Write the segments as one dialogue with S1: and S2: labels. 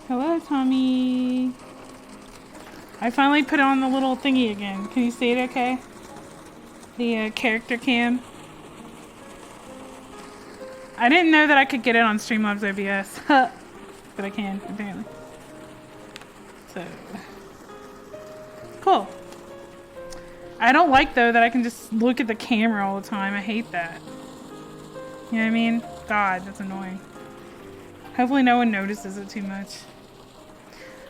S1: Hello, Tommy. I finally put on the little thingy again. Can you see it okay? The character cam. I didn't know that I could get it on Streamlabs OBS. But I can, apparently. So. Cool. I don't like, though, that I can just look at the camera all the time. I hate that. You know what I mean? God, that's annoying. Hopefully no one notices it too much.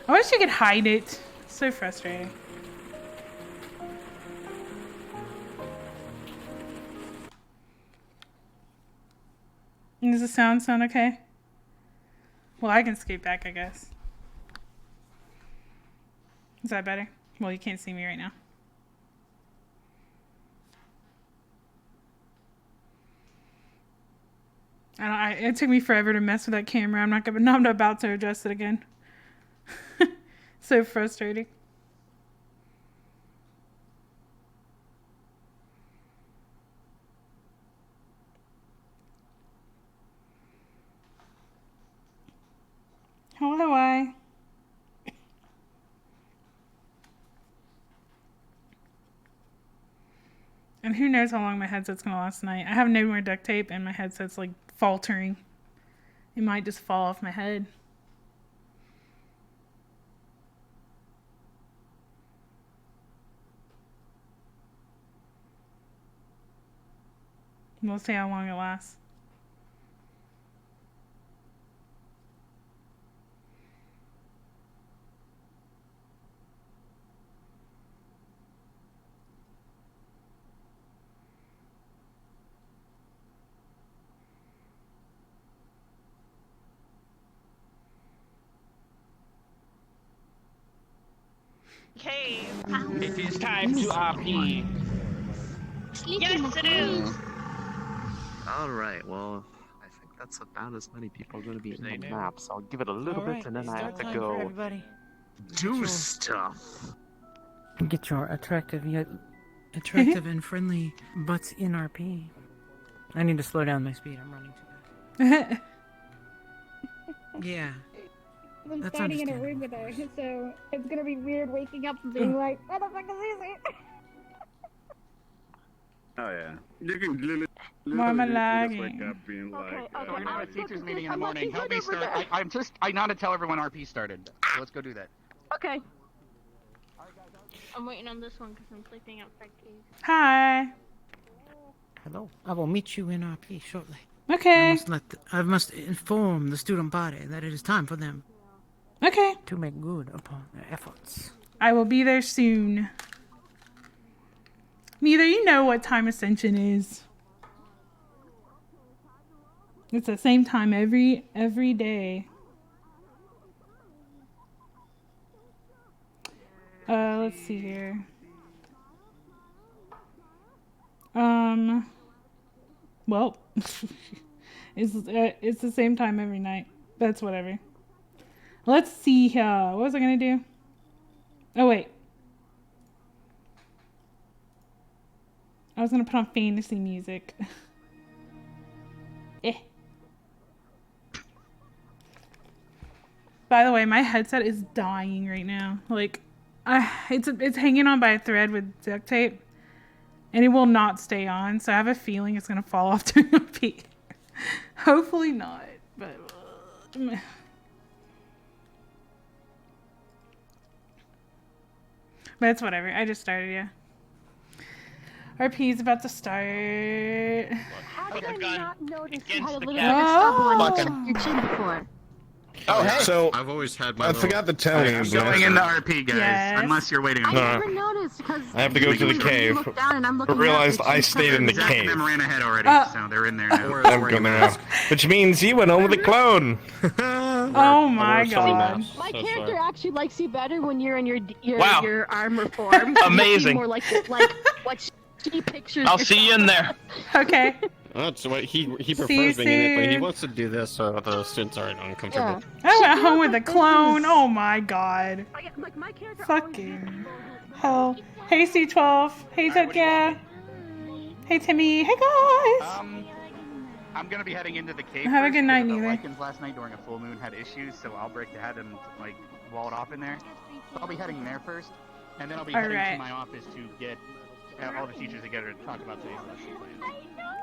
S1: I wish you could hide it. It's so frustrating. Does the sound okay? Well, I can scoot back, I guess. Is that better? Well, you can't see me right now. It took me forever to mess with that camera. I'm not about to adjust it again. So frustrating. How do I? And who knows how long my headset's gonna last tonight. I have no more duct tape and my headset's like faltering. It might just fall off my head. We'll see how long it lasts.
S2: Okay.
S3: It is time to RP.
S2: Yes, it is.
S4: Alright, well, I think that's about as many people are going to be in the map, so I'll give it a little bit and then I have to go do stuff.
S5: Get your attractive and friendly butts in RP. I need to slow down my speed, I'm running too fast. Yeah.
S6: I'm
S5: That's
S6: standing in a room with her, so it's gonna be weird waking up and being like, what the fuck is this?
S7: Oh yeah, you can literally
S1: Why am I
S7: just
S1: lagging?
S7: wake up being like,
S2: We're gonna
S3: I'm
S2: have a teachers meeting in the
S3: I'm
S2: morning.
S3: looking
S2: Help me
S3: good over
S2: start. I know to tell everyone RP started. So let's go do that.
S3: Okay.
S2: I'm waiting on this one because I'm sleeping outside keys.
S1: Hi.
S5: Hello. I will meet you in RP shortly.
S1: Okay.
S5: I must inform the student body that it is time for them
S1: Okay.
S5: to make good upon their efforts.
S1: I will be there soon. Neither you know what time Ascension is. It's the same time every day. Let's see here. Well, it's the same time every night. That's whatever. Let's see. What was I gonna do? Oh wait. I was gonna put on fantasy music. Eh. By the way, my headset is dying right now. Like, it's hanging on by a thread with duct tape, and it will not stay on. So I have a feeling it's gonna fall off during a pee. Hopefully not, but. But it's whatever. I just started, yeah. RP is about to start.
S3: How did I not notice
S2: you had a little
S3: bit of
S1: stubble
S3: on your chin before?
S2: Oh, hey.
S7: So
S4: I've always had my
S7: I forgot to tell you.
S2: I'm going into RP, guys.
S1: Yes.
S2: Unless you're waiting
S3: I
S2: on
S3: never noticed because
S7: I have to go to the cave, but realized I stayed in the
S2: Zach and
S7: cave.
S2: them ran ahead already, so they're in there now.
S7: I'm going now. Which means you went over the clone.
S1: Oh my god.
S3: My character actually likes you better when you're in your
S8: Wow.
S3: your armor form.
S8: Amazing.
S3: More like what she pictures.
S8: I'll see you in there.
S1: Okay.
S4: That's what he
S1: See you
S4: prefers being in it, but he
S1: soon.
S4: wants to do this so the students aren't uncomfortable.
S1: I went home with a clone. Oh my god.
S3: Like my character.
S1: Fucking hell. Hey C12. Hey Tokia. Hey Timmy. Hey guys.
S8: I'm gonna be heading into the cave.
S1: Have a
S8: first
S1: good night,
S8: because the
S1: neither.
S8: Lycans last night during a full moon had issues, so Albrecht had them like walled off in there. So I'll be heading there first, and then I'll be heading
S1: Alright.
S8: to my office to get all the teachers together to talk about today's lesson plan.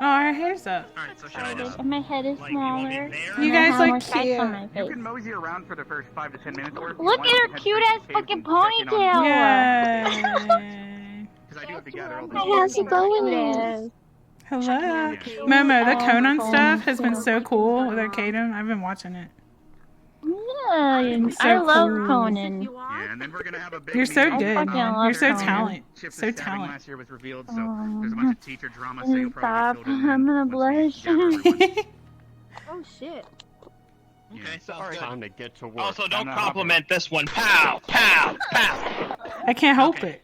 S1: Oh, our hair's up.
S4: Alright, so should I just...
S2: My head is
S7: Like, you want me
S2: smaller.
S7: there?
S2: and
S1: You
S2: I
S1: guys
S2: have
S1: look
S2: more stripes
S1: cute.
S2: on my
S8: You
S2: face.
S8: can mosey around for the first 5 to 10 minutes, or if you
S2: Look
S8: want,
S2: at
S8: you
S2: her
S8: can head
S2: cute
S8: straight
S2: ass
S8: to the cave
S2: fucking
S8: and check in on-
S1: Yay.
S8: Because I do have to gather all the
S2: Hi,
S8: teachers
S2: how's it
S8: together.
S2: going?
S1: Hello.
S8: Yeah.
S1: Momo, the
S2: Oh,
S1: Conan
S2: oh,
S1: stuff has been
S2: yeah.
S1: so cool with Arcadum. I've been watching it.
S2: Yeah,
S1: so
S2: I love
S1: cool.
S2: Conan.
S8: Yeah, and then we're gonna have a big
S1: You're so
S8: meeting.
S1: good.
S2: fucking love
S1: You're so
S2: Conan.
S1: talent.
S8: Chip
S1: So
S8: the stabbing
S1: talent.
S8: last year was revealed, so there's a bunch of teacher drama, so you'll
S2: Stop,
S8: probably get filled in
S2: I'm gonna
S8: once we
S2: blush.
S8: gather everyone.
S3: Oh shit.
S8: Yeah.
S7: Okay, sounds
S8: Alright.
S7: good.
S4: Time to get to work.
S7: Also, don't
S8: I'm not
S7: compliment this one. Pow! Pow! Pow!
S1: I can't help
S7: Okay.
S1: it.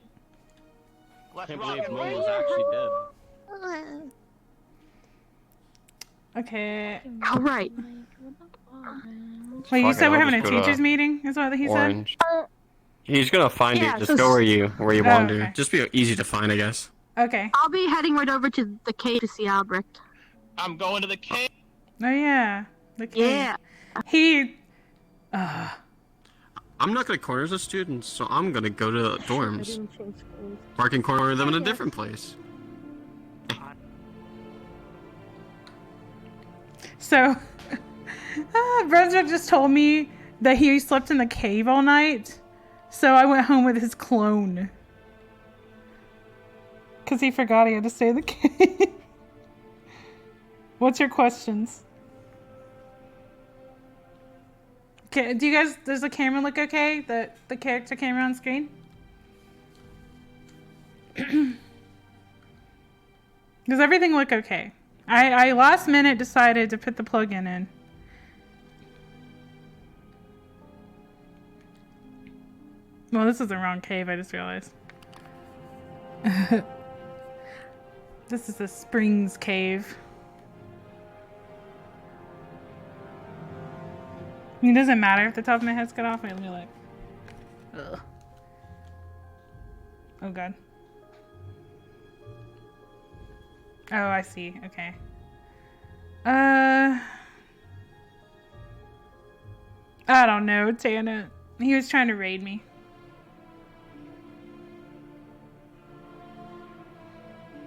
S7: Let's
S4: Can't
S7: rock
S4: believe
S7: and
S4: Mo
S7: roll.
S4: was actually dead.
S1: Okay.
S3: Alright.
S1: Wait, you
S4: Fuck
S1: said
S4: it,
S1: we're
S4: I'll
S1: having a
S4: just go to
S1: teachers meeting? Is what he said?
S4: Orange. He's gonna find
S3: Yeah,
S4: you. Just
S3: so
S4: go where you
S1: Oh,
S4: want to.
S1: okay.
S4: Just be easy to find, I guess.
S1: Okay.
S3: I'll be heading right over to the cave to see Albrecht.
S7: I'm going to the cave.
S1: Oh yeah. The kid.
S3: Yeah.
S1: He.
S4: I'm not gonna corner the students, so I'm gonna go to dorms. Or I can corner them in a different place.
S1: So, Brunswick just told me that he slept in the cave all night. So I went home with his clone. Because he forgot he had to stay in the cave. What's your questions? Okay, do you guys, does the camera look okay? The character camera on screen? Does everything look okay? I last minute decided to put the plug-in in. Well, this is the wrong cave, I just realized. This is the Springs Cave. It doesn't matter if the top of my head's cut off. Wait, let me look. Ugh. Oh god. Oh, I see. Okay. I don't know, Tana. He was trying to raid me.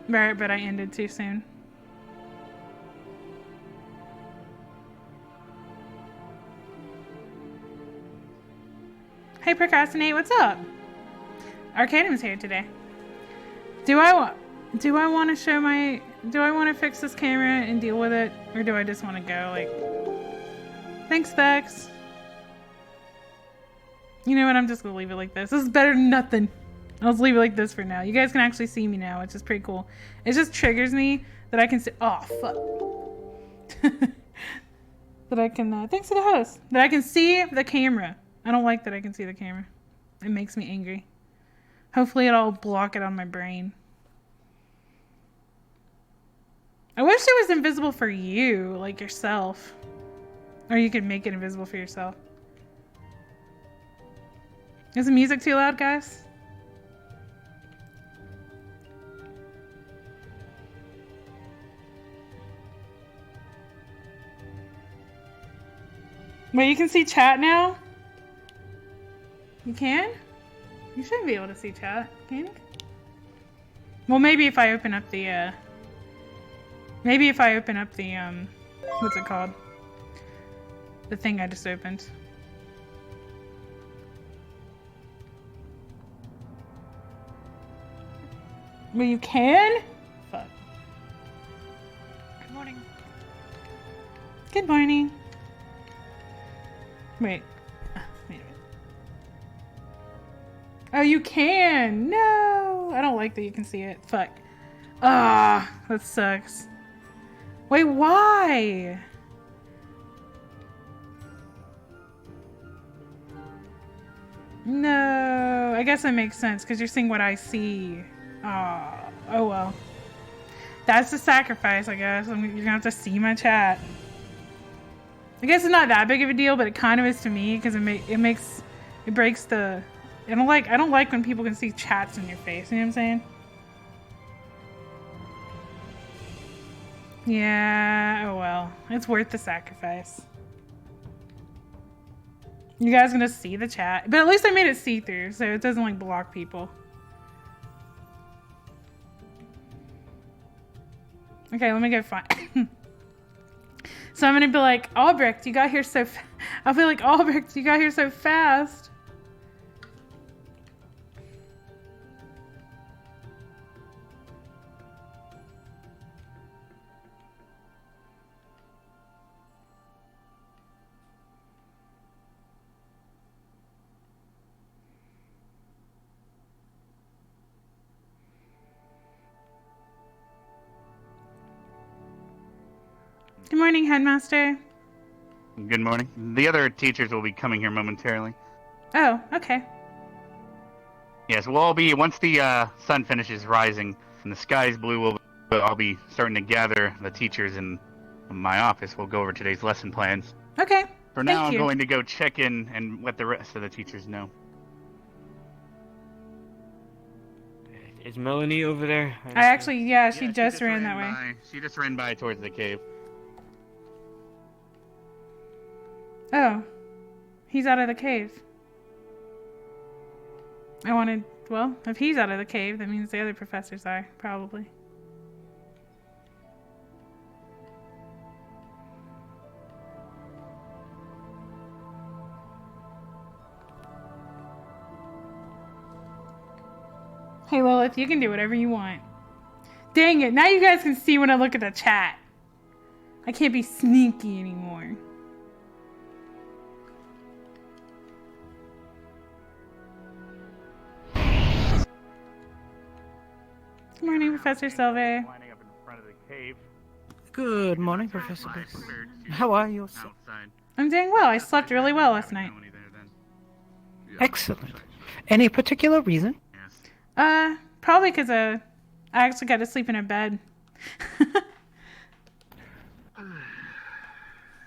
S1: Right, but I ended too soon. Hey, Procrastinate, what's up? Arcadum's here today. Do I want to show my... Do I want to fix this camera and deal with it? Or do I just want to go, like... Thanks, Vex. You know what? I'm just going to leave it like this. This is better than nothing. I'll just leave it like this for now. You guys can actually see me now, which is pretty cool. It just triggers me that I can see... Oh, fuck. That I can... thanks to the host. That I can see the camera. I don't like that I can see the camera. It makes me angry. Hopefully it'll block it on my brain. I wish it was invisible for you, like yourself. Or you could make it invisible for yourself. Is the music too loud, guys? Wait, you can see chat now? You can? You should be able to see chat, can you? Well, maybe if I open up the, maybe if I open up the, what's it called? The thing I just opened. Well, you can? Fuck.
S9: Good morning.
S1: Good morning. Wait. Wait a minute. Oh, you can! No! I don't like that you can see it. Fuck. Ah, that sucks. Wait, why? No, I guess that makes sense because you're seeing what I see. Oh well. That's the sacrifice, I guess. You're gonna have to see my chat. I guess it's not that big of a deal, but it kind of is to me because it breaks the. I don't like when people can see chats in your face. You know what I'm saying? Yeah, oh well. It's worth the sacrifice. You guys gonna see the chat? But at least I made it see-through, so it doesn't like block people. Okay, let me go find. So I'm gonna be like, Albrecht, you got here so I'll be like, Albrecht, you got here so fast. Good morning, Headmaster.
S8: Good morning. The other teachers will be coming here momentarily.
S1: Oh, okay.
S8: Yes, we'll all be, once the sun finishes rising and the sky's blue, I'll be starting to gather the teachers in my office. We'll go over today's lesson plans.
S1: Okay.
S8: For now,
S1: Thank
S8: I'm
S1: you.
S8: going to go check in and let the rest of the teachers know.
S10: Is Melanie over there?
S1: I actually, yeah, she
S8: Yeah,
S1: just ran that way.
S8: She just ran by towards the cave.
S1: Oh, he's out of the cave. Well, if he's out of the cave, that means the other professors are, probably. Hey Lilith, you can do whatever you want. Dang it, now you guys can see when I look at the chat. I can't be sneaky anymore. Good morning, Professor Silver.
S8: Lining up in front of the cave.
S5: Good morning, Professor Bliss. How are you? Sir?
S8: Outside.
S1: I'm doing well. I slept really well last night.
S8: Melanie there then.
S5: Excellent. Any particular reason?
S8: Yes.
S1: Probably because I actually got to sleep in a bed.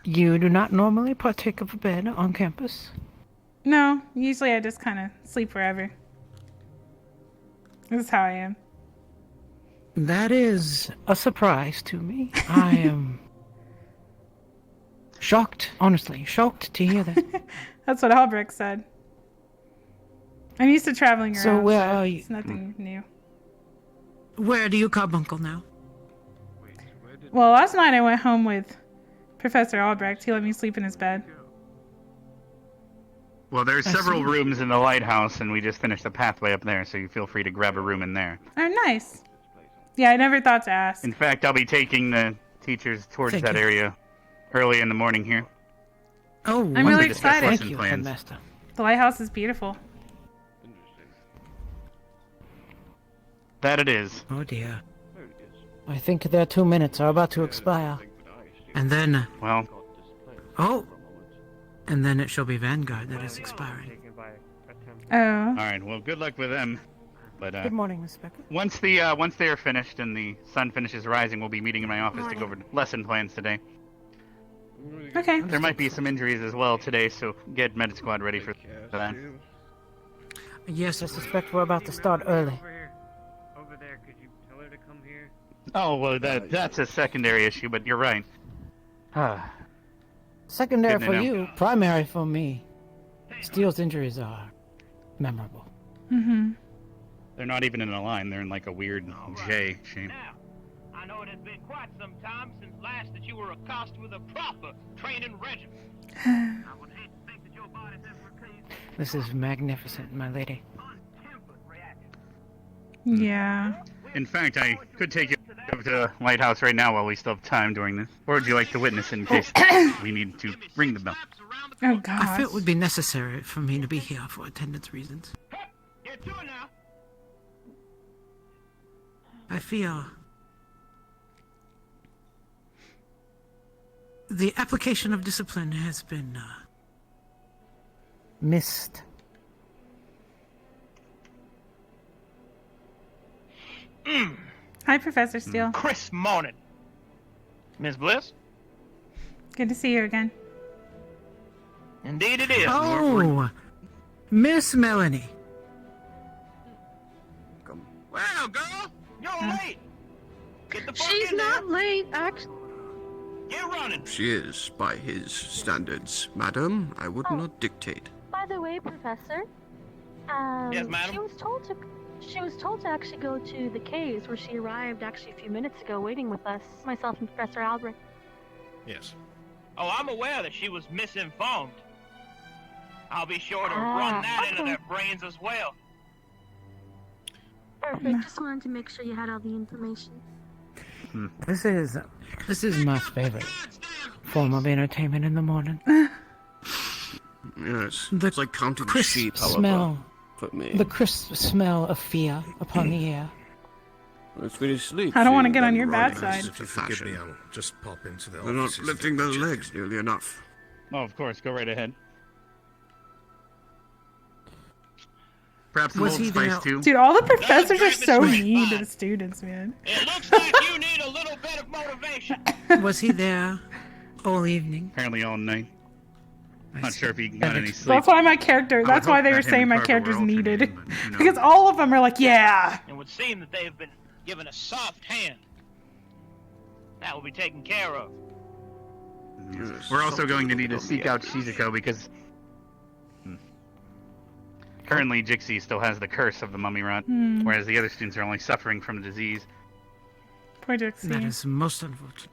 S5: You do not normally partake of a bed on campus?
S1: No, usually I just kind of sleep wherever. This is how I am.
S5: That is a surprise to me. I am shocked, honestly, shocked to hear that.
S1: That's what Albrecht said. I'm used to traveling around.
S5: So where are you?
S1: It's nothing new.
S5: Where do you carbuncle now?
S1: Well, last night I went home with Professor Albrecht. He let me sleep in his bed.
S8: Well, there's
S5: I
S8: several
S5: see.
S8: rooms in the lighthouse, and we just finished the pathway up there, so you feel free to grab a room in there.
S1: Oh, nice. Yeah, I never thought to ask.
S8: In fact, I'll be taking the teachers towards
S5: Thank
S8: that
S5: you.
S8: area early in the morning here.
S5: Oh,
S1: I'm
S5: wonderful.
S1: really
S8: discuss
S1: excited.
S5: Thank
S8: lesson
S5: you,
S8: plans.
S5: Headmaster.
S1: The lighthouse is beautiful.
S8: That it is.
S5: Oh dear. I think their 2 minutes are about to expire. And then,
S8: Well,
S5: oh, and then it shall be Vanguard that is expiring.
S1: Oh.
S8: alright, well, good luck with them. But,
S5: Good morning, Miss Becker.
S8: once they are finished and the sun finishes rising, we'll be meeting in my office to go over lesson plans today.
S1: Okay.
S8: There might be some injuries as well today, so get Med Squad ready for that.
S5: Yes, I suspect we're about to start early.
S10: Over there, could you tell her to come here?
S8: Oh, well, that's a secondary issue, but you're right.
S5: Secondary
S8: Good to
S5: for
S8: know.
S5: you, primary for me. Steele's injuries are memorable.
S1: Mm-hmm.
S8: They're not even in a line, they're in like a weird J shape.
S11: Now, I know it has been quite some time since last that you were accosted with a proper training regimen. I would hate to think that your body's ever received
S5: This is magnificent, my lady.
S11: untempered reaction.
S1: Yeah.
S8: In fact, I could take you up to the lighthouse right now while we still have time during this. Or would you like to witness in case we need to ring the bell?
S1: Oh,
S5: I
S1: gosh.
S5: feel it would be necessary for me to be here for attendance reasons.
S11: Get to it now.
S5: I feel the application of discipline has been missed.
S1: Hi, Professor Steele.
S11: Crisp morning. Miss Bliss?
S1: Good to see you again.
S11: Indeed it is.
S5: Oh, Miss Melanie.
S11: Well, girl, you're late. Get the fuck
S3: She's
S11: in
S3: not
S11: there.
S3: late, actually.
S11: Get running.
S12: She is, by his standards, madam. I would
S2: Oh.
S12: not dictate.
S2: By the way, Professor,
S11: Yes, madam?
S2: she was told to actually go to the caves where she arrived actually a few minutes ago, waiting with us, myself and Professor Albrecht.
S7: Yes.
S11: Oh, I'm aware that she was misinformed. I'll be sure to
S2: Ah,
S11: run that into
S2: okay.
S11: their brains as well.
S3: Perfect. Just wanted to make sure you had all the information.
S5: This is my favorite form of entertainment in the morning.
S12: Yes.
S5: The
S12: it's like counting
S5: crisp
S12: sheep, however,
S5: smell.
S12: for me.
S5: The crisp smell of fear upon the air.
S12: It's really sleep.
S1: I don't wanna
S12: seeing
S1: get on
S12: them
S1: your bad
S12: running
S1: side.
S12: is
S7: If you
S12: a
S7: forgive me,
S12: fashion.
S7: I'll just pop into the
S12: They're not
S7: offices
S12: lifting
S7: to
S12: their
S7: check.
S12: legs nearly enough.
S8: Oh, of course. Go right ahead. Perhaps some
S5: Was
S8: Old
S5: he
S8: Spice
S5: there?
S8: too.
S1: Dude, all the professors are
S11: grab
S1: so
S11: this
S1: mean to
S11: fine.
S1: the students, man.
S11: It looks like you need a little bit of motivation.
S5: Was he there all evening?
S8: Apparently all night.
S5: I
S8: Not
S5: see.
S8: sure if he got any sleep.
S1: That's why my character.
S8: I would
S1: That's why
S8: hope
S1: they
S8: that
S1: were
S8: him
S1: saying
S8: and
S1: my
S8: Carver
S1: character's
S8: were
S1: needed.
S8: alternating, but who knows?
S1: Because all of them are like, yeah.
S11: It would seem that they have been given a soft hand. That will be taken care of.
S12: Yes,
S8: We're also
S12: something
S8: going to
S12: will
S8: need to
S12: be
S8: seek
S12: done.
S8: out Shizuko because currently Jixie still has the curse of the mummy rot, whereas the other students are only suffering from the disease.
S1: Poor Dixie.
S5: That is most unfortunate.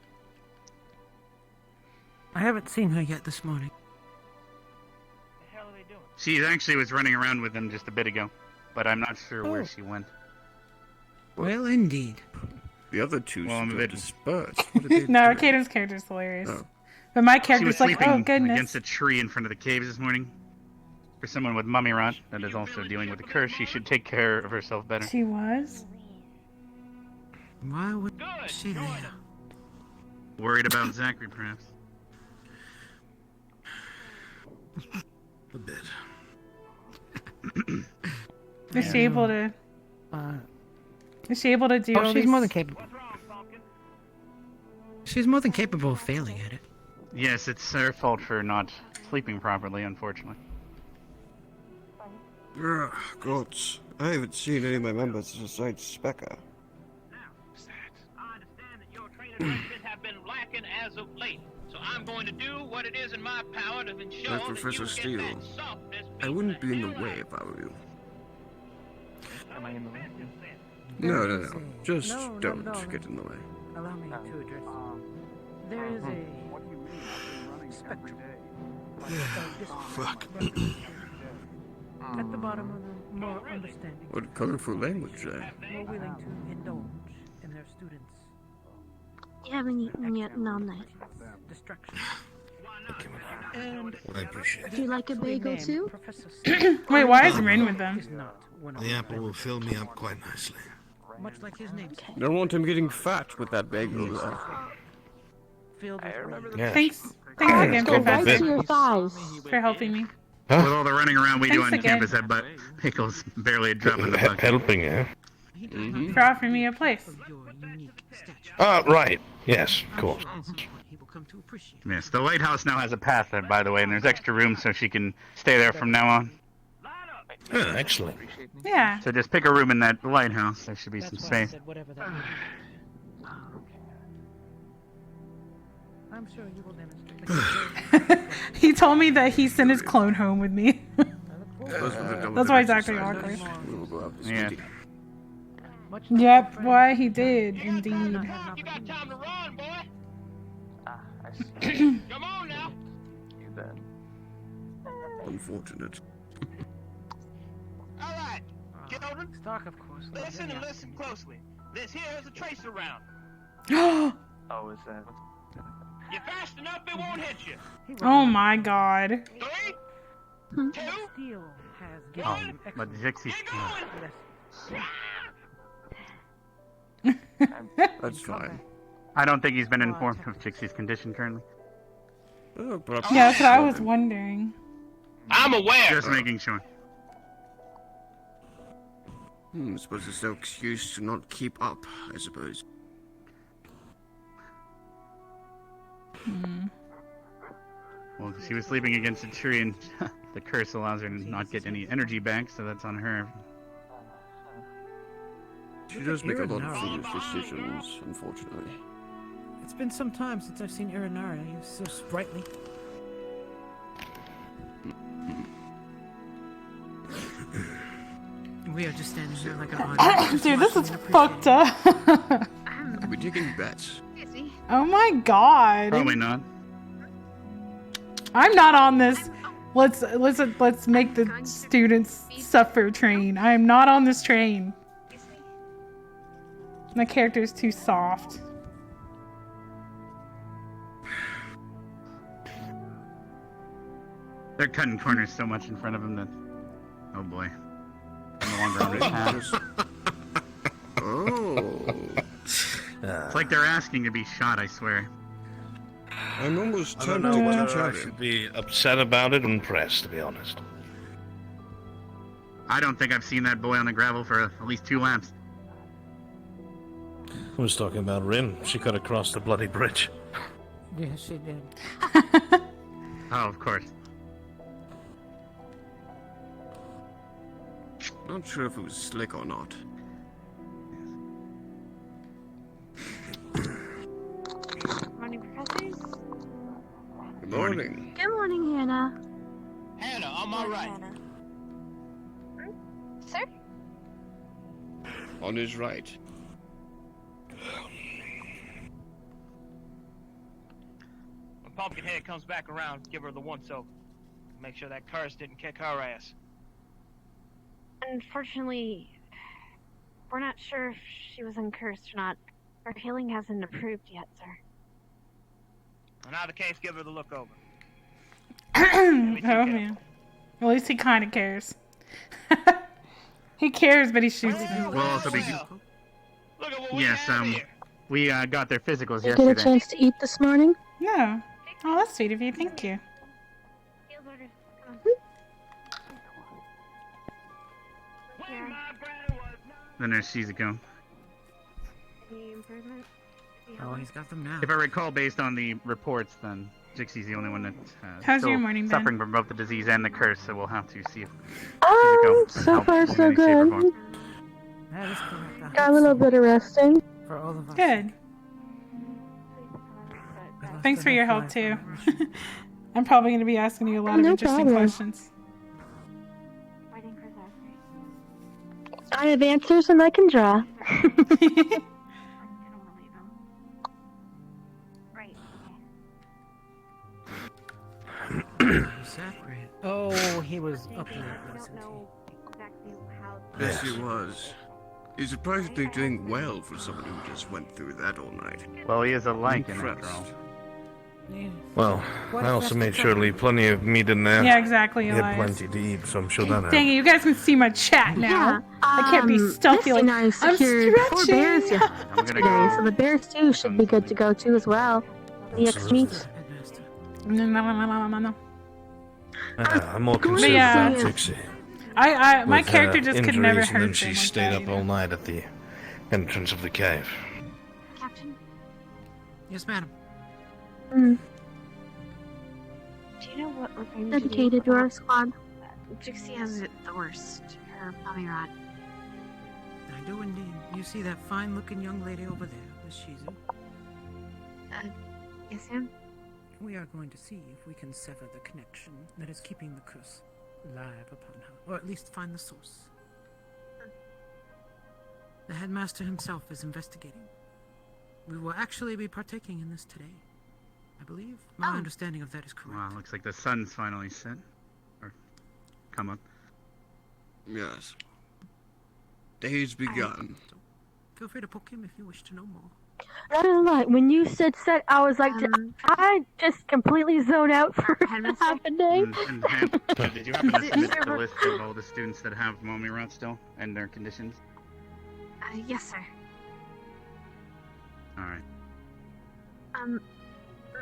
S5: I haven't seen her yet this morning.
S11: What the hell are they doing?
S8: She actually was running around with them just a bit ago, but I'm not sure where she went.
S5: Well, indeed.
S12: The other two
S8: Well, I'm a
S12: stood
S8: bit-
S12: dispersed. What did they
S1: No,
S12: do?
S1: Kaden's character's hilarious.
S12: Oh.
S1: But my
S8: She was
S1: character's like,
S8: sleeping
S1: oh goodness.
S8: against a tree in front of the caves this morning. For someone with mummy rot that is also dealing with the curse, she should take care of herself better.
S1: She was?
S5: Why would
S11: Good.
S5: she
S11: Good.
S5: there?
S8: Worried about Zachary, perhaps.
S7: A bit.
S1: Is she able to? Is she able to do all
S5: she's
S1: these?
S5: more than capable.
S11: What's wrong, Pumpkin?
S5: She's more than capable of failing at it.
S8: Yes, it's her fault for not sleeping properly, unfortunately.
S12: Ugh, gods. I haven't seen any of my members besides Specker.
S11: I understand that your training regiment have been lacking as of late, so I'm going to do what it is in my power to ensure
S12: Like
S11: that
S12: Professor
S11: you
S12: Steele,
S11: get that softness
S12: I
S11: beat
S12: wouldn't be in the
S11: hell
S12: way
S11: out
S12: if I were you.
S11: Am I in the way?
S12: No, no, no. Just
S5: No, not
S12: don't
S5: at all.
S12: get in the way.
S5: Allow me to address. There is a spectrum.
S12: Fuck.
S5: At the bottom of the more understanding,
S12: What colorful language there.
S5: more willing to indulge in their students'
S3: You haven't eaten yet, no, night.
S5: destruction.
S7: I appreciate
S3: Do you like a bagel too?
S5: Professor
S1: Wait, why is Rin with them?
S5: is not one of
S7: The apple will fill me up quite nicely.
S5: much like his name.
S12: Don't want him getting fat with that bagel there.
S5: Filled with
S7: Yeah.
S1: Thanks again,
S3: Go right
S1: Professor,
S3: to your thighs.
S1: for helping me.
S8: With all the running around we do
S1: Thanks
S8: on
S1: again.
S8: campus, that pickles barely a drop in the bucket.
S7: Helping, yeah?
S1: For offering me a place.
S5: your unique stature.
S7: Right. Yes, of course.
S5: He will come to appreciate.
S8: Yes, the lighthouse now has a path there, by the way, and there's extra room so she can stay there from now on.
S7: Excellent.
S1: Yeah.
S8: So just pick a room in that lighthouse. There should be some
S5: That's why I
S8: space.
S5: said whatever that means. I'm sure you will demonstrate.
S1: He told me that he sent his clone home with me.
S12: That's
S1: why it's actually awkward.
S12: We will go out this
S8: Yeah.
S12: city.
S1: Yep, why he did, indeed.
S11: You got time to run, boy. Come on now.
S12: Unfortunate.
S11: All right, children,
S5: Stark, of course.
S11: listen and listen closely. This here is a tracer round.
S4: Oh, is that?
S11: You're fast enough, it won't hit you.
S1: Oh my god.
S11: 3, 2,
S5: Steel has given
S8: Oh,
S5: him
S8: but Jixie's...
S11: get going.
S12: That's fine.
S8: I don't think he's been informed of Jixie's condition currently.
S12: Oh, perhaps
S1: Yeah, that's what I was wondering.
S11: I'm aware.
S8: Just making sure.
S12: I suppose there's no excuse to not keep up, I suppose.
S8: Well, she was sleeping against a tree, and the curse allows her to not get any energy back, so that's on her.
S12: She does make a lot of foolish decisions, unfortunately.
S5: It's been some time since I've seen Irinara. He was so sprightly. We are just standing here like an audience.
S1: Dude, this is fucked up.
S12: Are we taking bets?
S1: Oh my god.
S8: Probably not.
S1: I'm not on this. Let's make the students suffer train. I am not on this train. My character is too soft.
S8: They're cutting corners so much in front of him that, oh boy, I'm no longer on this path.
S12: Oh.
S8: It's like they're asking to be shot, I swear.
S12: I'm almost
S7: I don't
S12: tempted
S7: know
S12: to
S7: whether I
S12: try
S7: should
S12: it.
S7: be upset about it or impressed, to be honest.
S8: I don't think I've seen that boy on the gravel for at least 2 laps.
S7: I was talking about Rin. She cut across the bloody bridge.
S5: Yeah, she did.
S8: Oh, of course.
S12: Not sure if it was slick or not.
S2: Morning, professors.
S12: Good morning.
S3: Good morning, Hannah.
S11: Hannah, I'm alright.
S2: Sir?
S12: On his right.
S11: When Pumpkinhead comes back around, give her the once-over. Make sure that curse didn't kick her ass.
S2: Unfortunately, we're not sure if she was uncursed or not. Her healing hasn't approved yet, sir.
S11: In either case, give her the look over.
S1: Oh man. At least he kind of cares. He cares, but he shoots me.
S8: We'll also be.
S11: Look at what we
S8: Yes,
S11: have here.
S8: we got their physicals
S3: Did you get a
S8: yesterday.
S3: chance to eat this morning?
S1: No. Oh, that's sweet of you. Thank you.
S2: Feel better. Come on.
S11: When my brother was
S8: Then there's Shizuko.
S2: Any improvement?
S5: Oh, he's got them now.
S8: If I recall, based on the reports, then Jixie's the only one that's
S1: How's
S8: still
S1: your morning been?
S8: suffering from both the disease and the curse, so we'll have to see if Shizuko can
S3: So
S8: help
S3: far
S8: in
S3: so
S8: any shape or
S3: good.
S8: form.
S5: That is correct.
S3: Got a little bit of resting.
S5: For all of us.
S1: Good. Thanks for your help too. I'm probably going to be asking you a lot of
S3: No
S1: interesting
S3: problem.
S1: questions.
S2: Waiting for Zachary.
S3: I have answers and I can draw.
S2: I don't believe him. Right.
S5: Zachary. Oh, he was up
S2: Okay.
S5: there.
S2: I
S5: wasn't
S2: don't know exactly how.
S12: Yes, he was. He's surprisingly doing well for someone who just went through that all night.
S8: Well, he is a Lycan after all.
S12: Impressed.
S5: he? Yeah.
S7: Well, I also made sure to leave plenty of meat in there.
S1: Yeah, exactly,
S7: He had
S1: Elias.
S7: plenty to eat, so I'm sure that
S1: Dang it, you guys can see my chat now.
S3: Yeah,
S1: I can't be stealthy
S3: Misty
S1: like
S3: and I
S1: I'm
S3: secured 4 bears
S1: stretching.
S8: I'm gonna
S3: today,
S8: go.
S3: so the bears too should be good to go too as well. The extra meat.
S1: No.
S7: I'm more concerned
S1: yeah.
S7: about Trixie.
S1: My
S7: With
S1: character
S7: her
S1: just could never
S7: injuries, and then
S1: hurt
S7: she
S1: them like
S7: stayed
S1: that,
S7: up
S1: you
S7: all
S1: know?
S7: night at the entrance of the cave.
S2: Captain,
S5: Yes, madam.
S3: Mm,
S2: do you know what we're going to do?
S3: dedicated to our squad.
S2: Jixie has it the worst. Her mommy rot.
S5: I do indeed. You see that fine-looking young lady over there, Miss Shizu?
S2: Yes, ma'am?
S5: We are going to see if we can sever the connection that is keeping the curse alive upon her, or at least find the source. The headmaster himself is investigating. We will actually be partaking in this today. I believe my understanding of that is correct.
S8: Wow, looks like the sun's finally set. Or come up.
S12: Yes. Day's begun.
S5: Feel free to poke him if you wish to know more.
S3: Not gonna lie, when you said set, I was like, I just completely zoned out for half a day.
S8: Did you happen to submit the list of all the students that have mommy rot still and their conditions?
S2: Yes, sir.
S8: Alright.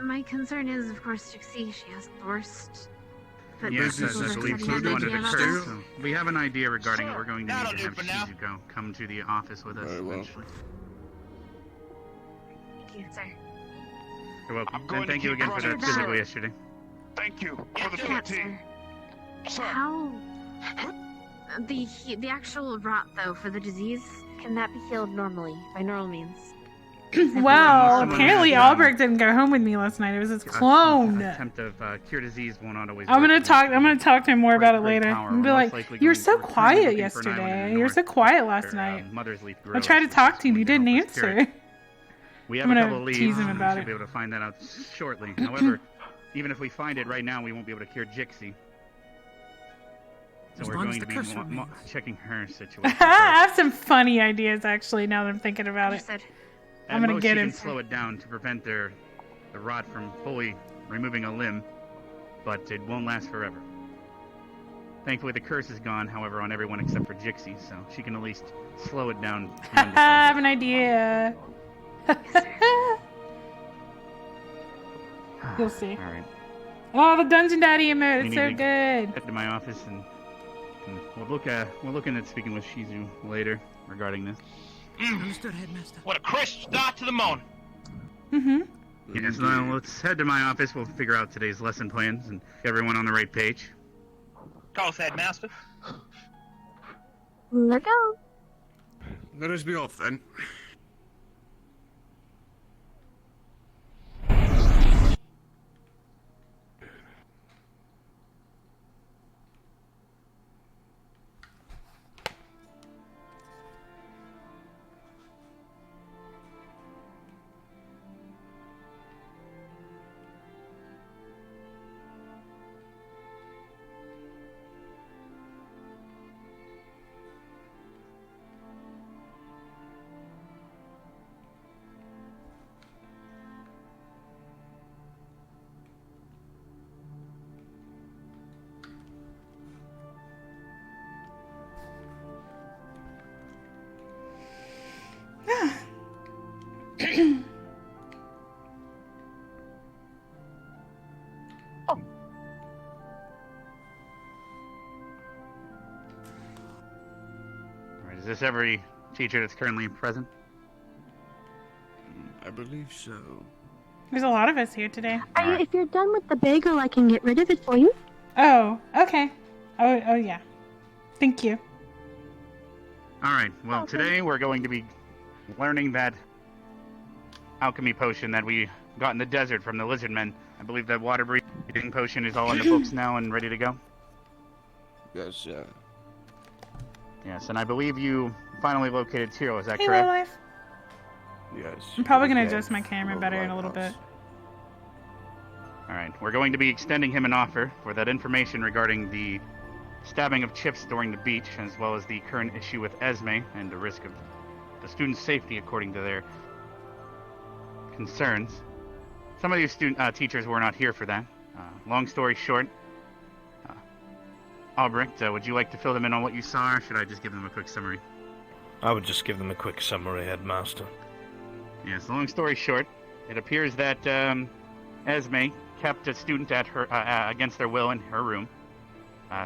S2: My concern is, of course, Jixie. She has the worst. But
S8: Yes,
S2: most
S8: I
S2: people
S8: believe
S2: are
S8: she's
S2: having
S8: under the
S2: idea about
S8: curse.
S2: us.
S8: So we have an idea regarding it. We're going to
S11: That'll
S8: need
S11: do
S8: to
S11: for
S8: have
S11: now.
S8: Shizuko come to the office with us
S12: Very well.
S8: eventually.
S2: Thank you, sir.
S8: You're welcome.
S11: I'm going
S8: And thank
S11: to
S8: you
S11: keep
S8: again for
S11: going
S8: that
S11: to
S8: physical
S11: the-
S8: yesterday.
S11: Thank you
S2: Yeah,
S11: for the
S2: sir.
S11: PT. Sir.
S2: How? The actual rot though for the disease.
S3: can that be healed normally, by normal means?
S1: Well,
S8: Someone
S1: apparently
S8: had,
S1: Albrecht didn't go home with me last night. It was his clone.
S8: Attempt of cure disease will not always.
S1: I'm
S8: work.
S1: gonna talk to him more about it
S8: Great
S1: later.
S8: power.
S1: I'm gonna be
S8: We're
S1: like,
S8: most likely
S1: you were
S8: going-
S1: so
S8: we're currently
S1: quiet
S8: looking for an island in
S1: yesterday.
S8: the
S1: You were
S8: north
S1: so quiet last
S8: where,
S1: night.
S8: Mother's Leaf
S1: I
S8: grows,
S1: tried to
S8: which
S1: talk
S8: is
S1: to you. You
S8: going
S1: didn't
S8: help us cure
S1: answer.
S8: it. We have
S1: I'm
S8: a
S1: gonna
S8: couple leads.
S1: tease him
S8: We
S1: about
S8: should
S1: it.
S8: be able to find that out shortly. However, even if we find it right now, we won't be able to cure Jixie. So
S5: As
S8: we're
S5: long
S8: going
S5: as
S8: to
S5: the
S8: be
S5: curse remains.
S8: checking her situation.
S1: I have some funny ideas actually. Now that I'm thinking about it,
S3: Understood.
S1: I'm gonna
S8: most,
S1: get
S8: you
S1: him.
S8: can slow it down to prevent the rot from fully removing a limb, but it won't last forever. Thankfully, the curse is gone, however, on everyone except for Jixie, so she can at least slow it down
S1: I
S8: tremendously.
S1: have an idea. You'll see.
S8: All right.
S1: Oh, the Dungeon Daddy emote.
S8: We
S1: It's
S8: need
S1: so
S8: to
S1: good.
S8: Head to my office and we're looking at speaking with Shizu later regarding this.
S5: Understood, Headmaster.
S11: What a crisp start to the morning.
S1: Mm-hmm.
S8: Yes, now let's head to my office. We'll figure out today's lesson plans and get everyone on the right page.
S11: Call us, Headmaster.
S3: Let go.
S12: Let us be off then.
S8: All right, is this every teacher that's currently present?
S12: I believe so.
S1: There's a lot of us here today.
S3: If you're done with the bagel, I can get rid of it for you.
S1: Oh, okay. Oh yeah. Thank you.
S8: All right. Well, today we're going to be learning that alchemy potion that we got in the desert from the lizard men. I believe that water breathing potion is all in the books now and ready to go.
S12: Yes,
S8: Yes, and I believe you finally located Tiro. Is that
S1: Hey,
S8: correct?
S1: Lowlife.
S12: yes.
S1: I'm probably gonna
S12: Yes,
S1: adjust my camera better in a little bit.
S8: All right. We're going to be extending him an offer for that information regarding the stabbing of Chips during the beach, as well as the current issue with Esme and the risk of the students' safety, according to their concerns. Some of these teachers were not here for that. Long story short, Albrecht, would you like to fill them in on what you saw, or should I just give them a quick summary?
S7: I would just give them a quick summary, Headmaster.
S8: Yes, long story short, it appears that Esme kept a student at her against their will in her room,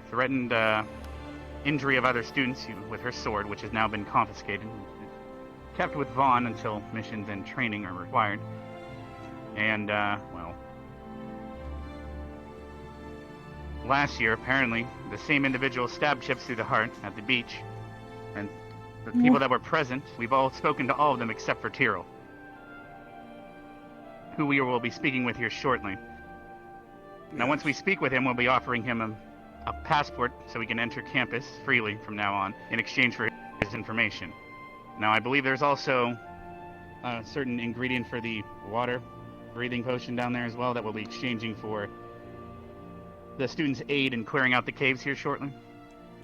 S8: threatened injury of other students with her sword, which has now been confiscated, kept with Vaughn until missions and training are required. And, well, last year, apparently, the same individual stabbed Chips through the heart at the beach. And the people that were present, we've all spoken to all of them except for Tyrell, who we will be speaking with here shortly. Now, once we speak with him, we'll be offering him a passport so he can enter campus freely from now on in exchange for his information. Now, I believe there's also a certain ingredient for the water breathing potion down there as well that we'll be exchanging for the students' aid in clearing out the caves here shortly.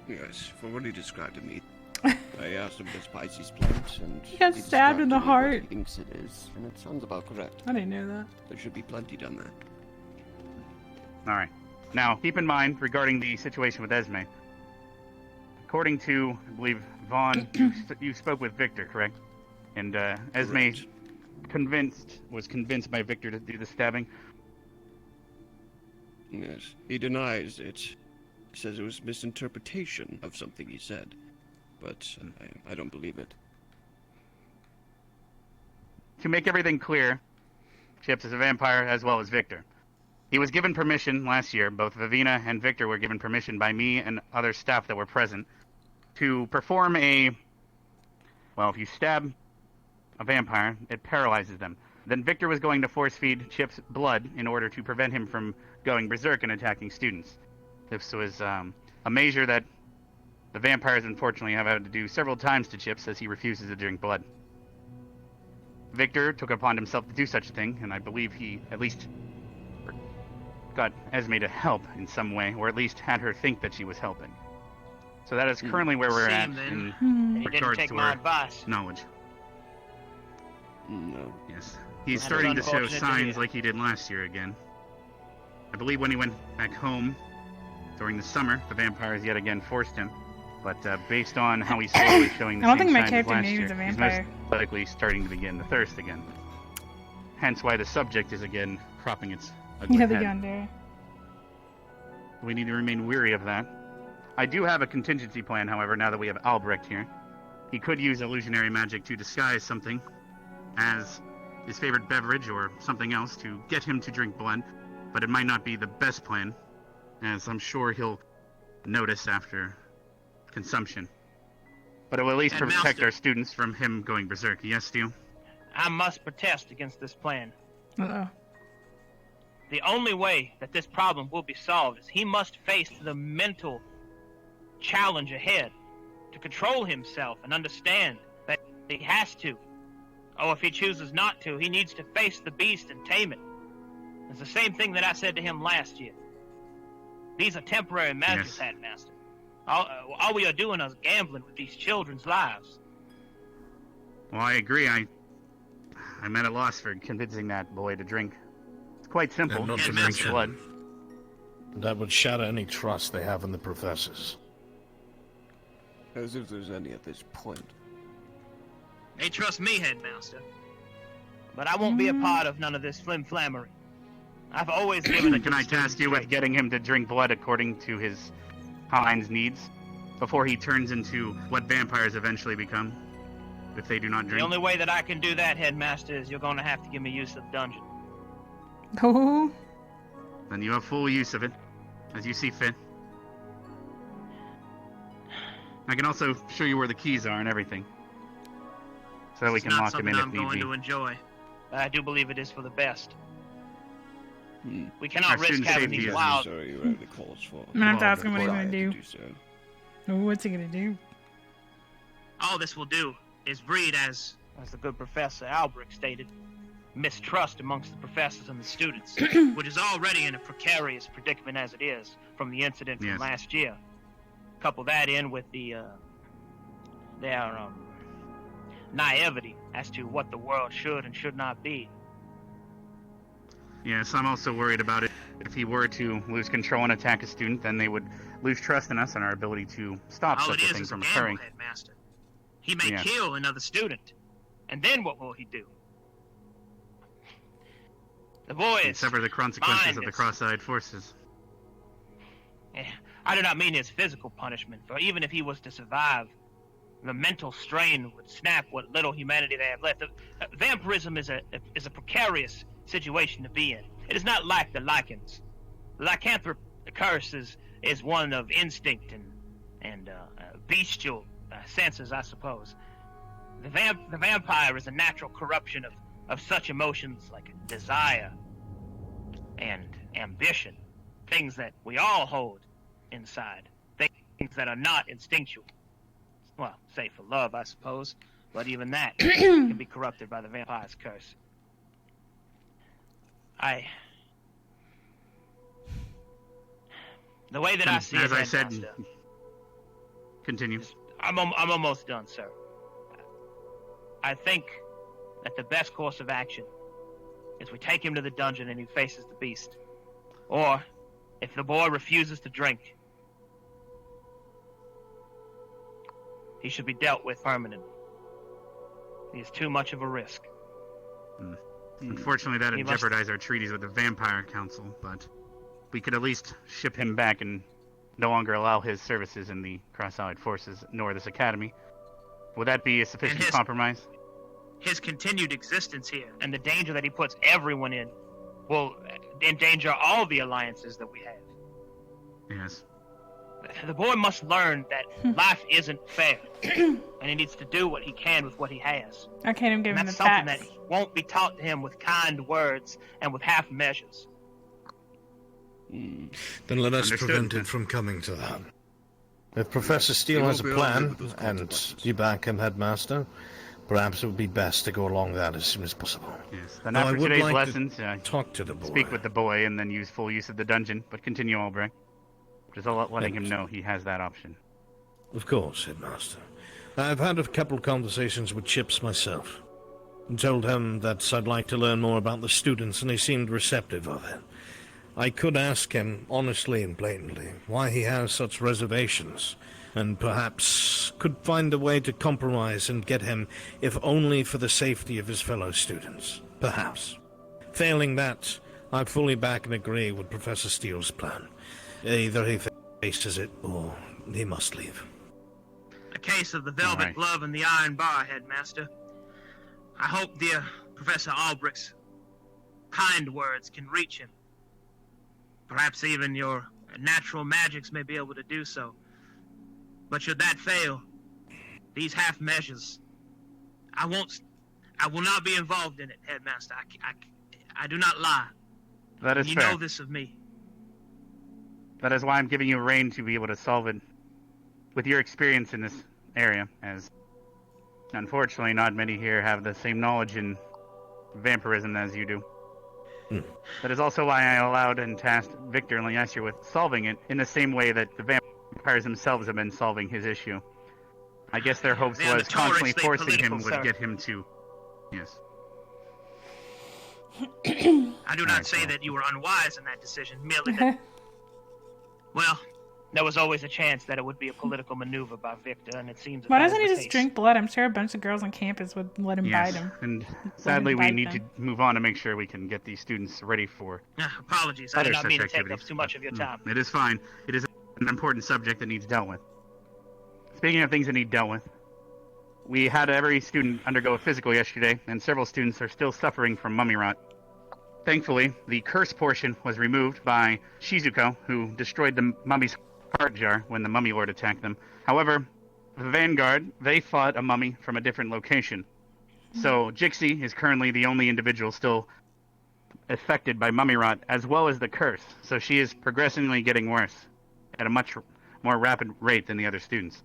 S12: Yes, from what he described to me. I asked him to spice his plant, and
S1: He got stabbed in the
S12: described to me what
S1: heart.
S12: he thinks it is, and it sounds about correct.
S1: I didn't know that.
S12: There should be plenty done there.
S8: All right. Now, keep in mind regarding the situation with Esme. According to, I believe, Vaughn, you spoke with Victor, correct? And Esme was convinced by Victor to do the stabbing.
S12: Yes, he denies it. He says it was misinterpretation of something he said, but I don't believe it.
S8: To make everything clear, Chips is a vampire as well as Victor. He was given permission last year, both Vivina and Victor were given permission by me and other staff that were present, to perform a Well, if you stab a vampire, it paralyzes them. Then Victor was going to force feed Chip's blood in order to prevent him from going berserk and attacking students. This was a measure that the vampires unfortunately have had to do several times to Chip, as he refuses to drink blood. Victor took upon himself to do such a thing, and I believe he at least got Esme to help in some way, or at least had her think that she was helping. So that is currently where we're at in regards to our knowledge.
S12: No.
S8: Yes. He's starting to show signs like he did last year again. I believe when he went back home during the summer, the vampires yet again forced him. But based on how he's slowly showing the
S1: I don't
S8: same
S1: think my
S8: signs as
S1: character
S8: last
S1: named
S8: year,
S1: the
S8: he's
S1: vampire.
S8: most likely starting to begin the thirst again. Hence why the subject is again cropping its ugly
S1: Yeah, the
S8: head.
S1: yonder.
S8: We need to remain weary of that. I do have a contingency plan, however, now that we have Albrecht here. He could use illusionary magic to disguise something as his favorite beverage or something else to get him to drink blood, but it might not be the best plan, as I'm sure he'll notice after consumption. But it will at least
S11: And
S8: protect
S11: Master-
S8: our students from him going berserk. Yes, Stu?
S11: I must protest against this plan.
S1: Uh-oh.
S11: The only way that this problem will be solved is he must face the mental challenge ahead to control himself and understand that he has to. Or if he chooses not to, he needs to face the beast and tame it. It's the same thing that I said to him last year. These are temporary measures, Headmaster. All we are doing is gambling with these children's lives.
S8: Well, I agree. I'm at a loss for convincing that boy to drink. It's quite simple.
S7: And not
S8: Just
S7: to
S8: drink
S7: mention,
S8: blood.
S7: that would shatter any trust they have in the professors.
S12: As if there's any at this point.
S11: They trust me, Headmaster. But I won't be a part of none of this flim-flammery. I've always given a
S8: Can I task you with getting him to drink blood according to his mind's needs before he turns into what vampires eventually become if they do not
S11: The
S8: drink?
S11: only way that I can do that, Headmaster, is you're going to have to give me use of the dungeon.
S1: Oh.
S8: Then you have full use of it as you see fit. I can also show you where the keys are and everything, so that we
S11: It's
S8: can
S11: not
S8: lock him
S11: something
S8: in
S11: I'm
S8: if need
S11: going
S8: be.
S11: to enjoy, but I do believe it is for the best.
S12: Hmm.
S11: We cannot
S8: Our
S11: risk
S8: student
S11: having
S8: safety
S11: these
S8: is-
S11: wild.
S12: Sorry, you have the calls for.
S1: I'm gonna have to ask him what he's
S12: Well,
S1: gonna
S12: I
S1: do.
S12: have to so.
S1: Oh, what's he gonna do?
S11: All this will do is breed, as the good Professor Albrecht stated, mistrust amongst the professors and the students, which is already in a precarious predicament as it is from the incident from
S8: Yes.
S11: last year. Couple that in with their naivety as to what the world should and should not be.
S8: Yes, I'm also worried about it. If he were to lose control and attack a student, then they would lose trust in us and our ability to stop
S11: All
S8: such
S11: it
S8: a thing
S11: is a
S8: from
S11: gamble,
S8: occurring.
S11: Headmaster. He may
S8: Yes.
S11: kill another student, and then what will he do? The boy
S8: And
S11: is
S8: sever the consequences of the
S11: mindless.
S8: cross-eyed forces.
S11: I do not mean his physical punishment, for even if he was to survive, the mental strain would snap what little humanity they have left. Vampirism is a precarious situation to be in. It is not like the lichens. The lycanthrope curse is one of instinct and bestial senses, I suppose. The vampire is a natural corruption of such emotions like desire and ambition, things that we all hold inside, things that are not instinctual. Well, save for love, I suppose, but even that can be corrupted by the vampire's curse. The way that I see
S8: As
S11: it,
S8: I said,
S11: Headmaster,
S8: continue.
S11: I'm almost done, sir. I think that the best course of action is we take him to the dungeon and he faces the beast. Or, if the boy refuses to drink, he should be dealt with permanently. He is too much of a risk.
S8: Unfortunately, that
S11: He
S8: would
S11: must-
S8: jeopardize our treaties with the Vampire Council, but we could at least ship him back and no longer allow his services in the Cross-Allied Forces nor this academy. Would that be a sufficient
S11: his-
S8: compromise?
S11: His continued existence here and the danger that he puts everyone in will endanger all the alliances that we have.
S8: Yes.
S11: The boy must learn that life isn't fair, and he needs to do what he can with what he has.
S1: I can't even give
S11: And
S1: him the
S11: that's something
S1: facts.
S11: that won't be taught to him with kind words and with half measures.
S7: Then let us
S8: Understood.
S7: prevent it from coming to that. If Professor Steele has a plan, and you back him, Headmaster, perhaps it would be best to go along that as soon as possible.
S8: Yes. Then
S7: Now, I
S8: after
S7: would
S8: today's
S7: like to
S8: lessons,
S7: talk to the boy.
S8: speak with the boy and then use full use of the dungeon. But continue, Albrecht. Just letting him know he has that option.
S7: Of course, Headmaster. I've had a couple of conversations with Chips myself. And told him that I'd like to learn more about the students, and he seemed receptive of it. I could ask him, honestly and blatantly, why he has such reservations, and perhaps could find a way to compromise and get him, if only for the safety of his fellow students. Perhaps. Failing that, I fully back and agree with Professor Steele's plan. Either he faces it, or he must leave.
S11: A case of the velvet
S8: right.
S11: glove and the iron bar, Headmaster. I hope dear Professor Albrecht's kind words can reach him. Perhaps even your natural magics may be able to do so. But should that fail, these half measures, I will not be involved in it, Headmaster. I do not lie.
S8: That is
S11: You
S8: fair.
S11: know this of me.
S8: That is why I'm giving you a rein to be able to solve it with your experience in this area, as unfortunately not many here have the same knowledge in vampirism as you do. That is also why I allowed and tasked Victor and Leaster with solving it in the same way that the vampires themselves have been solving his issue. I guess their hopes
S11: They are
S8: was constantly
S11: notoriously
S8: forcing him
S11: political,
S8: would
S11: sir.
S8: get him to... Yes.
S11: I do not say that you were unwise in that decision, merely that, well, there was always a chance that it would be a political maneuver by Victor, and it seems that
S1: Why
S11: that is
S1: doesn't he
S11: the
S1: just
S11: case.
S1: drink blood? I'm sure a bunch of girls on campus would let him
S8: Yes,
S1: bite him.
S8: and sadly we
S1: bite
S8: need
S1: them.
S8: to move on to make sure we can get these students ready for
S11: Apologies, I
S8: other
S11: did not
S8: such
S11: mean to take
S8: activities.
S11: up too much of your time.
S8: It is fine. It is an important subject that needs dealt with. Speaking of things that need dealt with, we had every student undergo a physical yesterday, and several students are still suffering from mummy rot. Thankfully, the curse portion was removed by Shizuko, who destroyed the mummy's heart jar when the mummy lord attacked them. However, the Vanguard, they fought a mummy from a different location. So Jixie is currently the only individual still affected by mummy rot, as well as the curse. So she is progressively getting worse at a much more rapid rate than the other students.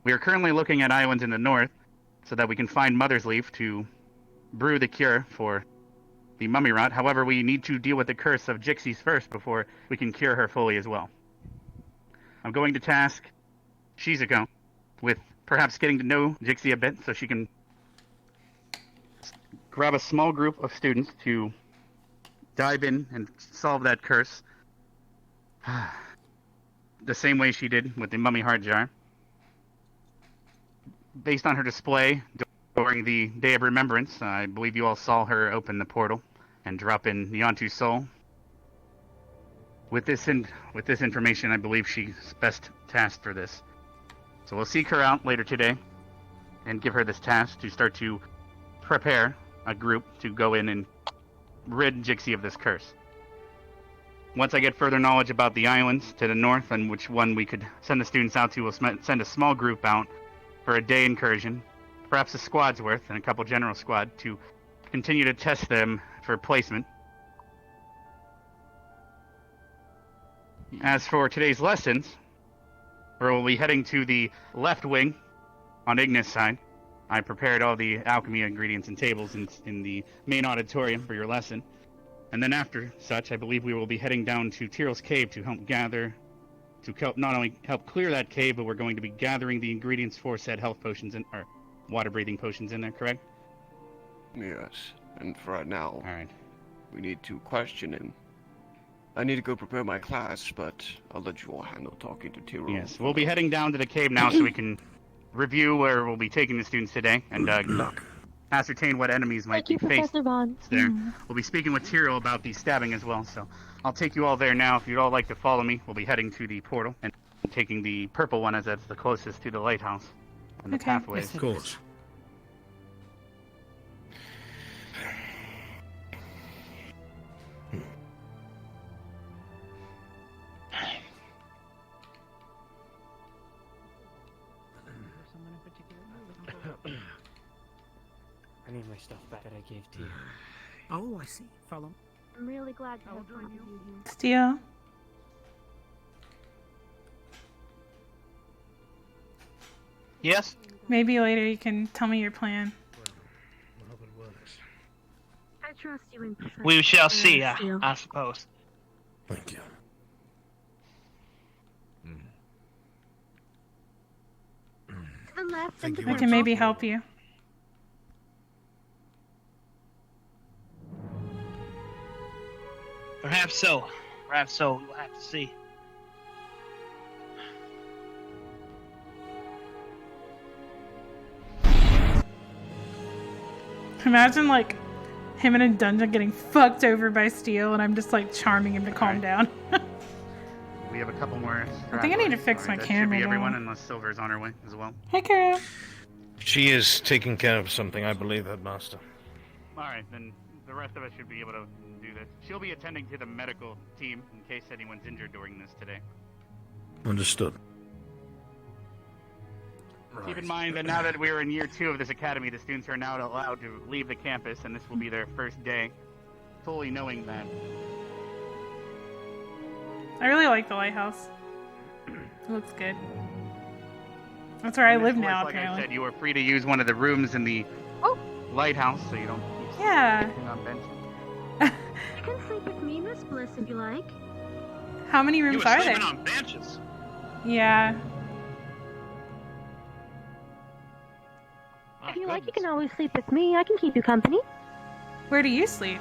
S8: We are currently looking at islands in the north so that we can find Mother's Leaf to brew the cure for the mummy rot. However, we need to deal with the curse of Jixie's first before we can cure her fully as well. I'm going to task Shizuko with perhaps getting to know Jixie a bit so she can grab a small group of students to dive in and solve that curse the same way she did with the mummy heart jar. Based on her display during the Day of Remembrance, I believe you all saw her open the portal and drop in Niantu's soul. With this information, I believe she's best tasked for this. So we'll seek her out later today and give her this task to start to prepare a group to go in and rid Jixie of this curse. Once I get further knowledge about the islands to the north and which one we could send the students out to, we'll send a small group out for a day incursion, perhaps a squad's worth and a couple general squad, to continue to test them for placement. As for today's lessons, we'll be heading to the left wing on Ignis' side. I prepared all the alchemy ingredients and tables in the main auditorium for your lesson. And then after such, I believe we will be heading down to Tyril's cave to help gather, not only help clear that cave, but we're going to be gathering the ingredients for said health potions or water-breathing potions in there, correct?
S12: Yes, and for right now,
S8: Alright.
S12: we need to question him. I need to go prepare my class, but I'll let you all handle talking to Tyrell.
S8: Yes, we'll be heading down to the cave now so we can review where we'll be taking the students today and ascertain what enemies might
S2: Thank you,
S8: be faced
S2: Professor Vaughn.
S8: there. We'll be speaking with Tyrell about the stabbing as well, so I'll take you all there now. If you'd all like to follow me, we'll be heading to the portal and taking the purple one as that's the closest to the lighthouse and the
S1: Okay.
S8: pathways.
S7: Of course.
S5: need my stuff back that I gave to you. Oh, I see. Follow.
S3: I'm really glad to have found you here.
S1: Steel.
S11: Yes?
S1: Maybe later you can tell me your plan.
S7: I hope it works.
S3: I trust you in Professor.
S11: We shall see,
S3: Steele.
S11: I suppose.
S7: Thank you.
S3: To the left
S7: Thank
S3: and
S7: you.
S1: I can maybe help you.
S11: Perhaps so. Perhaps so. We'll have to see.
S1: Imagine like him in a dungeon getting fucked over by Steel, and I'm just like charming him to calm down.
S8: We have a couple more.
S1: I think I need to fix my
S8: That
S1: camera
S8: should be everyone,
S1: now.
S8: unless Silver's on her way as well.
S1: Hey, Carol.
S7: She is taking care of something, I believe, Headmaster.
S8: All right, then the rest of us should be able to do this. She'll be attending to the medical team in case anyone's injured during this today.
S7: Understood.
S8: Keep in mind that now that we're in year 2 of this academy, the students are now allowed to leave the campus, and this will be their first day, fully knowing that.
S1: I really like the lighthouse. It looks good. That's where I
S8: And
S1: live
S8: this
S1: now,
S8: was, like
S1: apparently.
S8: I said, you are free to use one of the rooms in the lighthouse, so you don't keep
S1: Yeah.
S8: sleeping on benches.
S3: You can sleep with me, Miss Bliss, if you like.
S1: How many
S11: You
S1: rooms
S11: were
S1: are
S11: sleeping
S1: there?
S11: on benches.
S1: Yeah.
S11: My
S3: If you like, you
S11: goodness.
S3: can always sleep with me. I can keep you company.
S1: Where do you sleep?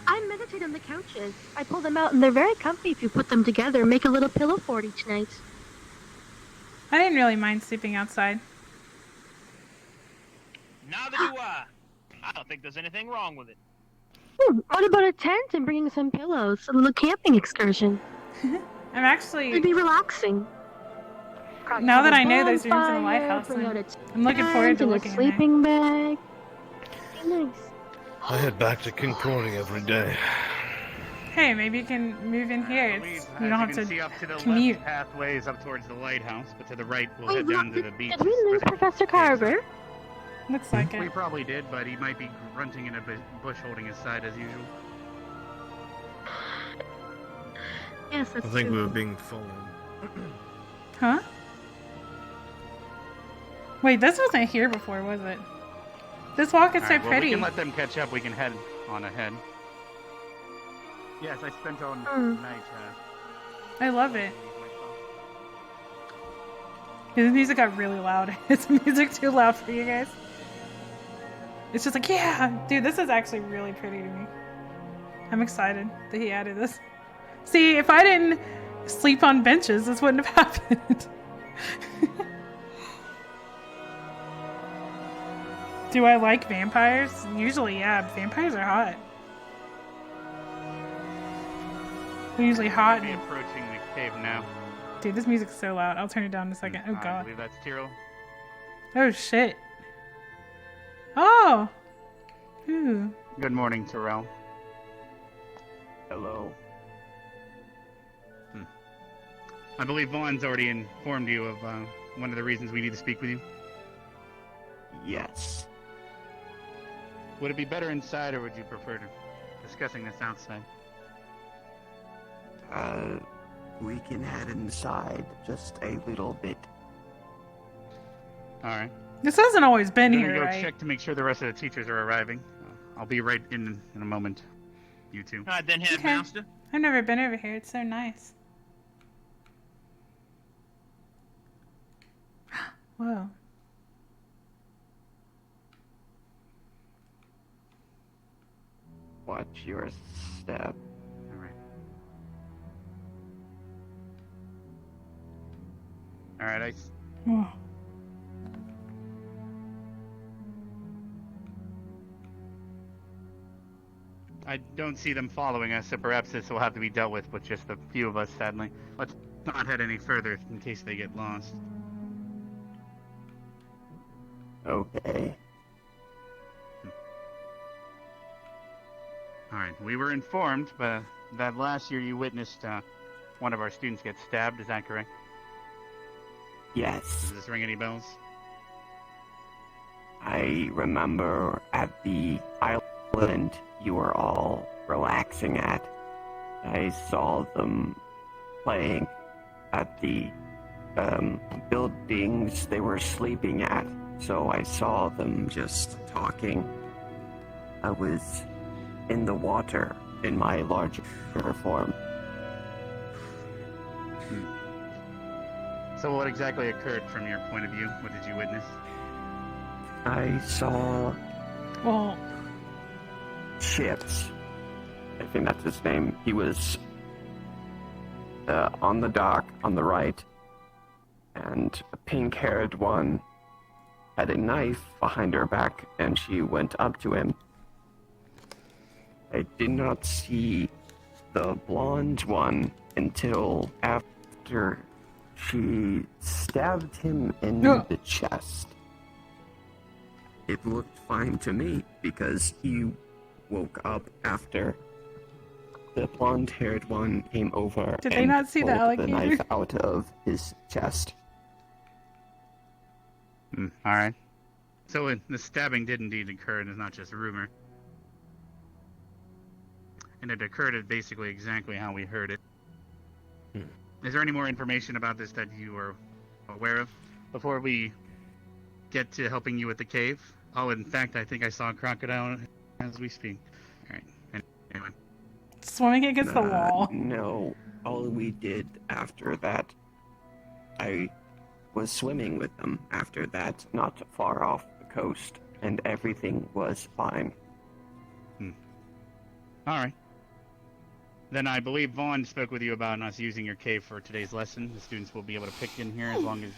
S3: I meditate on the couches. I pull them out, and they're very comfy if you put them together. Make a little pillow fort each night.
S1: I didn't really mind sleeping outside.
S11: Neither do I. I don't think there's anything wrong with it.
S3: What about a tent and bringing some pillows? A little camping excursion.
S1: I'm actually...
S3: It'd be relaxing.
S1: Now that I know there's rooms in the
S3: Bonfire,
S1: lighthouse,
S3: bring out a
S1: I'm looking forward to
S3: tent and
S1: looking
S3: a
S1: in there.
S3: sleeping bag. Be nice.
S7: I head back to Concordia every day.
S1: Hey, maybe you can move in here.
S8: As
S1: It's, you don't have
S8: you
S1: to
S8: can see up to the
S1: commute.
S8: left pathways up towards the lighthouse, but to the right we'll
S3: Wait,
S8: head
S3: look,
S8: down to the beach.
S3: did we lose Professor Carver?
S1: Looks like
S8: We
S1: it.
S8: probably did, but he might be grunting in a bush holding his side as usual.
S3: Yes,
S7: I
S3: that's
S7: think
S3: true.
S7: we were being followed.
S1: Huh? Wait, this wasn't here before, was it? This walk is so
S8: Alright, well,
S1: pretty.
S8: we can let them catch up. We can head on ahead. Yes, I spent all night.
S1: I love it. The music got really loud. Is the music too loud for you guys? It's just like, yeah! Dude, this is actually really pretty to me. I'm excited that he added this. See, if I didn't sleep on benches, this wouldn't have happened. Do I like vampires? Usually, yeah. Vampires are hot. They're usually hot.
S8: Be approaching the cave now.
S1: Dude, this music's so loud. I'll turn it down in a second. Oh,
S8: I
S1: God.
S8: believe that's Tyrell.
S1: Oh, shit. Oh! Ooh.
S8: Good morning, Tyrell.
S4: Hello.
S8: I believe Vaughn's already informed you of one of the reasons we need to speak with you.
S4: Yes.
S8: Would it be better inside, or would you prefer discussing this outside?
S4: We can head inside just a little bit.
S8: All right.
S1: This hasn't always been
S8: I'm
S1: here,
S8: gonna go
S1: right?
S8: check to make sure the rest of the teachers are arriving. I'll be right in a moment. You two.
S11: All right, then, Headmaster.
S1: I've never been over here. It's so nice. Whoa.
S4: Watch your step.
S8: All right. All right.
S1: Whoa.
S8: I don't see them following us, so perhaps this will have to be dealt with just a few of us, sadly. Let's not head any further in case they get lost.
S4: Okay.
S8: Alright, we were informed that last year you witnessed one of our students get stabbed, is that correct?
S4: Yes.
S8: Does this ring any bells?
S13: I remember at the island you were all relaxing at. I saw them playing at the buildings they were sleeping at. So I saw them just talking. I was in the water in my larger form.
S8: So what exactly occurred from your point of view? What did you witness?
S13: I saw
S1: Well,
S13: Chips. I think that's his name. He was on the dock on the right, and a pink-haired one had a knife behind her back, and she went up to him. I did not see the blonde one until after she stabbed him in the chest. It looked fine to me because he woke up after the blonde-haired one came over.
S1: Did they not see the
S13: pulled
S1: alligator?
S13: the knife out of his chest.
S8: Alright. So the stabbing did indeed occur, and it's not just a rumor. And it occurred at basically exactly how we heard it. Is there any more information about this that you are aware of before we get to helping you with the cave? Oh, in fact, I think I saw a crocodile as we speak. Alright, anyway.
S1: Swimming against the wall.
S13: No, all we did after that, I was swimming with them after that, not far off the coast, and everything was fine.
S8: Alright. Then I believe Vaughn spoke with you about us using your cave for today's lesson. The students will be able to pick in here as long as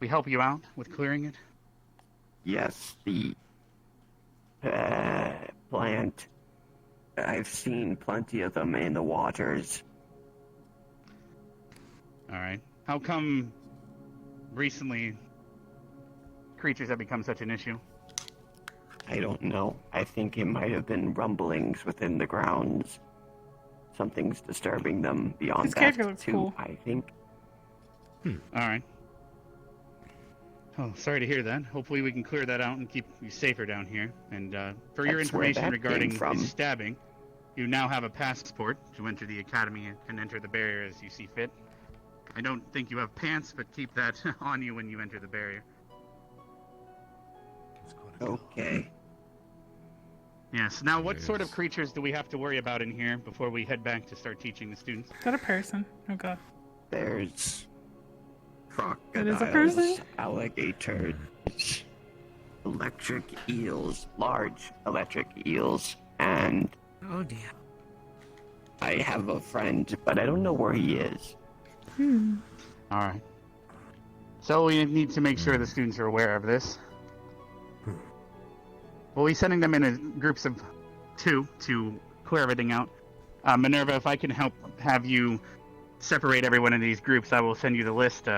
S8: we help you out with clearing it.
S13: Yes, the plant. I've seen plenty of them in the waters.
S8: Alright. How come recently creatures have become such an issue?
S13: I don't know. I think it might have been rumblings within the grounds. Something's disturbing them beyond
S1: This
S13: that,
S1: cave looks
S13: too,
S1: cool.
S13: I think.
S8: Alright. Oh, sorry to hear that. Hopefully we can clear that out and keep you safer down here. And for your
S13: That's where
S8: information
S13: that
S8: regarding
S13: came from.
S8: the stabbing, you now have a passport to enter the academy and enter the barrier as you see fit. I don't think you have pants, but keep that on you when you enter the barrier.
S13: Okay.
S8: Yes. Now, what sort of creatures do we have to worry about in here before we head back to start teaching the students?
S1: Is that a person? Oh god.
S13: There's
S1: That is a
S13: crocodiles,
S1: person?
S13: alligators, electric eels, large electric eels, and
S5: Oh dear.
S13: I have a friend, but I don't know where he is.
S8: Alright. So we need to make sure the students are aware of this. We'll be sending them in groups of 2 to clear everything out. Minerva, if I can have you separate everyone in these groups, I will send you the list.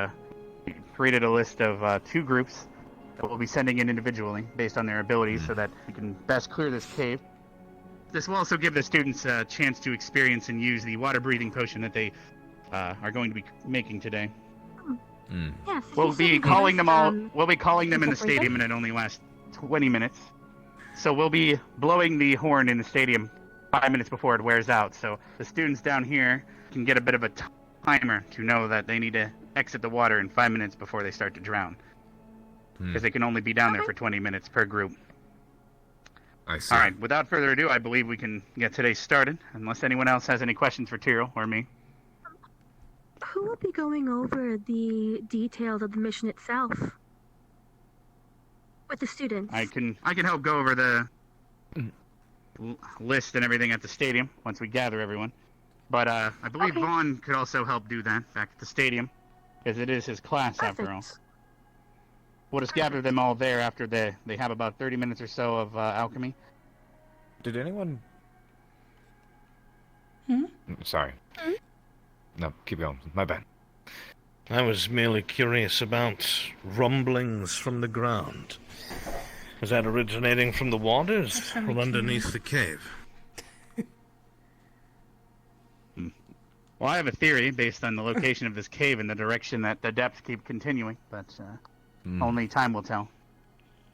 S8: Created a list of 2 groups that we'll be sending in individually based on their abilities so that we can best clear this cave. This will also give the students a chance to experience and use the water breathing potion that they are going to be making today.
S3: Yes.
S8: We'll be calling them all. We'll be calling them in the
S3: separate them?
S8: stadium, and it only lasts 20 minutes. So we'll be blowing the horn in the stadium 5 minutes before it wears out. So the students down here can get a bit of a timer to know that they need to exit the water in 5 minutes before they start to drown, because they can only be down there for 20 minutes per group.
S14: I see.
S8: All right. Without further ado, I believe we can get today started. Unless anyone else has any questions for Tyrell or me.
S3: Who will be going over the details of the mission itself? With the students.
S8: I can help go over the list and everything at the stadium once we gather everyone. But I believe Vaughn could also help do that back at the stadium, because it is his class after all. We'll just gather them all there after they have about 30 minutes or so of alchemy.
S14: Did anyone... Sorry. No, keep going. My bad.
S7: I was merely curious about rumblings from the ground. Was that originating from the waters or underneath the cave?
S8: Well, I have a theory based on the location of this cave and the direction that the depths keep continuing, but only time will tell.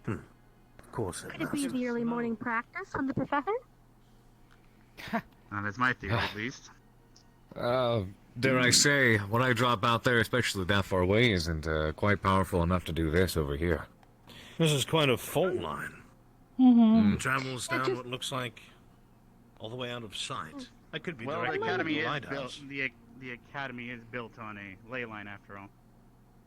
S7: Of course,
S3: Could it be the early morning practice from the professor?
S8: That's my theory, at least.
S14: Dare I say, what I drop out there, especially that far away, isn't quite powerful enough to do this over here.
S7: This is quite a fault line.
S1: Mm-hmm.
S7: It travels down what looks like all the way out of sight. I could be
S8: Well, the
S7: directly at
S8: academy
S7: the
S8: is
S7: lighthouse.
S8: built. The academy is built on a ley line, after all.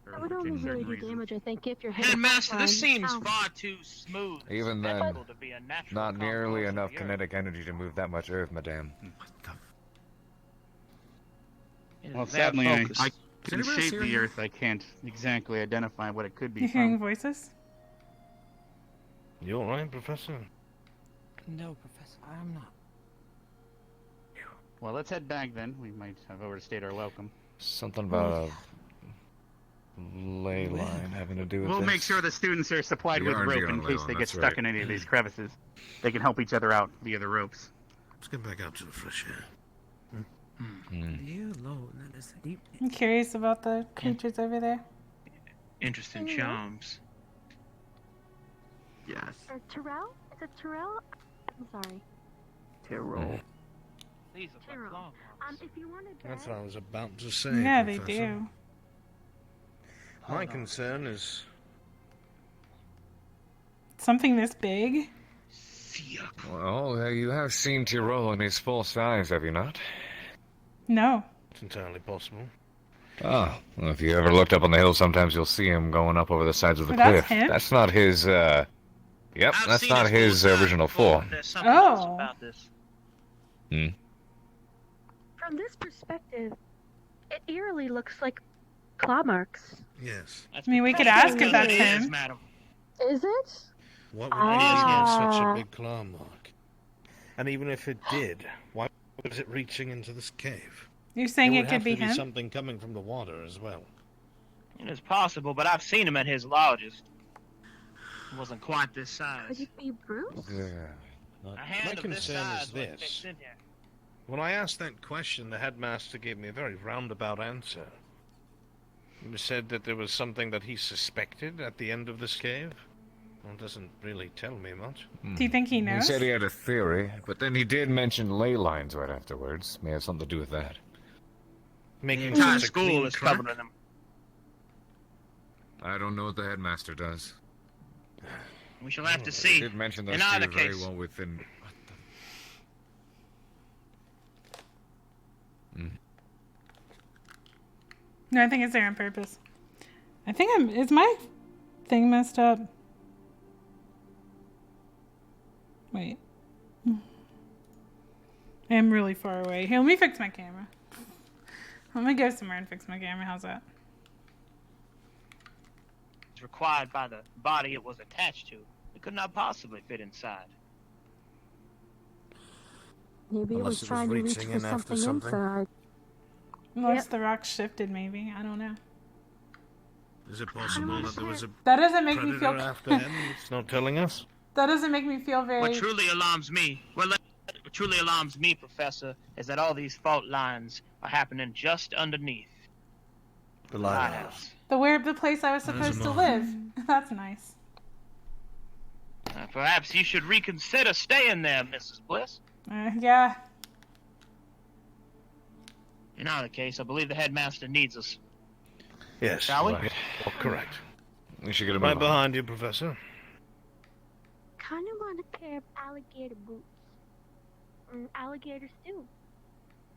S3: That would only really do damage, I think, if you're hitting
S11: Headmaster,
S3: that
S11: this
S3: line.
S11: seems
S3: Ow.
S11: far too smooth. and
S14: Even then,
S11: symmetrical to be a natural
S14: not nearly
S11: contour of
S14: enough
S11: the Earth.
S14: kinetic energy to move that much earth, madame.
S11: It is
S8: Well,
S11: very
S8: sadly, I
S11: focused.
S8: can shape the Earth. I can't exactly identify what it could be
S1: You hearing
S8: from.
S1: voices?
S7: You alright, Professor?
S5: No, Professor, I'm not.
S8: Well, let's head back then. We might have overstayed our welcome.
S14: Something about a ley line having to do with
S8: We'll
S14: this.
S8: make sure the students are supplied
S14: The
S8: with
S14: RNG
S8: rope in
S14: on ley
S8: case
S14: line,
S8: they get
S14: that's
S8: stuck
S14: right.
S8: in any of these crevices. They can help each other out via the ropes.
S7: Let's get back out to the fresh air.
S5: You Lord, that is deep.
S1: I'm curious about the creatures over there.
S11: Interesting charms.
S13: Yes.
S3: Terrell? Is it Terrell? I'm sorry.
S13: Tyrrell.
S11: These are
S3: Terrell.
S11: long
S3: If you wanted
S7: That's what I was about to say,
S1: Yeah, they
S7: Professor.
S1: do.
S7: My concern is...
S1: Something this big?
S14: Well, you have seen Tyrrell in his full size, have you not?
S1: No.
S7: It's entirely possible.
S14: Ah, well, if you ever looked up on the hill, sometimes you'll see him going up over the sides of the
S1: Oh, that's
S14: cliff.
S1: him?
S14: That's not his, Yep,
S11: I've
S14: that's
S11: seen
S14: not
S11: his
S14: his
S11: full size
S14: original
S11: before,
S14: form.
S11: but There's something else
S1: Oh.
S11: about this.
S14: Hmm.
S3: From this perspective, it eerily looks like claw marks.
S7: Yes.
S1: I mean, we could ask if that's
S11: Yes,
S1: him.
S11: madam.
S3: Is it?
S7: What would lead to such a
S3: Ah.
S7: big claw mark? And even if it did, why was it reaching into this cave?
S1: You're saying
S7: There
S1: it
S7: would
S1: could
S7: have
S1: be
S7: to be
S1: him?
S7: something coming from the water as well.
S11: It is possible, but I've seen him at his largest. It wasn't quite this
S3: Could
S11: size.
S3: it be Bruce?
S11: A
S7: My
S11: hand of this
S7: concern
S11: size
S7: is
S11: was
S7: this.
S11: fixed in here.
S7: When I asked that question, the headmaster gave me a very roundabout answer. He said that there was something that he suspected at the end of this cave. Well, it doesn't really tell me much.
S1: Do you think he
S14: He
S1: knows?
S14: said he had a theory, but then he did mention ley lines right afterwards. May have something to do with that.
S11: The
S7: Making
S11: entire
S7: such a clean
S11: school is
S7: track?
S11: covered in them.
S14: I don't know what the headmaster does.
S11: We shall have to
S14: He
S11: see.
S14: did mention those
S11: In
S14: two
S11: either
S14: very
S11: case,
S14: well within...
S1: No, I think it's there on purpose. I think is my thing messed up? Wait. I am really far away. Here, let me fix my camera. Let me go somewhere and fix my camera. How's that?
S11: it's required by the body it was attached to. It could not possibly fit inside.
S3: Maybe it
S7: Unless
S3: was
S7: it was
S3: trying to reach
S7: reaching
S3: for
S7: in after
S3: something
S7: something.
S3: inside.
S1: Unless the rock shifted, maybe. I don't know.
S7: Is it possible that there was a
S1: That doesn't make me
S7: predator
S1: feel.
S7: after him? It's not telling us.
S1: That doesn't make me feel very.
S11: What truly alarms me, what truly alarms me, Professor, is that all these fault lines are happening just underneath
S7: The
S11: lighthouse.
S1: The place I was supposed to live. That's nice.
S11: Perhaps you should reconsider staying there, Mrs. Bliss.
S1: Yeah.
S11: In either case, I believe the headmaster needs us.
S7: Yes.
S11: Shall we?
S7: Right. Oh, correct.
S14: We should get him
S7: Right
S14: along.
S7: behind you, Professor.
S3: Kind of want a pair of alligator boots. Alligator stew.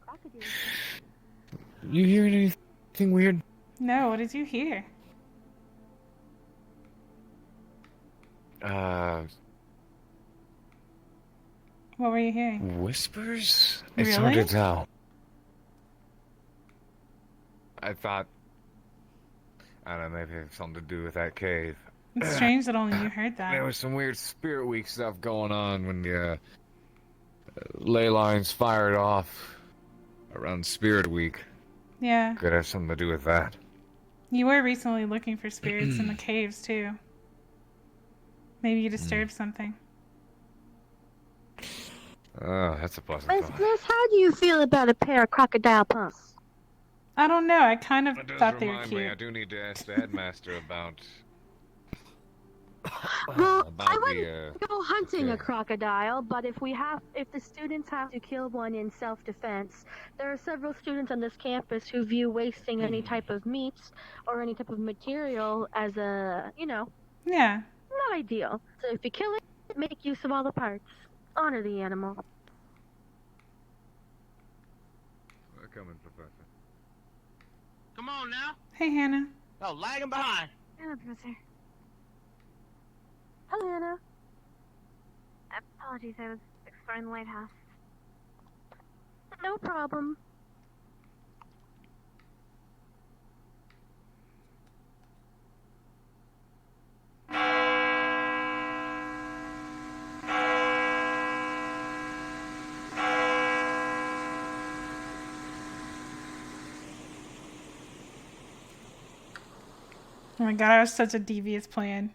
S3: Crocodile.
S14: You hearing anything weird?
S1: No, what did you hear? What were you hearing?
S14: Whispers? It's hard
S1: Really?
S14: to tell. I thought... I don't know, maybe it had something to do with that cave.
S1: It's strange that only you heard
S14: There
S1: that.
S14: was some weird Spirit Week stuff going on when the ley lines fired off around Spirit Week.
S1: Yeah.
S14: Could have something to do with that.
S1: You were recently looking for spirits in the caves, too. Maybe you disturbed something.
S14: Oh, that's a pleasant
S3: Miss
S14: thought.
S3: Bliss, how do you feel about a pair of crocodile pumps?
S1: I don't know. I kind of
S14: It does
S1: thought they were
S14: remind me, I
S1: cute.
S14: do need to ask the headmaster about
S3: Well,
S14: about
S3: I wouldn't
S14: the,
S3: go hunting
S14: okay.
S3: a crocodile, but if the students have to kill one in self-defense, there are several students on this campus who view wasting any type of meats or any type of material as
S1: Yeah.
S3: not ideal. So if you kill it, make use of all the parts. Honor the animal.
S14: We're coming, Professor.
S11: Come on now.
S1: Hey, Hannah.
S11: Oh, lagging behind.
S2: Hello, Professor.
S3: Hello, Anna.
S2: Apologies, I was exploring the lighthouse.
S3: No problem.
S1: Oh my god, that was such a devious plan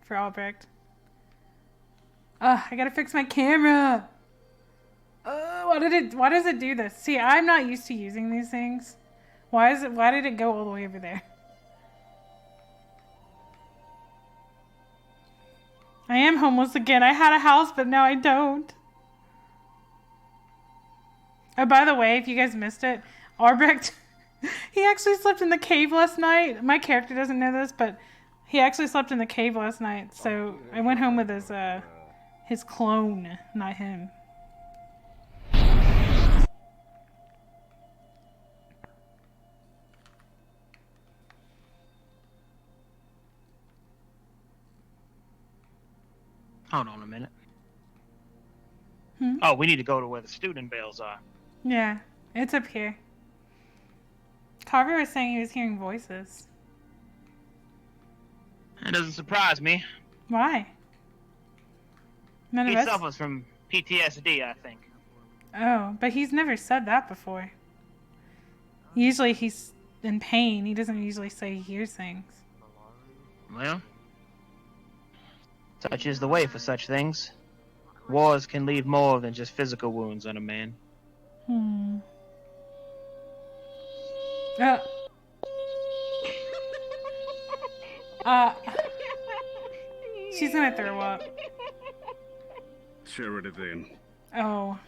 S1: for Albrecht. Ugh, I gotta fix my camera. Why does it do this? See, I'm not used to using these things. Why did it go all the way over there? I am homeless again. I had a house, but now I don't. Oh, by the way, if you guys missed it, Albrecht, he actually slept in the cave last night. My character doesn't know this, but he actually slept in the cave last night. So I went home with his clone, not him.
S11: Hold on a minute.
S1: Hmm?
S11: Oh, we need to go to where the student bales are.
S1: Yeah, it's up here. Carver was saying he was hearing voices.
S11: That doesn't surprise me.
S1: Why? None
S11: He
S1: of us.
S11: suffers from PTSD, I think.
S1: Oh, but he's never said that before. Usually he's in pain. He doesn't usually say he hears things.
S11: Well, such is the way for such things. Wars can leave more than just physical wounds on a man.
S1: Hmm. She's gonna throw up.
S15: Share it then.
S1: Oh.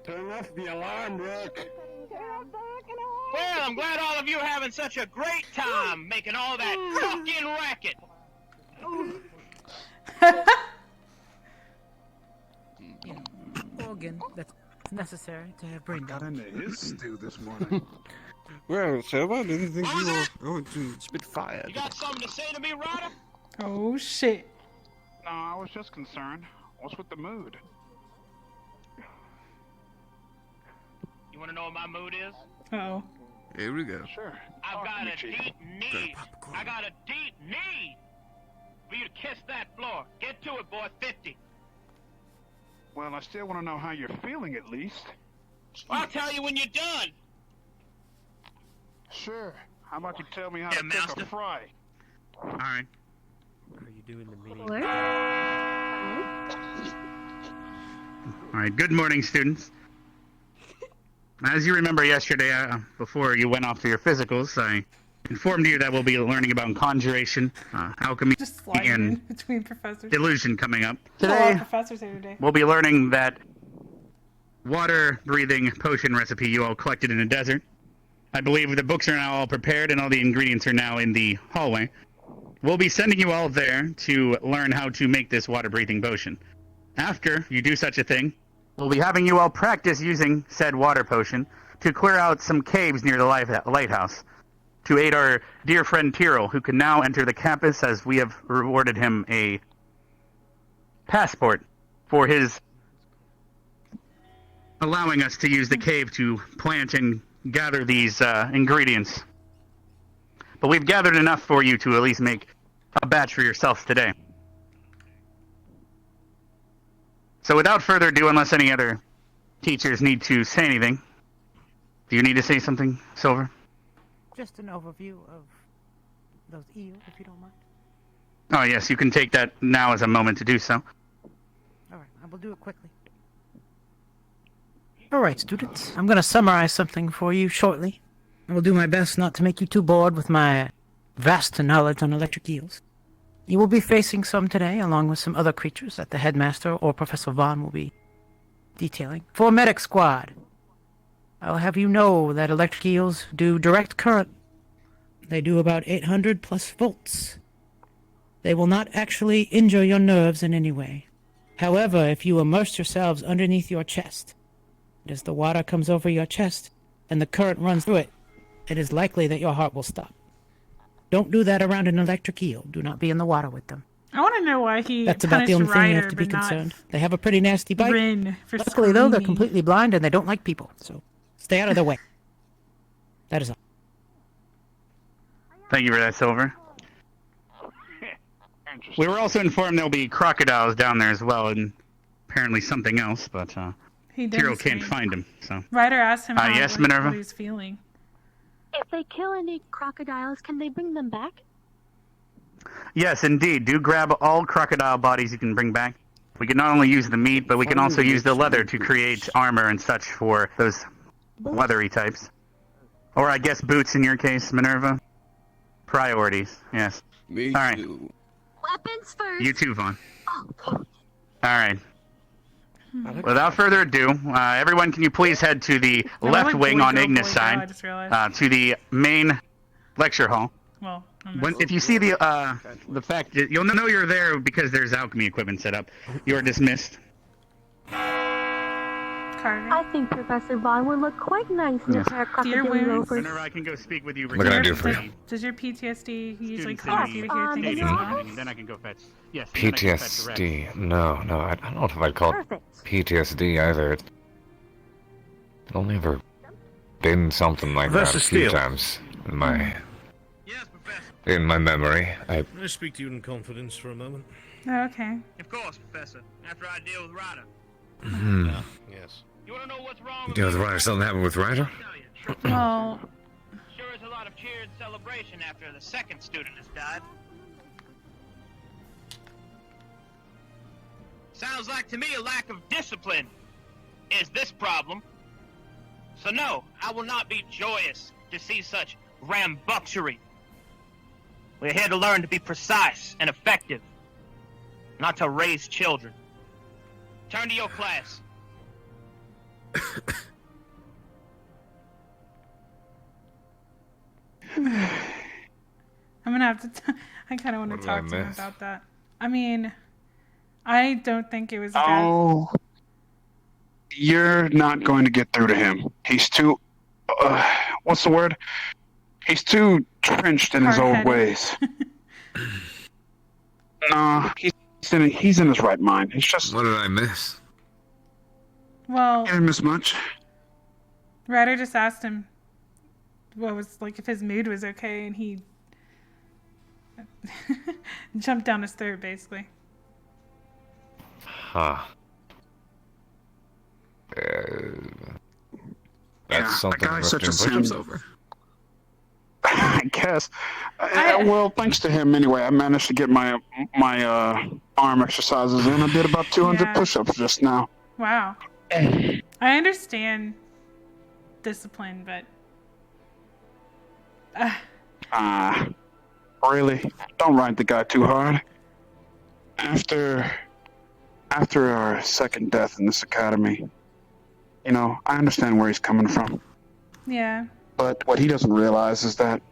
S15: Turn off the alarm, Rook.
S11: Well, I'm glad all of you are having such a great time making all that fucking racket.
S5: Organ that's necessary to have brain
S15: Got
S5: damage.
S15: into his stew this morning.
S12: Well, sir, I didn't think you were going to spit fire.
S11: You got something to say to me, Ryder?
S1: Oh shit.
S16: No, I was just concerned. What's with the mood?
S11: You want to know what my mood is?
S1: Uh-oh.
S12: Here we go.
S16: Sure.
S11: I've got a
S16: Chief.
S11: deep need. I got a deep need for you to kiss that floor. Get to it, boy. 50.
S16: Well, I still want to know how you're feeling at least.
S11: I'll tell you when you're done.
S16: Sure. How about you tell me how
S11: Yeah,
S16: to cook
S11: master.
S16: a fry?
S8: All right.
S10: Are you doing the meeting?
S8: All right. Good morning, students. As you remember yesterday, before you went off for your physicals, I informed you that we'll be learning about conjuration, alchemy,
S1: Just sliding in
S8: and
S1: between professors.
S8: illusion coming up.
S1: There's a lot of
S8: Today,
S1: professors here today.
S8: we'll be learning that water-breathing potion recipe you all collected in the desert. I believe the books are now all prepared and all the ingredients are now in the hallway. We'll be sending you all there to learn how to make this water-breathing potion. After you do such a thing, we'll be having you all practice using said water potion to clear out some caves near the lighthouse to aid our dear friend Tyrrell, who can now enter the campus as we have rewarded him a passport for his allowing us to use the cave to plant and gather these ingredients. But we've gathered enough for you to at least make a batch for yourselves today. So without further ado, unless any other teachers need to say anything, do you need to say something, Silver?
S5: Just an overview of those eels, if you don't mind.
S8: Oh yes, you can take that now as a moment to do so.
S5: Alright, I will do it quickly. Alright, students. I'm gonna summarize something for you shortly. I will do my best not to make you too bored with my vast knowledge on electric eels. You will be facing some today, along with some other creatures that the headmaster or Professor Vaughn will be detailing. For medic squad, I'll have you know that electric eels do direct current. They do about 800 plus volts. They will not actually injure your nerves in any way. However, if you immerse yourselves underneath your chest, as the water comes over your chest and the current runs through it, it is likely that your heart will stop. Don't do that around an electric eel. Do not be in the water with them.
S1: I want to know why he
S5: That's about the
S1: punished
S5: only thing you
S1: Ryder,
S5: have to be
S1: but not
S5: concerned. They have a pretty nasty bite.
S1: Rin for
S5: Luckily, though, they're
S1: screaming.
S5: completely blind and they don't like people, so stay out of their way. That is all.
S8: Thank you for that, Silver. We were also informed there'll be crocodiles down there as well, and apparently something else, but
S1: He didn't
S8: Tiro can't
S1: scream.
S8: find him, so.
S1: Ryder asked him how,
S8: Yes,
S1: like,
S8: Minerva?
S1: what he was feeling.
S2: If they kill any crocodiles, can they bring them back?
S8: Yes, indeed. Do grab all crocodile bodies you can bring back. We can not only use the meat, but we can also use the leather to create armor and such for those leathery types. Or I guess boots in your case, Minerva. Priorities, yes.
S12: Me
S8: all right.
S12: too.
S2: Weapons first.
S8: You too, Vaughn. All right. Without further ado, everyone, can you please head to the
S1: I
S8: left
S1: like
S8: wing
S1: boy,
S8: on
S1: girl,
S8: Ignis
S1: boy, girl, I
S8: side,
S1: just realized.
S8: to the main lecture hall.
S1: Well,
S8: If you see the fact that you'll know you're there because there's alchemy equipment set up. You're dismissed.
S2: I think Professor Vaughn would look quite nice in a
S8: Yes.
S2: pair of
S1: Dear
S2: crocodile
S1: wounds.
S2: loafers.
S8: Whenever I can go speak with you.
S14: What can I do for you?
S1: Does your PTSD usually
S8: Students
S1: cause
S8: in
S1: you
S8: the
S1: to hear things
S8: stadium
S1: as well?
S8: meeting, and then I can go fetch. Yes. and then I can fetch the rest.
S14: PTSD. No, I don't know if I'd call it PTSD either. It's only ever been something like that a
S7: Professor
S14: few
S7: Steele.
S14: times in my memory.
S7: Can I speak to you in confidence for a moment?
S1: Oh, okay.
S11: Of course, Professor. After I deal with Ryder.
S7: Yes.
S11: You wanna know what's wrong
S14: Deal with Ryder. Something happened with Ryder?
S1: Well,
S11: Sure is a lot of cheer and celebration after the second student has died. Sounds like to me a lack of discipline is this problem. So no, I will not be joyous to see such rambunctious. We're here to learn to be precise and effective, not to raise children. Turn to your class.
S1: I'm gonna have to. I kind of want
S14: What
S1: to
S14: did I
S1: talk to him
S14: miss?
S1: about that. I mean, I don't think it was.
S16: Oh, you're not going to get through to him. He's too. What's the word? He's too trenched in his old
S1: Hard-headed.
S16: ways. No, he's in his right mind. It's just.
S14: What did I miss?
S1: Well,
S16: You didn't miss much.
S1: Ryder just asked him what was like if his mood was okay, and he jumped down his throat, basically.
S14: Huh. That's something
S16: the guy's
S14: for
S16: such a
S14: him to-
S16: simp. I guess. Well, thanks to him anyway, I managed to get my arm exercises in. I did about 200
S1: Yeah.
S16: push-ups just now.
S1: Wow. I understand discipline, but
S16: Really? Don't ride the guy too hard. After our second death in this academy, I understand where he's coming from.
S1: yeah.
S16: But what he doesn't realize is that,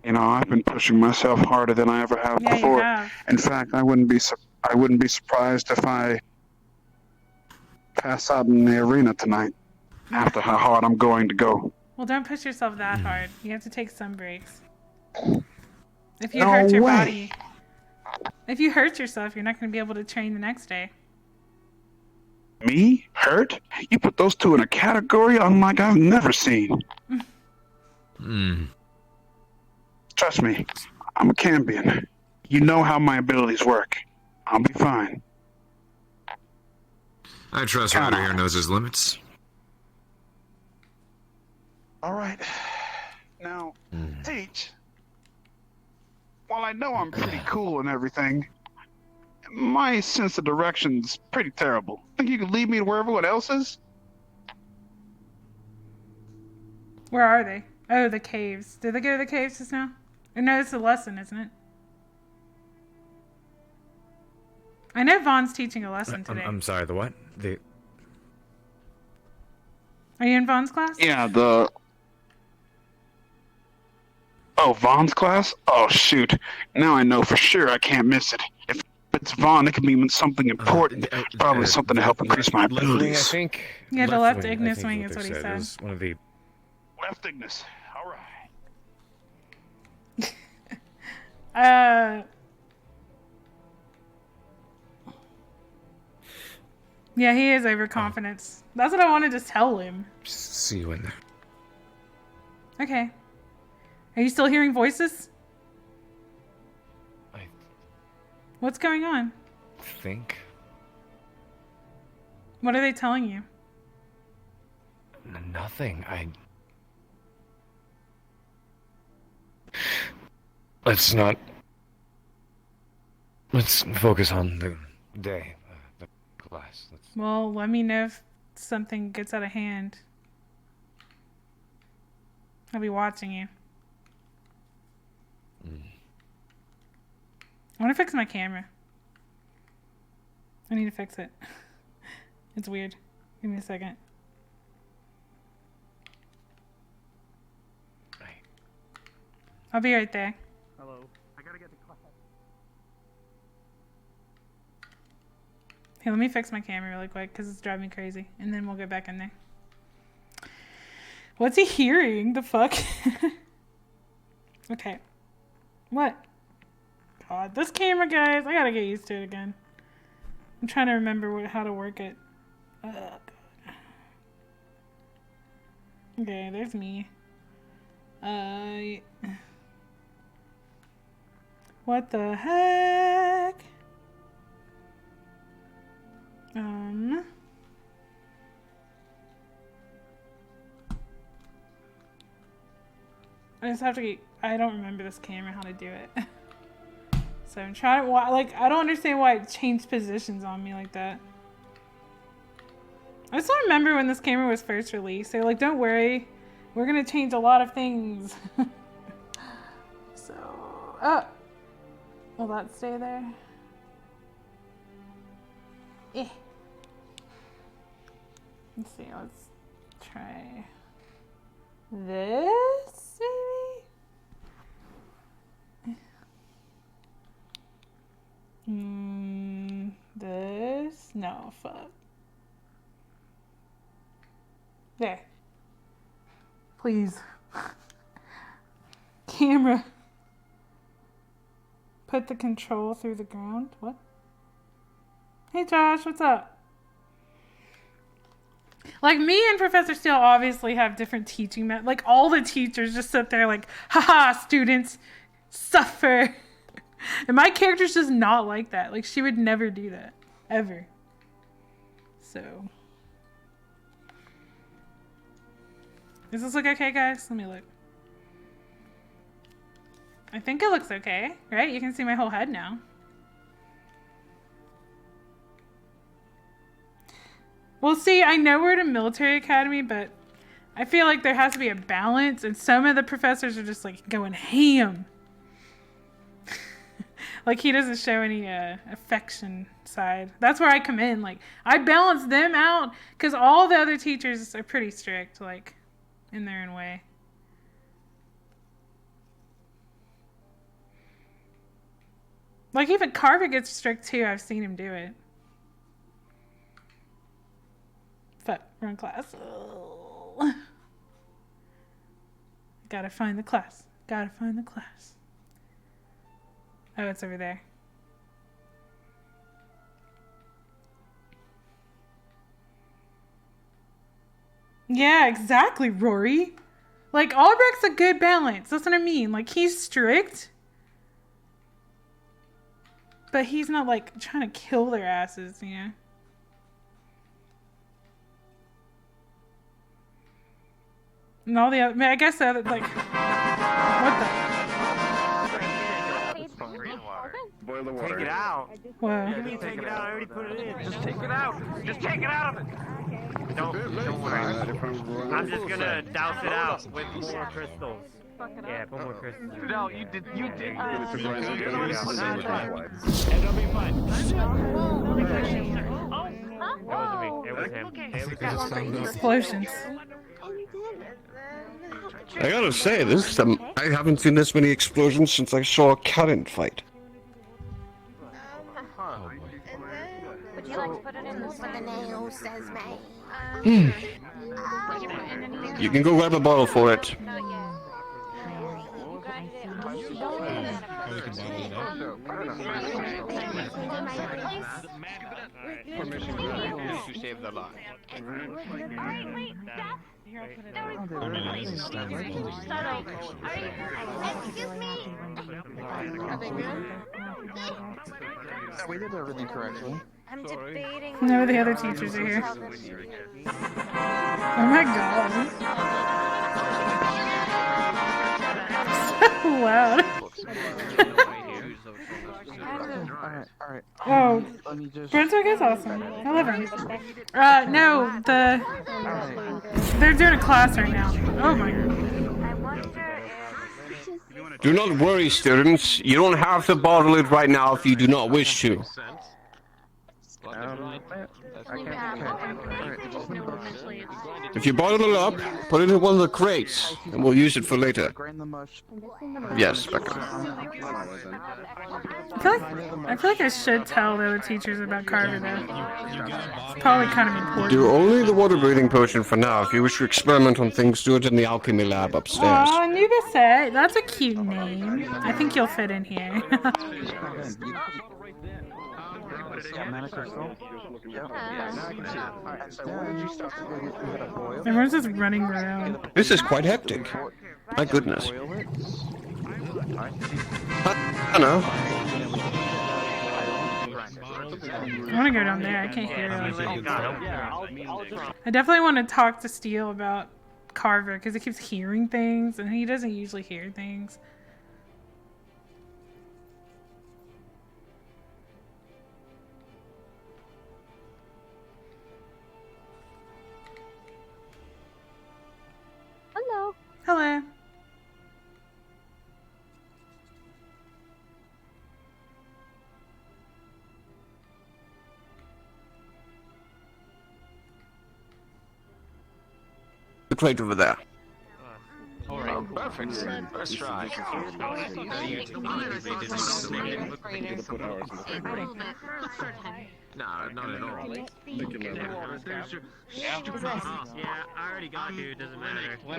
S16: I've been pushing myself harder than I ever have
S1: Yeah, you
S16: before.
S1: have.
S16: In fact, I wouldn't be surprised if I pass out in the arena tonight after how hard I'm going to go.
S1: Well, don't push yourself that hard. You have to take some breaks. If you
S16: No
S1: hurt your
S16: way.
S1: body, if you hurt yourself, you're not going to be able to train the next day.
S16: Me? Hurt? You put those two in a category unlike I've never seen. Trust me, I'm a Cambion. You know how my abilities work. I'll be fine.
S14: I trust Ryder here knows his limits.
S16: All right. Now, Teach, while I know I'm pretty cool and everything, my sense of direction's pretty terrible. Think you could lead me to where everyone else is?
S1: Where are they? Oh, the caves. Did they go to the caves just now? Or no, it's a lesson, isn't it? I know Vaughn's teaching a lesson today.
S14: I'm sorry, the what? The...
S1: Are you in Vaughn's class?
S16: Yeah, Oh, Vaughn's class? Oh, shoot. Now I know for sure I can't miss it. If it's Vaughn, it could mean something important. Probably something to help increase my
S14: Left wing, I
S16: abilities.
S14: think.
S1: Yeah, the left Ignis
S14: I think
S1: wing is what he
S14: they
S1: said.
S14: is one of the...
S16: Left Ignis. All
S1: right. Yeah, he is overconfidence. That's what I wanted to tell him.
S14: See you in there.
S1: Okay. Are you still hearing voices? What's going on?
S14: Think?
S1: What are they telling you?
S14: Nothing. Let's focus on the day, the class.
S1: Well, let me know if something gets out of hand. I'll be watching you. I want to fix my camera. I need to fix it. It's weird. Give me a second. I'll be right there.
S10: Hello. I gotta get to class.
S1: Hey, let me fix my camera really quick because it's driving me crazy. And then we'll get back in there. What's he hearing? The fuck? Okay. What? God, this camera, guys. I gotta get used to it again. I'm trying to remember how to work it. Oh, God. Okay, there's me. What the heck? I just have to get, I don't remember this camera, how to do it. So I'm trying to, like, I don't understand why it changed positions on me like that. I just don't remember when this camera was first released. They're like, don't worry, we're gonna change a lot of things. So, oh, will that stay there? Eh. Let's see, let's try this, maybe? This? No, fuck. There. Please. Camera. Put the control through the ground. What? Hey Josh, what's up? Like, me and Professor Steele obviously have different teaching methods. Like, all the teachers just sit there like, haha, students, suffer. And my character's just not like that. Like, she would never do that. Ever. So. Does this look okay, guys? Let me look. I think it looks okay, right? You can see my whole head now. Well, see, I know we're at a military academy, but I feel like there has to be a balance, and some of the professors are just, like, going ham. Like, he doesn't show any affection side. That's where I come in. Like, I balance them out, because all the other teachers are pretty strict, like, in their own way. Like, even Carver gets strict, too. I've seen him do it. Fuck, wrong class. Oh. Gotta find the class. Gotta find the class. Oh, it's over there. Yeah, exactly, Rory. Like, Albrecht's a good balance. That's what I mean. Like, he's strict. But he's not, like, trying to kill their asses, you know? And all the other, I mean, I guess the other, like, what the?
S16: Boil the water.
S10: Take it out.
S1: Whoa.
S10: What do you mean take it out? I already put it in. Just take it out. Just take it out of it. Don't worry. I'm just gonna douse it out with more crystals. Yeah, put more crystals. No, you did. It'll be fine. It wasn't me. It was him.
S1: Explosions.
S12: I gotta say, I haven't seen this many explosions since I saw a current fight.
S3: Would you like to put it in this one? The nail says
S12: You can go grab a bottle for it.
S10: To save the life.
S4: We did everything correctly.
S3: I'm debating.
S1: No, the other teachers are here. Oh my god. So loud.
S4: Alright.
S1: Oh,
S4: Let me just...
S1: Brunswick is awesome. I love him. No, they're doing a class right now. Oh my god.
S12: Do not worry, students. You don't have to bottle it right now if you do not wish to. If you bottle it up, put it in one of the crates, and we'll use it for later. Yes, Becca.
S1: I feel like I should tell the other teachers about Carver though. It's probably kind of important.
S12: Do only the water breathing potion for now. If you wish to experiment on things, do it in the alchemy lab upstairs.
S1: Aw, Nubaset, that's a cute name. I think you'll fit in here. Everyone's just running around.
S12: This is quite hectic. My goodness. I know.
S1: I want to go down there. I can't hear it. I definitely want to talk to Steele about Carver because he keeps hearing things and he doesn't usually hear things.
S2: Hello.
S1: Hello.
S12: The crate over there.
S4: Oh, perfect. First try. No, not at all.
S10: Yeah, I already got you. It doesn't matter.
S4: Oh,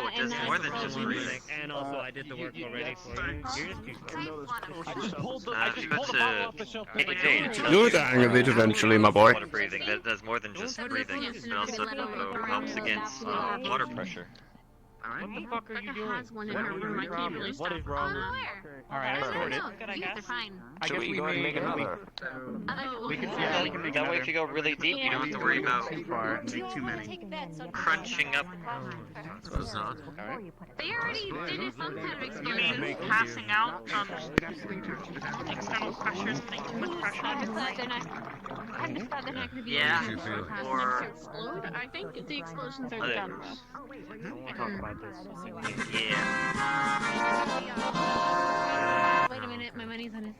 S4: it does more than just breathing.
S10: And also, I did the work already for you. You're just keep going.
S12: You'll get the hang of it eventually, my boy.
S4: Water breathing. That does more than just breathing. It also helps against water pressure.
S10: What the fuck are you doing?
S17: has one in her room. I can't really
S10: What
S17: stop.
S10: is wrong with you? Alright, I stored it.
S17: Good, I guess. Fine.
S10: I guess we may
S4: make another.
S10: We can make
S4: That way,
S10: another.
S4: if you go really deep, you don't have to worry about
S10: Too far and make too many.
S4: crunching up. Suppose not.
S17: They already did some kind of experiment passing out from external pressures and things with pressure. I'm just glad they're not going to be
S4: Yeah,
S17: able to
S4: or
S17: explode. I think the explosions are done.
S10: Talk about this.
S4: yeah.
S17: Wait a minute, my money's on it.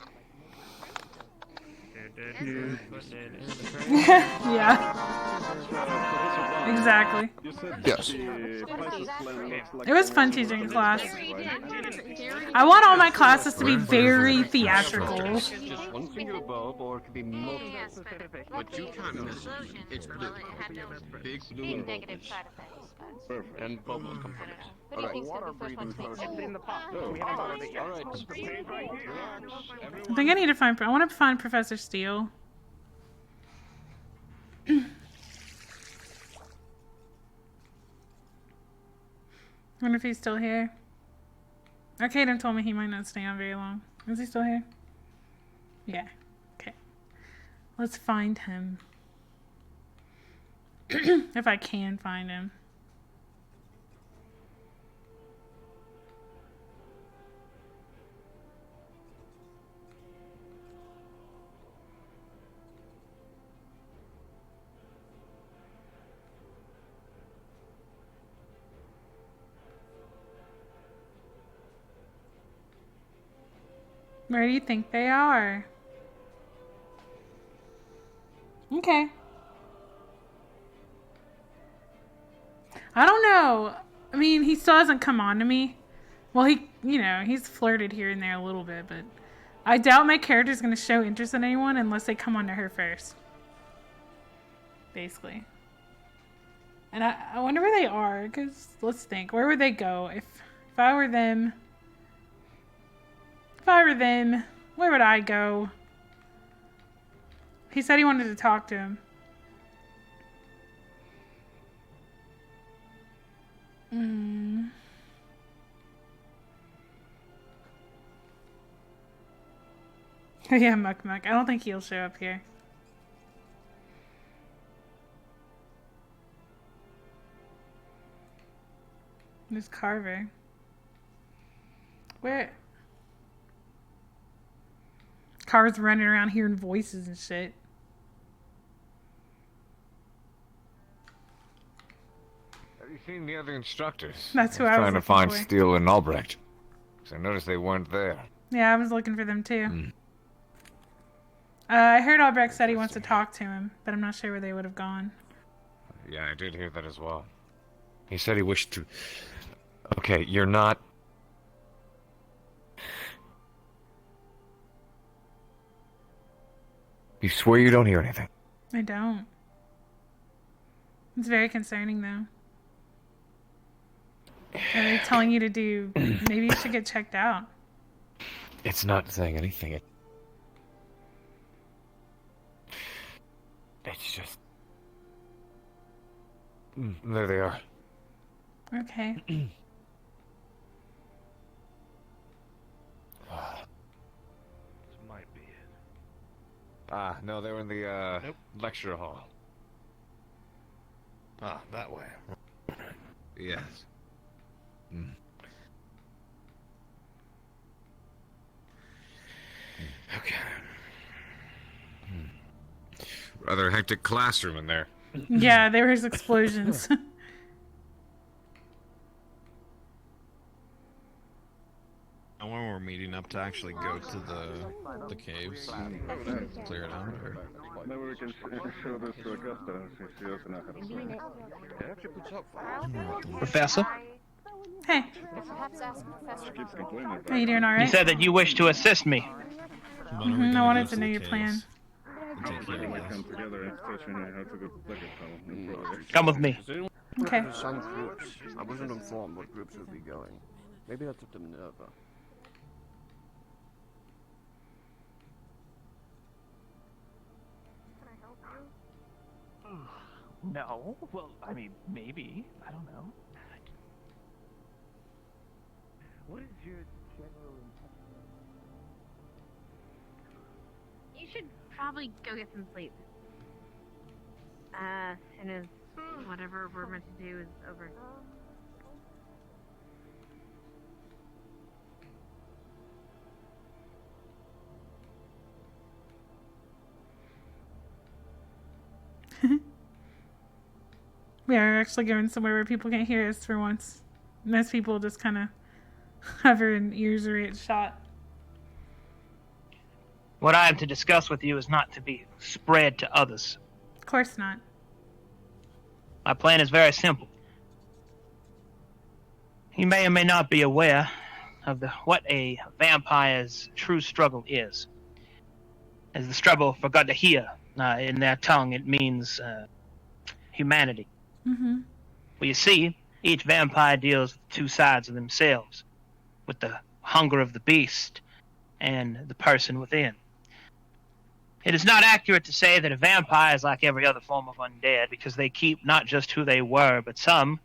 S1: Yeah. Exactly.
S12: Yes.
S1: It was fun teaching in class. I want all my classes to be very theatrical.
S12: Just one single bulb, or it could be multiple. But you can't miss it. It's blue. Big blue
S17: Negative side effects.
S12: Perfect. And bubbles come from it.
S17: What do you think's gonna be the first one to make?
S10: It's in the pot. We haven't ordered it yet.
S1: I think I need to find. I want to find Professor Steele. Wonder if he's still here. Arcaden told me he might not stay on very long. Is he still here? Yeah. Okay. Let's find him. If I can find him. Where do you think they are? Okay. I don't know. I mean, he still hasn't come on to me. Well, he's flirted here and there a little bit, but I doubt my character's going to show interest in anyone unless they come on to her first. Basically. And I wonder where they are, because let's think. Where would they go? If I were them... where would I go? He said he wanted to talk to him. Yeah, Muck. I don't think he'll show up here. There's Carver. Where? Carver's running around hearing voices and shit.
S14: Have you seen the other instructors?
S1: That's who I was
S14: trying to
S1: looking
S14: find
S1: for.
S14: Steele and Albrecht. Because I noticed they weren't there.
S1: Yeah, I was looking for them too. I heard Albrecht said he wants to talk to him, but I'm not sure where they would have gone.
S14: Yeah, I did hear that as well. He said he wished to... Okay, you're not... You swear you don't hear anything?
S1: I don't. It's very concerning, though. Are they telling you to do... Maybe you should get checked out.
S14: It's not saying anything. It's just... There they are.
S1: Okay.
S14: Might be it. Ah, no, they were in the lecture hall.
S7: Ah, that way.
S14: Yes. Okay. Rather hectic classroom in there.
S1: Yeah, there was explosions.
S7: And when we're meeting up to actually go to the caves and clear it out, or...
S15: Maybe we can show this to Augusta and see if she doesn't know how to swim. It actually puts up
S11: Professor?
S1: Hey.
S15: She keeps complaining about
S1: Are you doing
S11: You
S1: alright?
S11: said that you wish to assist me.
S1: I wanted to know your plan.
S15: come together and start showing you how to go liquor tunnel.
S11: Come with me.
S1: Okay.
S13: Some groups. I wasn't informed what groups would be going. Maybe that's up to Minerva.
S11: No. Well, I mean, maybe. I don't know. What is your general
S2: You should probably go get some sleep. As soon as whatever we're meant to do is over.
S1: We are actually going somewhere where people can't hear us for once. Most people just kind of hover and ears are shot.
S11: What I am to discuss with you is not to be spread to others.
S1: Of course not.
S11: My plan is very simple. You may or may not be aware of what a vampire's true struggle is. As the struggle for God to hear. In their tongue, it means humanity.
S1: Mm-hmm.
S11: Well, you see, each vampire deals with two sides of themselves, with the hunger of the beast and the person within. It is not accurate to say that a vampire is like every other form of undead, because they keep not just who they were, but some,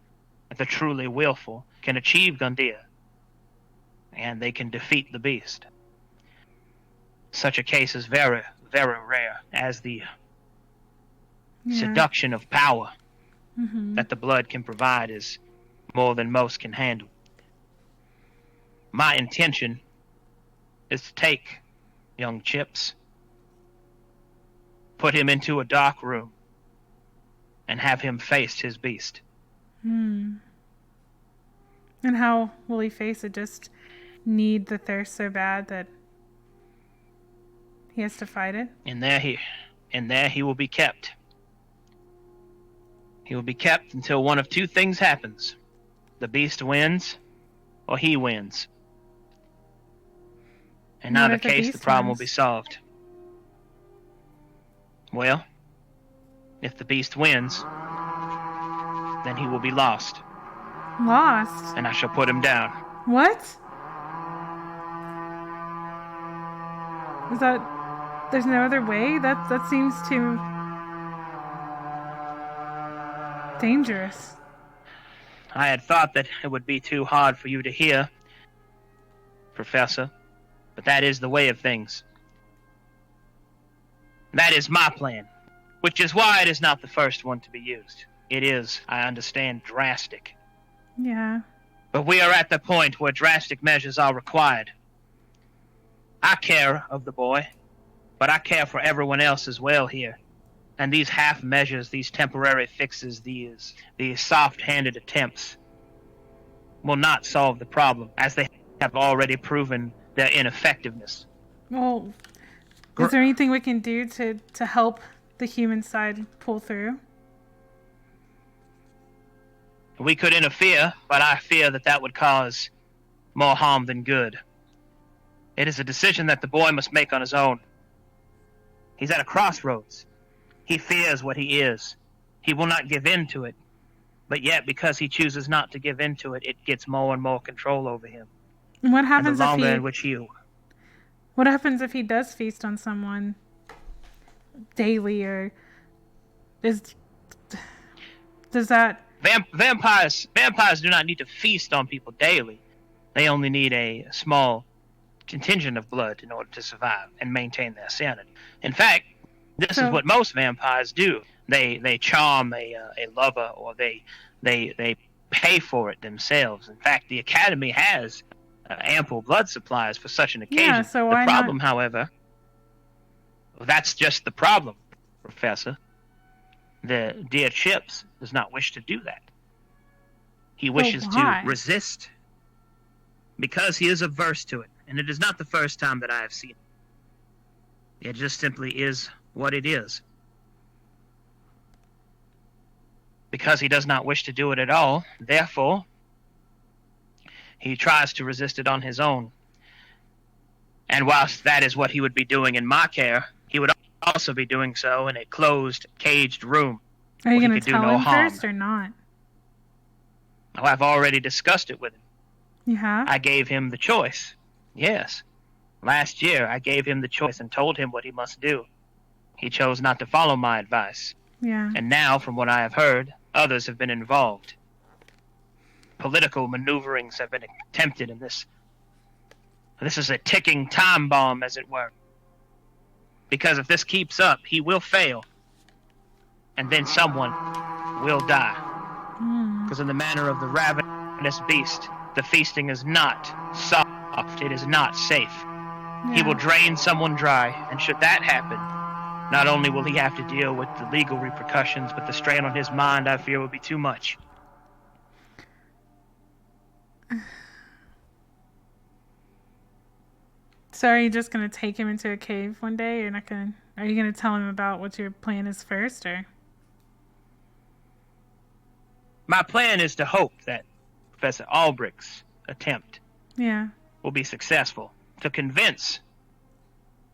S11: if they're truly willful, can achieve Gundyr, and they can defeat the beast. Such a case is very, very rare, as the seduction of power that the blood can provide is more than most can handle. My intention is to take young Chips, put him into a dark room, and have him face his beast.
S1: And how will he face it? Just need the thirst so bad that He has to fight it.
S11: And there he will be kept. He will be kept until one of two things happens. The beast wins, or he wins. In
S1: What
S11: either
S1: if the
S11: case, the
S1: beast
S11: problem
S1: wins?
S11: will be solved. Well, if the beast wins, then he will be lost,
S1: Lost?
S11: and I shall put him down.
S1: What? Is that... There's no other way? That seems too... dangerous.
S11: I had thought that it would be too hard for you to hear, Professor, but that is the way of things. That is my plan, which is why it is not the first one to be used. It is, I understand, drastic.
S1: Yeah.
S11: But we are at the point where drastic measures are required. I care of the boy, but I care for everyone else as well here. And these half measures, these temporary fixes, these soft-handed attempts will not solve the problem, as they have already proven their ineffectiveness.
S1: Well, is there anything we can do to help the human side pull through?
S11: We could interfere, but I fear that would cause more harm than good. It is a decision that the boy must make on his own. He's at a crossroads. He fears what he is. He will not give in to it. But yet, because he chooses not to give in to it, it gets more and more control over him.
S1: And what
S11: And
S1: happens
S11: the
S1: if
S11: longer
S1: he...
S11: in which he...
S1: What happens if he does feast on someone daily, or does that...
S11: Vampires do not need to feast on people daily. They only need a small contingent of blood in order to survive and maintain their sanity. In fact, this is what most vampires do. They charm a lover, or they pay for it themselves. In fact, the Academy has ample blood supplies for such an occasion.
S1: Yeah, so why
S11: the problem,
S1: not?
S11: however, that's just the problem, Professor. The dear Chips does not wish to do that. He wishes to resist because he is averse to it, and it is not the first time that I have seen it. It just simply is what it is. Because he does not wish to do it at all, therefore, he tries to resist it on his own. And whilst that is what he would be doing in my care, he would also be doing so in a closed, caged room.
S1: Are you
S11: where he
S1: going to
S11: could do
S1: tell
S11: no
S1: him
S11: harm.
S1: first or not?
S11: Oh, I've already discussed it with him.
S1: You have?
S11: I gave him the choice. Yes. Last year, I gave him the choice and told him what he must do. He chose not to follow my advice.
S1: Yeah.
S11: And now, from what I have heard, others have been involved. Political maneuverings have been attempted in this. This is a ticking time bomb, as it were. Because if this keeps up, he will fail. And then someone will die. Because in the manner of the ravenous beast, the feasting is not soft, it is not safe. He will drain someone dry, and should that happen, not only will he have to deal with the legal repercussions, but the strain on his mind, I fear, will be too much.
S1: So are you just going to take him into a cave one day? You're not going to... Are you going to tell him about what your plan is first, or...
S11: My plan is to hope that Professor Albrecht's attempt
S1: Yeah.
S11: will be successful, to convince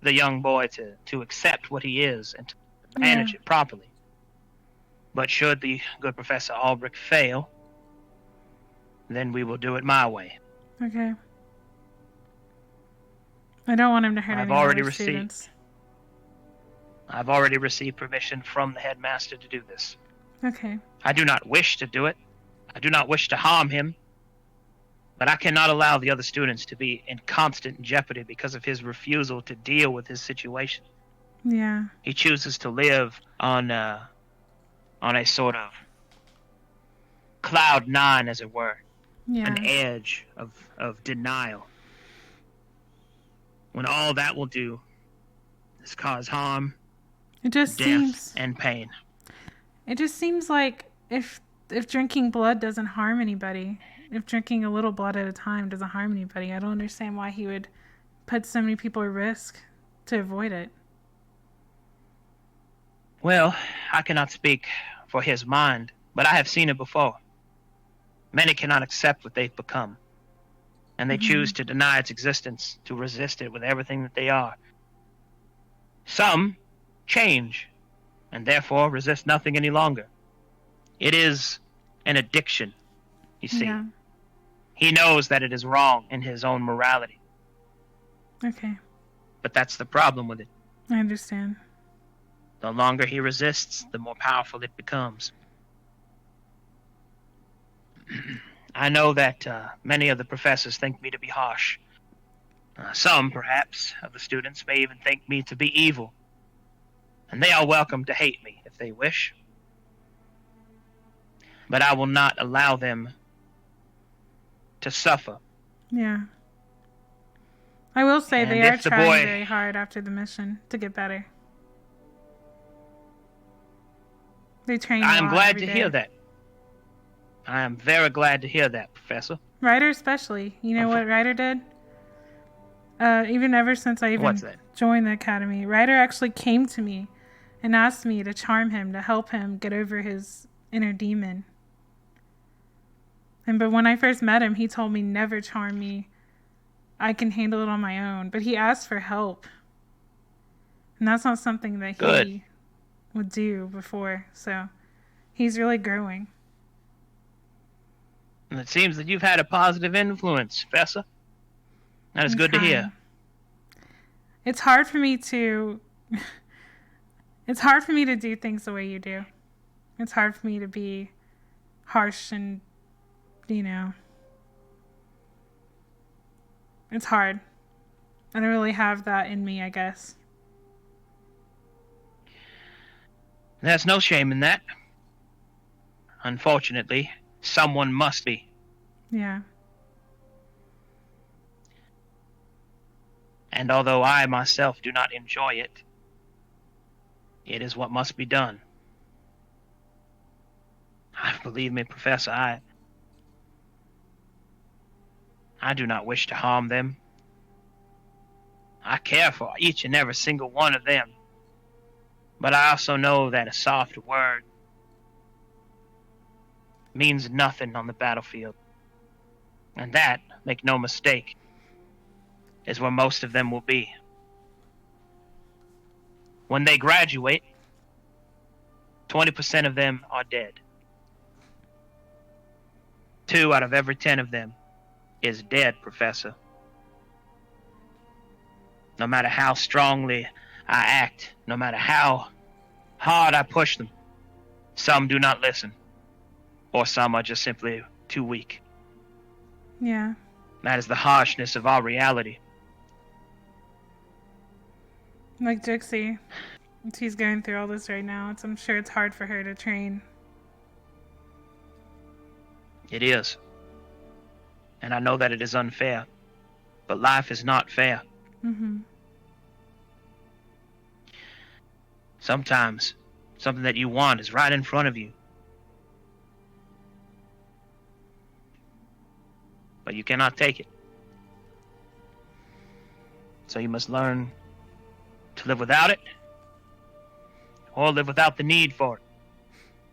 S11: the young boy to accept what he is and to manage it properly. But should the good Professor Albrecht fail, then we will do it my way.
S1: Okay. I don't want him to hurt any other students.
S11: I've already received permission from the headmaster to do this.
S1: Okay.
S11: I do not wish to do it. I do not wish to harm him. But I cannot allow the other students to be in constant jeopardy because of his refusal to deal with his situation.
S1: Yeah.
S11: He chooses to live on a sort of cloud nine, as it were.
S1: Yeah.
S11: An edge of denial. When all that will do is cause harm,
S1: It just
S11: death,
S1: seems...
S11: and pain.
S1: It just seems like if drinking blood doesn't harm anybody, if drinking a little blood at a time doesn't harm anybody, I don't understand why he would put so many people at risk to avoid it.
S11: Well, I cannot speak for his mind, but I have seen it before. Many cannot accept what they've become, and they choose to deny its existence, to resist it with everything that they are. Some change, and therefore resist nothing any longer. It is an addiction, you see.
S1: Yeah.
S11: He knows that it is wrong in his own morality,
S1: Okay.
S11: but that's the problem with it.
S1: I understand.
S11: The longer he resists, the more powerful it becomes. I know that many of the professors think me to be harsh. Some, perhaps, of the students may even think me to be evil. And they are welcome to hate me if they wish. But I will not allow them to suffer.
S1: Yeah. I will say
S11: And
S1: they are
S11: if the
S1: trying
S11: boy-
S1: very hard after the mission to get better. They train a
S11: I am
S1: lot
S11: glad
S1: every
S11: to
S1: day.
S11: hear that. I am very glad to hear that, Professor.
S1: Ryder especially. You know what Ryder did? Even ever since I even
S11: What's that?
S1: joined the academy, Ryder actually came to me and asked me to charm him, to help him get over his inner demon. But when I first met him, he told me never charm me. I can handle it on my own. But he asked for help. And that's not something that
S11: Good.
S1: he would do before. So he's really growing.
S11: And it seems that you've had a positive influence, Professor. That is
S1: I'm
S11: good to hear.
S1: trying. It's hard for me to it's hard for me to do things the way you do. It's hard for me to be harsh and, you know, it's hard. I don't really have that in me, I guess.
S11: There's no shame in that. Unfortunately, someone must be.
S1: Yeah.
S11: And although I myself do not enjoy it, it is what must be done. Believe me, Professor, I do not wish to harm them. I care for each and every single one of them. But I also know that a soft word means nothing on the battlefield. And that, make no mistake, is where most of them will be. When they graduate, 20% of them are dead. 2 out of every 10 of them is dead, Professor. No matter how strongly I act, no matter how hard I push them, some do not listen, or some are just simply too weak.
S1: Yeah.
S11: That is the harshness of our reality.
S1: Like Dixie. She's going through all this right now. I'm sure it's hard for her to train.
S11: It is. And I know that it is unfair. But life is not fair.
S1: Mm-hmm.
S11: Sometimes, something that you want is right in front of you. But you cannot take it. So you must learn to live without it, or live without the need for it.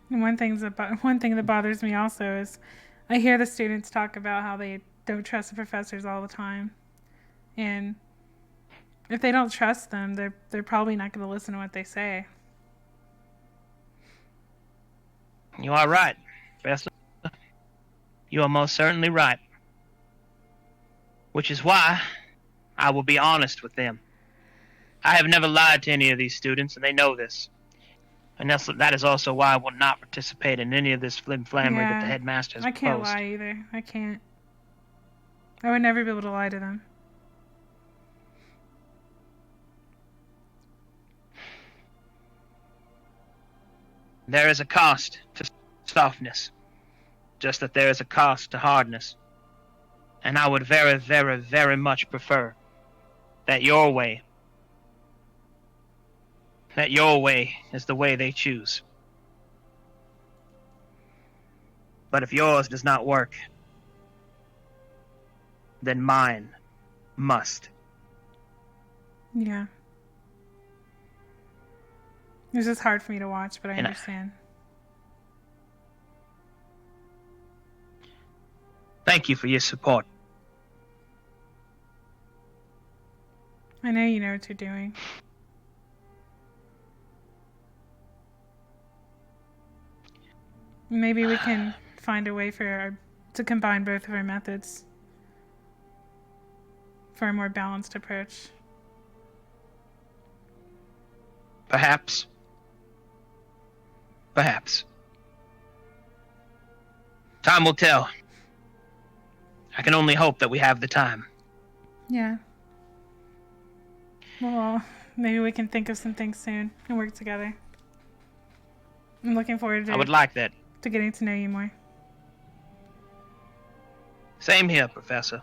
S1: And one thing that bothers me also is I hear the students talk about how they don't trust the professors all the time. And if they don't trust them, they're probably not going to listen to what they say.
S11: You are right, Professor. You are most certainly right. Which is why I will be honest with them. I have never lied to any of these students, and they know this. And that is also why I will not participate in any of this flim-flammery that the headmaster has
S1: I can't
S11: proposed.
S1: lie either. I can't. I would never be able to lie to them.
S11: There is a cost to softness, just that there is a cost to hardness. And I would very, very, very much prefer that your way is the way they choose. But if yours does not work, then mine must.
S1: Yeah. It's just hard for me to watch, but I
S11: And
S1: understand.
S11: Thank you for your support.
S1: I know you know what you're doing. Maybe we can find a way to combine both of our methods for a more balanced approach.
S11: Perhaps. Perhaps. Time will tell. I can only hope that we have the time.
S1: Yeah. Well, maybe we can think of some things soon and work together. I'm looking forward to
S11: I would like that.
S1: to getting to know you more.
S11: Same here, Professor.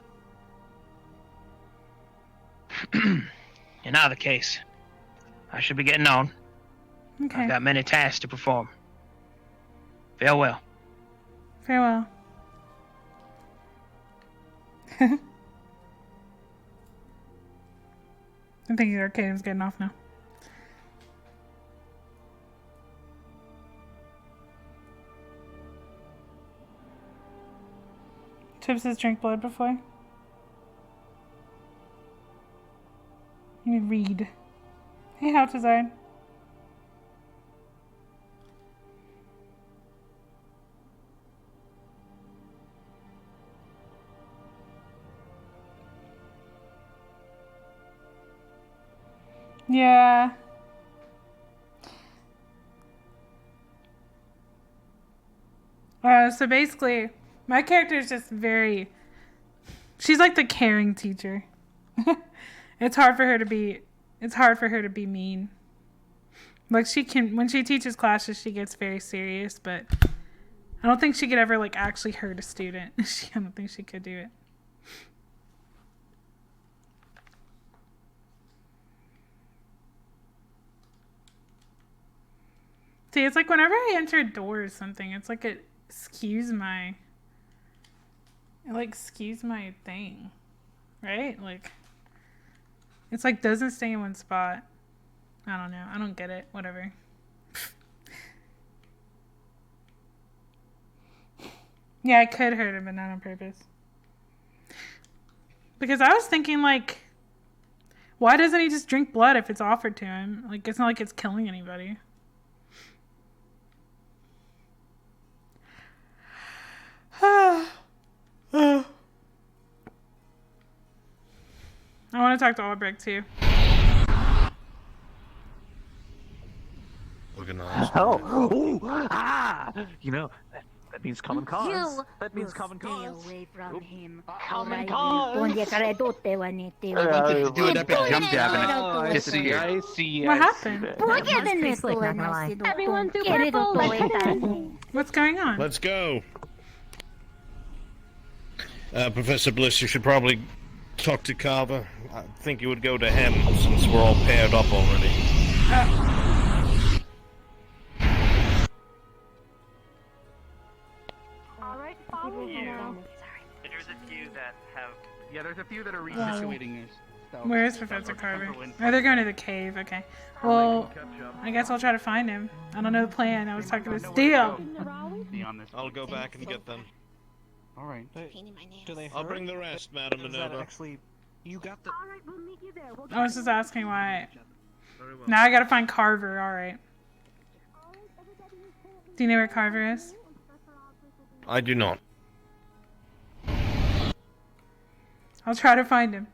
S11: In either case, I should be getting on.
S1: Okay.
S11: I've got many tasks to perform. Farewell.
S1: Farewell. I think Arcadium's getting off now. Chips has drank blood before. You need read. Hey, how Tazard? Yeah. So basically, my character is just very... She's like the caring teacher. It's hard for her to be mean. Like when she teaches classes, she gets very serious, but I don't think she could ever like actually hurt a student. I don't think she could do it. See, it's like whenever I enter a door or something, it's like it skews my thing, right? Like, it's like doesn't stay in one spot. I don't know. I don't get it. Whatever. Yeah, I could hurt him, but not on purpose. Because I was thinking, like, why doesn't he just drink blood if it's offered to him? Like, it's not like it's killing anybody. I want to talk to Albrecht too.
S4: Organized. Oh, you know, that means common cause. That means common cause.
S18: Stay away from him.
S4: Common cause.
S18: Do an epic jump jab
S4: I see.
S1: What happened?
S3: Everyone do purple.
S1: What's going on?
S7: Let's go. Professor Bliss, you should probably talk to Carver. I think you would go to him since we're all paired up already.
S2: Alright, follow me now.
S10: There's a few that have. Yeah, there's a few that are resituating themselves.
S1: Where is Professor Carver? Oh, they're going to the cave. Okay. Well, I guess I'll try to find him. I don't know the plan. I was talking to Steel.
S7: I'll go back and get them.
S10: All right. Do they
S7: I'll bring the rest, Madam Minerva.
S10: Actually, you got the.
S2: Alright, we'll meet you there.
S1: I was just asking why. Now I gotta find Carver. Alright. Do you know where Carver is?
S7: I do not.
S1: I'll try to find him.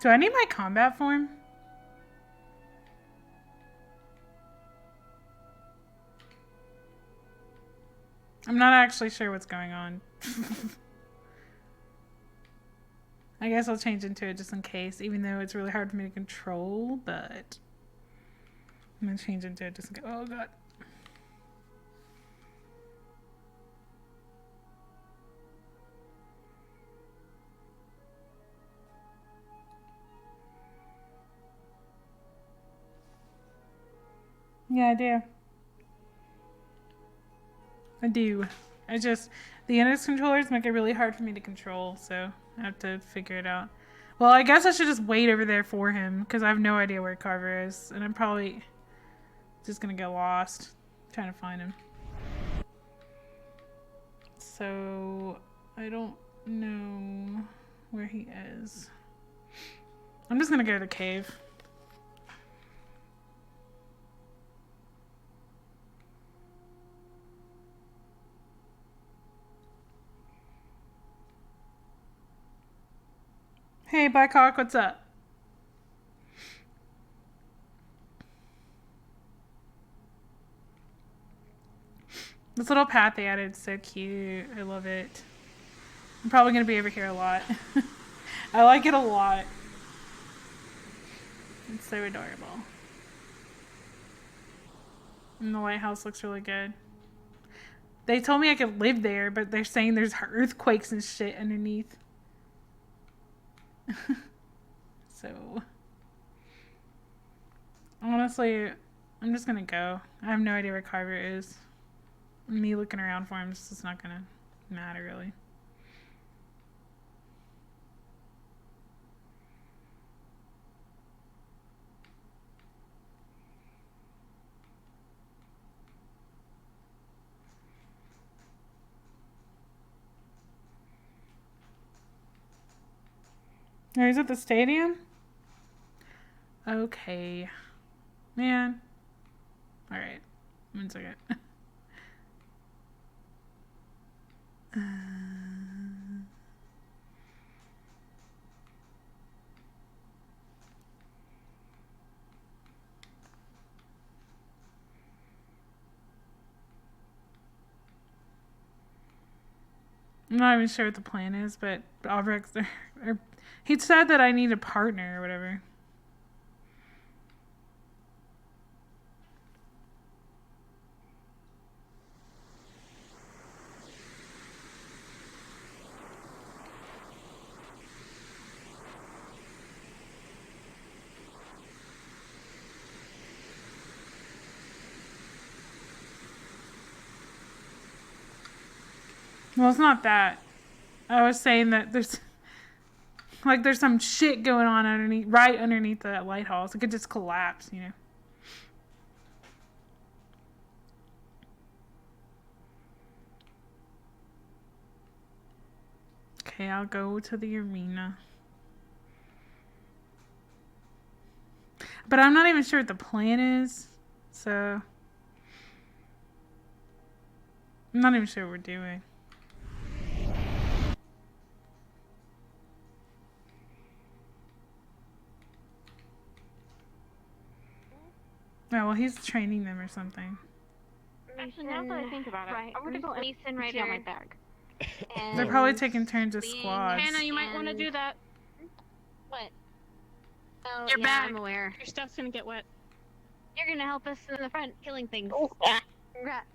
S1: Do I need my combat form? I'm not actually sure what's going on. I guess I'll change into it just in case, even though it's really hard for me to control, but I'm gonna change into it just in case. Oh god. Yeah, I do. I do. I just, the NX controllers make it really hard for me to control, so I have to figure it out. Well, I guess I should just wait over there for him, because I have no idea where Carver is, and I'm probably just gonna get lost trying to find him. So, I don't know where he is. I'm just gonna go to the cave. Hey, Bycock, what's up? This little path they added is so cute. I love it. I'm probably going to be over here a lot. I like it a lot. It's so adorable. And the lighthouse looks really good. They told me I could live there, but they're saying there's earthquakes and shit underneath. So, honestly, I'm just gonna go. I have no idea where Carver is. Me looking around for him is just not gonna matter, really. Or is it the stadium? Okay. Man. Alright. 1 second. I'm not even sure what the plan is, but Albrecht, he said that I need a partner or whatever. Well, it's not that. I was saying that there's some shit going on underneath, right underneath that lighthouse. It could just collapse, you know. Okay, I'll go to the arena. But I'm not even sure what the plan is, so I'm not even sure what we're doing. Oh, well, he's training them or something.
S2: Actually, now that I think about it, I'm gonna go
S17: Mason right
S2: on
S17: here.
S2: my bag.
S1: They're probably taking turns as squads.
S17: Hannah, you might want to do that.
S2: What? Oh,
S17: Your
S2: yeah,
S17: bag.
S2: I'm aware.
S17: Your stuff's gonna get wet.
S2: You're gonna help us in the front, killing things. Congrats.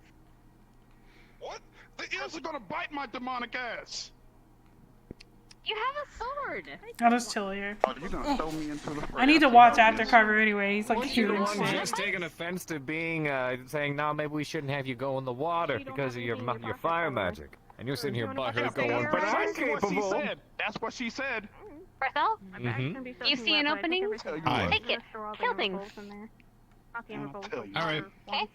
S16: What? The eels are gonna bite my demonic ass.
S2: You have a sword.
S1: I'll just chill here.
S16: Oh, you're gonna throw me into the fray.
S1: I need to watch after Carver anyway. He's like
S14: You're
S1: cute
S14: the
S1: and
S14: one
S1: shit.
S14: just taking offense to being saying, "No, maybe we shouldn't have you go in the water because of your fire magic." And you're sitting here butthurt going, "But I'm capable."
S16: That's what she said.
S2: Marcel,
S14: Mhm.
S2: you see an opening?
S7: Hi.
S2: Take it. Kill things.
S7: All right.
S2: Okay.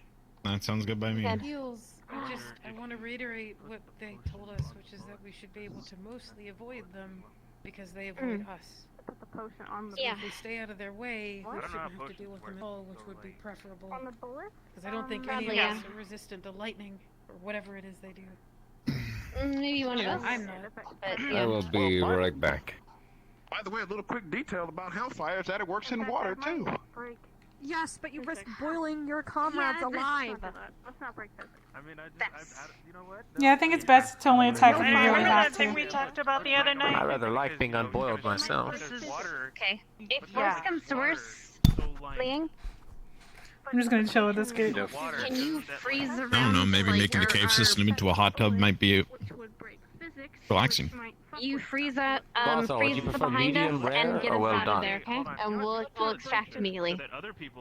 S7: That sounds good by me.
S18: I want to reiterate what they told us, which is that we should be able to mostly avoid them because they avoid us.
S2: Put the potion on the
S18: So if we stay out of their way, we shouldn't have to deal with them at all, which would be preferable.
S2: On the bullet?
S18: Because I don't think any
S2: Probably,
S18: of us are resistant to lightning or whatever it is they do.
S2: Maybe one of us.
S18: I'm not.
S2: But
S14: I will be right back.
S16: By the way, a little quick detail about Hellfire is that it works in water too.
S19: Yes, but you risk boiling your comrades alive.
S2: Let's not break physics.
S10: I mean, you know what?
S1: Yeah, I think it's best to only attack if you really
S17: Remember
S1: have
S17: that thing
S1: to.
S17: we talked about the other night?
S14: I rather like being unboiled myself.
S3: Okay. If worse comes to worse, Ling,
S1: I'm just gonna chill with this kid.
S3: can you freeze around?
S20: I don't know, maybe
S3: like,
S20: making the
S3: our-
S20: cave system into a hot tub might be relaxing.
S3: You freeze that,
S14: Bothell, would
S3: freeze
S14: you
S3: the
S14: prefer
S3: behind us
S14: medium rare
S3: and get
S14: or
S3: us
S14: well
S3: out
S14: done?
S3: of there, okay? And we'll extract immediately.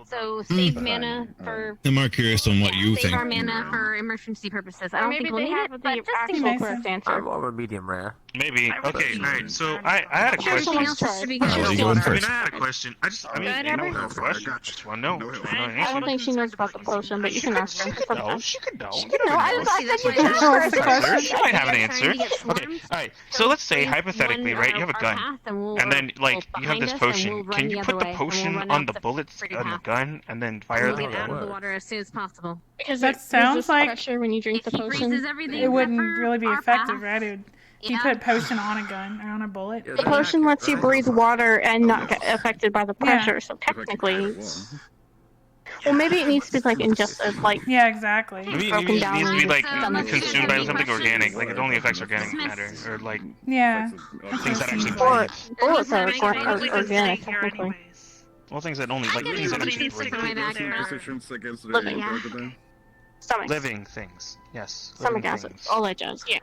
S3: So
S20: Hmm.
S3: save mana for
S20: I'm more curious on what you
S3: save
S20: think.
S3: our mana for emergency purposes. I
S2: Or
S3: don't
S2: maybe
S3: think we'll
S2: they
S3: need
S2: have
S3: it,
S2: the
S3: but just in
S2: actual
S3: case.
S2: correct answer.
S14: I'm over medium rare.
S8: Maybe. Okay, alright, so I had a question.
S3: Everything else should be
S20: Well,
S3: good.
S20: you go in
S8: I mean,
S20: first.
S8: I had a question. I mean,
S3: Go ahead,
S8: no,
S3: Albert.
S8: no question. Just want to know.
S2: I don't think she knows about the potion, but you can ask her.
S8: No, she could know.
S3: No, I said you
S1: What's
S3: could
S1: the question?
S8: She might have an answer. Okay, alright. So let's say, hypothetically, right, you have a gun. And then, like, you have this potion. Can you put the potion on the bullets on the gun and then fire
S3: We'll
S8: them?
S3: get out of the water as soon as possible.
S2: Because
S1: That
S2: it
S1: sounds
S2: resists
S1: like
S2: pressure when you drink the
S3: He
S2: potion.
S3: freezes everything.
S1: it wouldn't
S3: except for
S1: really be
S3: our
S1: effective,
S3: path.
S1: right? It would, you
S3: Yeah.
S1: put potion on a gun or on a bullet.
S2: The potion lets you breathe water and not get affected by the
S1: Yeah.
S2: pressure, so technically it's... Well, maybe it needs to be, like, ingested, like...
S1: Yeah, exactly.
S8: Maybe it
S2: broken
S8: needs
S2: down
S8: to be,
S2: and
S8: like,
S2: stomach.
S8: consumed by something organic. Like, it only affects organic matter. Or, like,
S1: Yeah.
S8: things that actually
S2: Or
S8: breathe.
S2: bullets are organic, technically.
S8: Well, things that only, like, things that actually breathe.
S15: Positions against the
S2: Living.
S15: yeah.
S2: Stomach.
S8: Living things. Yes.
S2: Stomach
S8: living
S2: acid.
S8: things.
S2: All that does, yeah.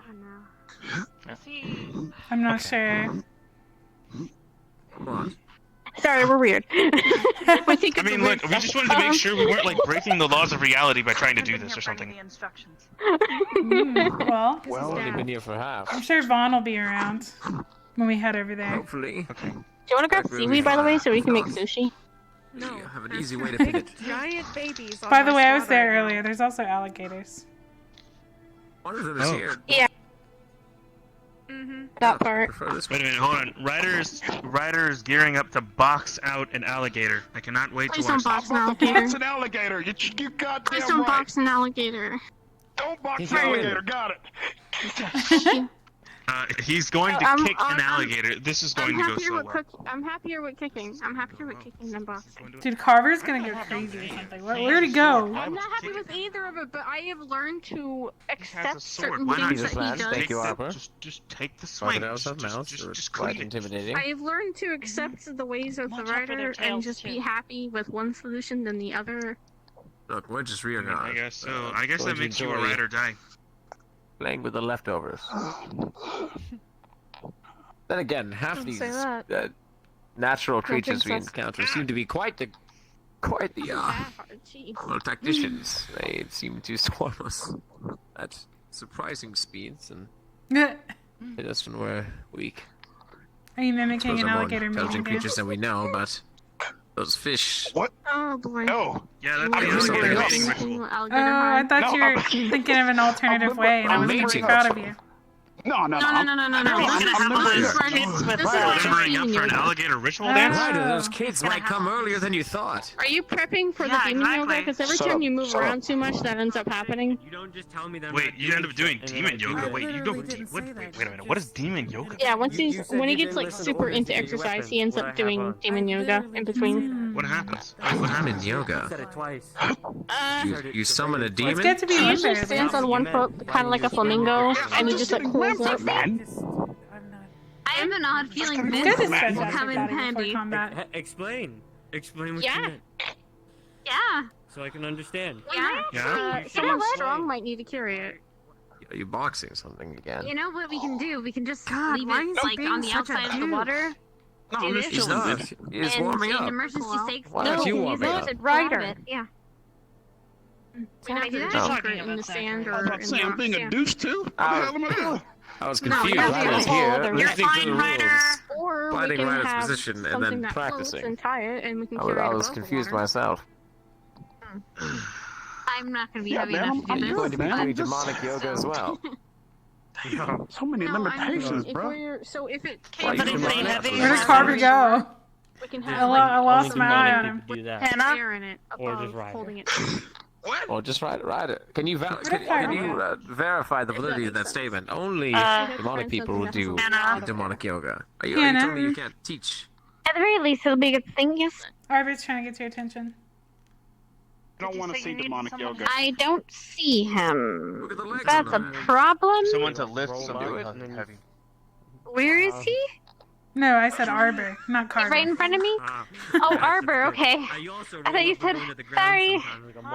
S1: I'm not sure.
S2: Sorry, we're weird.
S8: I mean, look, we just wanted to make sure we weren't, like, breaking the laws of reality by trying to do this or something.
S1: Well,
S14: Only been here for half.
S1: I'm sure Vaughn will be around when we head over there.
S14: Hopefully.
S8: Okay.
S2: Do you want to grab seaweed, by the way, so we can make sushi?
S14: No. You have an easy way to put it.
S19: Giant babies. on
S1: By the
S19: my
S1: way, I was
S19: squad
S1: there
S19: right now.
S1: earlier. There's also alligators.
S14: One of them is here.
S2: Yeah. That part.
S8: Wait a minute, hold on. Ryder's gearing up to box out an alligator. I cannot wait to
S3: Please don't
S8: watch
S3: box an alligator.
S15: It's an alligator. You goddamn
S3: Please don't
S15: right.
S3: box an alligator.
S15: Don't box
S14: He's
S15: an
S14: here.
S15: alligator. Got it.
S8: He's going to
S2: I'm-
S8: kick an
S2: I'm-
S8: alligator. This is going to go so well.
S2: I'm happier with kicking. I'm happier with kicking than boxing.
S1: Dude, Carver's gonna go crazy or something. Where'd he go?
S2: I'm not happy with either of it, but I have learned to
S8: He has
S2: accept
S8: a sword.
S2: certain
S8: Why not
S2: things
S8: just
S2: that he
S14: Thank
S2: does.
S14: you,
S8: the-
S14: Harper.
S8: Just take the swing.
S14: Crocodiles have mouths.
S8: Just
S14: Quite
S8: clean it.
S14: intimidating.
S2: I have learned to accept the ways of the
S17: Watch out for their
S2: writer and
S17: tails,
S2: just be
S17: too.
S2: happy with one solution than the other.
S14: Look, we're just rear
S8: I guess so. I guess that makes you a ride or die.
S14: Playing with the leftovers. Then again, half
S2: Don't
S14: these
S2: say that.
S14: natural
S2: Don't think
S14: creatures we
S2: so.
S14: encounter seem to be quite the well, tacticians. They seem to swarm us at surprising speeds and hit us when we're weak.
S1: Are you mimicking
S14: Suppose
S1: an
S14: they're more
S1: alligator
S14: intelligent
S1: mating
S14: creatures
S1: dance?
S14: than we know, but those fish.
S15: What?
S2: Oh boy.
S15: No.
S8: Yeah,
S2: You
S8: that's
S2: want
S8: the
S2: to
S8: alligator
S2: do
S8: mating
S2: something
S8: ritual.
S2: with
S1: Oh,
S2: alligator
S1: I
S2: hide?
S1: thought
S15: No,
S1: you were
S15: I'm-
S1: thinking of an alternative way, and I was pretty proud of you.
S15: No.
S2: No.
S8: Limbering up for an alligator ritual dance?
S14: Ryder, those kids might come earlier than you thought.
S2: Are you prepping for
S17: Yeah,
S2: the demon yoga?
S17: exactly.
S2: Because every
S15: Shut
S2: time
S15: up,
S2: you move
S15: shut
S2: around
S15: up.
S2: too much, that ends up happening.
S10: You don't just tell me that.
S8: Wait, you end up doing demon yoga. Wait, you
S18: literally
S8: don't.
S18: didn't
S8: Wait
S18: say that.
S8: a minute. What is demon yoga?
S2: Yeah, once
S10: You
S2: he's
S10: said
S2: when he
S10: you
S2: gets
S10: didn't
S2: like
S10: listen to
S2: super
S10: orders
S2: into
S10: to use your
S2: exercise,
S10: weapon.
S2: he ends
S10: What I
S2: up
S10: have
S2: doing
S10: on.
S2: demon yoga in between.
S8: What happens?
S14: Demon yoga.
S10: You said it twice.
S14: You summon a
S1: It's
S14: demon?
S1: good to be
S2: He
S1: in
S2: usually
S1: there.
S2: stands on one foot, kind of like a flamingo, and he just like holds up.
S18: I'm not.
S3: I have an odd feeling
S1: It's
S3: this
S1: good to spend
S3: will
S1: time
S3: come
S1: with
S3: in
S1: Daddy before
S3: handy.
S1: combat.
S10: Explain. Explain what
S2: Yeah.
S10: you meant,
S3: Yeah.
S10: so I can understand.
S3: Yeah.
S8: Yeah?
S2: Someone strong might need to carry it.
S14: Are you boxing something again?
S3: You know what we can do? We can just
S19: God,
S3: leave
S19: why
S3: it
S19: is he
S3: like
S19: being
S3: on the
S19: such a
S3: outside of the
S19: dude?
S3: water.
S15: No,
S3: Do
S15: I'm
S3: this.
S15: just
S14: He's
S15: chilling.
S14: not.
S15: dude.
S14: He's
S3: And
S14: warming
S3: in
S14: up.
S3: emergency sakes,
S14: Why aren't you
S3: use
S14: warming
S3: it
S14: up?
S3: to grab
S2: Ryder.
S3: it. Yeah.
S2: Can I do that?
S14: No.
S2: Secret in the sand or
S15: I'm about
S2: in
S15: to say, I'm
S2: the
S15: being a
S2: sand.
S15: douche too? What the hell am I doing?
S14: I was
S2: No,
S14: confused.
S2: you're
S14: I was
S2: not
S14: here,
S2: doing it.
S14: listening to the rules.
S2: Or we
S14: Finding
S2: can
S14: Ryder's
S2: have
S14: position and
S2: something
S14: then
S2: that floats
S14: practicing.
S2: and tie it, and we can
S14: I
S2: carry
S14: was,
S2: it
S14: I was
S2: above the
S14: confused
S2: water.
S14: myself.
S3: I'm not gonna be
S15: Yeah,
S3: heavy
S15: man,
S3: enough to
S15: I'm
S3: do
S14: You're
S3: this.
S14: going to be
S15: man,
S14: doing
S15: just-
S14: demonic yoga as well.
S15: Damn, so many
S2: No, I mean,
S15: limitations,
S2: if
S15: bro.
S2: we're so if it
S14: Why
S17: but
S14: you
S17: it's
S14: demonic?
S17: a heavy-
S1: Where did Carver go?
S2: we can
S1: I
S2: have
S1: I lost
S10: Only
S1: my eye on
S10: demonic
S1: him.
S10: people do that.
S2: like air in it
S10: Or
S2: above
S10: just ride it.
S2: holding it.
S14: Or just ride it. Can you, verify the validity of that statement? Only demonic people will do demonic yoga. Are you
S1: Hannah.
S14: telling me you can't teach?
S3: At the very least, it'll be a good thing. Yes.
S1: Arvid's trying to get your attention.
S17: Did you say you needed someone?
S3: I don't see him. That's a problem.
S10: Someone to lift something heavy.
S3: Where is he?
S1: No, I said Arbor, not Carter.
S3: Right in front of me? Oh, Arbor, okay. I thought you said, sorry.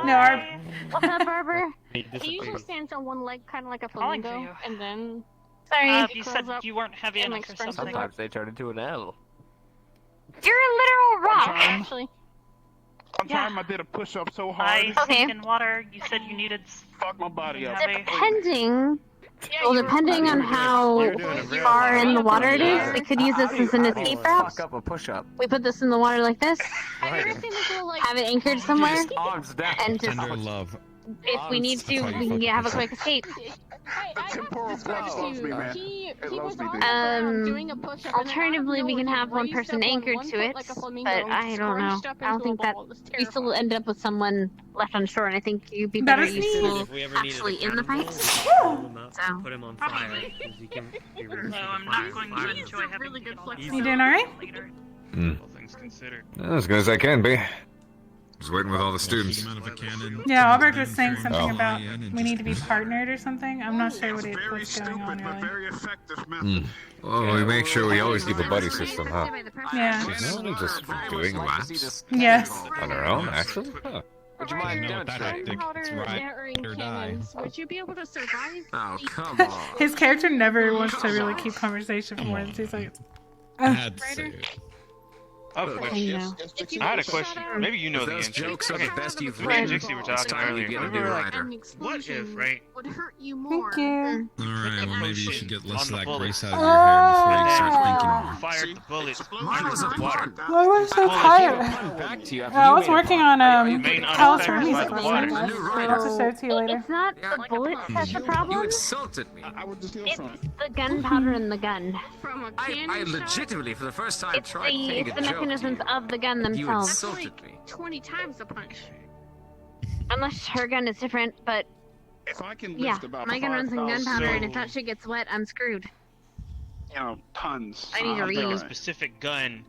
S1: No, Arbor.
S3: What's up, Arbor?
S2: He usually stands on one leg, kind of like a
S17: Calling for
S2: flamingo,
S17: you.
S2: and then...
S3: Sorry.
S17: You said you weren't heavy
S2: and,
S17: enough
S2: like,
S17: or
S2: springs
S17: something.
S14: Sometimes they turn into an L.
S3: You're a literal rock.
S2: Actually.
S15: One time I did a push-up so hard.
S17: I sink in water. You said you needed
S15: Fuck my body up.
S3: Depending on how far in the water it is, we could use this as an escape route.
S14: Fuck up a push-up.
S3: We put this in the water like this,
S14: Right.
S3: have it anchored somewhere,
S14: Arms down.
S3: and just,
S20: Tender love.
S3: if we need to, we can have a quick escape.
S15: Temporal flex loves me, man. It loves me, dude.
S3: Alternatively, we can have one person anchored to it, but I don't know. I don't think that we still end up with someone left on shore, and I think you'd be better useful actually in the fight. So.
S10: Put him on fire. He can be
S17: So I'm not going to enjoy having really good flexibility.
S1: You doing alright?
S8: All things considered.
S14: As good as I can be. Just waiting with all the students.
S1: Yeah, Albert was saying something
S14: Oh.
S1: about we need to be partnered or something. I'm not sure what's going on really.
S14: Well, we make sure we always keep a buddy system, huh?
S1: Yeah.
S14: She's not just doing laps.
S1: Yes.
S14: On her own, actually? Huh.
S20: Would you mind demonstrating? Ride or die.
S6: Would you be able to survive?
S14: Oh, come on.
S1: His character never wants to really keep conversation for more than 2 seconds.
S20: I'd say.
S8: I have a question. I had a question. Maybe you know the answer.
S12: Jokes are the best you've
S8: Me and
S12: written.
S8: Jixie were
S12: It's
S8: talking
S12: time you
S8: earlier.
S12: get a new writer.
S8: What if, right?
S6: Would hurt you more.
S1: Thank you.
S20: Alright, well maybe you should get less of that
S8: bullet.
S20: grease out of your hair before you start thinking more.
S8: Fired the bullet under water.
S1: Why was I so tired?
S14: Back to you after
S1: I
S14: you
S1: was
S14: made a
S1: working
S14: point.
S1: on
S8: Main
S1: California music
S8: unexpected
S1: last night,
S8: water.
S1: guys. I'll have to show it to you later.
S3: It's not the bullet that's the problem.
S12: You insulted me.
S3: It's the gunpowder in the gun.
S6: From a
S12: I
S6: cannon shot?
S12: legitimately, for the first time,
S3: It's
S12: tried playing
S3: the
S12: a joke.
S3: mechanisms of the gun
S12: You
S3: themselves.
S12: insulted me.
S6: 20 times the punch.
S3: Unless her gun is different, but
S15: If I can
S3: yeah,
S15: lift about
S3: my gun runs in gunpowder, and if
S8: So-
S3: that shit gets wet, I'm screwed.
S15: tons.
S3: I need to
S8: Like a
S3: read.
S8: specific gun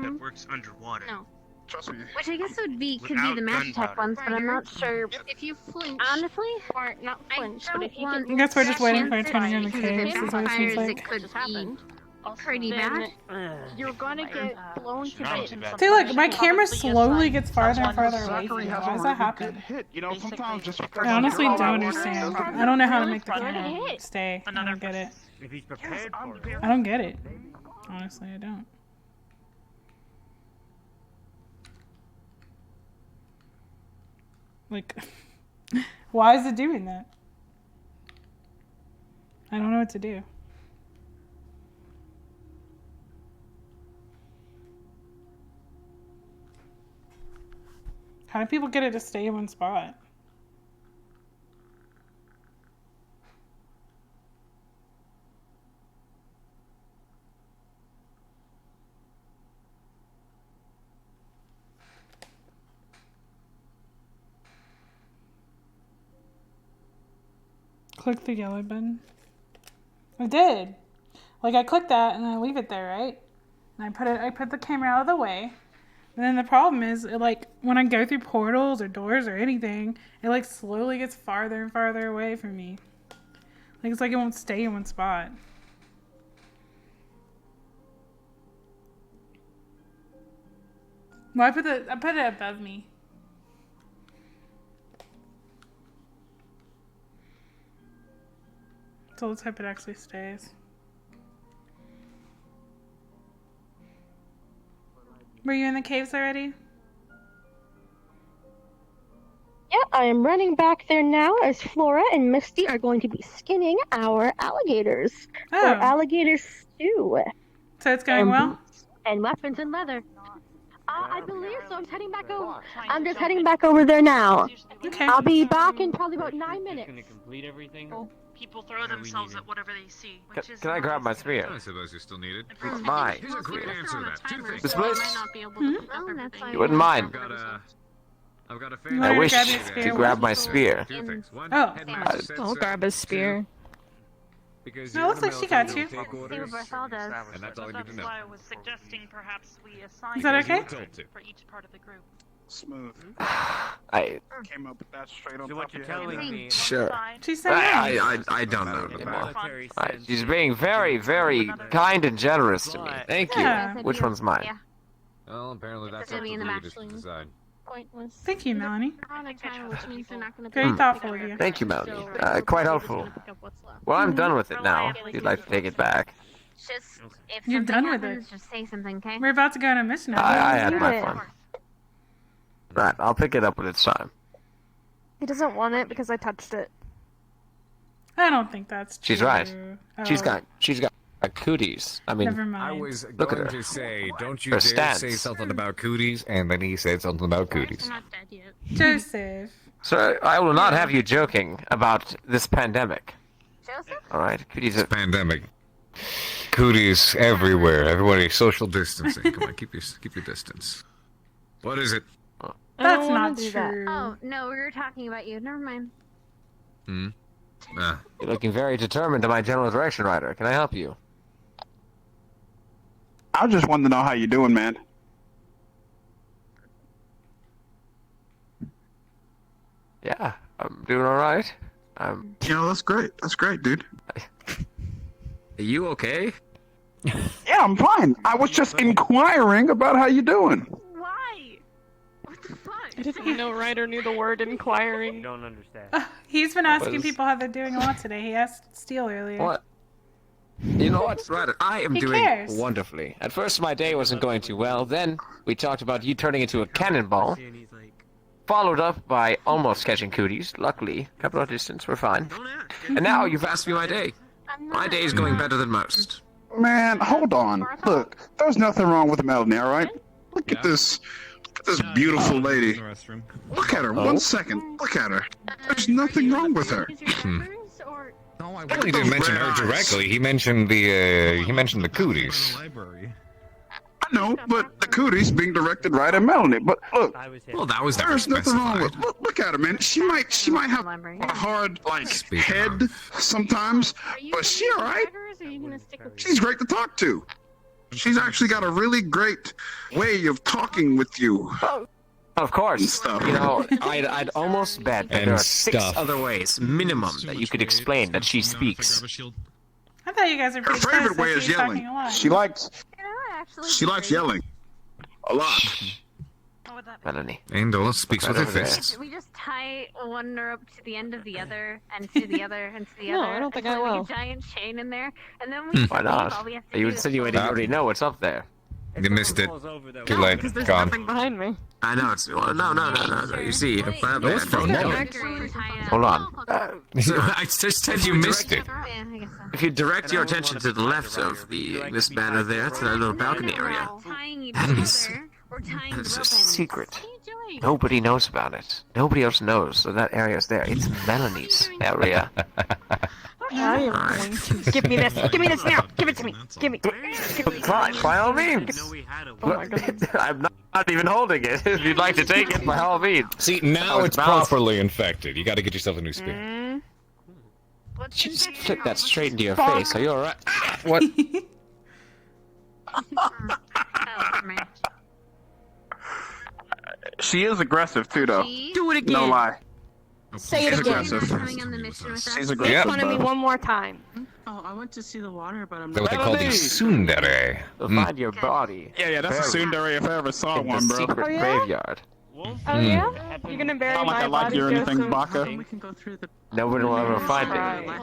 S8: that works underwater.
S6: No.
S15: Trust me.
S3: Which I guess could be
S8: Without
S3: the Magitech
S8: gunpowder.
S3: ones, but I'm not sure.
S6: If you flinch,
S3: Honestly,
S6: or not flinch, but if you
S3: want
S6: can
S1: I guess we're just waiting for
S3: chance
S1: it to turn
S3: it,
S1: in the
S3: because if
S1: caves,
S3: it
S1: is what it seems
S3: backfires,
S1: like.
S3: it could be
S6: happen.
S3: pretty
S2: Then
S3: bad.
S2: you're gonna get blown to
S8: Not
S2: bits.
S8: too bad.
S1: Dude, look, my camera
S2: Probably
S1: slowly
S2: assign
S1: gets farther and
S2: someone
S1: farther away from
S15: Zachary
S1: me.
S15: has
S1: Why does
S15: a
S1: that
S15: really good
S1: happen?
S15: hit. You know, sometimes just because
S1: I honestly
S15: you're
S1: don't
S15: all
S1: understand.
S15: over,
S1: I don't know how to make the
S2: Good
S1: camera
S2: hit.
S1: stay. I don't get it.
S10: If he's prepared for it.
S1: I don't get it. Honestly, I don't. Like, why is it doing that? I don't know what to do. How do people get it to stay in one spot? Click the yellow button. I did. Like I clicked that and I leave it there, right? And I put the camera out of the way. And then the problem is, it, like, when I go through portals or doors or anything, it, like, slowly gets farther and farther away from me. Like, it's like it won't stay in one spot. Well, I put it above me. So let's hope it actually stays. Were you in the caves already?
S2: Yeah, I am running back there now as Flora and Misty are going to be skinning our alligators.
S1: Oh.
S2: For alligator stew.
S1: So it's going well?
S2: And weapons and leather. I believe so. I'm heading back over. I'm just heading back over there now.
S1: Okay.
S2: I'll be back in probably about 9 minutes.
S10: Gonna complete everything.
S17: People throw themselves at whatever they see, which is
S14: Can I grab my spear?
S12: I suppose you're still needed.
S14: It's mine.
S12: Here's a great answer to that. Two things.
S14: This place?
S3: Oh,
S14: You wouldn't mind.
S12: I've got a
S1: You
S14: I
S1: wanna
S14: wish
S1: grab your spear?
S14: to grab my spear.
S12: Two things. One,
S1: Oh.
S12: headmaster said
S19: I'll
S12: so.
S19: grab his spear.
S12: Because
S1: No,
S12: you're
S1: looks
S12: in
S1: like
S12: the
S1: she got
S12: military,
S1: you.
S12: you'll take orders,
S17: does.
S12: and that's all you need to know.
S17: why I was suggesting perhaps we assign
S1: Is that okay?
S17: for each part of the group.
S16: Smooth.
S13: I
S16: came up with that straight on
S10: So
S16: top
S10: what
S16: of
S10: you're
S16: your head.
S10: telling me?
S13: sure.
S1: She said yes.
S13: I don't know anymore.
S10: Military
S13: She's being very, very kind and generous to me. Thank you.
S1: Yeah.
S13: Which one's mine?
S3: Yeah.
S14: Well, apparently that's up
S3: gonna
S14: to
S3: be in the
S14: you to
S3: bachelor.
S14: decide.
S2: Pointless.
S1: Thank you, Melanie.
S2: Which means they're not going to
S1: Very thoughtful of you.
S13: Thank you, Melanie. Quite helpful. Well, I'm done with it now. If you'd like to take it back.
S3: Just if
S1: You're
S3: something
S1: done with
S3: happens,
S1: it.
S3: just say something, okay?
S1: We're about to go on a mission.
S13: I had my fun. Right, I'll pick it up when it's time.
S19: He doesn't want it because I touched it.
S1: I don't think that's true.
S13: She's right.
S1: Oh,
S13: She's got cooties. I mean,
S1: Never mind.
S14: I was
S13: Look at
S14: going
S13: her.
S14: to say, don't you
S13: Her
S14: dare
S13: stance.
S14: say something about cooties, and then he said something about cooties.
S2: not dead yet.
S1: Joseph.
S13: So I will not have you joking about this pandemic.
S2: Joseph?
S13: All right, cooties are
S14: Pandemic. Cooties everywhere. Everybody, social distancing. Come on, keep your distance. What is it?
S1: That's
S19: wanna
S1: not
S19: do that.
S1: true.
S3: Oh, no, we were talking about you. Never mind.
S14: Hmm.
S13: You're looking very determined to my general direction, Ryder. Can I help you?
S16: I just wanted to know how you doing, man.
S13: Yeah, I'm doing all right.
S16: You know, that's great. That's great, dude.
S13: Are you okay?
S16: Yeah, I'm fine. I was just inquiring about how you doing.
S2: Why? What the fuck?
S19: I didn't know Ryder knew the word inquiring.
S10: Don't understand.
S1: He's been asking
S13: Was-
S1: people how they're doing a lot today. He asked Steele earlier.
S13: What? You know what, Ryder? I am
S1: He
S13: doing
S1: cares.
S13: wonderfully. At first, my day wasn't going too well. Then we talked about you turning into a cannonball. Followed up by almost catching cooties. Luckily, a couple of distance, we're fine. And now you've asked me my day. My day is going better than most.
S16: Man, hold on. Look, there's nothing wrong with Melanie, all right? Look at this. Look at this beautiful lady. Look at her. 1 second. Look at her. There's nothing wrong with her.
S14: No, I really didn't mention her directly. He mentioned the cooties.
S16: I know, but the cooties being directed right at Melanie. But look,
S14: Well, that was never
S16: there's nothing wrong
S14: specified.
S16: with. Look at her, man. She might have a hard head sometimes, but she all right. She's great to talk to. She's actually got a really great way of talking with you.
S13: Of course.
S16: And stuff.
S13: You know, I'd almost bet that
S14: And
S13: there are 6
S14: stuff.
S13: other ways, minimum, that you could explain that she speaks.
S1: I thought you guys were
S16: Her
S1: pretty
S16: favorite
S1: close,
S16: way
S1: so
S16: is
S1: she was talking
S16: yelling.
S1: a lot.
S16: She likes yelling a lot.
S13: Melanie.
S14: Angel speaks with her
S13: Right over there.
S14: fists.
S3: Should we just tie one rope to the end of the other, and to the other, and to the
S19: No,
S3: other?
S19: I don't think
S3: and
S19: I
S3: put, like,
S19: will.
S3: a giant chain in there, and then we
S13: Why
S3: can leave.
S13: not?
S3: All we have to
S13: Are you
S3: do is
S13: insinuating you already know what's up there?
S14: You missed it. Too
S19: No,
S14: late.
S19: because there's
S14: Gone.
S19: nothing behind me.
S13: I know it's well, no. You see,
S14: Those for a moment.
S13: hold on.
S14: I just said you missed it.
S3: Yeah, I guess so.
S13: If you direct your attention to the left of this banner there, to that little balcony area,
S3: Tying each
S13: that is
S3: other. We're tying the
S13: that's
S3: rope
S13: a
S3: ends.
S13: secret.
S3: What are you doing?
S13: Nobody knows about it. Nobody else knows that that area's there. It's Melanie's area.
S19: I am going to give me this. Give me this now. Give it to me. Give me.
S13: Fine, by all means.
S19: Oh my goodness.
S13: I'm not even holding it. If you'd like to take it, by all means.
S14: See, now
S13: Oh,
S14: it's
S13: balanced.
S14: properly infected. You got to get yourself a new spear.
S19: Mm.
S13: Just flick that straight into your face. Are you alright? What?
S3: Oh, man.
S16: She is aggressive too, though.
S19: Do it again.
S16: No lie.
S19: Say it
S16: She's
S19: again.
S16: aggressive.
S3: Coming on the mission with us.
S16: She's
S19: Make
S16: aggressive.
S19: fun of me
S16: though.
S19: one more time.
S21: Oh, I went to see the water, but I'm
S14: That's what they call the tsundere.
S13: Find your body.
S16: Yeah, that's a tsundere if I ever saw
S13: In the
S16: one, bro.
S13: secret
S19: Oh, yeah?
S13: graveyard.
S19: Oh yeah? You're gonna bury
S16: Not like
S19: my
S16: I like
S19: body,
S16: you or anything,
S19: Joseph?
S16: Baka.
S21: We can go through the.
S13: Nobody will ever find
S19: Right.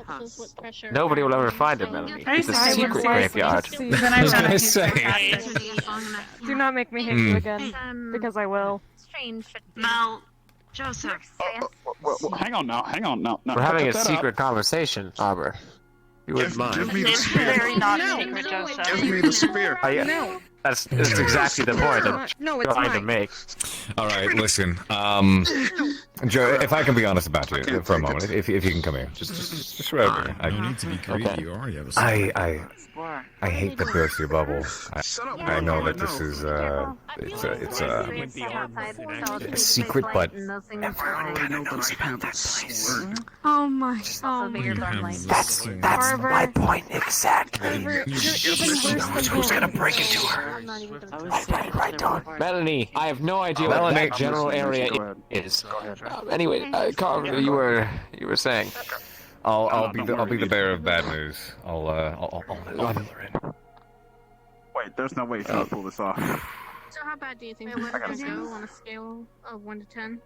S13: it. Nobody will ever find it, Melanie.
S1: I
S13: It's a
S1: used to say
S13: secret
S1: once,
S13: graveyard.
S1: Then I
S14: I was
S1: found
S14: gonna
S1: out
S14: say.
S19: Do not make me hit you again, because I will.
S3: Strange, but
S17: Mel, Joseph.
S16: Well, hang on now. No.
S13: We're having a
S16: Cut that out.
S13: secret conversation, Arbor. You wouldn't
S16: Give me
S13: mind.
S16: the
S17: It's
S16: spear.
S17: very not a
S19: No.
S17: secret, Joseph.
S16: Give me the spear.
S19: No.
S13: That's exactly the point I'm
S19: No, it's
S13: trying to
S19: mine.
S13: make.
S14: All right, listen. Joe, if I can be honest about you for a moment, if you can come here, just right over here. I hate to burst your bubble. I know that this is it's a secret, but
S16: Everybody knows about that place.
S19: Oh my.
S3: Also
S19: Oh
S3: bigger
S19: my.
S3: than life.
S13: That's my point exactly.
S19: You're even worse than
S13: Who's
S19: him.
S13: gonna break into her?
S2: I'm not even gonna
S14: Right, Dawn. Melanie, I have no idea what that general area is. Anyway, Carl, you were saying.
S9: I'll be the bearer of bad news. I'll fill her in.
S15: Wait, there's no way she's gonna pull this off.
S17: So how bad do you think it's gonna go on a scale of 1 to 10?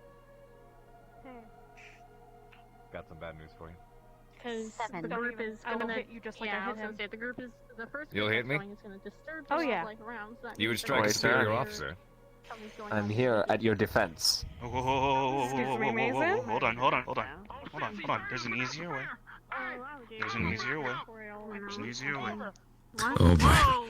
S14: Got some bad news for you.
S2: Because the group is gonna hit you just like I hit him. The group is the first.
S9: You'll hit me?
S2: Is gonna disturb
S19: Oh, yeah.
S2: like around, so that
S9: You would
S2: means
S9: strike a
S2: that
S9: superior
S2: you're-
S9: officer.
S2: something's going
S14: I'm
S2: on.
S14: here at your defense.
S8: Excuse
S18: me, Mason?
S8: Hold on. There's an easier way. There's an easier way. There's an easier way.
S20: Oh my.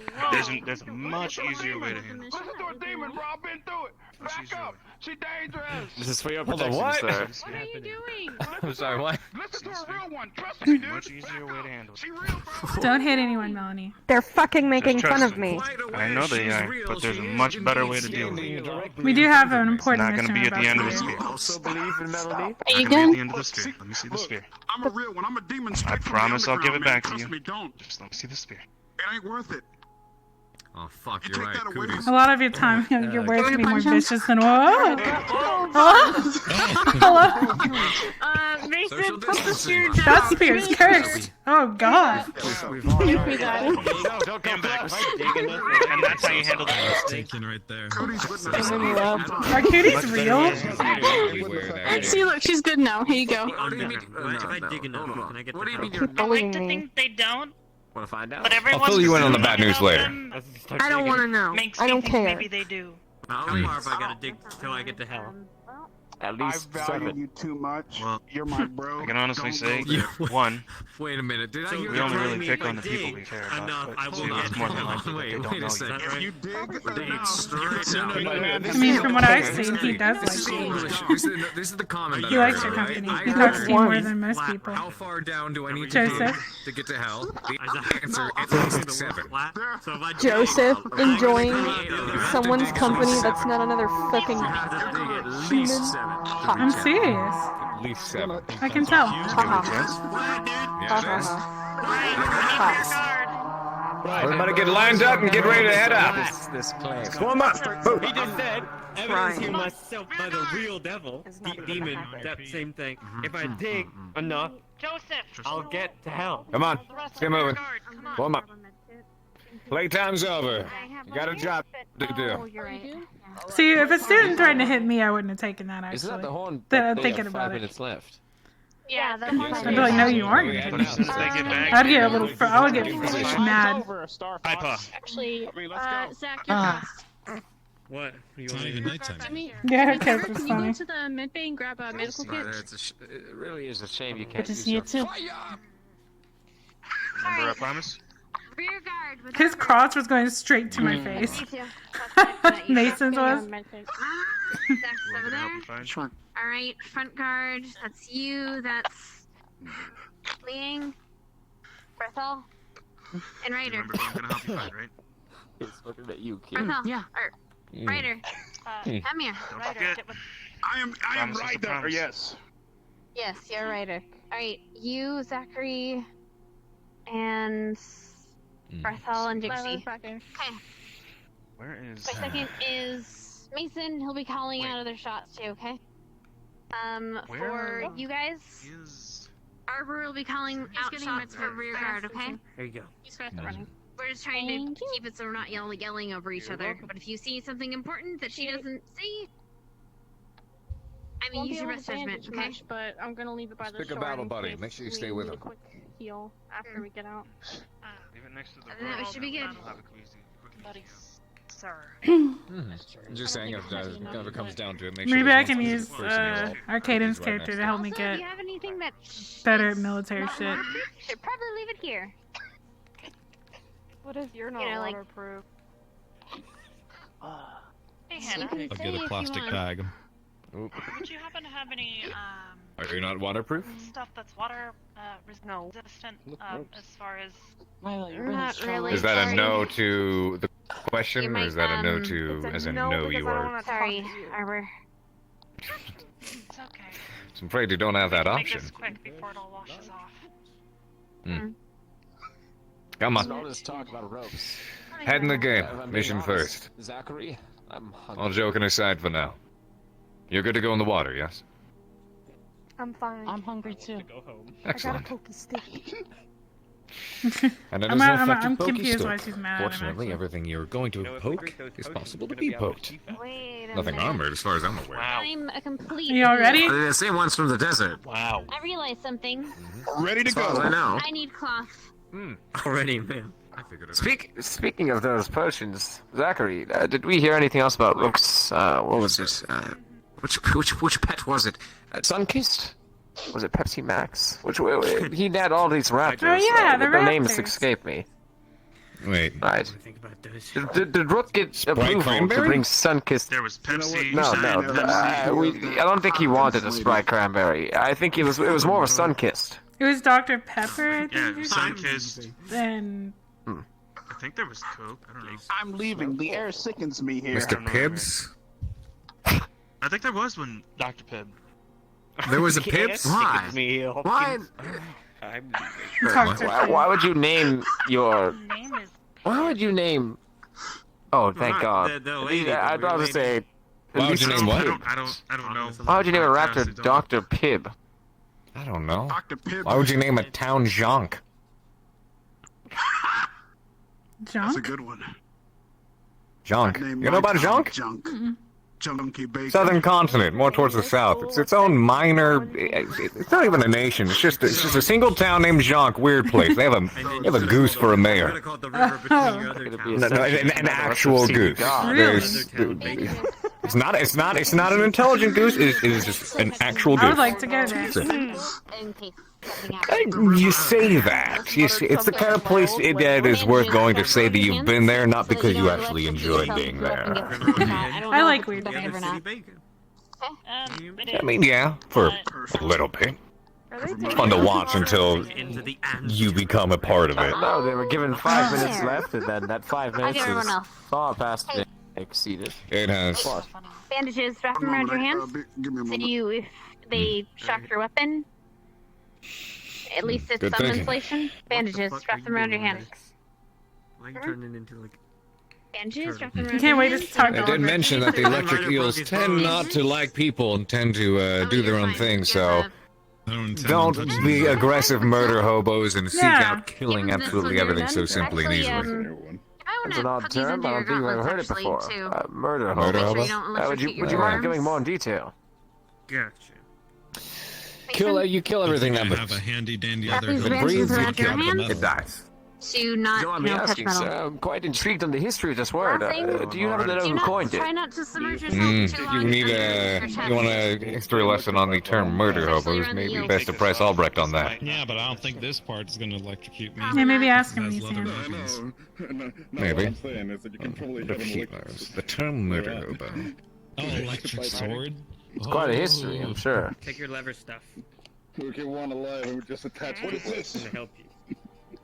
S8: There's a much easier way to handle this.
S15: Listen to a demon, bro. I've been through it. Back up. She dangerous.
S14: This is for your
S9: Hold on,
S14: protection,
S9: what?
S14: sir.
S17: What are you doing?
S9: I'm sorry, what?
S15: Listen to a real one. Trust me, dude.
S8: Much easier way to handle it.
S15: She real, bro.
S1: Don't hit anyone, Melanie.
S19: They're fucking making
S8: Just
S19: fun
S8: trust
S19: of me.
S8: I know they are, but there's a much better way to deal with it.
S1: We do have an important
S8: Not gonna
S1: mission
S8: be at the end of the
S1: about
S8: sphere.
S1: to
S14: Also believe in Melanie?
S8: Not gonna be at the end of the sphere. Let me see the sphere.
S16: I'm a real one. I'm a demon straight
S8: I
S16: from
S8: promise
S16: the
S8: I'll give it
S16: underground,
S8: back to
S16: man.
S8: you.
S16: Trust me, don't.
S8: Just let me see the sphere.
S16: It ain't worth it.
S20: Oh fuck,
S16: You
S20: you're
S16: take
S20: right.
S16: that away
S20: Cooties.
S1: do. A lot of your time, your words can be more
S17: punch him?
S1: vicious than whoa. Hello?
S17: Mason, put the spear down.
S1: That spear's cursed. Oh god.
S17: We got it.
S8: Stand back. And that's how you handle that.
S20: Taken right there.
S16: Cody's with me.
S1: Are cooties real?
S17: See, look, she's good now. Here you go.
S10: What do you mean? If I dig enough, can I get
S14: What do you mean
S10: the
S14: you're
S17: I like
S19: to
S17: think they don't,
S10: Want to find out?
S17: but everyone.
S9: I'll fill you in on the bad news later.
S19: I don't want to know.
S17: Makes
S19: I
S17: me
S19: don't
S17: think
S19: care.
S17: maybe they do.
S10: How far have I gotta dig till I get to hell?
S14: At
S16: I
S14: least
S16: value
S14: 7.
S16: you too much.
S8: Well,
S16: You're my bro.
S8: I can honestly
S16: Don't
S8: say,
S16: go there.
S8: one,
S20: Wait a minute. Did I hear
S8: we
S20: you
S8: only
S20: telling
S8: really
S20: me
S8: pick
S20: if I
S8: on the people
S20: dig
S8: we care
S20: enough,
S8: about.
S20: I
S8: But
S20: will not.
S8: it's more than likely that they don't
S20: Wait
S8: know
S20: a
S8: you.
S20: second.
S16: If you dig
S20: Dig
S16: enough,
S20: straight
S16: you're
S20: down.
S16: gonna
S1: I mean, from what I've seen, he does like
S20: This
S1: you.
S20: is the comment that
S1: He
S20: I
S1: likes
S20: heard,
S1: your
S20: right?
S1: company.
S20: I
S1: He talks to
S20: heard
S1: you more than most people.
S20: How far down do I need to dig
S1: Joseph.
S20: to get to hell? The answer is at least 7.
S19: Joseph enjoying someone's company that's not another fucking
S14: At
S19: human.
S14: least 7.
S1: I'm serious.
S9: At least 7.
S1: I can tell.
S9: We're about to get lined up and get ready to head out.
S14: This claim.
S9: Swarm up.
S10: He just said, evidence here myself by the real devil, demon, that same thing. If I dig enough,
S17: Joseph,
S10: I'll get to hell.
S9: Come on, let's get moving. Swarm up. Playtime's over. You got a job to do.
S2: You're right.
S1: See, if a student threatened to hit me, I wouldn't have taken that,
S14: Isn't that
S1: actually.
S14: the horn?
S1: Then
S14: They
S1: thinking
S14: have
S1: about
S14: 5
S1: it.
S14: minutes left.
S2: Yeah, that's
S1: I'd be like, no, you aren't.
S8: But as soon as they get back,
S1: I'd get a little, I would get mad.
S8: Hi, Pa.
S2: Actually, Zach, you're
S1: Ah.
S2: first.
S10: What?
S20: It's not even nighttime.
S1: Yeah,
S2: Hey,
S1: okay,
S2: Trevor,
S1: it's
S2: can you go
S1: funny.
S2: to the med bay and grab a medical kit?
S14: It really is a shame you can't
S2: to
S14: use
S2: see
S14: your
S2: it too.
S8: Remember, I promise?
S3: Rear guard. with
S1: His
S3: her-
S1: crotch was going straight to my face.
S3: Me too.
S1: Mason's was.
S3: Zach's over there.
S8: Which one?
S3: All right, front guard. That's you. That's Liang, Berthel, and Ryder.
S8: Remember, I'm gonna help you fight, right?
S14: He's looking at you, kid.
S3: Berthel.
S2: Yeah.
S3: Or Ryder. Come here.
S8: Don't forget.
S16: I am
S8: Promise is a
S16: right there.
S8: promise.
S16: Yes.
S3: Yes, you're Ryder. All right, you, Zachary, and Berthel and Dixie. Okay.
S8: Where is...
S3: My second is Mason. He'll be calling out other shots too. Okay.
S8: Where
S3: For you guys,
S8: is...
S3: Arbor will be calling out shots for rear guard. Okay.
S10: There you go.
S2: He's fast running.
S3: We're just trying to keep it so we're not yelling over each other. But if you see something important that she doesn't see, I mean,
S2: Won't
S3: use
S2: be
S3: your
S2: able
S3: best
S2: to bandage
S3: judgment, okay?
S2: much, but I'm gonna leave it by the
S9: Pick a
S2: shore
S9: battle
S2: in
S9: buddy.
S2: case
S9: Make sure you
S2: we
S9: stay with
S2: need
S9: him.
S2: a quick heal after we get out.
S8: Leave it next to the
S3: Other than that, we should be good.
S8: I'll have it quick and easy.
S17: Sir.
S9: Just saying, if it comes down to it, make
S1: Maybe
S9: sure
S1: I
S9: there's
S1: can
S9: one
S1: use
S9: person who's
S1: Arcaden's
S9: right
S1: character
S9: next
S1: to help me
S3: Also,
S1: get
S3: if you have anything that
S1: better at military shit.
S3: should probably leave it here.
S19: What if you're not
S3: You know, like-
S19: waterproof?
S17: Hey, Hannah.
S3: You can
S20: I'll
S3: say
S20: get
S3: if
S20: a
S3: you
S20: plastic
S3: want.
S20: bag.
S17: Would you happen to have any
S9: Are you not waterproof?
S17: stuff that's water resistant as far as
S3: Not really.
S9: Is that a
S3: sorry.
S9: no to the
S3: You
S9: question, or
S3: might,
S9: is that a no
S3: it's
S9: to,
S19: a
S9: as in
S19: no
S9: no,
S19: because
S9: you
S19: I don't
S9: are?
S19: wanna
S3: Sorry,
S19: talk to you.
S3: Arbor.
S17: it's okay.
S9: I'm afraid you don't have that
S17: Make
S9: option.
S17: this quick before it all washes off.
S9: Come
S14: It's
S9: on.
S14: all this talk about ropes.
S9: Head in the game. Mission first.
S14: Zachary, I'm hungry.
S9: All joking aside for now. You're good to go in the water, yes?
S6: I'm fine.
S21: I'm hungry too.
S9: Excellent.
S6: I got a pokey stick.
S9: And it
S1: I'm
S9: is
S1: not-
S9: an
S1: I'm
S9: effective pokey
S1: confused
S9: stick.
S1: why she's mad at him,
S9: Fortunately,
S1: actually.
S9: everything you're going to poke is possible to be poked.
S3: Wait a
S9: Nothing
S3: minute.
S9: armored, as far as I'm aware.
S3: I'm a complete.
S1: Are you all ready?
S4: They're the same ones from the desert.
S9: Wow.
S3: I realized something.
S16: Ready to
S4: As far as
S16: go.
S4: I know.
S3: I need cloth.
S4: Already, man.
S9: I figured it
S14: Speaking of those potions, Zachary, did we hear anything else about Rook's,
S4: What was it? Which pet was it?
S14: Sunkissed? Was it Pepsi Max? He had all these raptors.
S1: Oh, yeah, the
S14: Their names
S1: raptors.
S14: escape me.
S9: Wait.
S14: Right. Did Rook get approval to
S9: Cranberry?
S14: bring Sunkissed?
S10: There was Pepsi.
S14: No. I don't think he wanted a Sprite Cranberry. I think it was more of a Sunkissed.
S1: It was Dr. Pepper, I think.
S10: Yeah,
S1: or something.
S10: Sunkissed.
S1: Then
S10: I think there was Coke. I don't know.
S16: I'm leaving. The air sickens me here.
S9: Mr. Pibbs?
S10: I think there was one Dr. Pibb.
S9: There was a Pibbs?
S14: Why?
S1: Dr.
S14: Why would you name your? Why would you name? Oh, thank God. I'd rather say.
S9: Why would you name what?
S10: I don't know.
S14: Why would you name a raptor Dr. Pibb?
S9: I don't know.
S16: Dr. Pibb.
S9: Why would you name a town Jonk?
S16: That's a
S1: Junk?
S16: good one.
S9: Jonk.
S16: Name
S9: You know
S16: my
S9: about
S16: town
S9: Jonk?
S16: Junk. Junkie bacon.
S9: Southern continent, more towards the south. It's its own minor. It's not even a nation. It's just a single town named Jonk. Weird place. They have a goose for a mayor. An actual goose. It's not an intelligent goose. It is just an actual goose.
S1: I would like to go there.
S9: That's it.
S3: In case something happens.
S9: You say that. You see, it's the kind of place that is worth going to say that you've been there, not because you actually enjoyed being there.
S1: I like weird things.
S9: I mean, yeah, for a little bit. It's fun to watch until you become a part of it.
S14: No, they were given 5 minutes left, and then that 5 minutes
S3: give everyone
S14: is
S3: else.
S14: far past being exceeded.
S9: It has.
S3: Bandages, wrap them around your hands.
S16: Give me a
S3: So
S16: moment.
S3: if they shock your weapon, at least it's
S9: Good
S3: some
S9: thinking.
S3: inflation. Bandages, wrap them around your hands.
S10: Why are you turning into like?
S3: Bandages, wrap them around
S1: I can't
S3: your
S1: wait
S3: hands.
S1: to talk
S9: I
S1: to
S9: did mention that the electric eels tend not to like people and tend to do their own thing, so don't be aggressive murder hobos and seek
S1: Yeah.
S9: out killing absolutely everything so simply and easily.
S14: That's an odd term. I don't think I've heard it before. Murder
S9: Murder
S14: hobo.
S9: hobo?
S14: Would you mind giving more in detail?
S10: Gotcha.
S9: You kill everything that
S20: have a
S9: moves.
S20: handy dandy
S3: Wrap
S20: other
S3: these
S9: If it
S3: bandages
S9: breathes, you
S3: around your
S9: kill it.
S3: hands
S9: It dies.
S3: to not,
S14: Don't mind me
S3: touch
S14: asking,
S3: metal.
S14: sir. I'm quite intrigued on the history of this word.
S3: Nothing.
S14: Do you happen to know
S3: Do
S14: who
S3: not
S14: coined it?
S3: try not to submerge yourself too long.
S9: You need
S3: under
S9: you want a history lesson on the term murder hobos? Maybe best to press Albrecht on that.
S20: Yeah, but I don't think this part's gonna electrocute me.
S1: Yeah, maybe ask him
S20: Has
S1: these
S20: leather
S1: things.
S20: weapons.
S9: Maybe.
S15: What I'm saying is that you can probably
S9: The
S15: have them
S9: feet virus. The term murder hobo.
S20: Oh, electric sword.
S14: It's quite a history, I'm sure.
S10: Take your lever stuff.
S15: We get one alive and we just attach
S10: What
S15: to
S10: is
S15: this.
S10: this? To help you.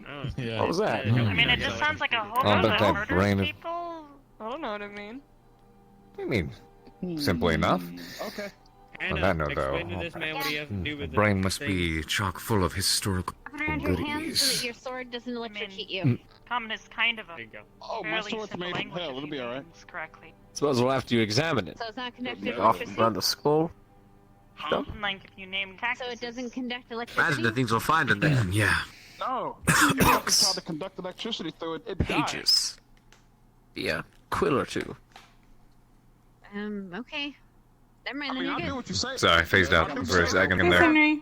S10: Oh.
S20: Yeah.
S14: What was that?
S17: I mean, it just sounds like a whole
S9: Oh,
S17: lot
S9: but that
S17: that
S9: brain
S17: murders
S9: is-
S17: people. I don't know what I mean.
S9: I mean, simply enough.
S15: Okay.
S9: On that note, though,
S10: explain to this man what he has to do
S9: the
S10: with
S9: brain
S10: the
S9: must be chock full of historical
S3: Wrap it around your hands so that
S9: goodies.
S3: your sword doesn't electrocute you.
S9: Mm.
S17: Common is kind of a
S15: Oh, my
S17: fairly
S15: sword's
S17: simple
S15: made from
S17: language
S15: hell.
S17: if
S15: It'll
S17: you
S15: be alright.
S17: use it correctly.
S14: Suppose we'll have to examine it.
S3: So it's not conducted
S14: Off
S3: electricity.
S14: around the skull. Stuff.
S17: Like if you name
S3: So
S17: cactuses.
S3: it doesn't conduct
S4: Imagine
S3: electricity.
S4: the things we'll find in there.
S9: Yeah.
S15: No. You have to try to conduct electricity through it. It dies.
S4: Pages. Yeah, quill or two.
S3: Okay. Never mind,
S15: I
S3: then
S15: mean,
S3: you're
S15: I
S3: good.
S15: get what you say.
S9: Sorry, phased out for a second in
S1: Thanks,
S9: there.
S1: Henry.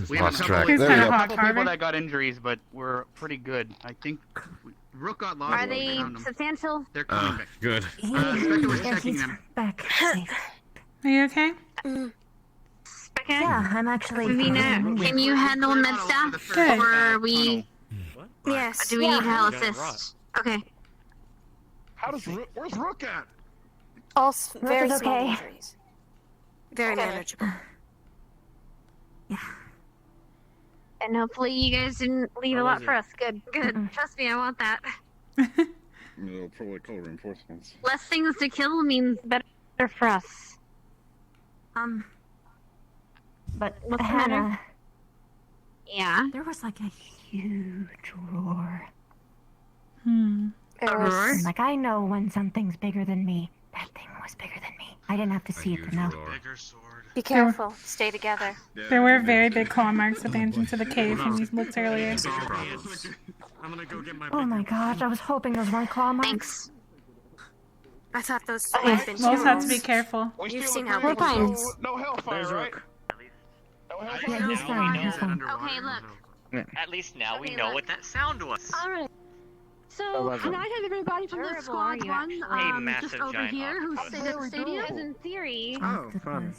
S10: We have
S9: Lost
S10: a
S9: track.
S10: couple,
S1: He's
S9: There we
S1: kind of
S9: go.
S1: hot,
S10: couple people
S1: Harvard.
S10: that got injuries, but we're pretty good. I think Rook got lost.
S3: Are
S10: when we
S3: they
S10: found them.
S3: substantial?
S10: They're coming back.
S9: Good.
S10: Spectre was checking them.
S6: Back.
S1: Are you okay?
S3: Okay.
S6: Yeah, I'm actually.
S3: Can you handle med staff?
S1: Good.
S3: Or are we...
S6: Yes.
S3: Do we need help assist? Okay.
S16: How does Rook, where's Rook at?
S6: All very
S2: is
S6: small
S2: okay.
S6: injuries.
S2: Very manageable.
S3: And hopefully you guys didn't leave a lot for us. Good, good. Trust me, I want that.
S15: They'll probably call reinforcements.
S3: Less things to kill means better for us.
S2: But
S3: What's the matter?
S2: Hannah,
S3: Yeah.
S2: there was like a huge roar.
S5: Like, I know when something's bigger than me. That thing was bigger than me. I didn't have to see it to know.
S22: Be careful. Stay together.
S1: There were very big claw marks at the entrance to the cave when we looked earlier.
S5: Oh my gosh, I was hoping those weren't claw marks.
S22: I thought those
S1: Okay,
S22: had been
S1: we'll just have to
S22: tumors.
S1: be careful.
S22: You've seen how
S5: We're
S22: big
S5: fine.
S15: No hellfire, right?
S5: Yeah, he's fine, he's fine.
S3: Okay, look.
S10: At least now we know what that sound was.
S2: Alright. So, can I have everybody from the squad one, just
S10: massive
S2: over
S10: giant
S2: here, who's staying at the stadium?
S3: Because in theory...
S13: Oh, fun.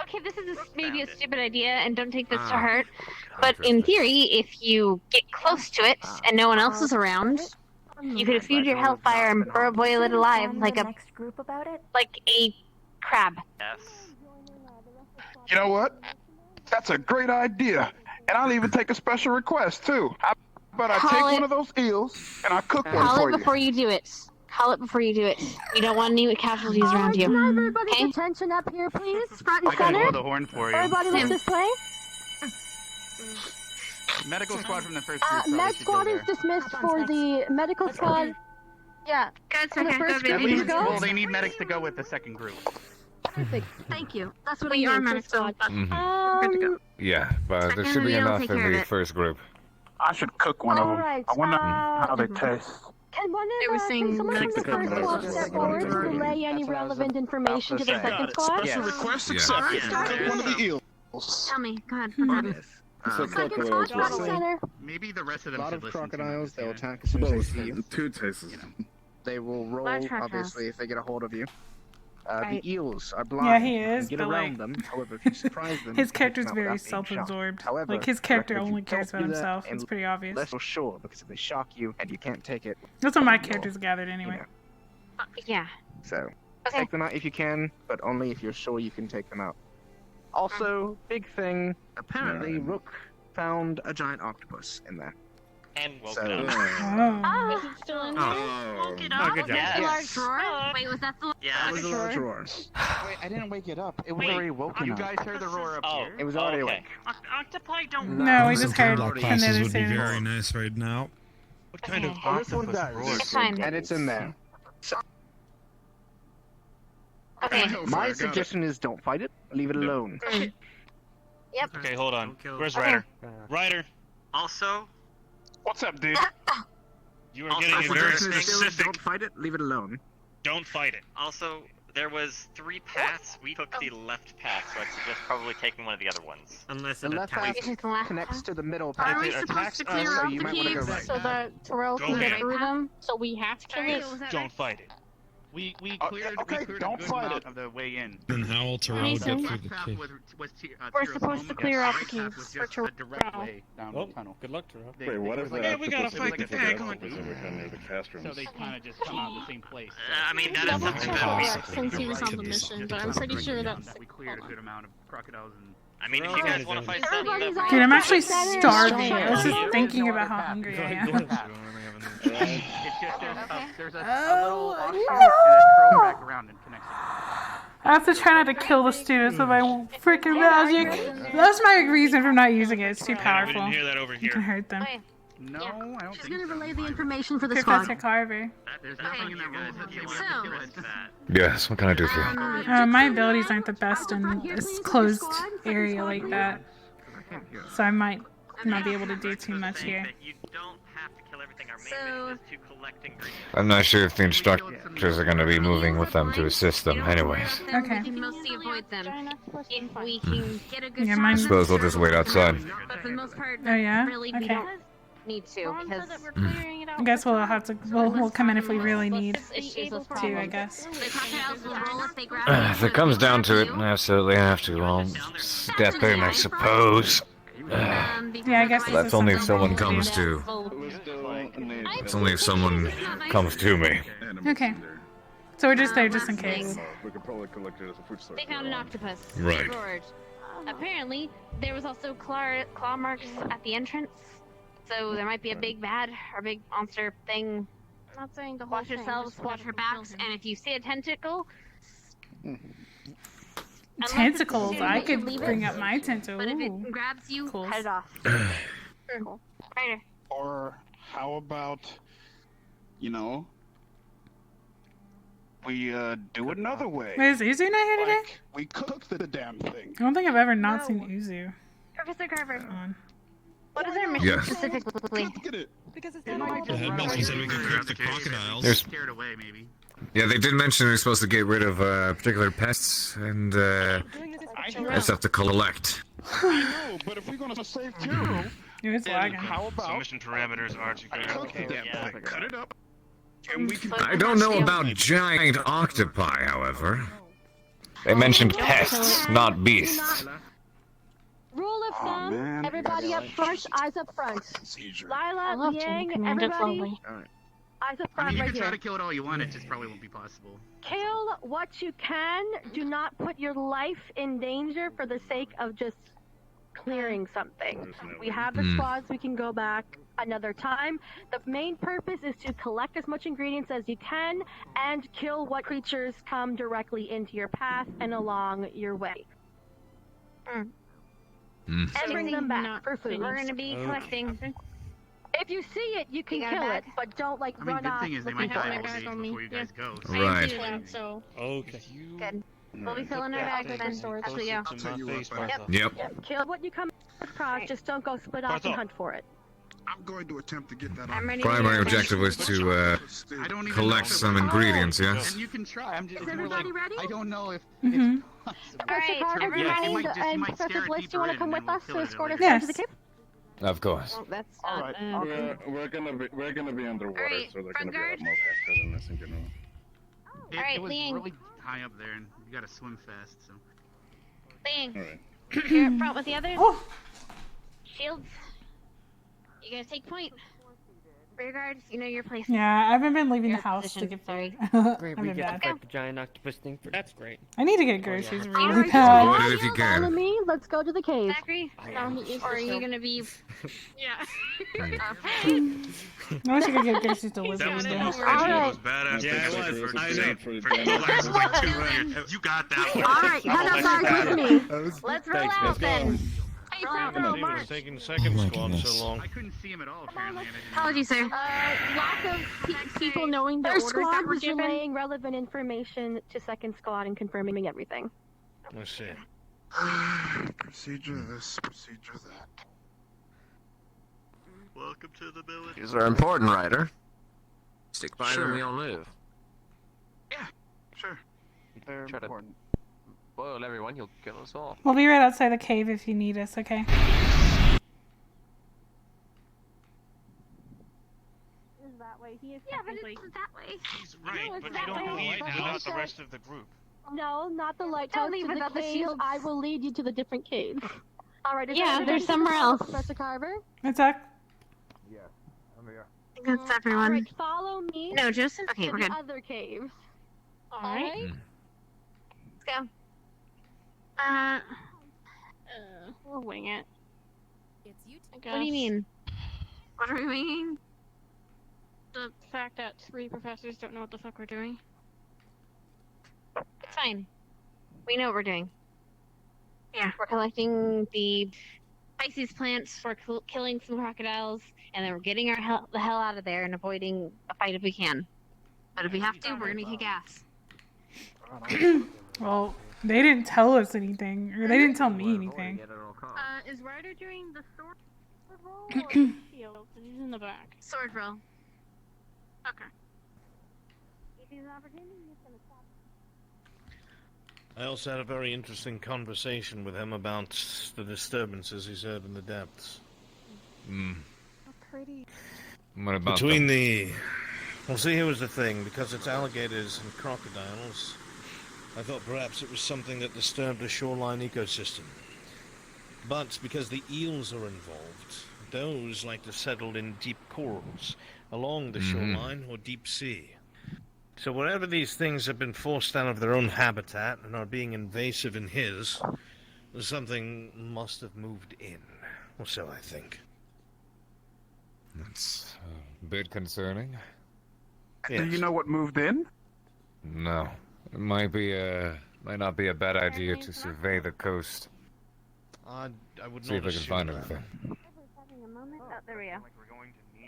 S3: Okay, this is maybe a stupid idea, and don't take this to heart, but in theory, if you get close to it, and no one else is around, you could feed your hellfire and boil it alive like a crab.
S10: Yes.
S16: You know what? That's a great idea. And I'll even take a special request, too. How about I take one of those eels and I cook one
S3: Call
S16: for
S3: it
S16: you?
S3: before you do it. Call it before you do it. We don't want any casualties around you.
S2: Can I have everybody's
S3: Okay?
S2: attention up here, please? Front
S8: I
S2: and
S8: can
S2: center.
S8: blow the horn for you.
S2: Everybody look this way.
S8: Medical squad from the first group. probably
S2: Med
S8: should
S2: squad
S8: go
S2: is dismissed for the medical squad. Yeah.
S3: Good,
S2: For the first
S8: there. At
S2: group
S8: least,
S2: to go.
S8: well, they need medics to go with the second group.
S2: Perfect. Thank you. That's what
S22: We
S2: I
S22: are
S2: mean.
S22: medic
S2: Squad.
S22: Good to go.
S9: Yeah, but there should be
S22: Second,
S9: enough
S22: we'll take
S9: in
S22: care of
S9: the
S22: it.
S9: first group.
S16: I should cook one of them.
S2: Alright,
S16: I wonder how they taste.
S2: Can one
S22: They
S2: of
S22: were
S2: can
S22: saying
S2: someone from the
S22: medical
S2: first squad step forward to relay any relevant information to the second squad?
S16: Special request
S9: Yeah.
S16: accepted.
S22: Yeah.
S16: Cook one of the eels.
S22: Tell me. Go ahead. What happened?
S2: Second squad, front and center.
S8: Maybe the rest of
S4: A
S8: them
S4: lot
S8: should
S4: of
S8: listen
S4: crocodiles,
S8: to
S4: they'll
S8: us.
S4: attack as soon as they see you.
S15: The two tastes.
S4: They will roll,
S22: Large crocodiles.
S4: obviously, if they get a hold of you.
S22: Right.
S4: The eels are blind.
S1: Yeah, he
S4: You can
S1: is,
S4: get
S1: but
S4: around
S1: like,
S4: them. However, if you surprise them,
S1: his
S4: you can
S1: character's
S4: come out
S1: very
S4: without being shocked.
S1: self-absorbed.
S4: However,
S1: Like, his character
S4: recommend you
S1: only cares
S4: don't
S1: about
S4: do that
S1: himself. It's pretty obvious.
S4: Unless you're sure, because if they shock you and you can't take it,
S1: That's what my
S4: you'll,
S1: character's gathered anyway.
S4: you know.
S3: Yeah.
S4: So,
S3: Okay.
S4: take them out if you can, but only if you're sure you can take them out. Also, big thing, apparently Rook found a giant octopus in there.
S10: And woke
S4: So,
S10: it up.
S1: Oh.
S3: Is it still in
S10: Woke
S3: it
S10: up.
S3: Was that the large drawer? Wait, was that the
S10: Yeah.
S4: that was a large
S3: drawer?
S4: roar. Wait, I didn't wake it up. It was
S10: Wait,
S4: already woken
S8: You
S4: up.
S8: guys heard the roar up here?
S4: It was already
S10: okay.
S4: awake.
S17: Octopi don't.
S1: No, we just heard
S20: Black
S1: from the
S20: classes
S1: other
S20: would be
S1: students.
S20: very nice right now.
S10: What kind of
S4: Oh, this one
S10: octopus
S4: does.
S10: roars?
S3: It's fine.
S4: And it's in there.
S3: Okay.
S4: My suggestion is don't fight it. Leave it alone.
S3: Yep.
S10: Okay, hold on. Where's
S3: Okay.
S10: Ryder? Ryder,
S15: Also,
S16: What's up, dude?
S10: you are
S15: Also,
S10: getting a
S15: my
S10: very
S15: suggestion is
S10: specific.
S4: Don't fight it. Leave it alone.
S10: Don't fight it.
S15: also, there was 3 paths. We took the left path, so I'd suggest probably taking one of the other ones.
S10: Unless
S4: The
S10: it
S4: left
S10: attacks.
S4: path
S3: Is it the last
S4: connects
S3: path?
S4: to the middle
S22: Are
S4: path.
S22: we
S10: If it
S22: supposed
S10: attacks
S22: to
S10: us,
S22: clear
S4: so
S22: out
S4: you
S22: the
S4: might wanna go
S22: caves
S4: right.
S22: so that Terrell
S10: Go
S22: can get
S10: ahead.
S22: through them? So we have to Sorry, live.
S10: Don't fight it.
S8: We
S16: Okay,
S8: cleared a good
S16: don't fight
S8: amount
S16: it.
S8: of the way in.
S20: Then how will Terrell
S22: Mason?
S20: get through the
S8: Path
S20: cave?
S8: was
S22: We're
S8: Tiro's
S22: supposed
S8: home.
S22: to clear
S8: The
S22: out the
S8: right path
S22: caves
S8: was
S22: for
S8: just a direct
S22: Terrell.
S8: way down
S20: Well,
S8: the tunnel.
S20: good luck, Terrell.
S8: They-
S15: Wait, what
S8: they
S15: is
S8: were
S15: that?
S8: like-
S17: we gotta
S15: octopus
S17: fight
S15: looking
S17: the
S15: for
S17: pig.
S15: octopus over here near the castrums?
S8: So they kind of just come out of the same place.
S15: I mean, that is
S22: Double
S15: something
S22: check
S15: that we...
S22: that since he was on the mission, but I'm pretty sure that's.
S8: We cleared a good amount of crocodiles and...
S15: I mean, if you guys want to fight something...
S2: Everybody's
S15: that-
S2: on
S1: Dude, I'm
S2: the
S1: actually
S2: center.
S1: starving. I was
S2: Shut
S1: just
S2: up.
S1: thinking about how hungry I am.
S8: It's just there's a little
S1: Oh,
S8: offshoot and it curls back around and connects it.
S1: I have to try not to kill the students with my freaking magic. That's my reason for not using it. It's too
S10: We
S1: powerful.
S10: didn't hear that over
S1: You
S10: here.
S1: can hurt them.
S8: No, I don't
S2: She's
S8: think
S2: gonna
S8: so.
S2: relay the information for the
S1: Professor
S2: squad.
S1: Carver.
S15: There's nothing in that room that you
S2: So-
S15: want to that.
S9: Yes, what can I do for you?
S1: My abilities aren't the best in this closed area like that, so I might not be able to do too much here.
S15: You don't have to kill everything. Our main mission is to collect ingredients.
S9: I'm not sure if the instructors are going to be moving with them to assist them anyways.
S1: Okay.
S3: We can mostly avoid them. If we can get a good
S1: Yeah,
S3: shot.
S1: mine-
S9: I suppose we'll just wait outside.
S3: But for the most part,
S1: Oh yeah?
S3: really, we
S1: Okay.
S3: don't need to because
S1: I guess we'll have to. We'll come in if we really need
S3: issues with
S1: to. I guess.
S3: the crocodiles will roll if they grab
S9: If it comes down to it, absolutely have to. I'll step in, I suppose.
S1: Yeah, I guess this
S9: That's
S1: is
S9: only if
S1: something
S9: someone
S1: we can
S9: comes
S1: do.
S9: to. It's only if someone comes to me.
S1: Okay. So we're just there just in case.
S15: We could probably collect it as a food source.
S3: They found an octopus.
S9: Right.
S3: Roared. Apparently, there was also claw marks at the entrance. So there might be a big bad or big monster thing.
S22: I'm not saying the whole
S3: Watch
S22: thing,
S3: yourselves,
S22: just
S3: watch your backs, and if you see a tentacle,
S1: Tentacles. I could
S3: leave it.
S1: bring up my tentacle.
S3: but if
S1: Ooh.
S3: it grabs you,
S1: Cool.
S3: cut it off.
S22: Cool.
S3: Ryder.
S16: Or how about... you know, we do it another way.
S1: Wait, is Uzu not here today?
S16: We cook the damn thing.
S1: I don't think I've ever not seen Uzu.
S3: Professor Carver.
S1: On.
S3: What is our mission
S9: Yes.
S3: specifically?
S22: Because it's
S20: The headmaster said we could cook the crocodiles.
S9: There's-
S8: Scared away, maybe.
S9: Yeah, they did mention they're supposed to get rid of particular pests and stuff to collect.
S16: I know, but if we're gonna save Tiro,
S1: It's lagging.
S16: how about
S10: So mission parameters are to
S16: cook the damn thing, cut it up, and we can.
S9: I don't know about giant octopi, however. They mentioned pests, not beasts.
S2: Rule of thumb,
S16: man.
S2: everybody up front, eyes up front. Lila, Liang, everybody, eyes up
S8: I
S2: front
S8: mean, you
S2: right
S8: can try
S2: here.
S8: to kill it all you want, it just probably won't be possible.
S2: Kill what you can. Do not put your life in danger for the sake of just clearing something. We have the squads, we can go back another time. The main purpose is to collect as much ingredients as you can and kill what creatures come directly into your path and along your way. And bring them back for food.
S3: We're gonna be collecting.
S2: If you see it, you can
S3: You got a
S2: kill
S3: bag?
S2: it, but don't like
S8: I mean,
S2: run
S8: good
S2: off.
S8: thing is they
S2: looking
S8: might
S2: for
S8: die
S2: it.
S8: all days before you guys go. So.
S9: Right.
S22: So
S12: Okay.
S3: Good. We'll be filling our bags then. As we go.
S9: Yep.
S2: Kill what you come across, just don't go split off and hunt for it.
S16: I'm going to attempt to get that.
S3: I'm ready.
S9: Primary objective was to
S8: I don't even
S9: collect
S8: know if
S9: some
S8: it-
S9: ingredients, yes?
S8: And you can try. I'm just
S2: Is
S8: more
S2: everybody
S8: like,
S2: ready?
S8: I don't know if
S1: Mhm.
S2: Professor Carver,
S3: everybody-
S2: you
S8: might
S2: and
S8: just- you might
S2: Professor
S8: stare it
S2: Bliss, do you
S8: deeper
S2: want to
S8: in
S2: come
S8: and
S2: with
S8: we'll
S2: us
S8: kill
S2: to
S8: it
S2: escort us
S8: later.
S2: down to the cave?
S9: Of course.
S3: Oh, that's
S2: All
S3: not.
S2: right.
S15: We're gonna be underwater,
S3: Alright,
S15: so they're
S3: front
S15: gonna be a lot
S3: guard.
S15: more faster than us in general.
S8: It,
S3: Alright,
S8: it was
S3: Liang.
S8: really high up there, and you gotta swim fast. So.
S3: Liang,
S15: Alright.
S3: you're up front with the others.
S1: Oh.
S3: Shields. You guys take point. Rear guard, you know your place.
S1: Yeah, I haven't been leaving
S3: Your
S1: the house to
S3: position,
S1: get
S3: sorry.
S14: Great,
S1: I've
S14: we
S1: been
S14: get to
S1: bad.
S14: fight the giant octopus thing. That's great.
S1: I need to get groceries
S14: yeah.
S1: really
S2: Alright,
S1: bad.
S9: Avoid it if you
S2: Follow
S9: can.
S2: me, let's go to the cave.
S3: Zachary,
S22: he is
S3: or are
S22: the
S3: you
S22: show.
S3: gonna be?
S22: Yeah.
S1: I wish I could get groceries delivered.
S22: That was the
S1: now.
S22: most
S2: Alright.
S10: badass
S15: Yeah,
S10: thing
S15: it
S10: I've
S15: was.
S10: ever
S15: I
S10: heard
S15: know.
S10: for the last like 2 years. You got that one.
S2: Alright, head up guys with me.
S3: Let's roll out then.
S2: Hey, Zachary,
S20: It
S2: Mark.
S20: was taking the second squad so long.
S8: I couldn't see him at all. Apparently. and I didn't-
S3: Apologies, sir.
S2: Lack of
S22: People knowing the
S2: First
S22: orders that
S2: squad
S22: were
S2: was
S22: given.
S2: relaying relevant information to second squad and confirming everything.
S20: Let's see.
S16: Procedure this, procedure that.
S10: Welcome to the village.
S4: These are important, Ryder. Stick by them, we all live.
S16: Sure.
S4: They're important. Spoil everyone, you'll kill us all.
S1: We'll be right outside the cave if you need us, okay?
S22: Is that way? He is
S3: Yeah, but
S22: technically.
S3: it's that way.
S10: He's right,
S2: No, it's
S10: but
S2: that
S10: you don't
S2: way.
S10: leave
S2: But
S10: without
S2: he
S10: the
S2: said-
S10: rest of the group.
S2: No, not the lighthouse.
S3: Don't leave
S2: to the
S3: without the
S2: caves.
S3: shields.
S2: I will lead you to the different caves. Alright,
S3: Yeah, there's somewhere else.
S2: Professor Carver.
S1: What's that?
S14: Yeah, I'm here.
S3: That's everyone.
S2: Alright, follow me
S3: No, Joseph. Okay,
S2: to
S3: we're
S2: the
S3: good.
S2: other caves.
S22: Alright.
S3: Let's go.
S22: We'll wing it.
S3: What do you mean? What are we winging?
S22: The fact that 3 professors don't know what the fuck we're doing.
S3: It's fine. We know what we're doing. Yeah, we're collecting the Pisces plants for killing some crocodiles, and then we're getting the hell out of there and avoiding a fight if we can. But if we have to, we're gonna kick ass.
S1: Well, they didn't tell us anything, or they didn't tell me anything.
S22: Is Ryder doing the sword roll or the shield? He's in the back.
S3: Sword roll.
S22: Okay.
S20: I also had a very interesting conversation with him about the disturbances he's heard in the depths.
S22: Pretty.
S9: What about
S20: Between
S9: them?
S20: the... Well, see, here was the thing. Because it's alligators and crocodiles, I thought perhaps it was something that disturbed the shoreline ecosystem. But because the eels are involved, those like to settle in deep corals along the shoreline or deep sea. So wherever these things have been forced out of their own habitat and are being invasive in his, something must have moved in. Or so I think.
S9: That's a bit concerning.
S16: Do you know what moved in?
S9: No. It might not be a bad idea to survey the coast.
S20: I would
S9: See if
S20: not
S9: I can
S20: assume
S9: find
S20: that.
S9: anything.
S2: Oh, there we go.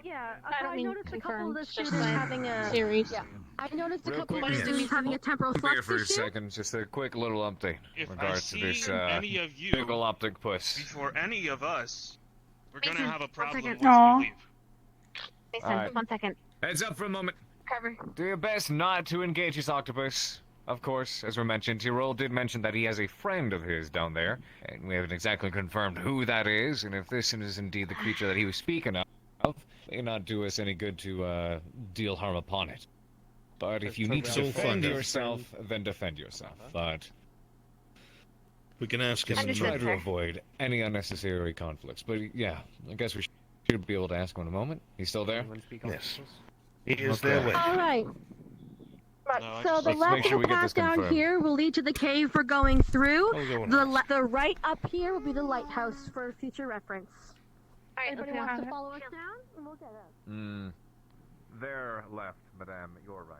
S2: Yeah,
S3: I don't
S2: I
S3: mean
S2: noticed a couple of the
S3: confirmed, just
S2: students
S3: my
S2: having a
S3: series.
S2: Yeah, I noticed a
S9: Real
S2: couple of
S9: quick,
S2: the students having a temporal
S9: Come here
S2: flux
S9: for a
S2: issue.
S9: second, just a quick little update in
S10: If I
S9: regards to
S10: see
S9: this
S10: any of you
S9: nickel optic puss.
S10: before any of us, we're gonna
S3: Mason,
S10: have a
S3: 1
S10: problem
S3: second.
S10: once
S1: Aw.
S10: we leave.
S3: Mason,
S9: Alright.
S3: 1 second.
S9: Heads up for a moment.
S3: Carver.
S9: Do your best not to engage this octopus. Of course, as we mentioned, Tyrol did mention that he has a friend of his down there, and we haven't exactly confirmed who that is, and if this is indeed the creature that he was speaking of, it may not do us any good to deal harm upon it. But if you need to defend yourself, then defend yourself. But
S20: we can ask him.
S9: try to avoid any unnecessary conflicts. But yeah, I guess we should be able to ask him in a moment. He's still there?
S20: Yes. He is there with.
S2: All right. Right, so the
S9: Let's
S2: left
S9: make sure we get
S2: path
S9: this
S2: down
S9: confirmed.
S2: here will lead to the cave we're going through.
S20: I'll go
S2: The right up here will be the lighthouse for future reference.
S3: Alright,
S2: Anybody
S3: okay,
S2: wants
S3: I'll-
S2: to follow us down? And we'll get it.
S9: They're left, madame. You're right.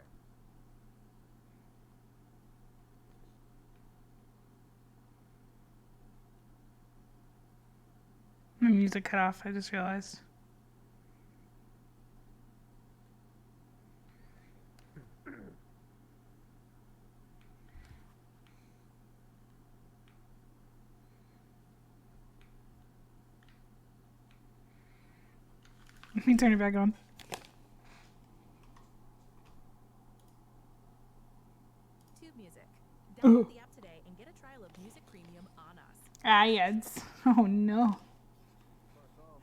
S1: My music cut off, I just realized. Let me turn it back on.
S7: Tube Music. Download the app today and get a trial of Music Premium on us.
S1: Ads. Oh no.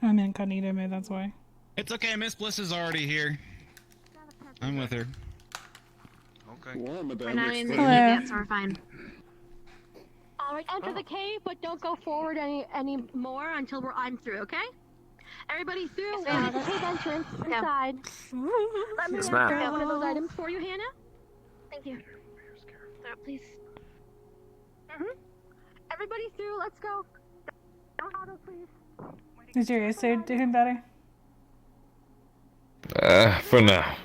S1: I'm incognito mode, that's why.
S11: It's okay, Miss Bliss is already here. I'm with her.
S10: Okay.
S15: Well,
S3: We're
S15: madame,
S3: not in the
S15: explain.
S3: cave yet, so we're fine.
S2: All right, enter the cave, but don't go forward any more until I'm through, okay? Everybody through.
S3: Yes, ma'am.
S2: The cave entrance
S3: Yeah.
S2: inside. Let me
S9: Yes,
S2: grab
S9: ma'am.
S2: one of those items for you, Hannah.
S3: Thank you. Throw it, please.
S2: Everybody through. Let's go. Don't auto, please.
S1: Is your eyesight doing better?
S9: For now.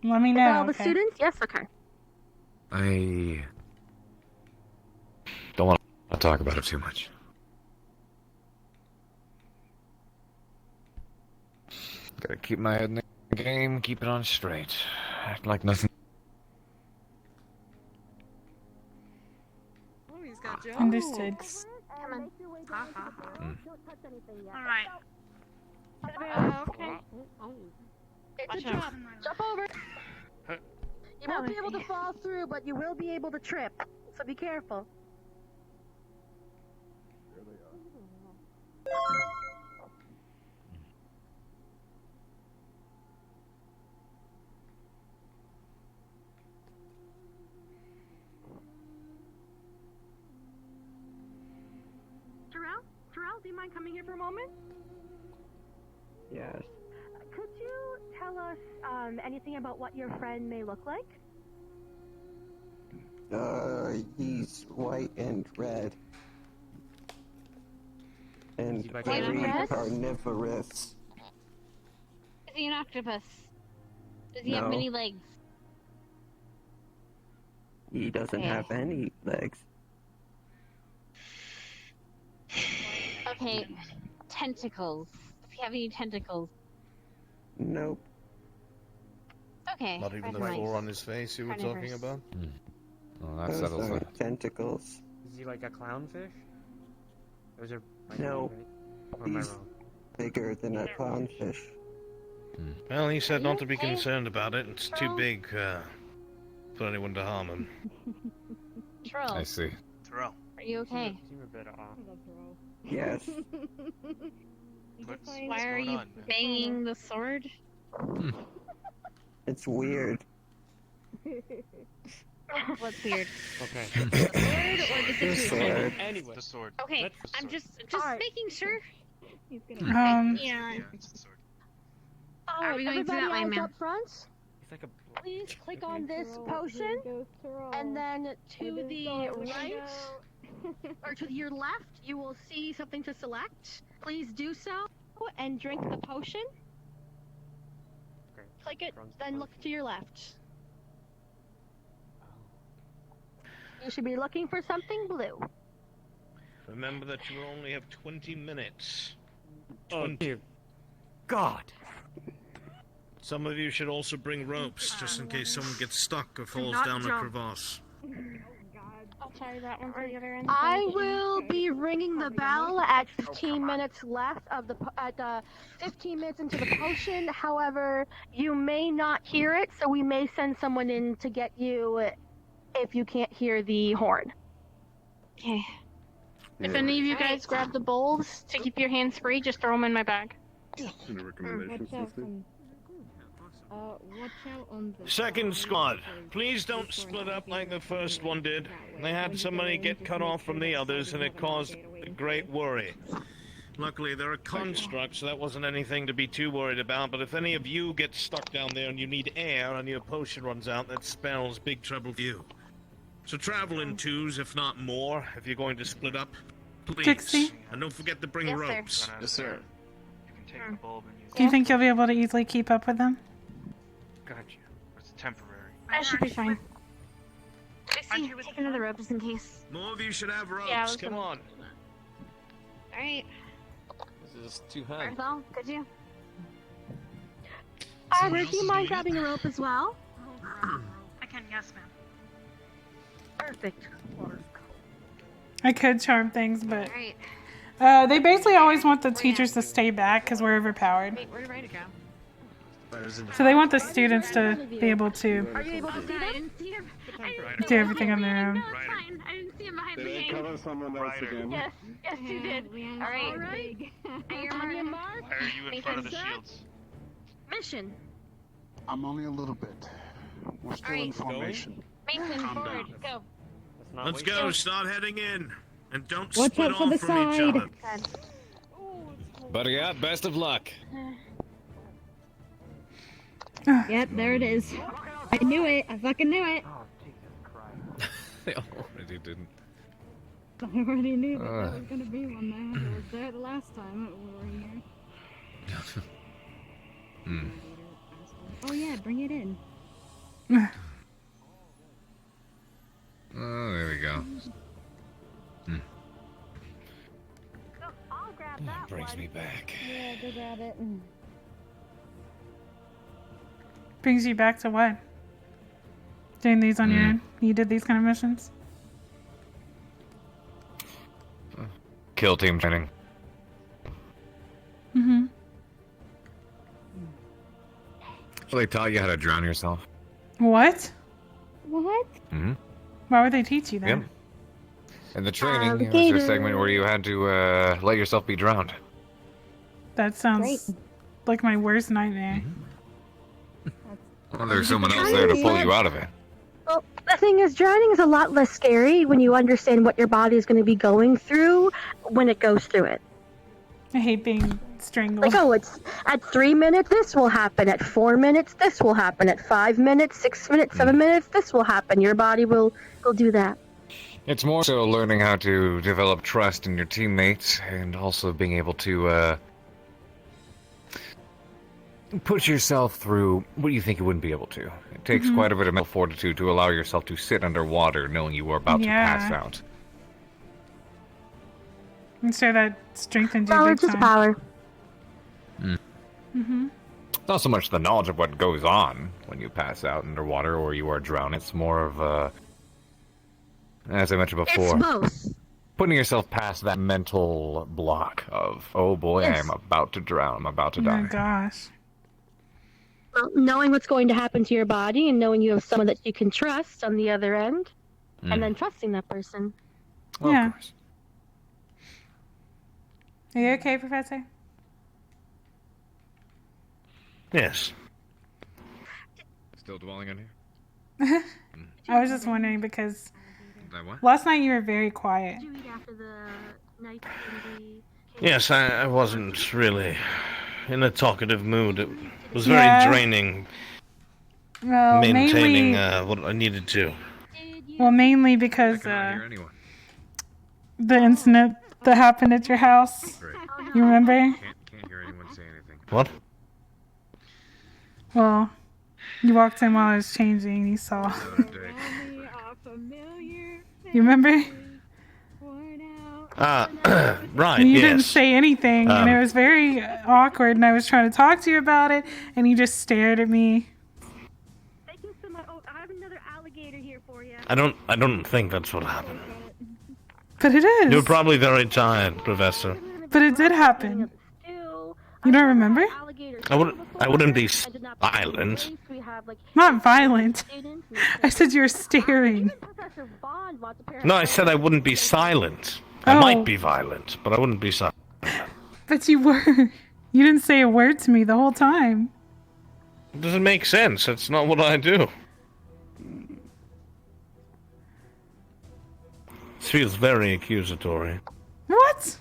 S1: Let me
S2: Is
S1: know.
S2: that all the
S1: okay?
S2: students? Yes. Okay.
S9: I don't want to talk about it too much. Gotta keep my head in the game, keep it on straight. Act like nothing.
S22: Oh, he's got Joe.
S1: Understood.
S3: Come on.
S22: Alright.
S3: Okay.
S2: It's
S3: Watch
S2: a
S3: out.
S2: drop. Jump over. You won't be able to fall through, but you will be able to trip. So be careful. Terrell, do you mind coming here for a moment?
S13: Yes.
S2: Could you tell us anything about what your friend may look like?
S13: He's white and red. And
S3: White and
S13: very
S3: red?
S13: carnivorous.
S3: Is he an octopus? Does he have
S13: No.
S3: many legs?
S13: He doesn't
S3: Okay.
S13: have any legs.
S3: Okay. Tentacles. Does he have any tentacles?
S13: Nope.
S3: Okay.
S20: Not even the
S3: carnivorous.
S20: 4 on his face you were talking
S3: Carnivorous.
S20: about?
S9: Well, that
S13: Those
S9: settles
S13: are
S9: that.
S13: tentacles.
S10: Is he like a clownfish? Those are.
S13: No.
S10: Or am I
S13: He's
S10: wrong?
S13: bigger than a clownfish.
S20: Well, he said not to be
S3: okay?
S20: concerned about it. It's too big for anyone to harm him.
S3: Troll,
S9: I see.
S10: Terrell.
S3: are you okay?
S10: Seem a bit off.
S13: Yes.
S10: What's
S3: Why are
S10: going
S3: you
S10: on, man?
S3: banging the sword?
S13: It's weird.
S3: What's weird?
S10: Okay.
S3: The sword or the
S13: The
S3: situation?
S13: sword.
S10: Anyway. The sword.
S3: Okay,
S10: That's the
S3: I'm
S10: sword.
S3: just
S2: Alright.
S3: making sure.
S22: He's
S1: Um,
S22: gonna.
S3: Yeah.
S10: Yeah, it's the sword.
S3: Are we going through that way,
S2: eyes
S3: ma'am?
S2: up front.
S10: It's like a.
S2: Please click on this potion, and then to the right, or to your left, you will see something to select. Please do so, and drink the potion.
S10: Okay.
S2: Click it,
S10: Runs the
S2: then look
S10: potion.
S2: to your left. You should be looking for something blue.
S20: Remember that you only have 20 minutes.
S10: Oh,
S20: 20.
S10: dear
S14: God.
S20: Some of you should also bring ropes, just in case someone gets stuck or falls
S2: not
S20: down a
S2: jump.
S20: crevasse.
S22: I'll try that one for the other end.
S2: I will be ringing the bell at 15 minutes left of the 15 minutes into the potion. However, you may not hear it, so we may send someone in to get you if you can't hear the horn.
S3: Okay.
S22: If any of you guys grab the bowls to keep your hands free, just throw them in my bag.
S15: Any recommendations, Misty?
S6: Watch out on the
S20: Second squad, please don't split up like the first one did. They had somebody get cut off from the others and it caused great worry. Luckily, they're a construct, so that wasn't anything to be too worried about, but if any of you get stuck down there and you need air and your potion runs out, that spells big trouble for you. So travel in twos, if not more, if you're going to split up. Please.
S1: Trixie?
S20: And don't forget to bring
S3: Yes, sir.
S20: ropes.
S4: Yes, sir.
S1: Do you think you'll be able to easily keep up with them?
S10: Gotcha. It's temporary.
S22: That should be fine.
S3: Trixie, take another rope just in case.
S20: More of you should have ropes.
S22: Yeah, I was
S20: Come
S22: gonna-
S20: on.
S3: Alright.
S14: This is too high.
S3: Arthel, could you?
S2: Do you mind grabbing a rope as well?
S17: I can, yes, ma'am.
S2: Perfect.
S1: I could charm things, but
S3: Alright.
S1: they basically always want the teachers to stay back because we're overpowered.
S22: Wait, where did Ryder go?
S1: So they want the students to be able to
S2: Are you able to see
S3: I
S2: them?
S3: didn't see him.
S1: do everything on their own.
S3: No, it's fine. I didn't see him behind
S15: Did
S3: the
S15: I
S3: game.
S15: cover someone else again?
S2: Yes, yes, you did.
S3: Alright.
S2: Alright.
S3: On your
S2: On your
S3: mark.
S2: mark.
S10: Why are you in front of the shields?
S2: Mission.
S16: I'm only a little bit. We're still in
S3: Alright.
S16: formation.
S3: Mason,
S16: Calm
S3: forward.
S16: down.
S3: Go.
S20: Let's go. Start heading in. And don't
S6: Watch
S20: split
S6: out for
S20: off
S6: the
S20: from each
S6: side.
S20: other.
S9: But yeah, best of luck.
S6: Yep, there it is. I knew it. I fucking knew it.
S9: They already didn't.
S6: I already knew that there was gonna be one there. It was there the last time that we were in here.
S9: Hmm.
S6: Oh yeah, bring it in.
S9: Oh, there we go.
S2: I'll grab
S9: That brings me back.
S6: Yeah, go grab it.
S1: Brings you back to what? Doing these on your own? You did these kind of missions?
S9: Kill team training.
S1: Mm-hmm.
S9: So they taught you how to drown yourself.
S1: What?
S6: What?
S9: Mm-hmm.
S1: Why would they teach you that?
S9: Yep. And the training was a segment where you had to let yourself be drowned.
S1: That sounds like my worst nightmare.
S9: Well, there's someone else there to pull you out of it.
S2: Well, the thing is, drowning is a lot less scary when you understand what your body is going to be going through when it goes through it.
S1: I hate being strangled.
S2: Like, oh, it's at 3 minutes, this will happen. At 4 minutes, this will happen. At 5 minutes, 6 minutes, 7 minutes, this will happen. Your body will do that.
S9: It's more so learning how to develop trust in your teammates and also being able to push yourself through what you think you wouldn't be able to. It takes quite a bit of mental fortitude to allow yourself to sit underwater knowing you are about to pass out.
S1: And so that strengthens your
S2: Knowledge
S1: big
S2: is
S1: time.
S2: power.
S1: Mm-hmm.
S9: It's not so much the knowledge of what goes on when you pass out underwater or you are drowned. It's more of as I mentioned before,
S2: It's both.
S9: putting yourself past that mental block of, oh boy,
S2: Yes.
S9: I'm about to drown, I'm about to
S1: Oh
S9: die.
S1: my gosh.
S2: Well, knowing what's going to happen to your body and knowing you have someone that you can trust on the other end, and then trusting that person.
S9: Well,
S1: Yeah.
S9: of course.
S1: Are you okay, Professor?
S20: Yes.
S9: Still dwelling on here?
S1: I was just wondering because
S9: That what?
S1: last night you were very quiet.
S2: Did you eat after the night in the...
S20: Yes, I wasn't really in a talkative mood. It was very
S1: Yeah.
S20: draining
S1: Well,
S20: maintaining
S1: mainly,
S20: what I needed to.
S1: mainly because the incident that happened at your house. You remember?
S9: Can't hear anyone say anything.
S20: What?
S1: Well, you walked in while I was changing and you saw. You remember?
S20: Right,
S1: And you
S20: yes.
S1: didn't say anything, and it was very awkward, and I was trying to talk to you about it, and you just stared at me.
S2: Thank you so much. Oh, I have another alligator here for you.
S20: I don't think that's what happened.
S1: But it is.
S20: You're probably very tired, Professor.
S1: But it did happen. You don't remember?
S20: I wouldn't be silent.
S1: Not violent. I said you were staring.
S20: No, I said I wouldn't be silent. I might be violent, but I wouldn't be silent.
S1: But you were. You didn't say a word to me the whole time.
S20: It doesn't make sense. That's not what I do. This feels very accusatory.
S1: What?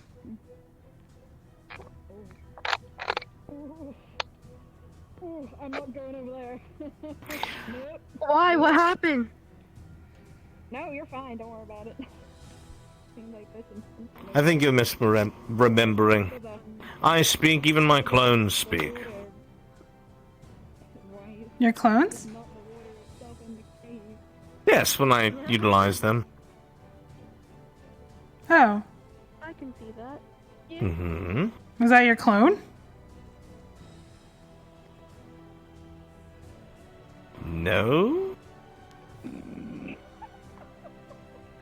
S6: I'm not going over there. Nope.
S2: Why? What happened?
S6: No, you're fine. Don't worry about it. Seems like this instance.
S20: I think you're misremembering. I speak, even my clones speak.
S1: Your clones?
S20: Yes, when I utilize them.
S1: Oh.
S2: I can see that.
S20: Mm-hmm.
S1: Was that your clone?
S20: No?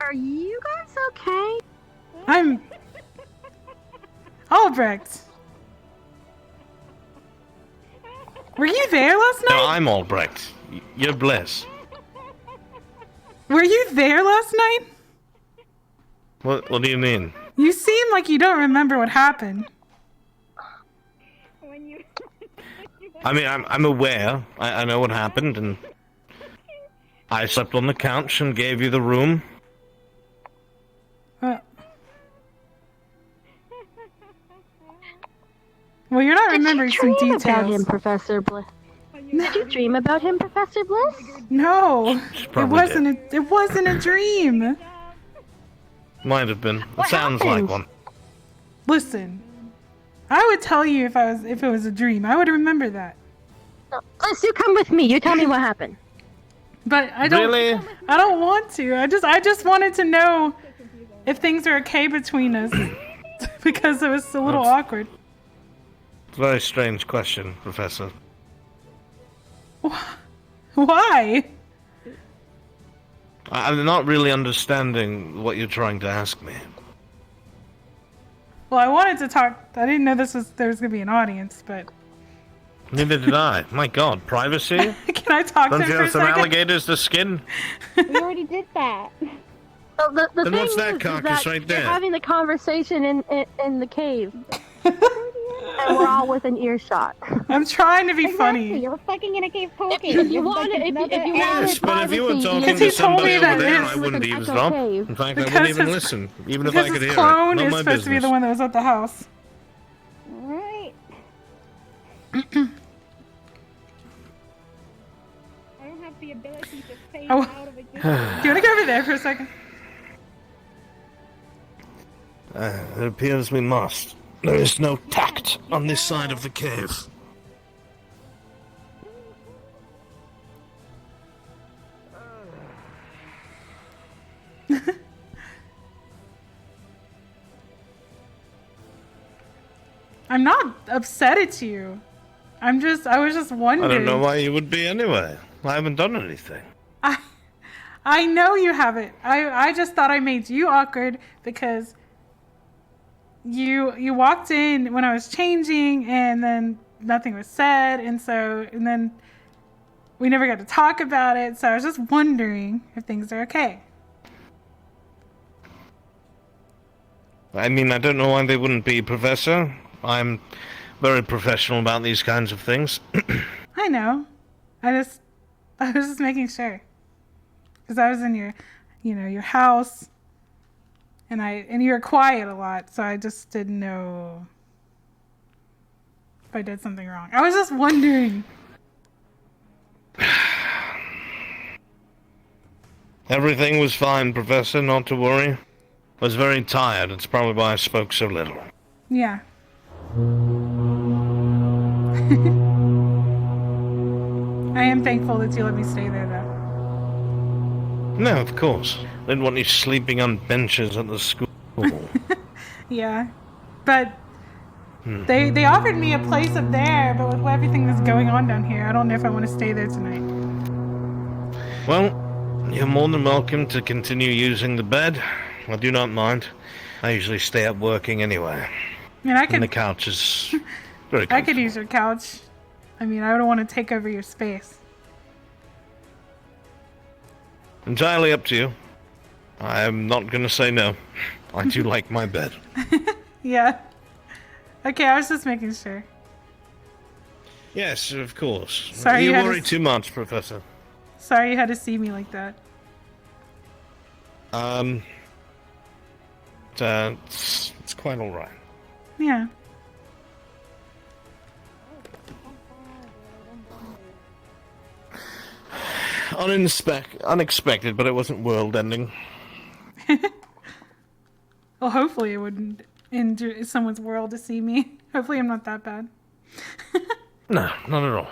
S2: Are you guys okay?
S1: I'm... Albrecht. Were you there last night?
S20: No, I'm Albrecht. You're Bliss.
S1: Were you there last night?
S20: What do you mean?
S1: You seem like you don't remember what happened.
S20: I mean, I'm aware. I know what happened, and I slept on the couch and gave you the room.
S1: Well, you're not remembering some
S2: Did you dream
S1: details.
S2: about him, Professor Bliss? Did you dream about him, Professor Bliss?
S1: No, it
S20: probably
S1: wasn't a dream.
S20: Might have been. It sounds like one.
S1: Listen, I would tell you if it was a dream. I would remember that.
S2: Bliss, you come with me. You tell me what happened.
S1: But I don't.
S20: Really?
S1: I don't want to. I just wanted to know if things are okay between us because it was a little awkward.
S20: It's a very strange question, Professor.
S1: Why?
S20: I'm not really understanding what you're trying to ask me.
S1: Well, I wanted to talk. I didn't know there was gonna be an audience, but
S20: Neither did I. My God, privacy?
S1: can I talk
S20: Don't
S1: to him
S20: you
S1: for a
S20: have some
S1: second?
S20: alligators to skin?
S6: We already did that.
S2: Well, the
S20: Then
S2: thing
S20: what's that
S2: is
S20: carcass
S2: that
S20: right
S2: they're
S20: there?
S2: having the conversation in the cave, and we're all within earshot.
S1: I'm trying to be funny.
S6: You're fucking in a cave talking.
S2: If you want it, if you
S20: Yes, but if you were talking
S1: Because
S20: to
S1: he told
S20: somebody
S1: me
S20: over
S1: that
S20: there,
S1: his-
S20: I wouldn't
S2: Like an
S20: eavesdrop.
S2: echo cave.
S20: In fact, I
S1: Because
S20: wouldn't even
S1: his-
S20: listen, even if
S1: Because
S20: I could
S1: his
S20: hear it.
S1: clone
S20: Not
S1: is
S20: my
S1: supposed to be the
S20: business.
S1: one that was at the house.
S6: Right. I don't have the ability to fade
S1: Oh.
S6: out of existence.
S1: Do you want to go over there for a second?
S20: It appears we must. There is no tact on this side of the cave.
S1: I'm not upset at you. I was just wondering.
S20: I don't know why you would be anyway. I haven't done anything.
S1: I know you haven't. I just thought I made you awkward because you walked in when I was changing and then nothing was said and then we never got to talk about it, so I was just wondering if things are okay.
S20: I mean, I don't know why they wouldn't be, Professor. I'm very professional about these kinds of things.
S1: I know. I was just making sure. Because I was in your house and you were quiet a lot, so I just didn't know if I did something wrong. I was just wondering.
S20: Everything was fine, Professor, not to worry. I was very tired. It's probably why I spoke so little.
S1: Yeah. I am thankful that you let me stay there, though.
S20: No, of course. I didn't want you sleeping on benches at the school.
S1: Yeah, but they offered me a place up there, but with everything that's going on down here, I don't know if I want to stay there tonight.
S20: Well, you're more than welcome to continue using the bed. I do not mind. I usually stay up working anyway.
S1: I mean,
S20: And the couch is very
S1: I
S20: comfortable.
S1: could use your couch. I mean, I don't want to take over your space.
S20: Entirely up to you. I'm not gonna say no. I do like my bed.
S1: Yeah. Okay, I was just making sure.
S20: Yes, of course.
S1: Sorry,
S20: you
S1: you had
S20: worry
S1: to-
S20: too much, Professor.
S1: Sorry you had to see me like that.
S20: It's quite alright.
S1: Yeah.
S20: Unexpected, but it wasn't world-ending.
S1: Well, hopefully it wouldn't end someone's world to see me. Hopefully I'm not that bad.
S20: No, not at all.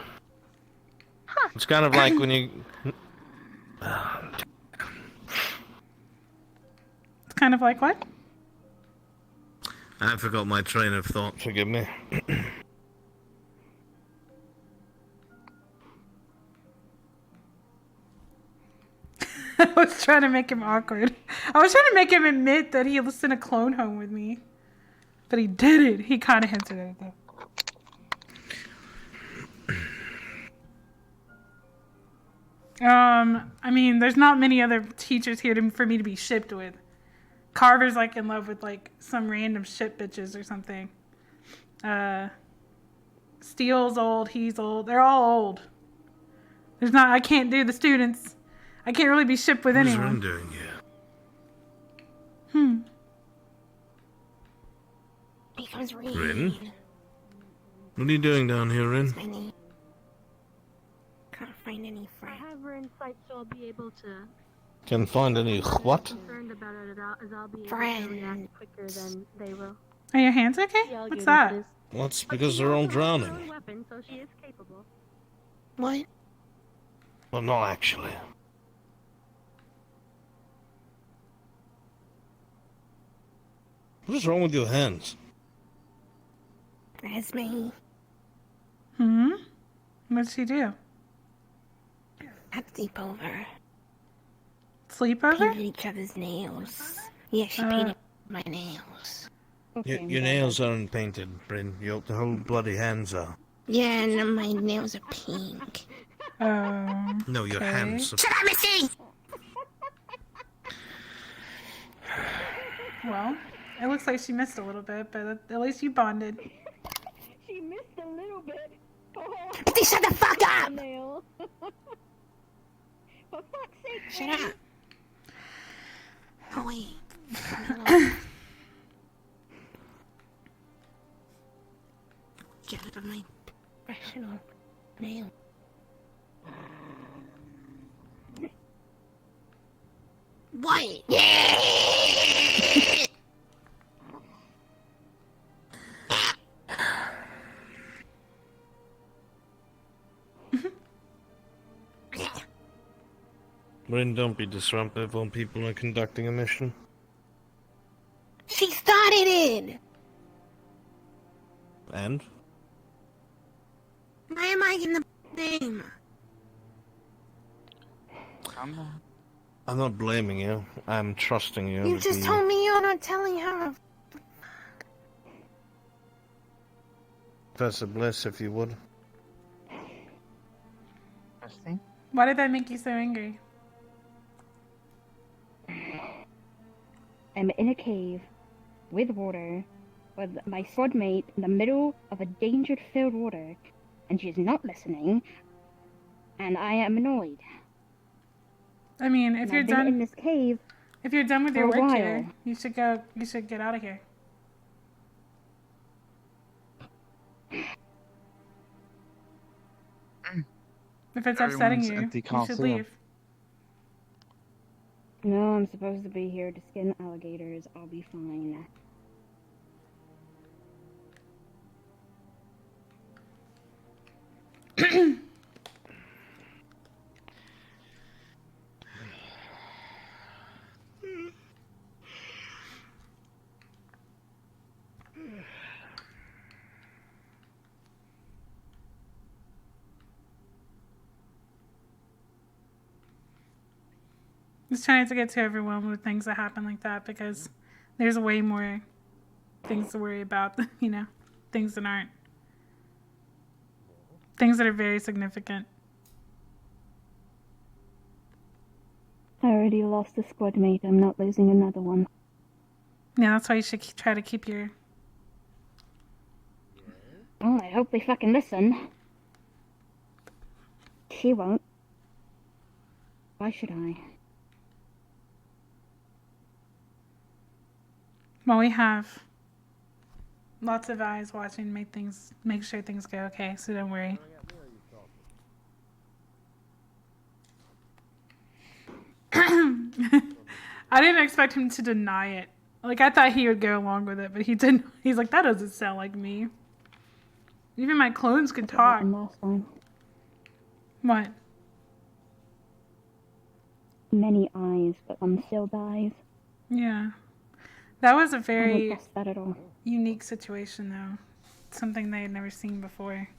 S20: It's kind of like when you...
S1: It's kind of like what?
S20: I forgot my train of thought, forgive me.
S1: I was trying to make him awkward. I was trying to make him admit that he was in a clone home with me. But he didn't. He kind of hinted at it though. I mean, there's not many other teachers here for me to be shipped with. Carver's like in love with like some random ship bitches or something. Steele's old, he's old. They're all old. I can't do the students. I can't really be shipped with
S20: What is
S1: anyone.
S20: Rin doing here?
S5: Because
S20: Rin? What are you doing down here, Rin?
S5: Can't find any
S2: I
S5: friends.
S2: have her in sight, so I'll be able to.
S20: Can find any what?
S2: Concerned about it, as I'll be able to react
S5: Friends.
S2: quicker than they will.
S1: Are your hands okay?
S2: The
S1: What's
S2: alligators,
S1: that?
S2: it is.
S20: Well, it's
S2: But
S20: because
S2: she
S20: they're all
S2: also has her own
S20: drowning.
S2: weapon, so she is capable.
S5: What?
S20: Well, not actually. What is wrong with your hands?
S5: Esme,
S1: What'd she do?
S5: had sleepover.
S1: Sleepover?
S5: Painted each other's nails. Yeah, she
S1: Uh,
S5: painted my nails.
S20: Your nails aren't painted, Rin. The whole bloody hands are.
S5: Yeah, and my nails are pink.
S20: No, your
S1: Okay.
S20: hands are...
S5: Shut up, Missy!
S1: Well, it looks like she missed a little bit, but at least you bonded.
S2: She missed a little bit.
S5: Missy, shut the fuck up!
S2: Nail. For fuck's sake,
S5: Shut
S2: man.
S5: up. Oh, wait. Get out of my professional nail. What? Yeah!
S20: Rin, don't be disruptive while people are conducting a mission.
S5: She started it!
S20: And?
S5: Why am I in the name?
S20: I'm not blaming you. I'm trusting you.
S5: You
S20: with
S5: just
S20: the-
S5: told me you're not telling her.
S20: Professor Bliss, if you would.
S1: Why did that make you so angry?
S6: I'm in a cave with water with my sword mate in the middle of a danger-filled water, and she's not listening, and I am annoyed.
S1: I mean, if
S6: And
S1: you're
S6: I've been in
S1: done,
S6: this cave
S1: if you're done with
S6: for
S1: your
S6: a
S1: work
S6: while.
S1: here, you should go. You should get out of here. If it's upsetting
S4: Everyone's
S1: you,
S4: empty
S1: you should
S4: coliseum.
S1: leave.
S6: No, I'm supposed to be here to skin alligators. I'll be fine.
S1: Just trying to get too overwhelmed with things that happen like that because there's way more things to worry about, you know, things that aren't. Things that are very significant.
S6: I already lost a squad mate. I'm not losing another one.
S1: Yeah, that's why you should try to keep your...
S6: Oh, I hope they fucking listen. She won't. Why should I?
S1: Well, we have lots of eyes watching, make sure things go okay, so don't worry. I didn't expect him to deny it. Like, I thought he would go along with it, but he didn't. He's like, that doesn't sound like me. Even my clones can talk. What?
S6: Many eyes, but unsealed eyes.
S1: Yeah. That was a
S6: I don't
S1: very
S6: trust that at all.
S1: unique situation, though. Something they had never seen before.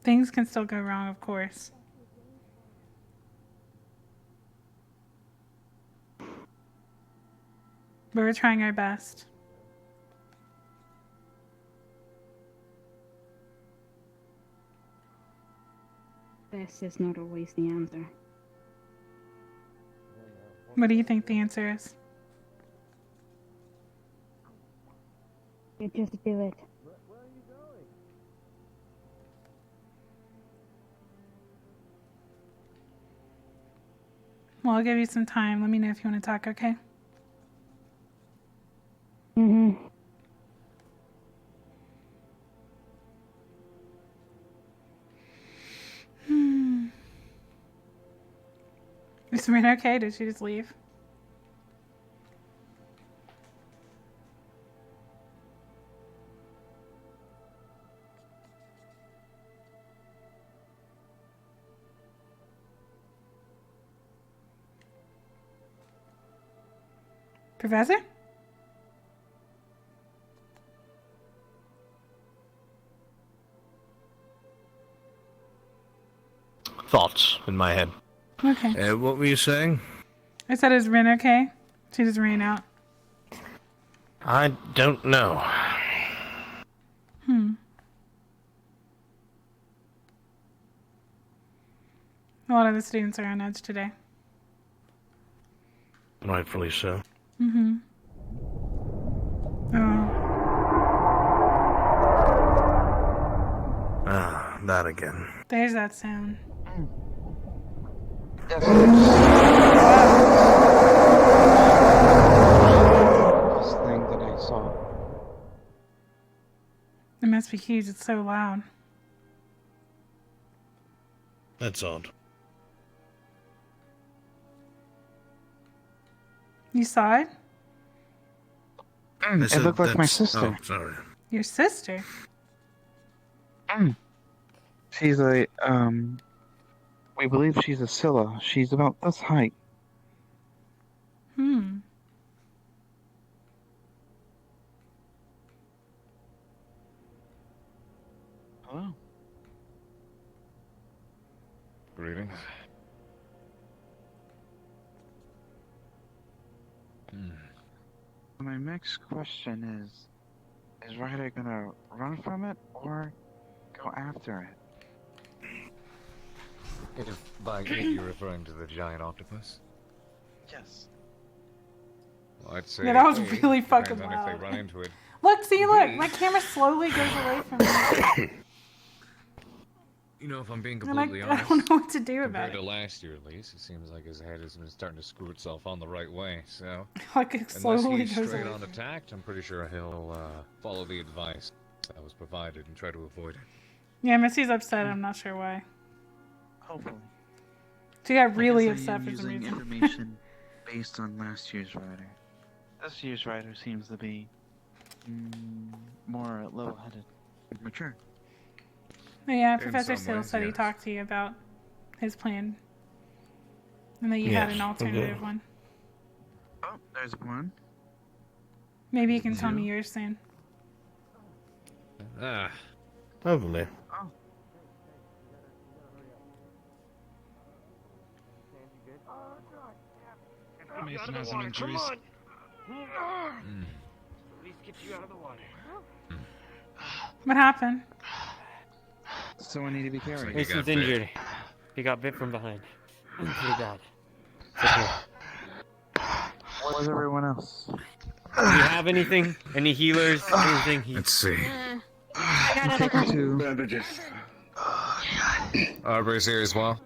S1: Things can still go wrong, of course. But we're trying our best.
S6: This is not always the answer.
S1: What do you think the answer is?
S6: You just do it.
S1: Well, I'll give you some time. Let me know if you want to talk, okay?
S6: Mm-hmm.
S1: Is Serena okay? Did she just leave? Professor?
S20: Thoughts in my head.
S1: Okay.
S20: What were you saying?
S1: I said, is Rin okay? She just ran out.
S20: I don't know.
S1: A lot of the students are on edge today.
S20: Rightfully so.
S1: Mm-hmm. Oh.
S20: Ah, that again.
S1: There's that sound.
S18: This thing that I saw.
S1: It must be huge. It's so loud.
S20: That's odd.
S1: You saw it?
S18: It looked like my sister.
S20: Oh, sorry.
S1: Your sister?
S18: She's a, we believe she's a Scylla. She's about this height. Hello.
S9: Greetings.
S18: My next question is Ryder gonna run from it or go after it?
S9: If by it you're referring to the giant octopus?
S18: Yes.
S9: Well, I'd say
S1: Yeah, that was
S9: A,
S1: really fucking
S9: depends on if
S1: loud.
S9: they run into it.
S1: Look, see, look. My camera slowly goes away from me.
S9: You know, if I'm being
S1: And I
S9: completely honest,
S1: don't know what to do about
S9: compared
S1: it.
S9: to last year at least, it seems like his head has been starting to screw itself on the right way, so...
S1: Like, it slowly
S9: unless he's
S1: goes
S9: straight
S1: away
S9: on
S1: from me.
S9: attacked, I'm pretty sure he'll follow the advice that was provided and try to avoid it.
S1: Yeah, Missy's upset. I'm not sure why.
S18: Hopefully.
S1: She got really
S18: Because I am
S1: upset for some
S18: using
S1: reason.
S18: information based on last year's Ryder. This year's Ryder seems to be more level-headed, mature.
S1: But yeah,
S18: In
S1: Professor
S18: some
S1: Sill
S18: ways,
S1: said he
S18: yes.
S1: talked to you about his plan. And that you had an alternative one.
S18: Oh, there's one.
S1: Maybe you can tell me yours soon.
S20: Lovely.
S11: Mason has some injuries.
S10: Please get you out of the water.
S1: What happened?
S11: So I need to be carried.
S10: Mason's injured. He got bit from behind. Pretty bad. Okay.
S18: Where's everyone else?
S10: Do you have anything? Any healers? Anything?
S9: Let's see.
S3: I got it.
S15: Two bandages.
S9: Arbery's here as well.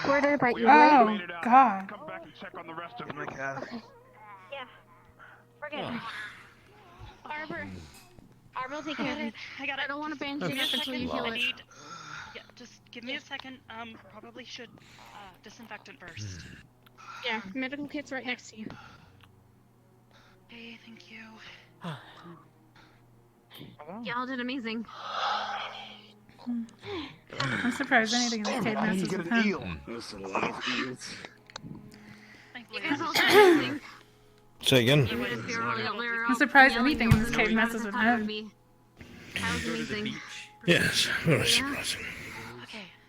S3: Where did I bite you?
S1: Oh, God.
S15: Come back and check on the rest of them.
S3: Yeah. We're good. Arbor will take care of it.
S17: I got it.
S3: I don't want to bandage
S17: Give
S3: you
S17: me a
S3: up until
S17: second.
S3: you heal
S17: I
S3: it.
S17: need. Yeah, just give me a second. Probably should disinfectant first.
S3: Yeah, medical kit's right next to you.
S17: Okay, thank you.
S3: Y'all did amazing.
S1: I'm surprised anything in this cave messes with him.
S15: There's a lot of eels.
S3: You guys all did amazing.
S20: Say again.
S1: I'm surprised anything in this cave messes with him.
S3: That was amazing.
S20: Yes, very surprising.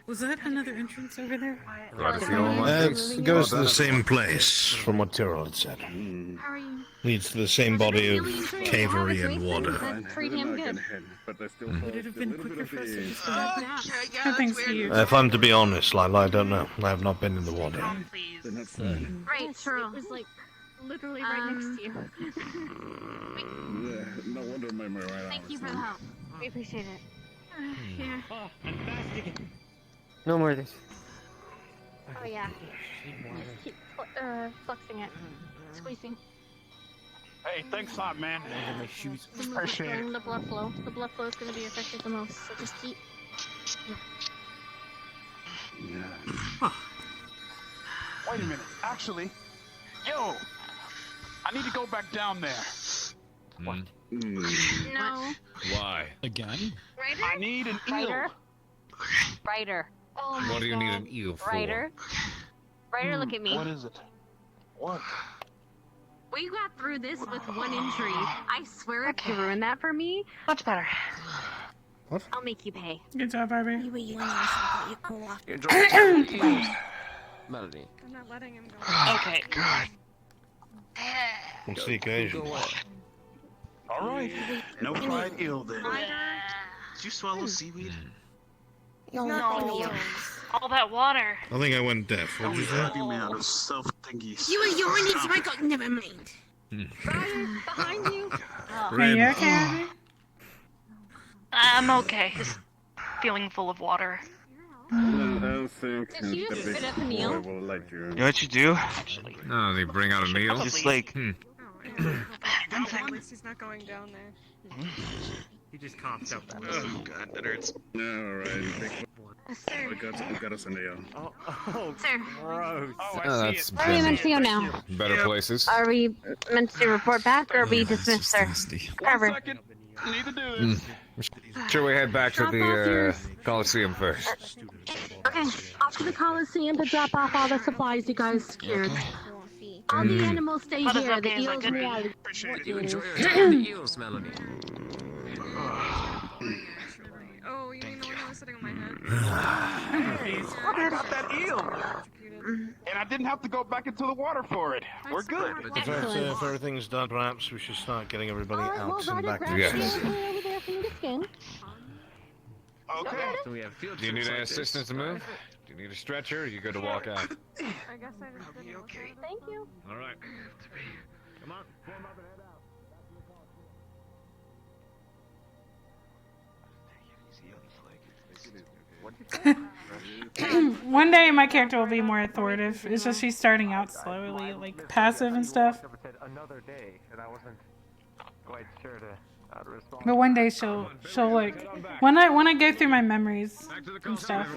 S1: Was that another entrance over there?
S20: It goes to the same place, from what Tyrrell had said.
S3: How are you?
S20: Leads to the same body of cavery and water.
S3: Pretty damn good.
S15: But I still
S1: Would it have been quicker for us to just that thing's huge.
S20: If I'm to be honest, Lila, I don't know. I have not been in the water.
S3: Right, true. It was like literally right next to you.
S15: Yeah, no wonder my morale.
S3: Thank you for the help. We appreciate it. Here.
S10: No more of this.
S3: Oh yeah. Just keep flexing it. Squeezing.
S15: Hey, thanks a lot, man.
S10: My shoes.
S15: Appreciate it.
S3: The blood flow. The blood flow is going to be affected the most, so just keep.
S15: Yeah. Wait a minute. Actually, yo, I need to go back down there.
S9: What?
S3: No.
S9: Why?
S11: Again?
S3: Ryder?
S15: I need an eel.
S3: Ryder. Oh my
S9: What do you
S3: God.
S9: need an eel for?
S3: Ryder, look at me.
S15: What is it? What?
S3: We got through this with one injury. I swear if you ruin that for me, much better.
S20: What?
S3: I'll make you pay.
S1: Good job, Barbie.
S3: You cool off.
S10: Melody.
S22: I'm not letting him go.
S17: Okay.
S15: God.
S20: It's the occasion.
S15: All right. No fried eel then.
S4: Did you swallow seaweed?
S17: No. All that water.
S20: I think I went deaf. What did you say?
S15: You out of self-thingies.
S3: You were yawning, so I got never mind.
S2: Ryder, behind you.
S1: Are you okay, Abby?
S17: I'm okay. Just feeling full of water.
S15: I think
S3: Did she just spit up a meal?
S15: will like you.
S4: You know what you do?
S9: Oh, they bring out a meal?
S4: Just like...
S22: He's not going down there.
S10: He just coughed up that.
S15: Oh, God, that hurts. Alright. We got us in the
S10: Oh,
S3: Sir.
S10: gross.
S9: Oh, that's
S3: Where are we meant to go now?
S9: better places.
S3: Are we meant to report back, or are we dismissed, sir? Whatever.
S15: Need to do this.
S9: Sure, we head back to the Coliseum first.
S2: Okay, off to the Coliseum to drop off all the supplies you guys secured. All the animals stay
S17: What is
S2: here.
S17: okay,
S2: The
S17: is that
S2: eels
S17: good?
S2: and the
S15: Appreciate
S4: You
S15: it.
S4: enjoy your time with the eels, Melody.
S22: Oh, you mean the one that was sitting on my head?
S15: I got that eel. And I didn't have to go back into the water for it. We're good.
S20: If everything's done, perhaps we should start getting everybody
S2: Alright, well,
S20: out and
S2: Ryder,
S20: back
S2: grab
S20: to
S9: Yes.
S2: the
S20: the
S2: eel over there for you to skin.
S15: Okay.
S4: So we have field
S9: Do you need
S4: trips
S9: any
S4: like this.
S9: assistance to move? Do you need a stretcher? Or are you good to walk out?
S22: I guess I just didn't look at it.
S2: Thank you.
S9: All right.
S10: Come on.
S1: One day my character will be more authoritative. It's just she's starting out slowly, like passive and stuff.
S10: Another day, and I wasn't quite sure to respond.
S1: But one day she'll like when I go through my memories and stuff,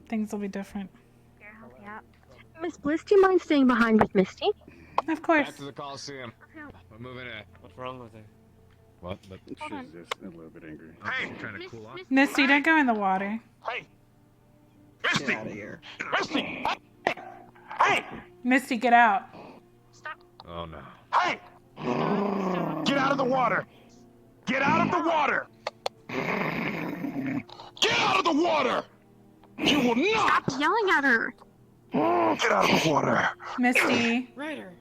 S1: things will be different.
S2: Miss Bliss, do you mind staying behind with Misty?
S1: Of course.
S9: Back to the Coliseum. We're moving in.
S10: What's wrong with her?
S9: What?
S15: She's just a little bit angry.
S4: Hey!
S9: Trying to cool off?
S1: Misty, don't go in the water.
S15: Hey! Misty!
S13: Get out of here.
S15: Misty! Hey!
S1: Misty, get out.
S9: Oh no.
S15: Hey! Get out of the water! Get out of the water! Get out of the water! You will not!
S3: Stop yelling at her.
S16: Get out of the water.
S1: Misty.
S3: Ryder.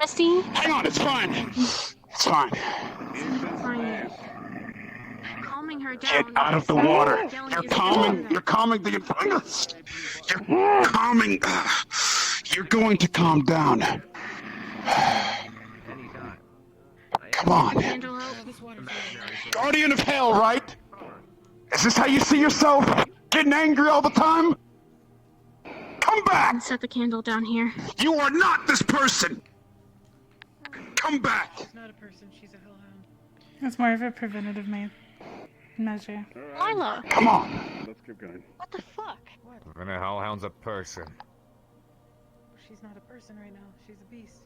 S3: Misty.
S16: Hang on, it's fine. It's fine.
S3: Fine. Calming her down.
S16: Get out of the water. You're calming the environment. You're calming. You're going to calm down. Come on. Guardian of Hell, right? Is this how you see yourself? Getting angry all the time? Come back!
S3: Set the candle down here.
S16: You are not this person! Come back!
S1: She's not a person, she's a hellhound. It's more of a preventative measure.
S3: Lila!
S16: Come on! Let's keep going.
S3: What the fuck?
S9: And a hellhound's a person.
S1: She's not a person right now, she's a beast.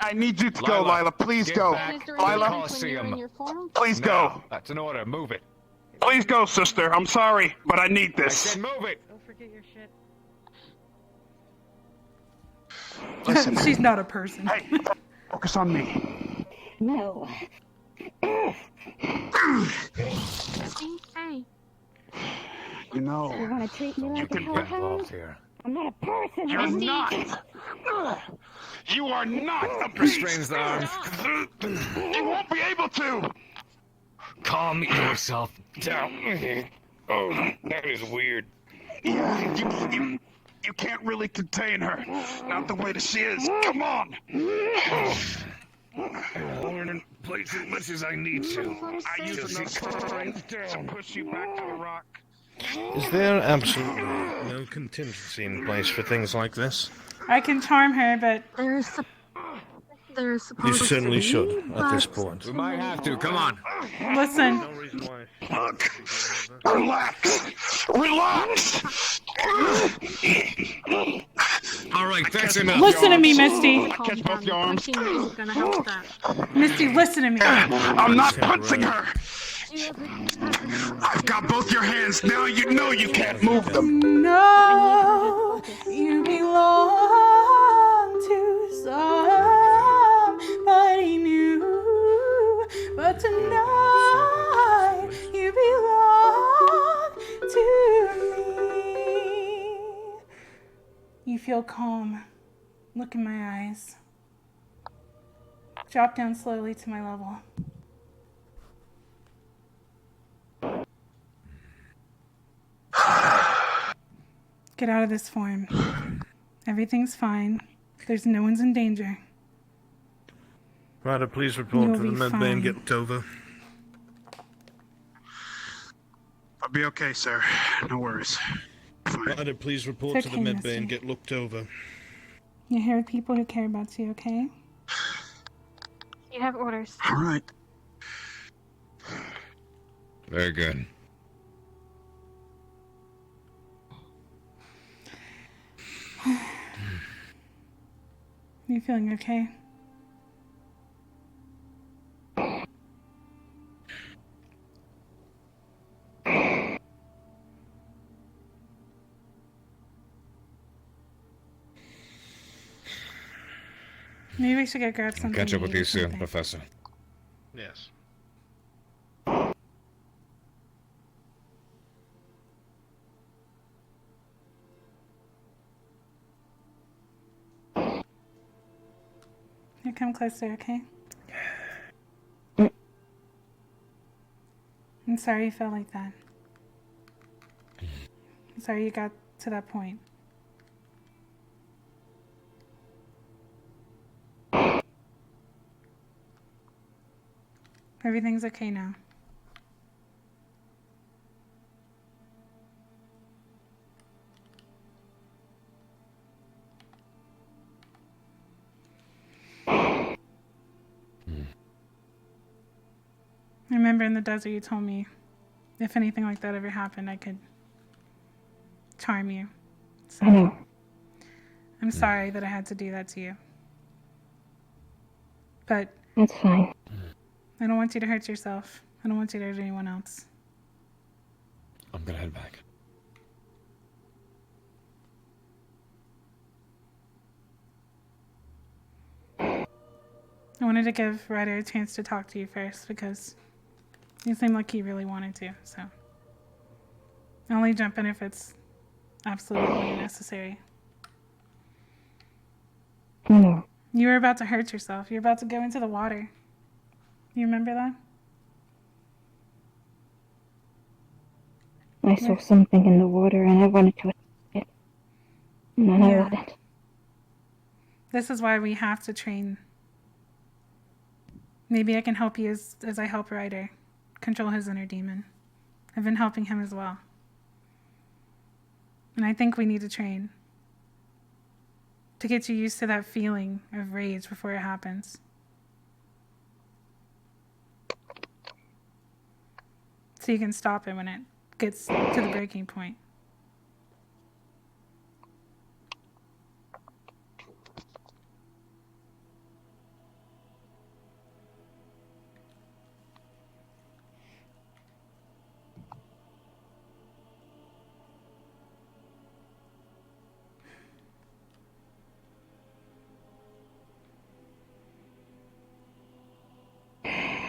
S16: I need you to go, Lila. Please go. Lila, please go.
S9: That's an order. Move it.
S16: Please go, sister. I'm sorry, but I need
S9: I
S16: this.
S9: said move it.
S1: Don't forget your shit.
S16: Listen.
S1: She's not a person.
S16: Hey, focus on me.
S6: No.
S3: Hey.
S16: You know,
S6: You want to treat me like a
S9: Get involved
S6: hellhound?
S9: here.
S6: I'm not a person.
S16: you're
S6: I'm
S16: not. You are not a
S9: Restrains the arms.
S16: You won't be able to.
S9: Calm yourself down. Oh, that is weird.
S16: Yeah, you can't really contain her. Not the way that she is. Come on.
S9: I'll hold in place as much as I need to.
S16: I use enough strength to push you back to the rock.
S20: Is there absolutely no contingency in place for things like this?
S1: I can charm her, but
S3: There's supposed
S20: You certainly
S3: to be,
S20: should at this
S3: but-
S20: point.
S9: We might have to. Come on.
S1: listen.
S20: No reason why.
S16: Relax. Relax.
S9: All right, that's enough.
S1: Listen to me, Misty.
S16: Catch both your arms.
S3: Gonna help with that.
S1: Misty, listen to me.
S16: I'm not punching her. I've got both your hands. Now you know you can't move them.
S1: No, you belong to somebody new, but tonight you belong to me. You feel calm. Look in my eyes. Drop down slowly to my level. Get out of this form. Everything's fine. There's no one's in danger.
S20: Ryder, please report
S1: You'll
S20: to the
S1: be
S20: med bay and
S1: fine.
S20: get over.
S16: I'll be okay, sir. No worries.
S20: Ryder, please report
S1: It's
S20: to the
S1: okay,
S20: med bay
S1: Misty.
S20: and get looked over.
S1: You're here with people who care about you, okay?
S3: You have orders.
S16: All right.
S9: Very good.
S1: You feeling okay? Maybe we should go grab something.
S9: Catch up
S1: to
S9: with
S1: eat
S9: you
S1: or
S9: soon,
S1: something.
S9: Professor.
S20: Yes.
S1: You come closer, okay? I'm sorry you felt like that. I'm sorry you got to that point. Everything's okay now. I remember in the desert you told me if anything like that ever happened, I could charm you. So I'm sorry that I had to do that to you. But
S6: That's fine.
S1: I don't want you to hurt yourself. I don't want you to hurt anyone else.
S9: I'm gonna head back.
S1: I wanted to give Ryder a chance to talk to you first because you seem like he really wanted to, so. I only jump in if it's absolutely necessary.
S6: No.
S1: You were about to hurt yourself. You're about to go into the water. You remember that?
S6: I saw something in the water and I wanted to attack it. And then I let it.
S1: This is why we have to train. Maybe I can help you as I help Ryder control his inner demon. I've been helping him as well. And I think we need to train to get you used to that feeling of rage before it happens. So you can stop it when it gets to the breaking point.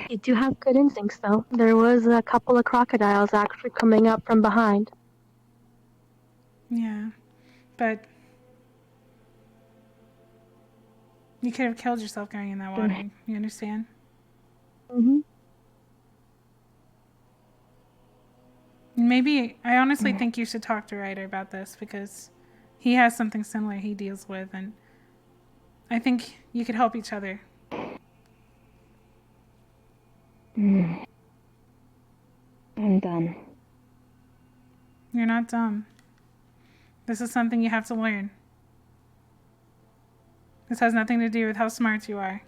S2: You do have good instincts, though. There was a couple of crocodiles actually coming up from behind.
S1: Yeah, but you could have killed yourself going in that water. You understand?
S2: Mm-hmm.
S1: Maybe, I honestly think you should talk to Ryder about this because he has something similar he deals with, and I think you could help each other.
S6: I'm done.
S1: You're not dumb. This is something you have to learn. This has nothing to do with how smart you are.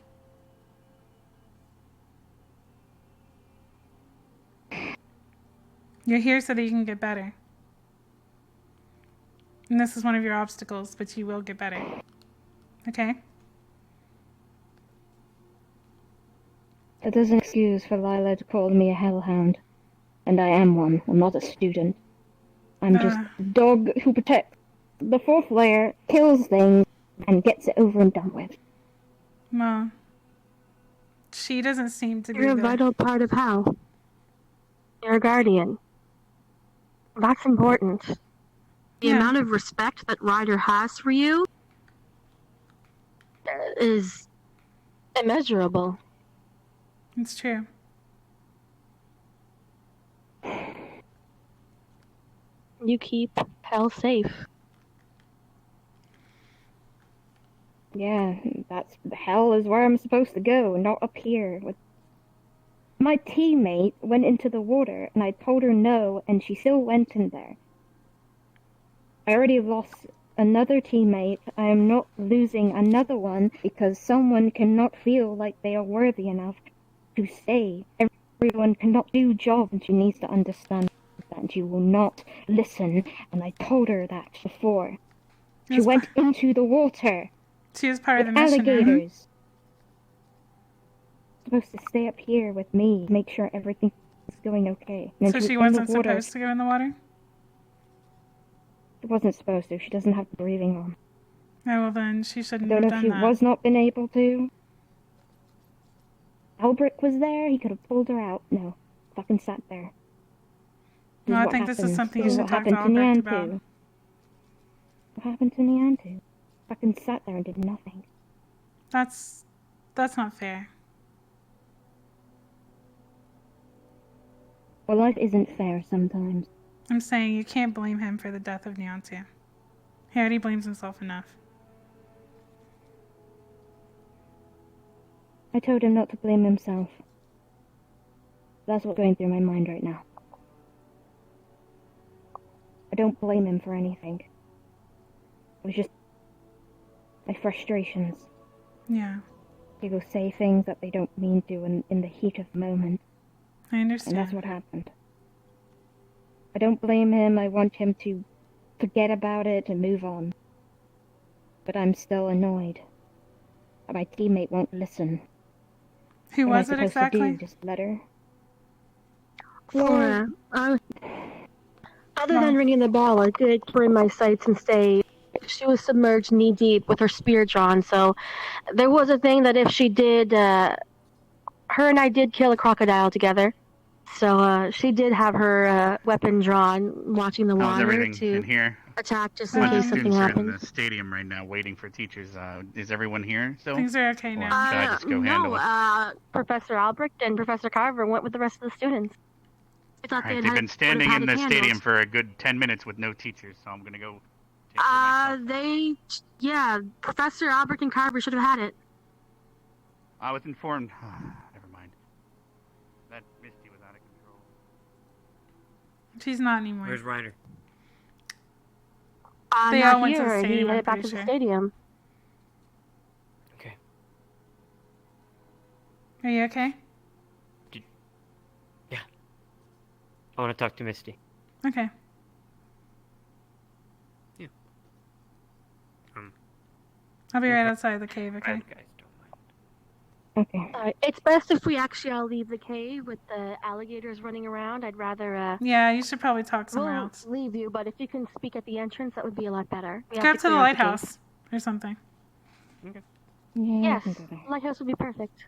S1: You're here so that you can get better. And this is one of your obstacles, but you will get better. Okay?
S6: That doesn't excuse for Lila to call me a hellhound. And I am one. I'm not a student. I'm just a dog who protects the fourth layer, kills things, and gets it over and done with.
S1: Well, she doesn't seem to be
S2: You're a vital part of Hal. You're a guardian. That's important. The amount of respect that Ryder has for you is immeasurable.
S1: It's true.
S2: You keep Hal safe.
S6: Yeah, that's hell is where I'm supposed to go, not up here. My teammate went into the water, and I told her no, and she still went in there. I already lost another teammate. I am not losing another one because someone cannot feel like they are worthy enough to stay. Everyone cannot do job, and she needs to understand that, and she will not listen, and I told her that before. She went into the water.
S1: She was part of the
S6: with
S1: mission,
S6: alligators. Supposed to stay up here with me, make sure everything is going okay. And
S1: So
S6: then
S1: she
S6: was in the
S1: wasn't
S6: water.
S1: supposed to go in the water?
S6: She wasn't supposed to. She doesn't have the breathing room.
S1: Oh, well then, she
S6: I
S1: shouldn't
S6: don't
S1: have
S6: know if
S1: done
S6: she
S1: that.
S6: was not been able to. Albrecht was there. He could have pulled her out. No, fucking sat there.
S1: Well, I think this is something you should
S6: what
S1: talk to
S6: happened to
S1: Albrecht
S6: Niantu.
S1: about.
S6: What happened to Niantu? Fucking sat there and did nothing.
S1: That's not fair.
S6: Well, life isn't fair sometimes.
S1: I'm saying you can't blame him for the death of Niantu. He already blames himself enough.
S6: I told him not to blame himself. That's what's going through my mind right now. I don't blame him for anything. It was just my frustrations.
S1: Yeah,
S6: People say things that they don't mean to in the heat of the moment.
S1: I understand.
S6: And that's what happened. I don't blame him. I want him to forget about it and move on. But I'm still annoyed. My teammate won't listen.
S1: Who
S6: What
S1: was
S6: am
S1: it
S6: I supposed to
S1: exactly?
S6: do? Just let her?
S2: Flora, other than ringing the bell, I did bring my sights and stay. She was submerged knee deep with her spear drawn, so there was a thing that if she did, her and I did kill a crocodile together. So she did have her weapon drawn, watching the
S8: How's
S2: water
S8: everything
S2: to
S8: in here?
S2: attack just
S8: A
S2: in
S8: bunch of
S2: case something
S8: students are in
S2: happened.
S8: the stadium right now waiting for teachers. Is everyone here still?
S1: Things are okay
S8: Or
S1: now.
S8: should I just go handle
S2: No,
S8: it?
S2: Professor Albrecht and Professor Carver went with the rest of the students. I thought
S8: Alright,
S2: they'd
S8: they've been standing
S2: had
S8: in
S2: it
S8: the
S2: handled.
S8: stadium for a good 10 minutes with no teachers, so I'm gonna go.
S2: Professor Albrecht and Carver should have had it.
S8: I was informed. Never mind. That Misty was out of control.
S1: She's not anymore.
S10: Where's Ryder?
S1: They
S2: Not
S1: all went to the
S2: here.
S1: stadium,
S2: He
S1: I'm
S2: headed back to
S1: pretty
S2: the
S1: sure.
S2: stadium.
S1: Are you okay?
S10: I want to talk to Misty.
S1: Okay. I'll be right outside the cave, okay?
S6: Okay.
S2: It's best if we actually all leave the cave with the alligators running around. I'd rather.
S1: Yeah, you should probably talk somewhere
S2: we'll
S1: else.
S2: leave you, but if you can speak at the entrance, that would be a lot better. We
S1: Go
S2: have
S1: up to the
S2: clear out cave.
S1: lighthouse or something.
S6: Yeah,
S2: Yes,
S6: I can go there.
S2: lighthouse would be perfect.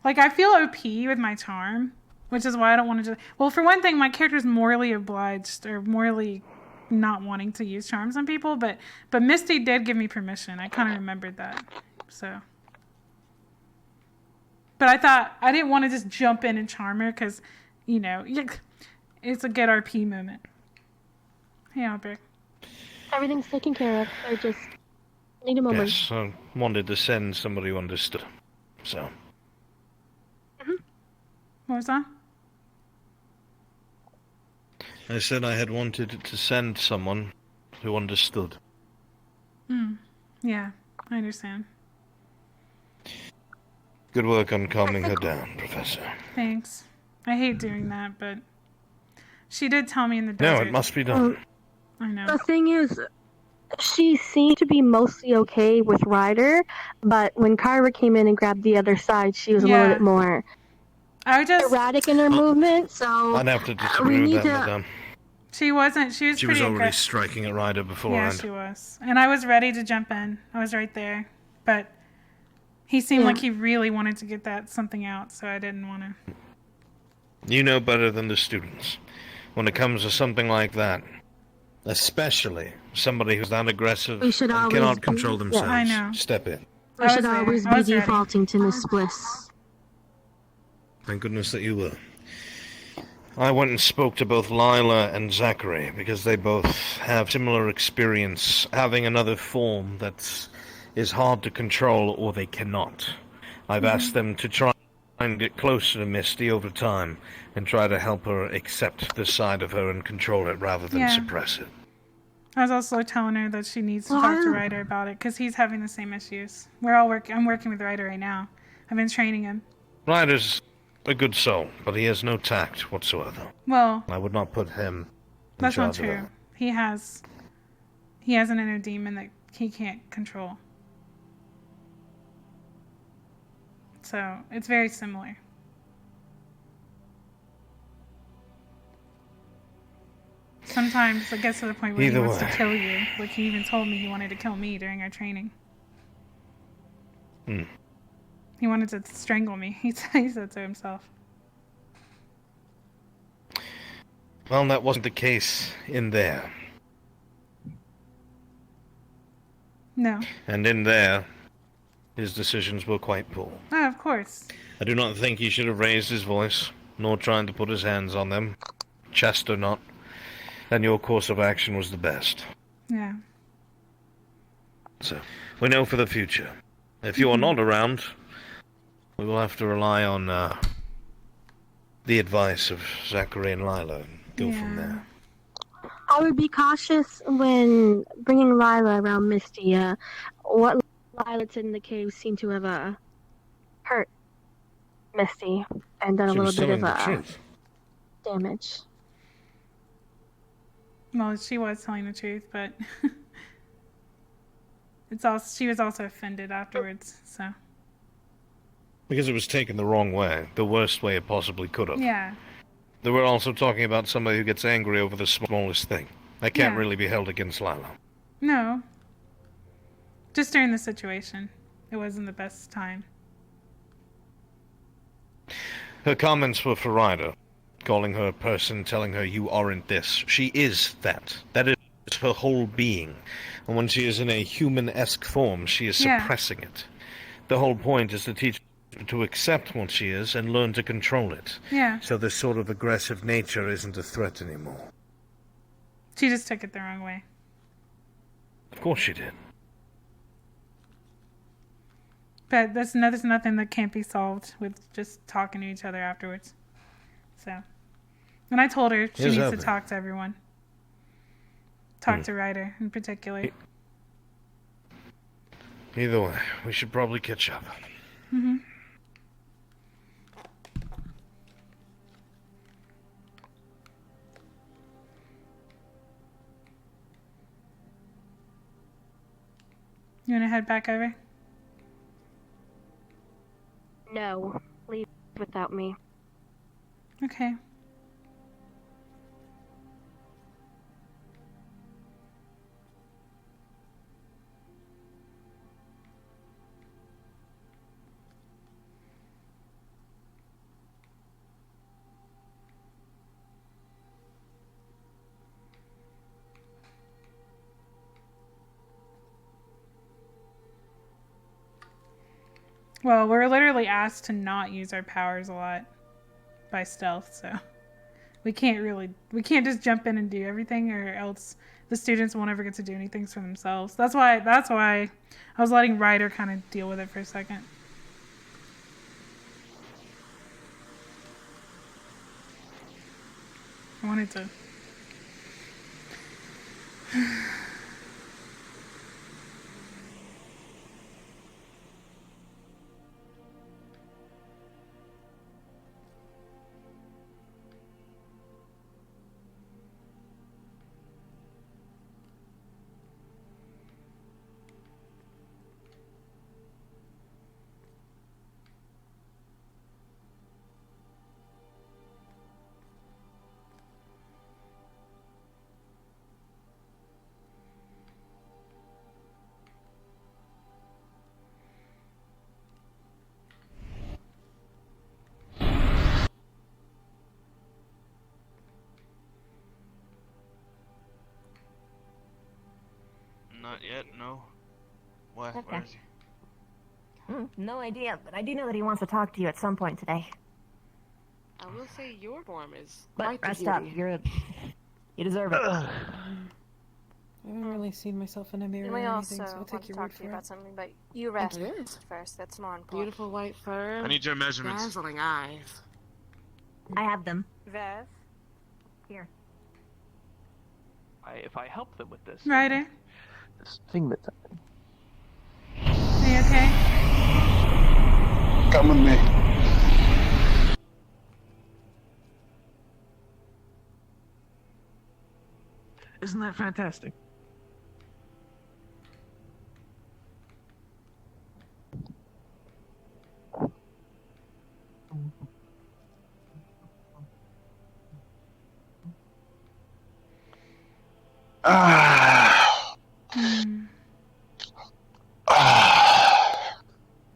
S1: Like, I feel OP with my charm, which is why I don't want to just... Well, for one thing, my character's morally obliged, or morally not wanting to use charms on people, but Misty did give me permission. I kind of remembered that, so... But I thought, I didn't want to just jump in and charm her, because, you know, it's a good RP moment. Hey, Albert.
S2: Everything's taken care of. I just need a moment.
S20: Yes, I wanted to send somebody who understood. So.
S1: What was that?
S20: I said I had wanted to send someone who understood.
S1: Yeah, I understand.
S20: Good work on calming her down, Professor.
S1: Thanks. I hate doing that, but she did tell me in the
S20: No,
S1: desert.
S20: it must be done.
S1: I know.
S2: The thing is, she seemed to be mostly okay with Ryder, but when Carver came in and grabbed the other side, she was a little bit more erratic in her movement. So
S20: I'd have to
S2: we
S20: disagree with
S2: need
S20: that,
S2: to.
S20: madame.
S1: She wasn't. She was
S20: She was
S1: pretty
S20: already
S1: aggressive.
S20: striking at Ryder
S1: Yeah,
S20: beforehand.
S1: she was. And I was ready to jump in. I was right there. But he seemed
S2: Yeah.
S1: like he really wanted to get that something out, so I didn't want to.
S20: You know better than the students. When it comes to something like that, especially somebody who's that aggressive
S2: We should
S20: and
S2: always
S20: cannot
S2: be-
S20: control
S2: yeah.
S20: themselves,
S1: I know.
S20: step in.
S2: We should always be
S1: ready.
S2: defaulting to Miss Bliss.
S20: Thank goodness that you were. I went and spoke to both Lila and Zachary because they both have similar experience having another form that is hard to control or they cannot. I've asked them to try and get closer to Misty over time and try to help her accept this side of her and control it rather than
S1: Yeah.
S20: suppress it.
S1: I was also telling her that she needs to talk to Ryder about it because he's having the same issues. I'm working with Ryder right now. I've been training him.
S20: Ryder's a good soul, but he has no tact whatsoever.
S1: Well,
S20: I would not put him in
S1: that's not
S20: charge of
S1: true.
S20: her.
S1: He has an inner demon that he can't control. So it's very similar. Sometimes it gets to the point where
S20: Either
S1: he wants
S20: way.
S1: to kill you. Like he even told me he wanted to kill me during our training.
S20: Hmm.
S1: He wanted to strangle me. He said so himself.
S20: Well, that wasn't the case in there.
S1: No.
S20: And in there, his decisions were quite poor.
S1: Oh, of course.
S20: I do not think he should have raised his voice, nor tried to put his hands on them, chest or not. And your course of action was the best.
S1: Yeah.
S20: So, we know for the future. If you are not around, we will have to rely on the advice of Zachary and Lila and go from there.
S2: I would be cautious when bringing Lila around Misty. What Lila did in the cave seemed to have hurt Misty and done a
S20: She was
S2: little bit
S20: telling
S2: of
S20: the truth.
S2: damage.
S1: Well, she was telling the truth, but she was also offended afterwards. So
S20: Because it was taken the wrong way, the worst way it possibly could have.
S1: yeah,
S20: They were also talking about somebody who gets angry over the smallest thing. That can't
S1: Yeah.
S20: really be held against Lila.
S1: no. Just during the situation, it wasn't the best time.
S20: Her comments were for Ryder, calling her a person, telling her you aren't this. She is that. That is her whole being. And when she is in a human-esque form, she is suppressing it. The whole point is to teach her to accept what she is and learn to control it.
S1: Yeah.
S20: So this sort of aggressive nature isn't a threat anymore.
S1: She just took it the wrong way.
S20: Of course she did.
S1: But there's nothing that can't be solved with just talking to each other afterwards. So, and I told her she needs to talk to everyone. Talk to Ryder in particular.
S20: Either way, we should probably catch up.
S1: Mm-hmm. You want to head back over?
S2: No, leave without me.
S1: Okay. Well, we're literally asked to not use our powers a lot by stealth, so we can't just jump in and do everything, or else the students won't ever get to do anything for themselves. That's why I was letting Ryder kind of deal with it for a second. I wanted to.
S4: Not yet, no. Why?
S5: Okay.
S4: Where is he?
S5: No idea, but I do know that he wants to talk to you at some point today.
S19: I will say your form is
S5: But
S19: quite the
S5: rest up.
S19: beauty.
S5: You deserve it.
S21: I haven't really seen myself in a mirror
S23: We
S21: or
S23: also
S21: anything, so I'll
S23: want
S21: take
S23: to
S21: your
S23: talk
S21: word
S23: to
S21: for
S23: you
S21: it.
S23: about something, but you rest
S19: It is.
S23: first. That's more important.
S19: Beautiful white fur.
S4: I need your measurements.
S19: Dazzling eyes.
S5: I have them.
S23: Vev?
S5: Here.
S24: If I help them with this,
S1: Ryder,
S24: this thing that's happening.
S1: are you okay?
S16: Come with me.
S24: Isn't that fantastic?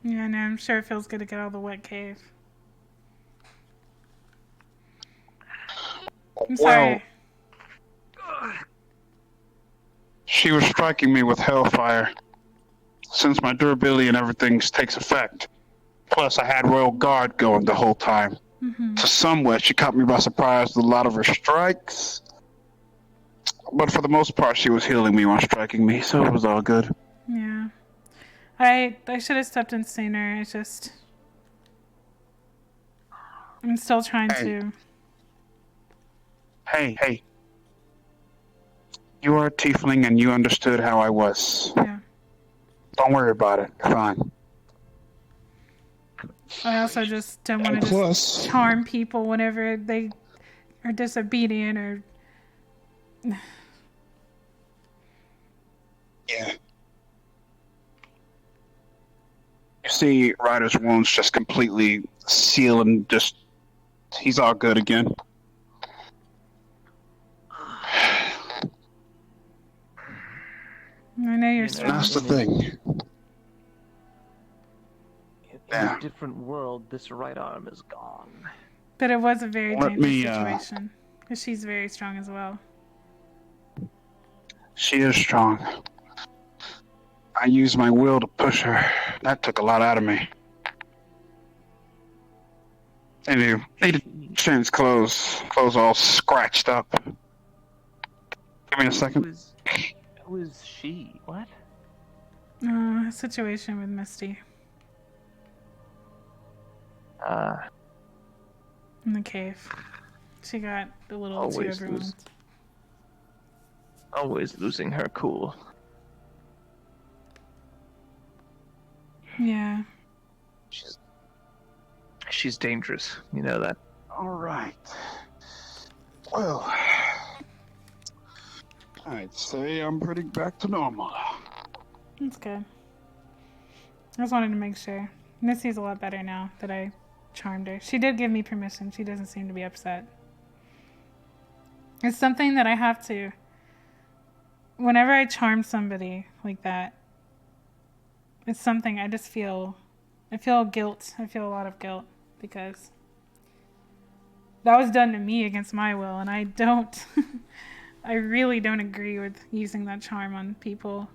S1: Yeah, no, I'm sure it feels good to get out of the wet cave. I'm sorry.
S16: She was striking me with hellfire. Since my durability and everything takes effect. Plus, I had Royal Guard going the whole time. So somewhat, she caught me by surprise with a lot of her strikes. But for the most part, she was healing me while striking me, so it was all good.
S1: Yeah. I should have stepped in sooner. It's just... I'm still trying to...
S16: Hey. You are a tiefling and you understood how I was.
S1: Yeah.
S16: Don't worry about it. Fine.
S1: I also just don't want
S16: And
S1: to just
S16: plus-
S1: charm people whenever they are disobedient or...
S16: Yeah. You see Ryder's wounds just completely seal and just... He's all good again.
S1: I know you're strong.
S16: That's the thing.
S24: In a different world, this right arm is gone.
S1: But it was a very
S16: Let
S1: dangerous
S16: me,
S1: situation. Because she's very strong as well.
S16: She is strong. I used my will to push her. That took a lot out of me. Anyway, need to change clothes. Clothes all scratched up. Give me a second.
S24: Who is she? What?
S1: A situation with Misty. In the cave. She got a little too overwhelmed.
S24: Always losing her cool.
S1: Yeah.
S24: She's dangerous. You know that.
S16: All right. Well, I'd say I'm pretty back to normal.
S1: That's good. I just wanted to make sure. Misty's a lot better now that I charmed her. She did give me permission. She doesn't seem to be upset. It's something that I have to... Whenever I charm somebody like that, it's something I just feel... I feel guilt. I feel a lot of guilt because that was done to me against my will, and I don't... I really don't agree with using that charm on people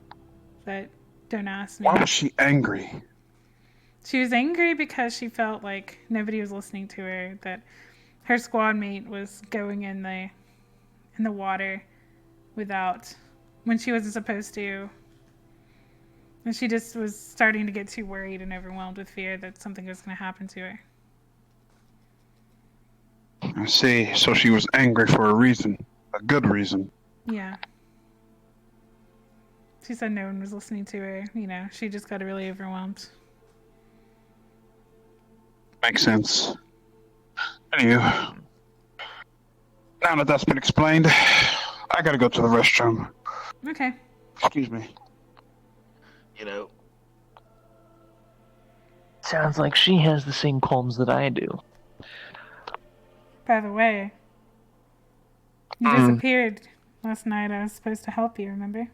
S1: that don't ask me.
S16: Why was she angry?
S1: She was angry because she felt like nobody was listening to her, that her squad mate was going in the water without, when she wasn't supposed to. And she just was starting to get too worried and overwhelmed with fear that something was going to happen to her.
S16: I see. So she was angry for a reason. A good reason.
S1: Yeah. She said no one was listening to her. You know, she just got really overwhelmed.
S16: Makes sense. Anywho, now that that's been explained, I gotta go to the restroom.
S1: Okay.
S16: Excuse me.
S24: You know. Sounds like she has the same qualms that I do.
S1: By the way, you disappeared last night. I was supposed to help you, remember?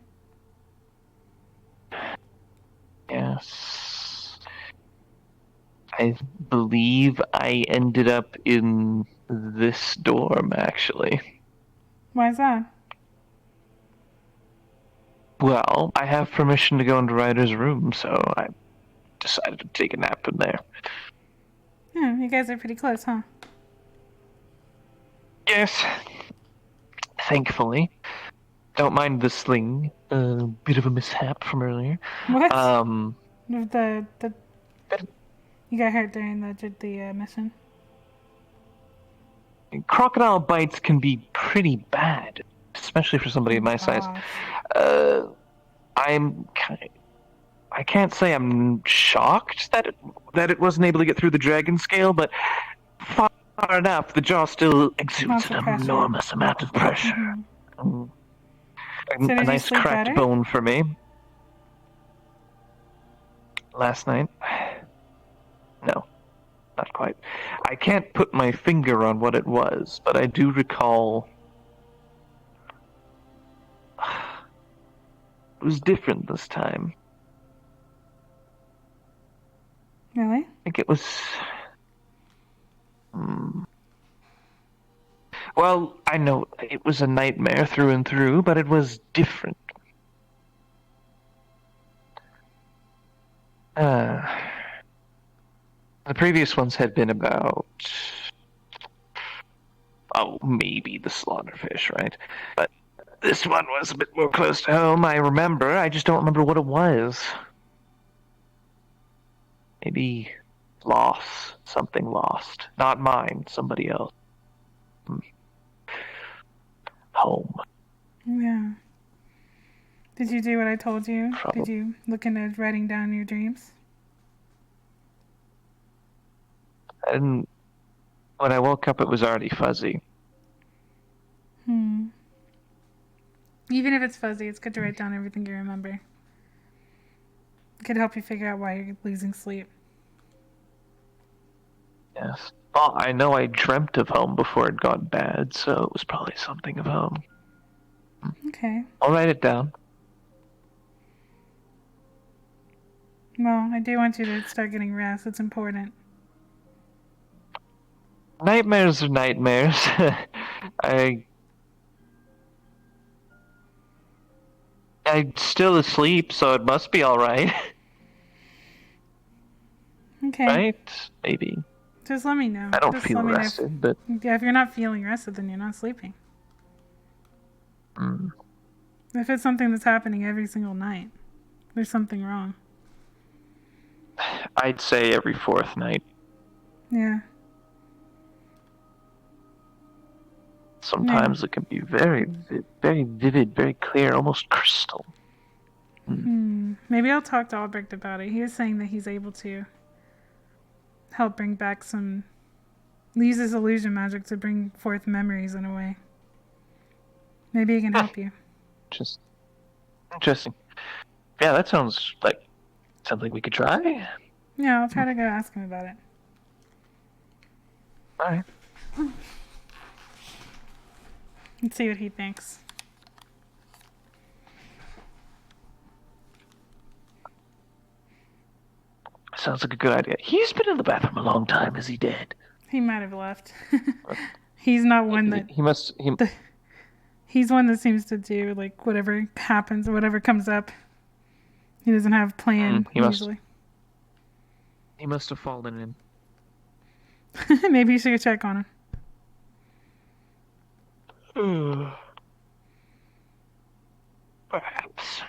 S24: Yes. I believe I ended up in this dorm, actually.
S1: Why is that?
S24: Well, I have permission to go into Ryder's room, so I decided to take a nap in there.
S1: Yeah, you guys are pretty close, huh?
S24: Yes. Thankfully. Don't mind the sling. A bit of a mishap from earlier.
S1: What? You got hurt during the mission?
S24: Crocodile bites can be pretty bad, especially for somebody of my size. I can't say I'm shocked that it wasn't able to get through the dragon scale, but far enough, the jaw still exudes an enormous amount of pressure.
S1: Mm-hmm.
S24: A nice cracked bone for me. Last night? No, not quite. I can't put my finger on what it was, but I do recall... It was different this time.
S1: Really?
S24: I think it was... Well, I know it was a nightmare through and through, but it was different. The previous ones had been about... Oh, maybe the slaughterfish, right? But this one was a bit more close to home, I remember. I just don't remember what it was. Maybe loss. Something lost. Not mine, somebody else. Home.
S1: Yeah. Did you do what I told you?
S24: Probably.
S1: Did you look into writing down your dreams?
S24: I didn't... When I woke up, it was already fuzzy.
S1: Even if it's fuzzy, it's good to write down everything you remember. It could help you figure out why you're losing sleep.
S24: Yes. Well, I know I dreamt of home before it got bad, so it was probably something of home.
S1: Okay.
S24: I'll write it down.
S1: Well, I do want you to start getting rest. It's important.
S24: Nightmares are nightmares. I'm still asleep, so it must be alright.
S1: Okay.
S24: Right? Maybe.
S1: Just let me know.
S24: I don't
S1: Just
S24: feel
S1: let me know
S24: rested, but...
S1: Yeah, if you're not feeling rested, then you're not sleeping.
S24: Mm.
S1: If it's something that's happening every single night, there's something wrong.
S24: I'd say every fourth night.
S1: Yeah.
S24: Sometimes it can be very vivid, very clear, almost crystal.
S1: Maybe I'll talk to Albrecht about it. He was saying that he's able to help bring back some... Use his illusion magic to bring forth memories in a way. Maybe he can help you.
S24: Just interesting. Yeah, that sounds like something we could try.
S1: Yeah, I'll try to go ask him about it.
S24: Alright.
S1: Let's see what he thinks.
S24: Sounds like a good idea. He's been in the bathroom a long time. Is he dead?
S1: He might have left. He's not one that... He's one that seems to do, like, whatever happens, whatever comes up. He doesn't have a plan, usually.
S24: He must have fallen in.
S1: Maybe you should go check on him.
S24: Perhaps.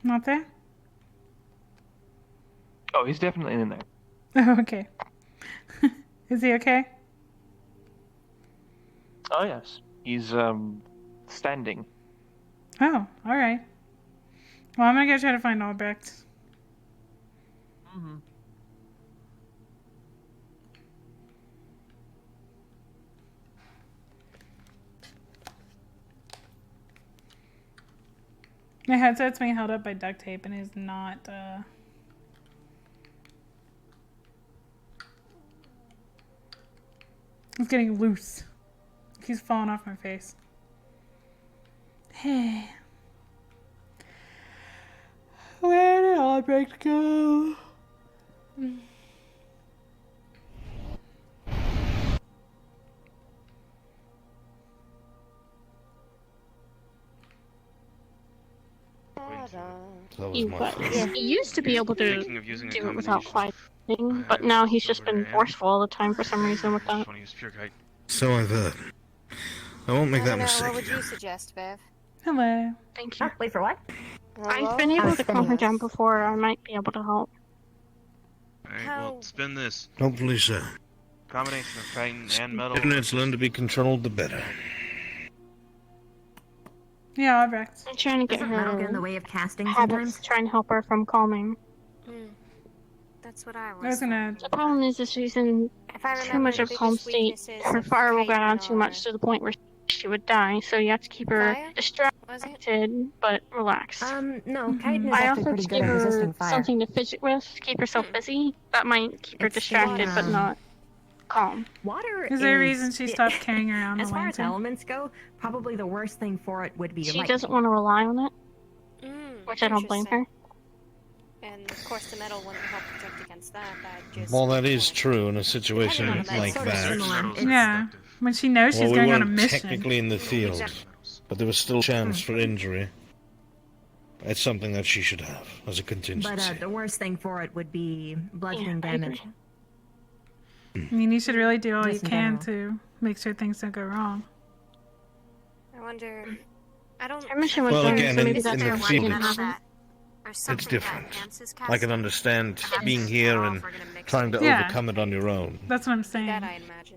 S1: Not there?
S24: Oh, he's definitely in there.
S1: Oh, okay. Is he okay?
S24: Oh, yes. He's, standing.
S1: Oh, alright. Well, I'm gonna go try to find Albrecht.
S24: Mm-hmm.
S1: My headset's being held up by duct tape and is not, It's getting loose. He's falling off my face. Hey. Where did Albrecht go?
S3: He used to be able to do it without fighting, but now he's just been forceful all the time for some reason with that.
S20: So I've heard. I won't make that mistake
S7: What would
S20: again.
S7: you suggest, Bev?
S1: Hello.
S3: Thank you.
S5: Wait for what?
S3: I've been able to calm her down before. I might be able to help.
S11: Alright, well, spin this.
S20: Hopefully so.
S11: Combination of Titan and metal.
S20: The internet's learned to be controlled, the better.
S1: Yeah, Albrecht.
S3: I'm trying to get
S5: Doesn't
S3: her
S5: metal get in the way of casting
S3: habits,
S5: sometimes?
S3: trying to help her from calming.
S7: That's what I was.
S1: I was gonna...
S3: The problem is she's in too much of a calm state. Her fire will go down too much to the point where she would die, so you have to keep her distracted but relaxed.
S5: No, Chitin is
S3: I
S5: actually
S3: also have
S5: pretty
S3: to
S5: good
S3: give
S5: at
S3: her
S5: resisting fire.
S3: something to fidget with, to keep herself busy. That might keep her
S5: It's the,
S3: distracted but not calm.
S5: Water
S1: Is there a reason she stopped carrying around
S5: As
S1: the
S5: far as
S1: lantern?
S5: elements go, probably the worst thing for it would be
S3: She
S5: lightning.
S3: doesn't want to rely on it, which I don't blame her.
S7: And of course, the metal wouldn't help protect against that.
S20: Well, that is true in a situation like that.
S1: Yeah. When she knows she's
S20: Well, we
S1: going on a
S20: weren't
S1: mission.
S20: technically in the field, but there was still a chance for injury. It's something that she should have as a contingency.
S5: But the worst thing for it would be bludgeoning damage.
S1: I mean, you should really do all you
S5: Just in
S1: can
S5: general.
S1: to make sure things don't go wrong.
S7: I wonder. I don't.
S3: Her mission was
S20: Well,
S3: done,
S20: again,
S3: so maybe
S20: in
S3: that's
S20: the
S3: her
S20: field,
S3: working on that.
S20: it's different. I can understand being here and trying to
S1: Yeah.
S20: overcome it on your own.
S1: That's what I'm saying.
S7: That I imagine.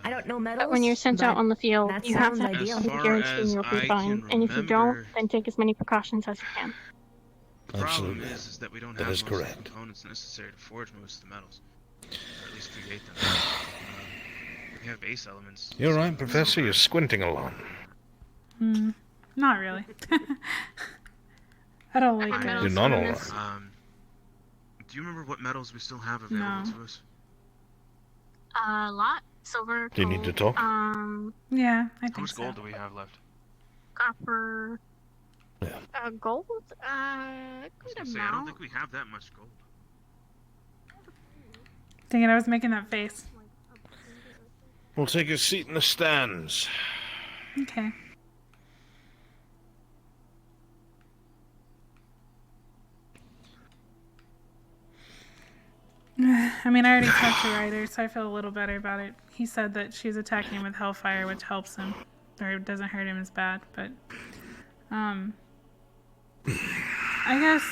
S5: I don't know metals.
S3: But when you're sent out on the field,
S5: that
S3: you have to
S5: sounds
S3: have
S5: ideal.
S3: a guarantee you'll be fine. And if you don't, then take as many precautions as you can.
S11: The problem
S20: Absolutely.
S11: is that we don't
S20: That
S11: have
S20: is
S11: most of the
S20: correct.
S11: components necessary to forge most of the metals. Or at least create them.
S12: We have base elements.
S20: You're right, Professor. You're squinting a lot.
S1: Not really. I don't like
S20: You're
S1: it.
S20: not all right.
S12: Do you remember what metals we still have available to us?
S3: A lot. Silver.
S20: Do you need to talk?
S1: Yeah, I
S12: How
S1: think
S12: much
S1: so.
S12: gold do we have left?
S3: Copper.
S22: Gold? Good
S12: I don't
S22: amount.
S12: think we have that much gold.
S1: Dang it, I was making that face.
S20: We'll take a seat in the stands.
S1: Okay. I mean, I already talked to Ryder, so I feel a little better about it. He said that she's attacking him with Hellfire, which helps him, or it doesn't hurt him as bad, but, I guess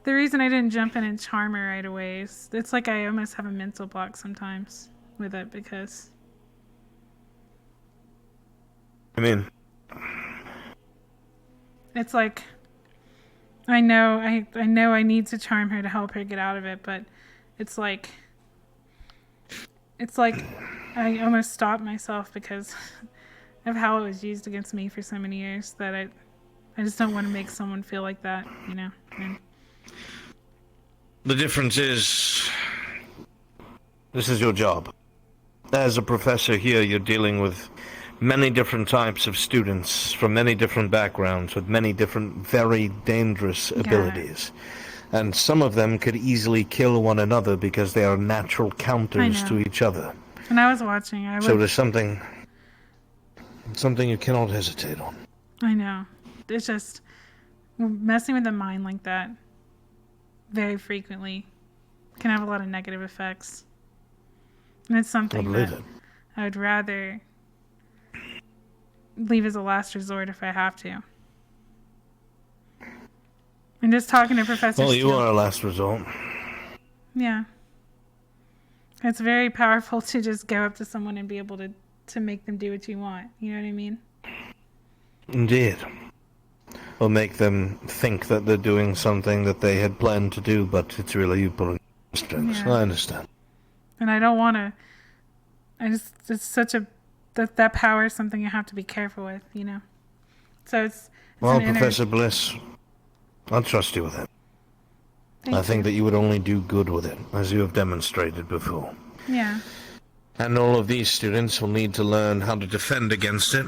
S1: the reason I didn't jump in and charm her right away is it's like I almost have a mental block sometimes with it, because...
S20: I mean...
S1: It's like... I know I need to charm her to help her get out of it, but it's like I almost stopped myself because of how it was used against me for so many years that I just don't want to make someone feel like that, you know. And
S20: the difference is, this is your job. As a professor here, you're dealing with many different types of students from many different backgrounds with many different very dangerous abilities. And some of them could easily kill one another because they are natural counters to each other.
S1: when I was watching, I would...
S20: So there's something you cannot hesitate on.
S1: I know. It's just messing with the mind like that very frequently can have a lot of negative effects. And it's something that I would rather leave as a last resort if I have to. And just talking to Professor
S20: Well, you
S1: Steele,
S20: are a last resort.
S1: yeah. It's very powerful to just go up to someone and be able to make them do what you want. You know what I mean?
S20: Indeed. Or make them think that they're doing something that they had planned to do, but it's really you pulling strings.
S1: Yeah.
S20: I understand.
S1: And I don't want to... it's such a... That power is something you have to be careful with, you know? So it's
S20: Well,
S1: an inner-
S20: Professor Bliss, I'll trust you with it. I think that you would only do good with it, as you have demonstrated before.
S1: Yeah.
S20: And all of these students will need to learn how to defend against it,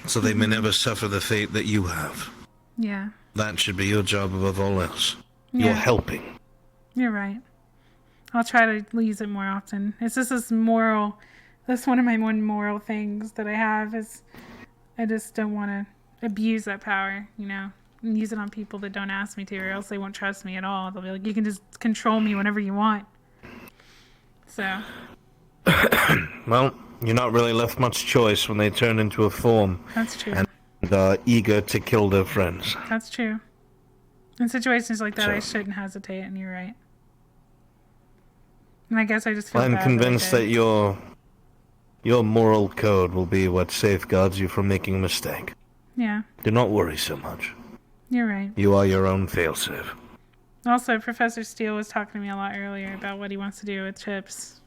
S20: so they may never suffer the fate that you have.
S1: Yeah.
S20: That should be your job above all else.
S1: Yeah.
S20: You're helping.
S1: You're right. I'll try to use it more often. It's just this moral... That's one of my one moral things that I have is I just don't want to abuse that power, you know, and use it on people that don't ask me to, or else they won't trust me at all. They'll be like, you can just control me whenever you want. So.
S20: Well, you're not really left much choice when they turn into a form.
S1: That's true.
S20: And are eager to kill their friends.
S1: That's true. In situations like that,
S20: So.
S1: I shouldn't hesitate, and you're right. And I guess I just feel
S20: I'm
S1: bad
S20: convinced
S1: I
S20: that
S1: did.
S20: your moral code will be what safeguards you from making a mistake.
S1: Yeah,
S20: Do not worry so much.
S1: you're right.
S20: You are your own failsafe.
S1: Also, Professor Steele was talking to me a lot earlier about what he wants to do with Chips.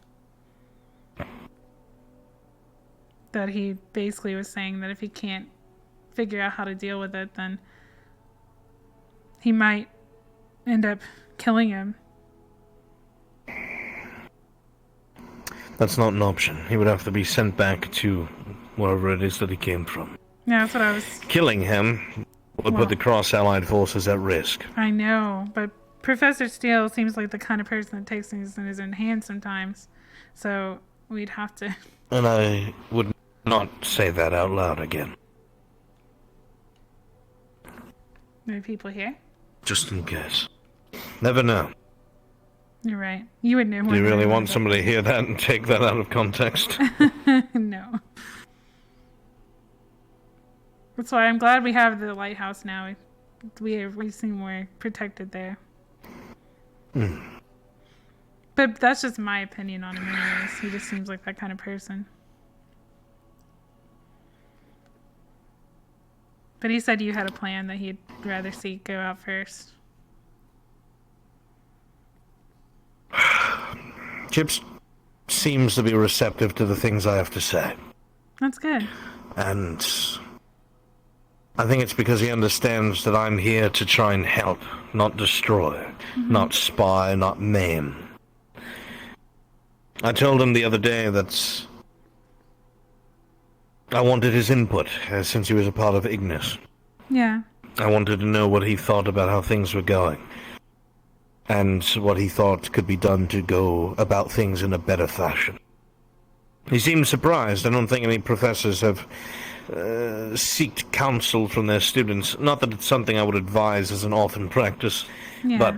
S1: That he basically was saying that if he can't figure out how to deal with it, then he might end up killing him.
S20: That's not an option. He would have to be sent back to wherever it is that he came from.
S1: Yeah, that's what I was...
S20: Killing him would
S1: Well-
S20: put the cross-allied forces at risk.
S1: I know, but Professor Steele seems like the kind of person that takes things in his own hands sometimes. So we'd have to...
S20: And I would not say that out loud again.
S1: Maybe people here?
S20: Just in case. Never know.
S1: You're right. You would know more
S20: Do you
S1: than
S20: really
S1: anyone,
S20: want somebody to hear that and take that out of context?
S1: but- No. That's why I'm glad we have the lighthouse now. We seem more protected there.
S20: Hmm.
S1: But that's just my opinion on him anyways. He just seems like that kind of person. But he said you had a plan that he'd rather see go out first.
S20: Chips seems to be receptive to the things I have to say.
S1: That's good.
S20: And I think it's because he understands that I'm here to try and help, not destroy, not spy, not maim. I told him the other day that I wanted his input, since he was a part of Ignis.
S1: Yeah.
S20: I wanted to know what he thought about how things were going, and what he thought could be done to go about things in a better fashion. He seemed surprised. I don't think any professors have sought counsel from their students. Not that it's something I would advise as an orphan practice, but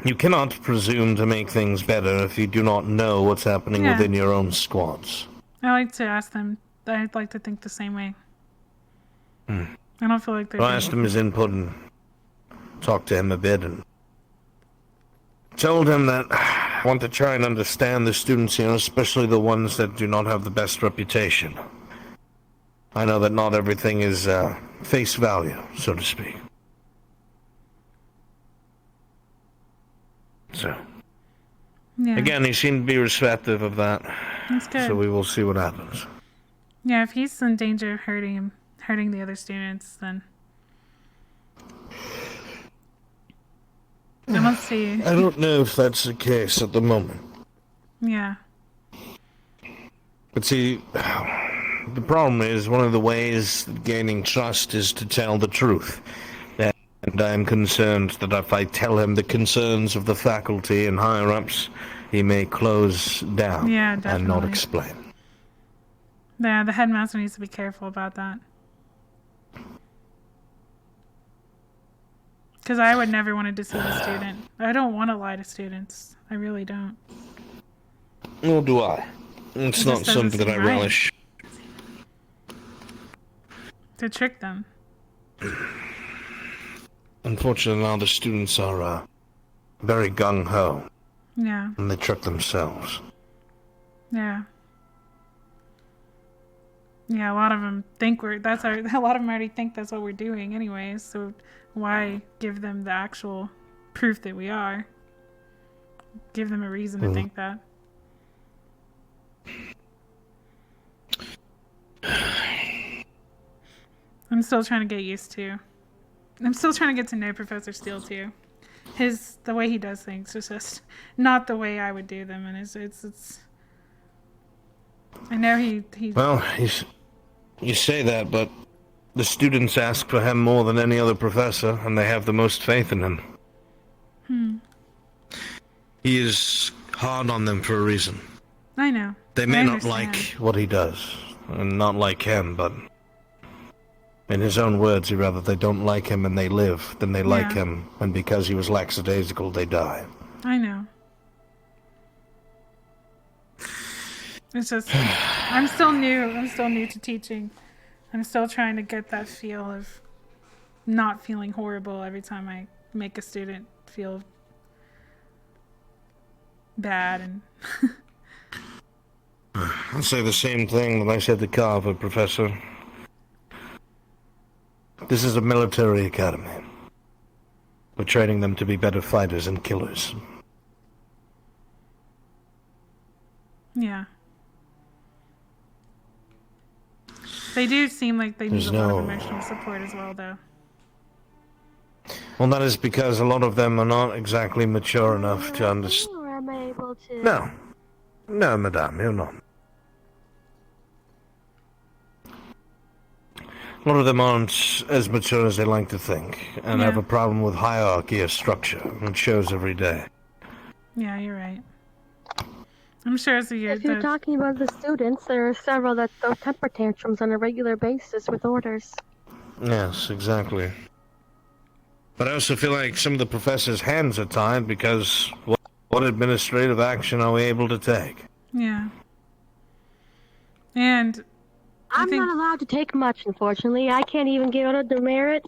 S20: you cannot presume to make things better if you do not know what's happening within your own squads.
S1: I like to ask them. I'd like to think the same way. I don't feel like they're...
S20: I asked him his input and talked to him a bit and told him that I want to try and understand the students here, especially the ones that do not have the best reputation. I know that not everything is face value, so to speak. So, again, he seemed to be receptive of that.
S1: That's good.
S20: So we will see what happens.
S1: Yeah, if he's in danger of hurting the other students, then I must see.
S20: I don't know if that's the case at the moment.
S1: Yeah.
S20: But see, the problem is one of the ways of gaining trust is to tell the truth. And I am concerned that if I tell him the concerns of the faculty and higher-ups, he may close down and not explain.
S1: Yeah, the headmaster needs to be careful about that. Because I would never want to deceive a student. I don't want to lie to students. I really don't.
S20: Nor do I. It's not something that I relish.
S1: To trick them.
S20: Unfortunately, now the students are very gung-ho.
S1: Yeah.
S20: And they trick themselves.
S1: Yeah. Yeah, a lot of them think a lot of them already think that's what we're doing anyways, so why give them the actual proof that we are? Give them a reason to think that. I'm still trying to get used to. I'm still trying to get to know Professor Steele too. The way he does things is just not the way I would do them, and it's. I know he.
S20: Well, you say that, but the students ask for him more than any other professor, and they have the most faith in him. He is hard on them for a reason.
S1: I know.
S20: They may not like what he does, and not like him, but in his own words, he'd rather they don't like him and they live than they like him, and because he was lackadaisical, they die.
S1: I know. It's just, I'm still new to teaching. I'm still trying to get that feel of not feeling horrible every time I make a student feel bad. And
S20: I'll say the same thing that I said to Carver, Professor. This is a military academy. We're training them to be better fighters and killers.
S1: Yeah. They do seem like they need a lot of emotional support as well, though.
S20: Well, that is because a lot of them are not exactly mature enough to understand.
S2: Or am I able to...
S20: No. No, madame, you're not. A lot of them aren't as mature as they like to think, and have a problem with hierarchy or structure, which shows every day.
S1: Yeah, you're right. I'm sure as the year...
S2: If you're talking about the students, there are several that throw temper tantrums on a regular basis with orders.
S20: Yes, exactly. But I also feel like some of the professors' hands are tied because what administrative action are we able to take?
S1: Yeah. And...
S2: I'm not allowed to take much, unfortunately. I can't even get out of demerit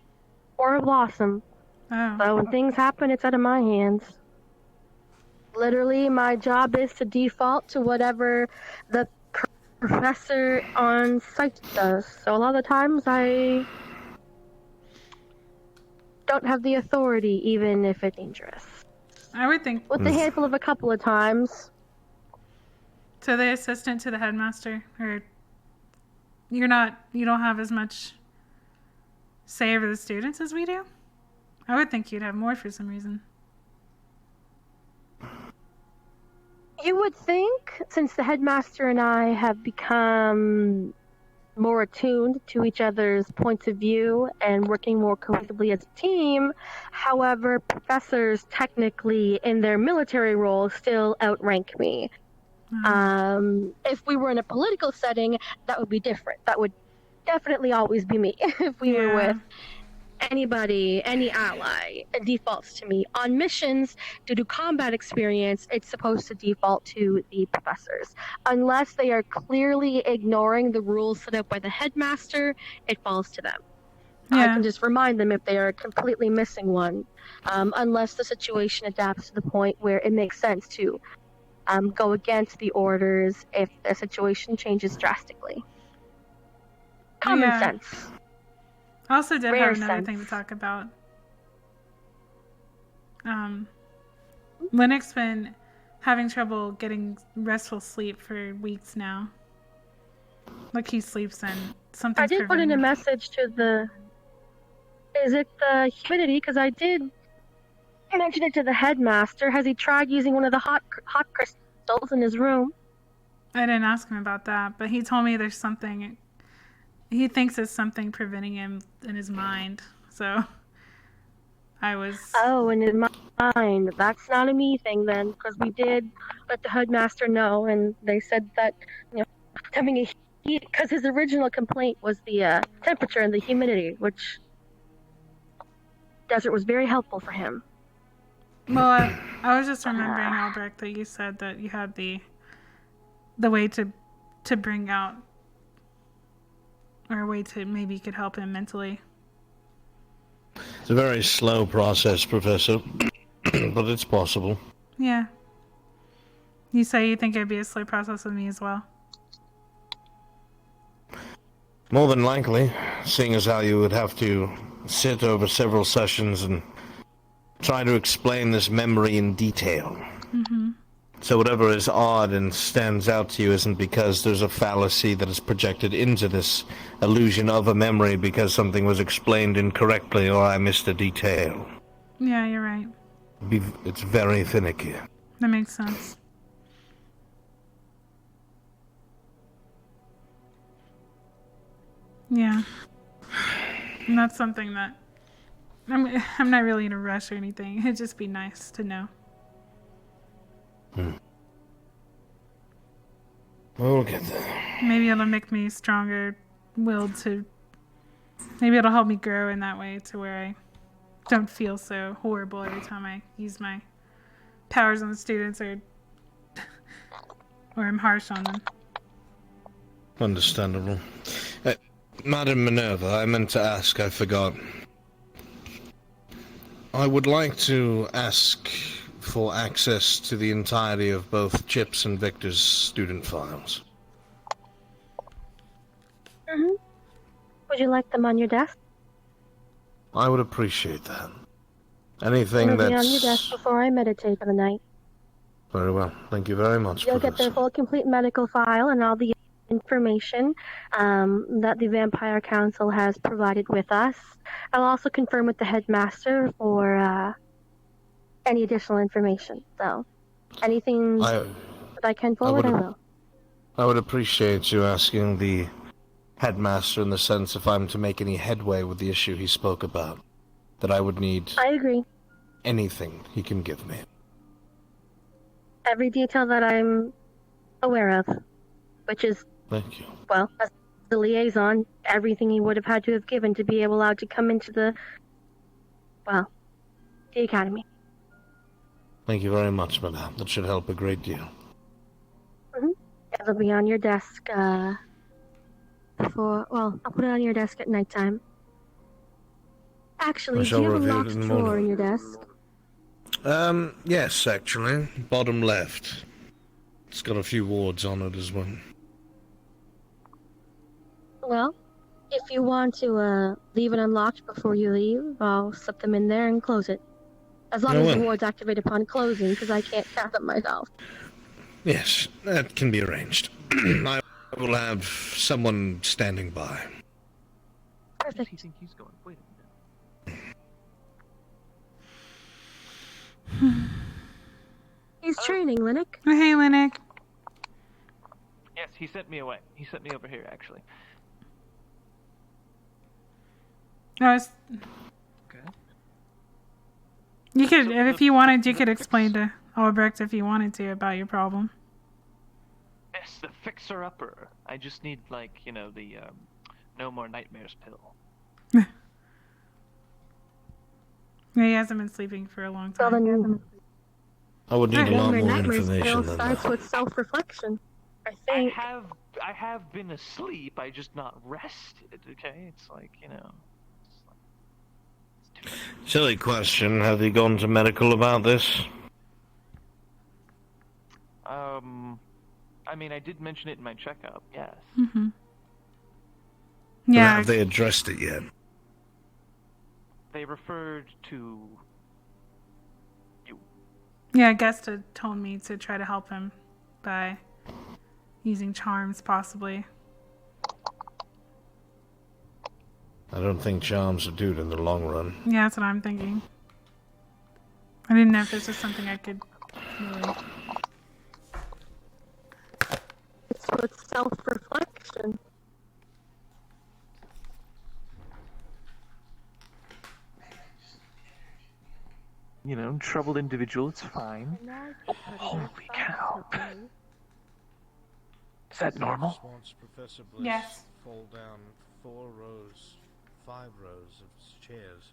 S2: or a blossom.
S1: Oh.
S2: So when things happen, it's out of my hands. Literally, my job is to default to whatever the professor on site does. So a lot of the times, I don't have the authority, even if it's dangerous.
S1: I would think...
S2: With a handful of a couple of times.
S1: So the assistant to the headmaster, or you don't have as much say over the students as we do? I would think you'd have more for some reason.
S2: You would think, since the headmaster and I have become more attuned to each other's points of view and working more cohesively as a team. However, professors technically in their military role still outrank me. If we were in a political setting, that would be different. That would definitely always be me. If we were with anybody, any ally, it defaults to me. On missions, due to combat experience, it's supposed to default to the professors. Unless they are clearly ignoring the rules set out by the headmaster, it falls to them. I can just remind them if they are completely missing one, unless the situation adapts to the point where it makes sense to go against the orders if the situation changes drastically. Common sense.
S1: I also did
S2: Rare
S1: have another
S2: sense.
S1: thing to talk about. Linux been having trouble getting restful sleep for weeks now. Like he sleeps in something's
S2: I did put in a message to the... Is it the humidity? Because I did mention it to the headmaster. Has he tried using one of the hot crystals in his room?
S1: I didn't ask him about that, but he told me there's something... He thinks it's something preventing him in his mind, so I was...
S2: Oh, in his mind. That's not a me thing then, because we did let the headmaster know, and they said that, having a heat... Because his original complaint was the temperature and the humidity, which desert was very helpful for him.
S1: Well, I was just remembering, Albrecht, that you said that you had the way to bring out... Or a way to maybe you could help him mentally.
S20: It's a very slow process, Professor, but it's possible.
S1: Yeah. You say you think it'd be a slow process with me as well?
S20: More than likely, seeing as how you would have to sit over several sessions and try to explain this memory in detail.
S1: Mm-hmm.
S20: So whatever is odd and stands out to you isn't because there's a fallacy that is projected into this illusion of a memory because something was explained incorrectly or I missed a detail.
S1: Yeah, you're right.
S20: It's very finicky.
S1: That makes sense. Yeah. And that's something that... I'm not really in a rush or anything. It'd just be nice to know.
S20: We'll get there.
S1: Maybe it'll make me stronger-willed to... Maybe it'll help me grow in that way to where I don't feel so horrible every time I use my powers on the students or I'm harsh on them.
S20: Understandable. Madam Minerva, I meant to ask, I forgot. I would like to ask for access to the entirety of both Chip's and Victor's student files.
S2: Mm-hmm. Would you like them on your desk?
S20: I would appreciate that. Anything
S2: They'll
S20: that's...
S2: be on your desk before I meditate for the night.
S20: Very well. Thank you very much,
S2: You'll
S20: Professor.
S2: get their full complete medical file and all the information that the Vampire Council has provided with us. I'll also confirm with the headmaster for any additional information. So, anything that I can forward, I will.
S20: I would appreciate you asking the headmaster in the sense if I'm to make any headway with the issue he spoke about, that I would need
S2: I agree.
S20: anything he can give me.
S2: Every detail that I'm aware of, which is,
S20: Thank you.
S2: well, as the liaison, everything he would have had to have given to be allowed to come into the academy.
S20: Thank you very much, madame. That should help a great deal.
S2: Mm-hmm. It'll be on your desk, I'll put it on your desk at nighttime. Actually,
S20: I
S2: do
S20: shall
S2: you have a
S20: review it
S2: locked
S20: in the
S2: drawer
S20: morning.
S2: in your desk?
S20: Yes, actually. Bottom left. It's got a few wards on it as well.
S2: Well, if you want to leave it unlocked before you leave, I'll slip them in there and close it. As long as the ward's activated upon closing, because I can't cap it myself.
S20: Yes, that can be arranged. I will have someone standing by.
S24: Where does he think he's going? Wait a minute.
S2: He's training, Linux.
S1: Oh, hey, Linux.
S24: Yes, he sent me away. He sent me over here, actually.
S1: Okay. You could, if you wanted, you could explain to Albrecht if you wanted to about your problem.
S24: Yes, the fixer-upper. I just need, like, you know, the no more nightmares pill.
S1: Yeah, he hasn't been sleeping for a long time.
S20: I would need a lot more
S2: Nightmares
S20: information
S2: pill
S20: than
S2: starts
S20: that.
S2: with self-reflection. I think.
S24: I have been asleep. I just not rested. Okay, it's like, you know.
S20: Silly question. Have you gone to medical about this?
S24: I mean, I did mention it in my checkup. Yes.
S1: Mm-hmm.
S20: But
S1: Yeah.
S20: have they addressed it yet?
S24: They referred to you.
S1: Yeah, Gusta told me to try to help him by using charms, possibly.
S20: I don't think charms would do it in the long run.
S1: Yeah, that's what I'm thinking. I didn't know if this was something I could really...
S2: It's with self-reflection.
S24: You know, troubled individual, it's fine. Holy cow. Is that normal?
S20: Response, Professor Bliss.
S1: Yes.
S20: Fall down 5 rows of chairs.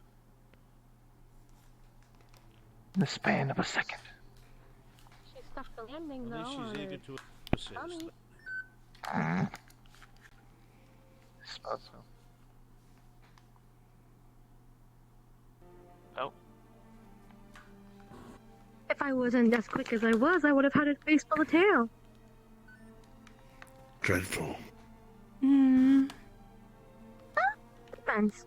S24: In the span of a second.
S2: She stuck the landing,
S20: At least she's eager to assist.
S24: I suppose so. Oh.
S2: If I wasn't as quick as I was, I would have had a face full of tail.
S20: Dreadful.
S1: Hmm.
S2: Depends.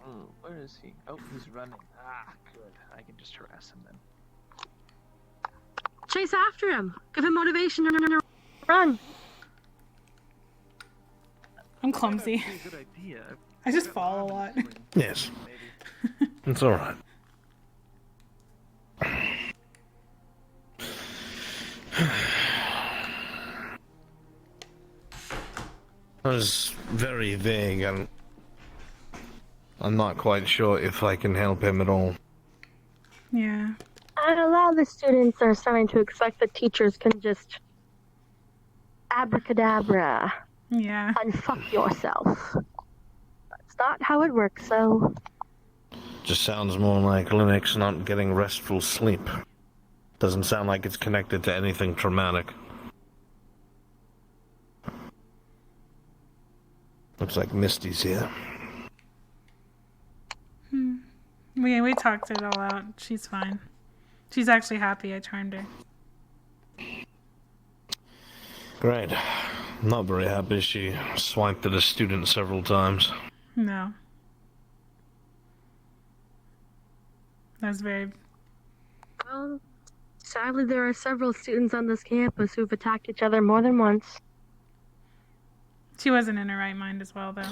S24: Oh, where is he? Oh, he's running. Ah, good. I can just harass him then.
S2: Chase after him. Give him motivation to run.
S1: I'm clumsy.
S24: Good idea.
S1: I just fall a lot.
S20: Yes. It's alright. That was very vague, and I'm not quite sure if I can help him at all.
S1: Yeah.
S2: And a lot of the students are starting to expect that teachers can just abracadabra
S1: Yeah.
S2: and fuck yourself. That's not how it works, so
S20: Just sounds more like Linux not getting restful sleep. Doesn't sound like it's connected to anything traumatic. Looks like Misty's here.
S1: We talked it all out. She's fine. She's actually happy I charmed her.
S20: Great. Not very happy she swiped at a student several times.
S1: No. That's very...
S2: well, sadly there are several students on this campus who've attacked each other more than once.
S1: She wasn't in her right mind as well, though.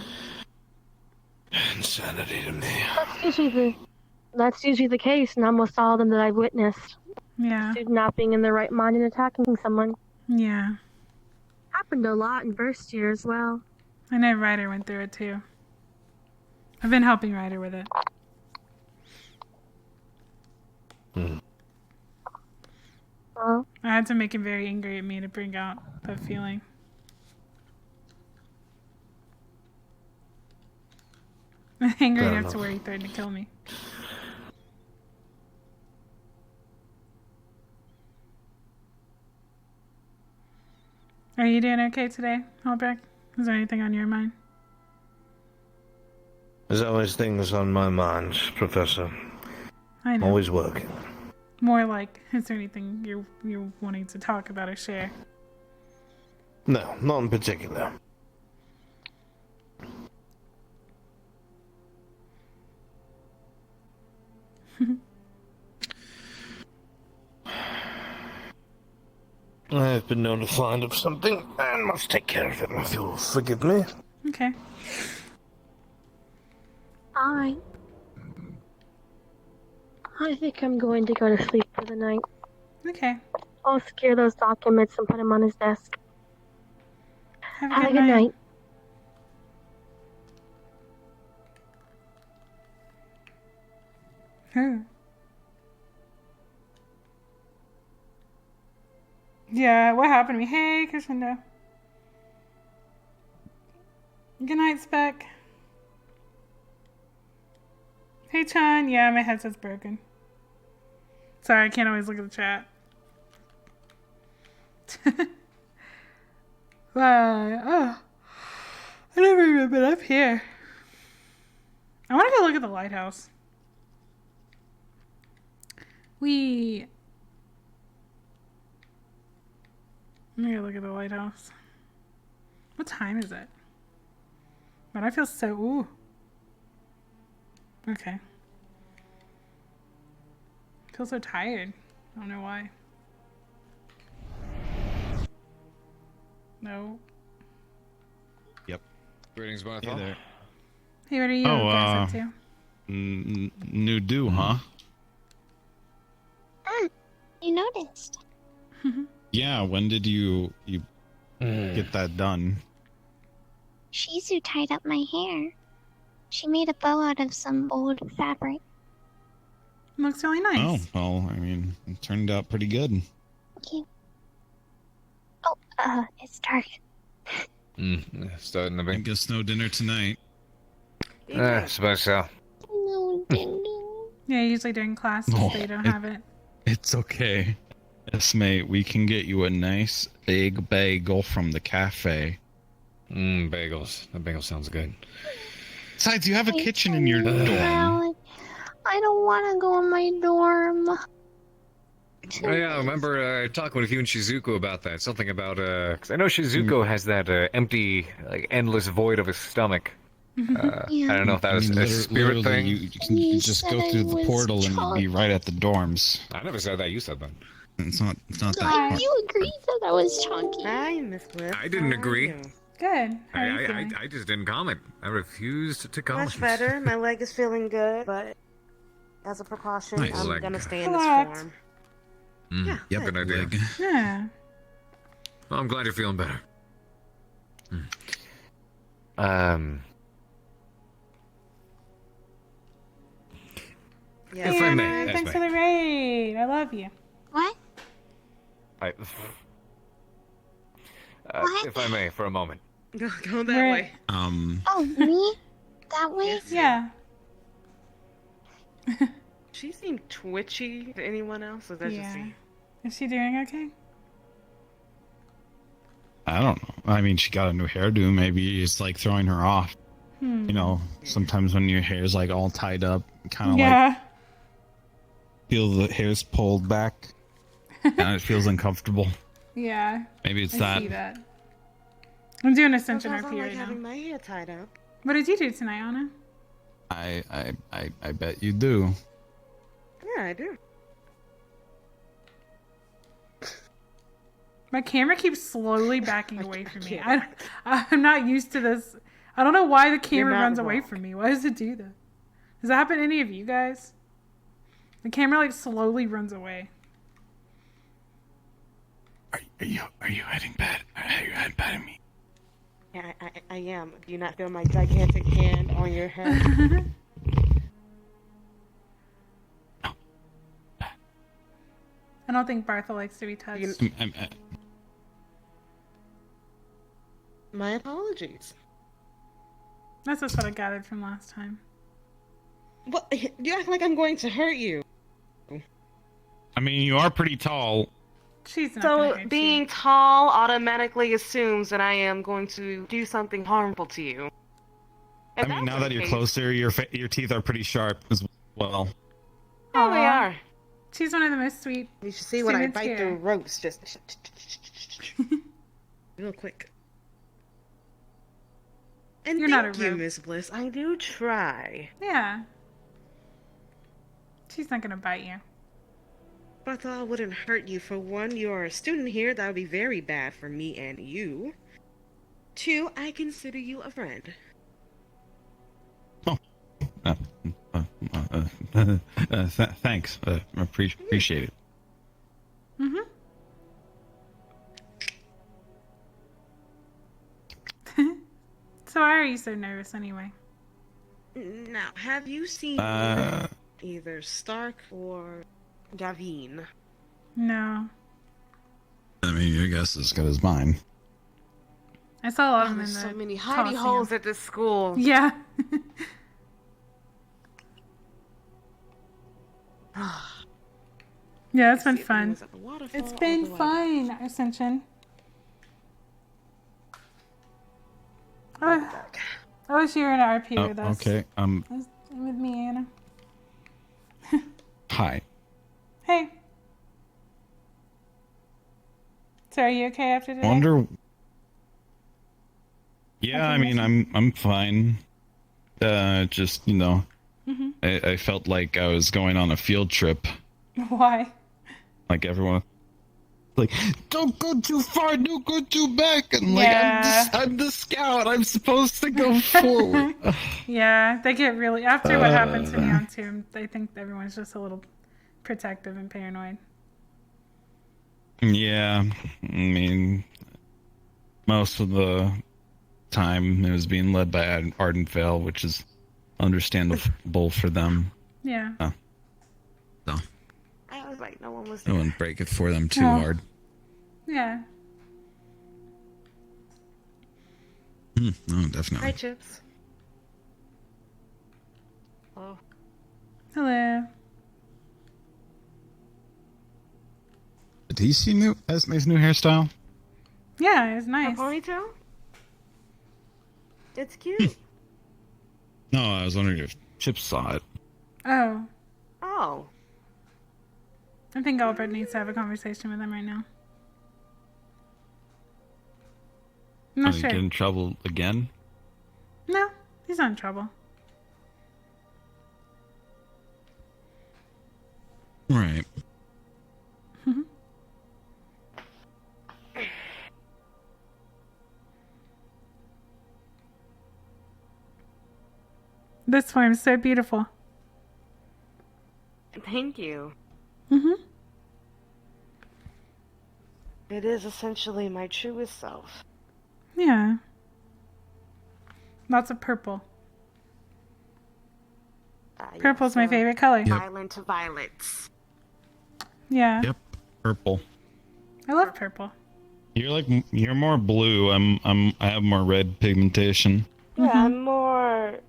S20: Insanity to me.
S2: That's usually the case in almost all of them that I've witnessed.
S1: Yeah.
S2: Student not being in their right mind and attacking someone.
S1: Yeah.
S2: Happened a lot in first year as well.
S1: I know Ryder went through it, too. I've been helping Ryder with it.
S2: Well,
S1: I had to make him very angry at me to bring out that feeling. Angry
S20: Fair
S1: enough to
S20: enough.
S1: where he threatened to kill me. Are you doing okay today, Albrecht? Is there anything on your mind?
S20: There's always things on my mind, Professor.
S1: I know.
S20: Always working.
S1: More like, is there anything you're wanting to talk about or share?
S20: No, not in particular. I've been known to find up something and must take care of it, if you'll forgive me.
S1: Okay.
S2: Alright. I think I'm going to go to sleep for the night.
S1: Okay.
S2: I'll secure those documents and put them on his desk.
S1: Have
S2: a good night.
S1: Yeah, what happened to me? Hey, Crescendo. Good night, Spec. Hey, Chun. Yeah, my headset's broken. Sorry, I can't always look at the chat. I never even been up here. I want to go look at the lighthouse. Let me go look at the lighthouse. What time is it? Man, I feel so... Ooh. Okay. I feel so tired. I don't know why. No.
S11: Yep.
S9: Greetings, Barthol.
S11: Hey there.
S1: Hey, what are you guys up to?
S11: New do, huh?
S3: You noticed.
S11: Yeah, when did you get that done?
S3: Shizu tied up my hair. She made a bow out of some old fabric.
S1: Looks really nice.
S11: Oh, well, I mean, it turned out pretty good.
S3: Thank you. Oh, it's dark.
S9: Starting to be.
S11: I guess no dinner tonight.
S9: Suppose so.
S3: No dinner.
S1: Yeah, usually during class they don't have it.
S11: It's okay. Esme, we can get you a nice big bagel from the cafe.
S9: Bagels. That bagel sounds good.
S11: Besides, you have a kitchen in your dorm.
S3: I don't want to go in my dorm.
S9: Oh yeah, I remember talking with you and Shizuko about that. Something about, cause I know Shizuko has that empty, like, endless void of his stomach. I don't know if that was a spirit thing.
S11: You can just go through the portal and you'd be right at the dorms.
S9: I never said that, you said that.
S11: It's not that hard.
S3: You agreed that I was chunky.
S19: Hi, Miss Bliss.
S9: I didn't agree.
S1: Good. How are you
S9: I
S1: feeling?
S9: just didn't comment. I refused to comment.
S19: Much better. My leg is feeling good, but as a precaution,
S9: Nice.
S19: I'm
S9: Leg.
S19: gonna stay in this
S1: Relax.
S19: form.
S9: Yeah,
S11: Yep.
S9: good idea.
S1: Yeah.
S9: Well, I'm glad you're feeling better.
S19: Yeah.
S9: If I may,
S1: Anna, thanks
S9: Esme.
S1: for the raid. I love you.
S3: What?
S9: If I may, for a moment.
S19: Go that
S1: Right.
S19: way.
S3: Oh, me? That way?
S1: Yeah.
S19: She seemed twitchy to anyone else. Or is that just
S1: Yeah.
S19: me?
S1: Is she doing okay?
S11: I don't know. I mean, she got a new hairdo. Maybe it's like throwing her off. You know, sometimes when your hair's like all tied up, kind of like feel the hair's pulled back, and it feels uncomfortable.
S1: Yeah.
S11: Maybe it's
S1: I
S11: that.
S1: see that. I'm doing Ascension
S19: Sometimes I
S1: RP
S19: like
S1: right now.
S19: having my hair tied up.
S1: What did you do tonight, Anna?
S11: I bet you do.
S19: Yeah, I do.
S1: My camera keeps slowly backing away from me. I'm not used to this. I don't know why the camera
S19: not
S1: runs away
S19: wrong.
S1: from me. Why does it do that? Does that happen to any of you guys? The camera like slowly runs away.
S11: Are you heading bad? Are you heading bad at me?
S19: Yeah, I am. Do you not feel my gigantic hand on your head?
S1: I don't think Bartha likes to be touched.
S19: My apologies.
S1: That's just what I gathered from last time.
S19: What? You act like I'm going to hurt you.
S11: I mean, you are pretty tall.
S1: She's not gonna
S19: So
S1: hurt
S19: being tall automatically assumes that I am going to do something harmful to you.
S11: I mean, now that you're closer, your teeth are pretty sharp as well.
S19: Oh, they are.
S1: She's one of the most sweet.
S19: You should see when I
S1: students
S19: bite
S1: here.
S19: through ropes, just real quick. And
S1: You're not
S19: thank
S1: a
S19: you,
S1: rope.
S19: Miss Bliss. I do try.
S1: Yeah. She's not gonna bite you.
S19: Barthol wouldn't hurt you. For one, you're a student here. That would be very bad for me and you. Two, I consider you a friend.
S11: Thanks. Appreciate it.
S1: Mm-hmm. So why are you so nervous anyway?
S19: Now, have you seen either Stark or Davine?
S1: No.
S11: I mean, your guess is as good as mine.
S1: I saw a lot of them in
S19: There's
S1: the
S19: so many hidey
S1: Coliseum.
S19: holes at this school.
S1: Yeah. Yeah, it's been fun. It's been fun, Ascension. Oh, I wish you were in RP with us.
S11: Okay.
S1: With me, Anna.
S11: Hi.
S1: Hey. So, are you okay after today?
S11: Wonder. Yeah, I mean, I'm fine. Just
S1: Mhm.
S11: I felt like I was going on a field trip.
S1: Why?
S11: Like everyone, like, don't go too far, don't go too back, and like I'm the scout. I'm supposed to go forward.
S1: Yeah, they get really after what happened to me on Tomb. I think everyone's just a little protective and paranoid.
S11: Yeah, I mean, most of the time it was being led by Ardenvale, which is understandable for them.
S1: Yeah.
S11: So
S19: I was like, no one was
S11: I wouldn't break it for them too
S1: Oh.
S11: hard.
S1: Yeah.
S11: No, definitely.
S19: Hi, Chips. Oh.
S1: Hello.
S11: Did he see his new hairstyle?
S1: Yeah, it's nice.
S19: A ponytail? It's cute.
S11: No, I was wondering if Chip saw it.
S1: Oh,
S19: Oh.
S1: I think Albert needs to have a conversation with him right now. I'm not
S11: Did he
S1: sure.
S11: get in trouble again?
S1: No, he's not in trouble.
S11: Right.
S1: This form is so beautiful.
S19: Thank you.
S1: Mm-hmm.
S19: It is essentially my truest self.
S1: Yeah. Lots of purple. Purple's my favorite color.
S19: Violent violets.
S1: Yeah.
S11: Yep. Purple.
S1: I love purple.
S11: You're more blue. I have more red pigmentation.
S19: Yeah, I'm more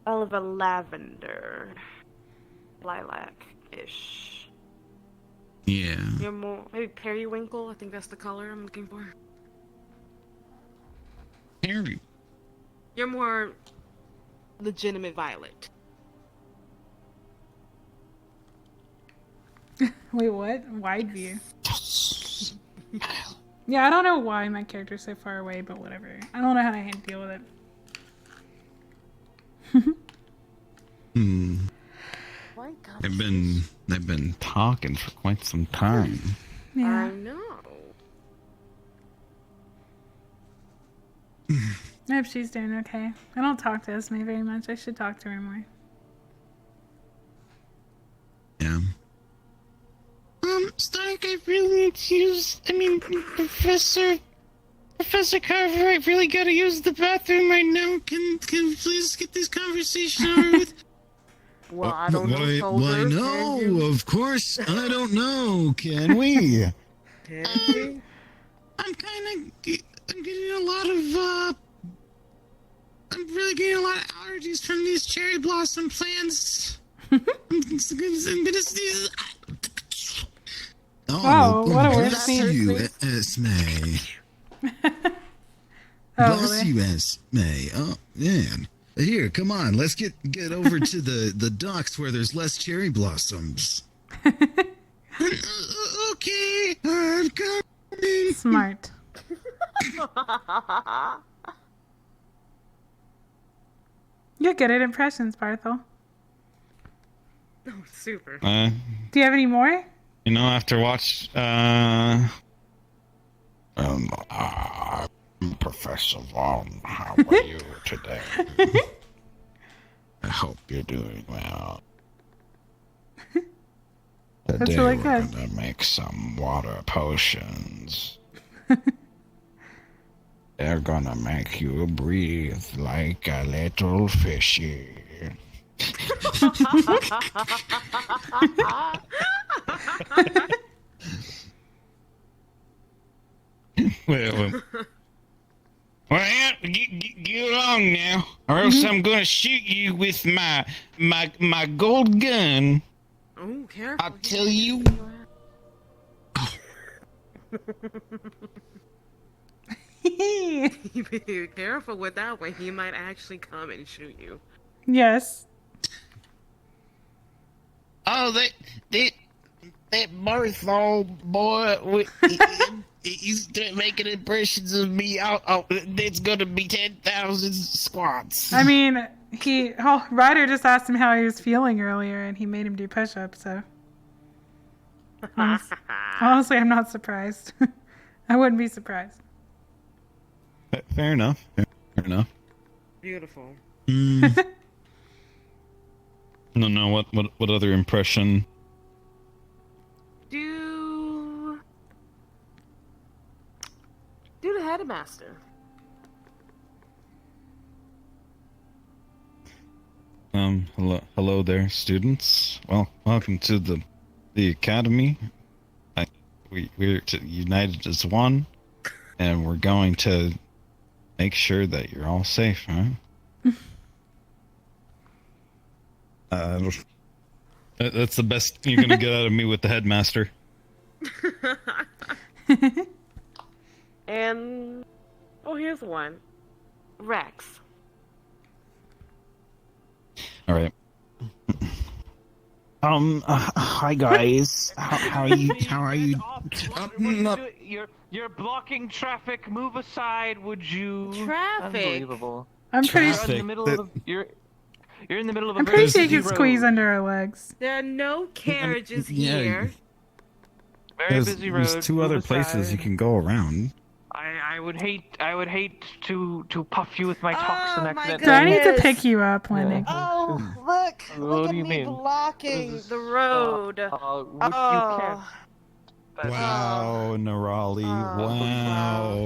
S19: of a lavender. Lilac-ish.
S11: Yeah.
S19: You're more, maybe periwinkle, I think that's the color I'm looking for.
S11: Harry.
S19: You're more legitimate violet.
S1: Wait, what? Wide view. Yeah, I don't know why my character's so far away, but whatever. I don't know how to deal with it.
S11: I've been talking for quite some time.
S1: Yeah.
S19: I know.
S1: I hope she's doing okay. I don't talk to Esme very much. I should talk to her more.
S11: Yeah.
S13: Stark, I really need to use. I mean, Professor Carver, I really gotta use the bathroom right now. Can we please get this conversation over with?
S19: Well, I don't know.
S11: Why no? Of course, I don't know. Can we?
S13: I'm getting a lot of I'm really getting a lot of allergies from these cherry blossom plants. I'm gonna sneeze.
S1: Oh, what a weird
S11: bless
S1: scene.
S11: you, Esme.
S1: Oh,
S11: Bless you, Esme. Oh man. Here, come on. Let's get over to the docks where there's less cherry blossoms.
S13: Okay, I'm coming.
S1: Smart. You're good at impressions, Barthel.
S19: Oh, super.
S1: Do you have any more?
S11: You know, after watch, Professor Vaughn, how are you today? I hope you're doing well. Today
S1: really
S11: we're
S1: good.
S11: gonna make some water potions. They're gonna make you breathe like a little fishy. Well, get along now, or else I'm gonna shoot you with my gold gun.
S19: Oh, careful.
S11: I'll tell you.
S19: Be careful with that one. He might actually come and shoot you.
S1: Yes.
S13: Oh, that Barthol boy, he's making impressions of me. It's gonna be 10,000 squats.
S1: I mean, Ryder just asked him how he was feeling earlier, and he made him do push-ups. So honestly, I'm not surprised. I wouldn't be surprised.
S11: Fair enough. Fair enough.
S19: Beautiful.
S11: I don't know what other impression.
S19: Do the headmaster.
S11: Hello there, students. Well, welcome to the academy. We're united as one, and we're going to make sure that you're all safe, huh? That's the best you're gonna get out of me with the headmaster.
S19: And here's one. Rex.
S11: All right.
S13: Hi guys. How are you? How are you?
S24: You're blocking traffic. Move aside, would you?
S19: Traffic.
S24: Unbelievable.
S1: I'm pretty.
S24: You're in the middle of. You're in the middle of a
S1: I'm
S24: very
S1: pretty sure you
S24: busy
S1: can squeeze
S24: road.
S1: under our legs.
S19: There are no carriages
S11: yeah.
S19: here.
S24: Very busy road.
S11: There's two
S24: Move
S11: other places
S24: aside.
S11: you can go around.
S24: I would hate to puff you with my toxin accidentally.
S1: Do I need to pick you up, Lennox?
S19: Oh, look!
S24: What
S19: Look
S24: do
S19: at
S24: you
S19: me
S24: mean?
S19: blocking the road.
S24: You can't.
S11: Wow, Nerali. Wow.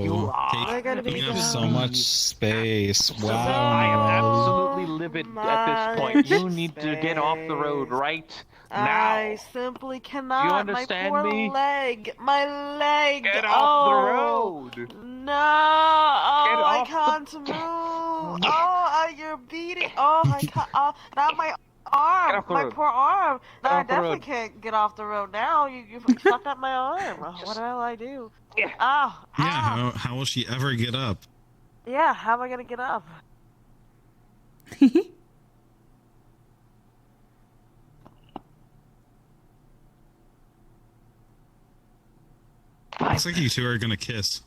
S11: Taking up so much space. Wow.
S24: I am
S11: Nerali.
S24: absolutely livid at this point. You need to get off the road right now.
S19: I simply cannot.
S24: You understand
S19: my poor
S24: me?
S19: leg. My leg.
S24: Get off the road.
S19: No. Oh, I
S24: off
S19: can't move. Oh, you're beating. Oh, I can't. Not my arm.
S24: off the
S19: My
S24: road.
S19: poor arm. No, I
S24: off the
S19: definitely
S24: road.
S19: can't get off the road now. You fucked up my arm. What the hell I do?
S24: Yeah.
S19: Oh,
S11: Yeah, how will she ever get up?
S19: yeah. How am I gonna get up?
S11: Looks like you two are gonna kiss.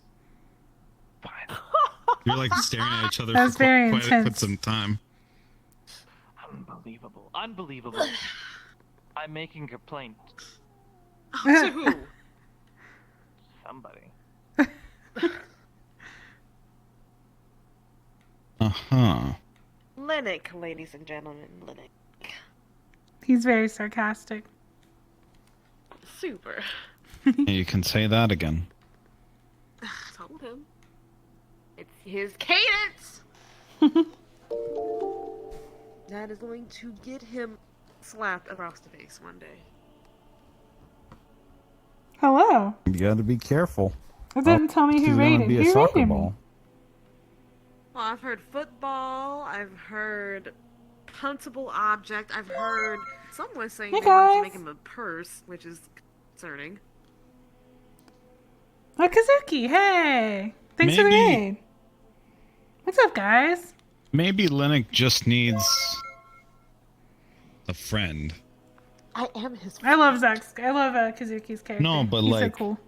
S11: You're like staring at each other
S1: That's
S11: for
S1: very
S11: quite
S1: intense.
S11: some time.
S24: Unbelievable. Unbelievable. I'm making a complaint.
S19: To who?
S24: Somebody.
S11: Uh-huh.
S19: Linux, ladies and gentlemen. Linux.
S1: He's very sarcastic.
S19: Super.
S11: You can say that again.
S19: Told him. It's his cadence! That is going to get him slapped across the face one day.
S1: Hello.
S11: You gotta be careful.
S1: It didn't tell me
S11: She's
S1: who
S11: gonna
S1: rated.
S11: be a
S1: Who
S11: soccer
S1: rated
S11: ball.
S1: me?
S19: Well, I've heard football, I've heard huntable object, I've heard someone saying
S1: Hey,
S19: they wanted to
S1: guys.
S19: make him a purse, which is concerning.
S1: Oh, Kazuki. Hey. Thanks for the
S11: Maybe-
S1: raid. What's up, guys?
S11: Maybe Linux just needs a friend.
S19: I am his
S1: I love Zach's. I love Kazuki's character.
S11: No, but
S1: He's
S11: like
S1: so cool.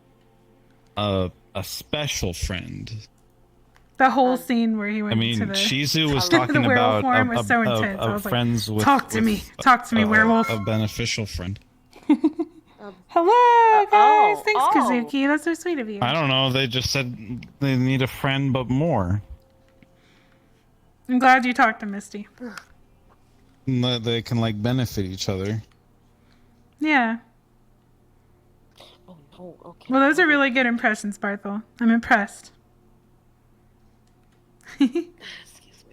S11: a special friend.
S1: The whole scene where he went
S11: I mean,
S1: to the
S11: Shizu was
S1: the
S11: talking
S1: werewolf
S11: about
S1: form was so intense. I was like,
S11: friends with
S1: talk to me, talk to me, werewolf.
S11: A beneficial friend.
S1: Hello, guys.
S19: oh,
S1: Thanks,
S19: oh.
S1: Kazuki. That's so sweet of you.
S11: I don't know. They just said they need a friend, but more.
S1: I'm glad you talked to Misty.
S11: And that they can like benefit each other.
S1: Yeah.
S19: Oh no. Okay.
S1: Well, those are really good impressions, Barthel. I'm impressed.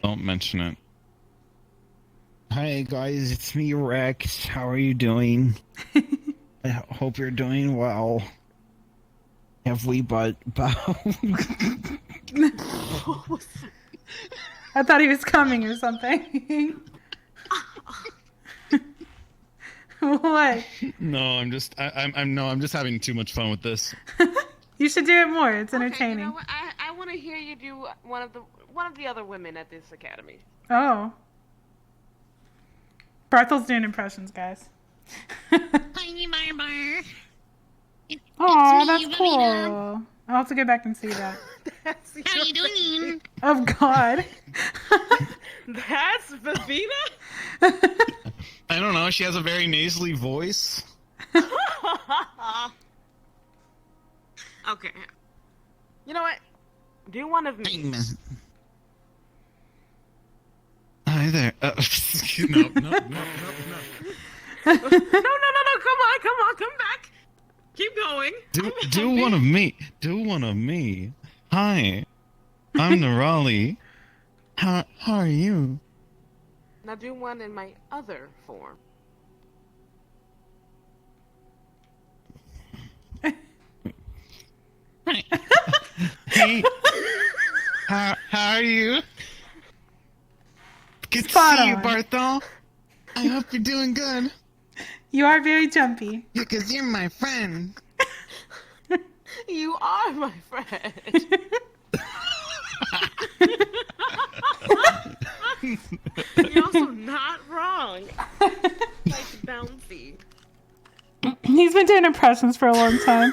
S11: Don't mention it. Hi guys, it's me, Rex. How are you doing? I hope you're doing well. Have we but
S1: I thought he was coming or something. What?
S11: No, I'm just having too much fun with this.
S1: You should do it more. It's entertaining.
S19: You know what? I want to hear you do one of the other women at this academy.
S1: Oh. Barthel's doing impressions, guys.
S13: Tiny Barbar.
S1: Aw,
S13: me,
S1: that's
S13: Vivina.
S1: cool. I'll have to go back and see that.
S13: How you doing?
S1: Oh, God.
S19: That's Vivina?
S11: I don't know. She has a very nasally voice.
S19: Okay. You know what? Do one of me.
S11: Hi there. No.
S19: No, come on, come back. Keep going.
S11: Do one of me. Do one of me. Hi, I'm Nerali. How are you?
S19: Now do one in my other form.
S11: Hey, how are you? Good to
S1: Spot
S11: see you,
S1: on.
S11: Barthol. I hope you're doing good.
S1: You are very jumpy.
S11: Because you're my friend.
S19: You are my friend. You're also not wrong. Like bouncy.
S1: He's been doing impressions for a long time.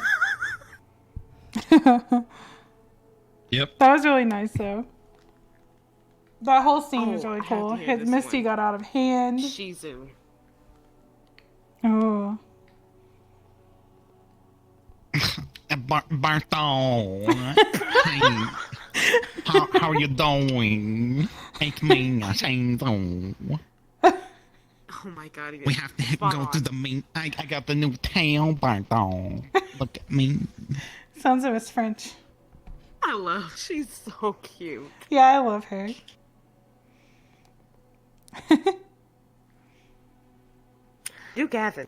S11: Yep.
S1: That was really nice, though. That whole scene was really
S19: I have
S1: cool.
S19: to hear
S1: His
S19: this
S1: Misty
S19: one.
S1: got out of hand.
S19: Shizu.
S1: Oh.
S11: Barthol. Hi. How are you doing? It's me, Shanzo.
S19: Oh my god.
S11: We have to go to the main. I got the new tail, Barthol. Look at me.
S1: Sounds like it's French.
S19: I love. She's so cute.
S1: Yeah, I love her.
S19: Do Gavin.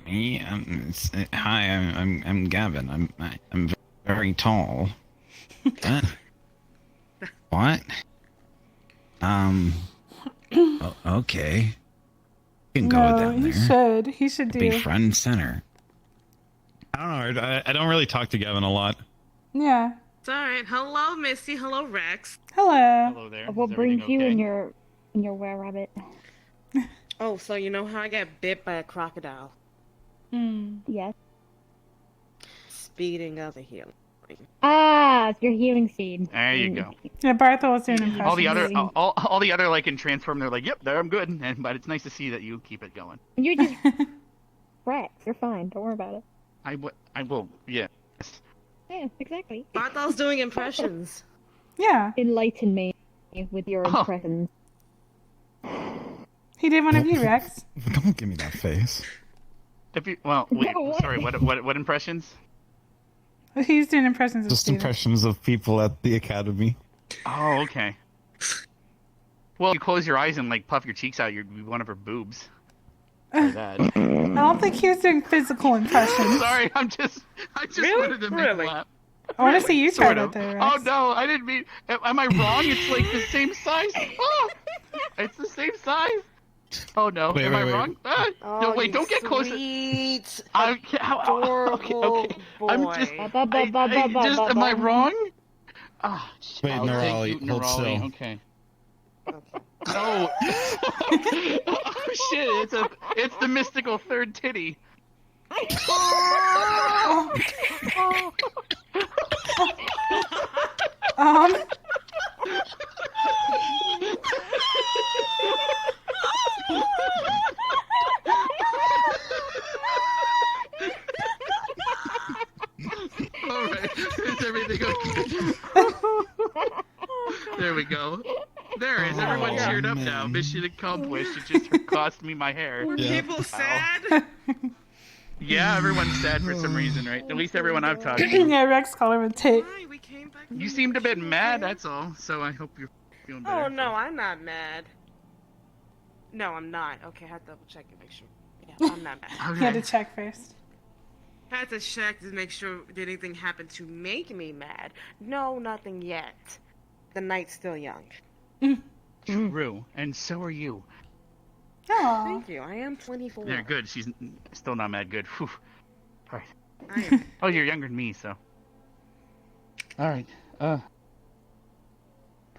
S11: Me. Hi, I'm Gavin. I'm very tall. What? Okay. You can go down there.
S1: He should do.
S11: Be front center. I don't know. I don't really talk to Gavin a lot.
S1: Yeah.
S19: It's alright. Hello, Misty. Hello, Rex.
S1: Hello.
S8: Hello there.
S6: What brings you in your were-rabbit?
S19: Oh, so you know how I got bit by a crocodile?
S6: Yes.
S19: Speeding of the healing.
S6: Ah, it's your healing seed.
S8: There you go.
S1: Yeah, Barthel was doing impressions.
S8: All the other like in Transform, they're like, yep, there I'm good. But it's nice to see that you keep it going.
S6: You're just Rex. You're fine. Don't worry about it.
S8: I will. Yeah.
S6: Yeah, exactly.
S19: Barthel's doing impressions.
S1: Yeah.
S6: Enlighten me with your impressions.
S1: He did one of you, Rex.
S11: Don't give me that face.
S8: Wait, sorry. What impressions?
S1: He's doing impressions of
S11: Just
S1: Steven.
S11: impressions of people at the academy.
S8: Oh, okay. Well, you close your eyes and like puff your cheeks out. You're one of her boobs. Or that.
S1: I don't think he was doing physical impressions.
S8: Sorry, I just
S19: Really?
S8: wanted to make
S19: Really?
S8: a laugh.
S1: I want to see you try
S8: Sort
S1: that
S8: of.
S1: though, Rex.
S8: Oh no, I didn't mean. Am I wrong? It's like the same size. Oh, it's the same size. Oh no,
S11: Wait,
S8: am I
S11: wait.
S8: wrong? No, wait, don't get closer.
S19: Sweet,
S8: Okay.
S19: boy.
S8: I'm just. Am I wrong? Ah, shit.
S11: Wait,
S8: Oh, thank
S11: Nerali,
S8: you,
S11: hold
S8: Nerali.
S11: still.
S8: Okay. No. Oh shit! It's the mystical third titty. There we go. There is. Everyone cheered up now. Mission accomplished. It just cost me my hair.
S19: Were people
S8: Ow.
S19: sad?
S8: Yeah, everyone's sad for some reason, right? At least everyone I've talked to.
S1: Yeah, Rex called him a tit.
S8: You seemed a bit mad, that's all. So I hope you're feeling better.
S19: Oh no, I'm not mad. No, I'm not. Okay, I had to double check and make sure. Yeah, I'm not mad.
S1: You had to check first.
S19: Had to check to make sure did anything happen to make me mad. No, nothing yet. The night's still young.
S8: True, and so are you.
S19: Thank you. I am 24.
S8: Yeah, good. She's still not mad good. Whew. All right.
S19: I am.
S8: Oh, you're younger than me, so. All right.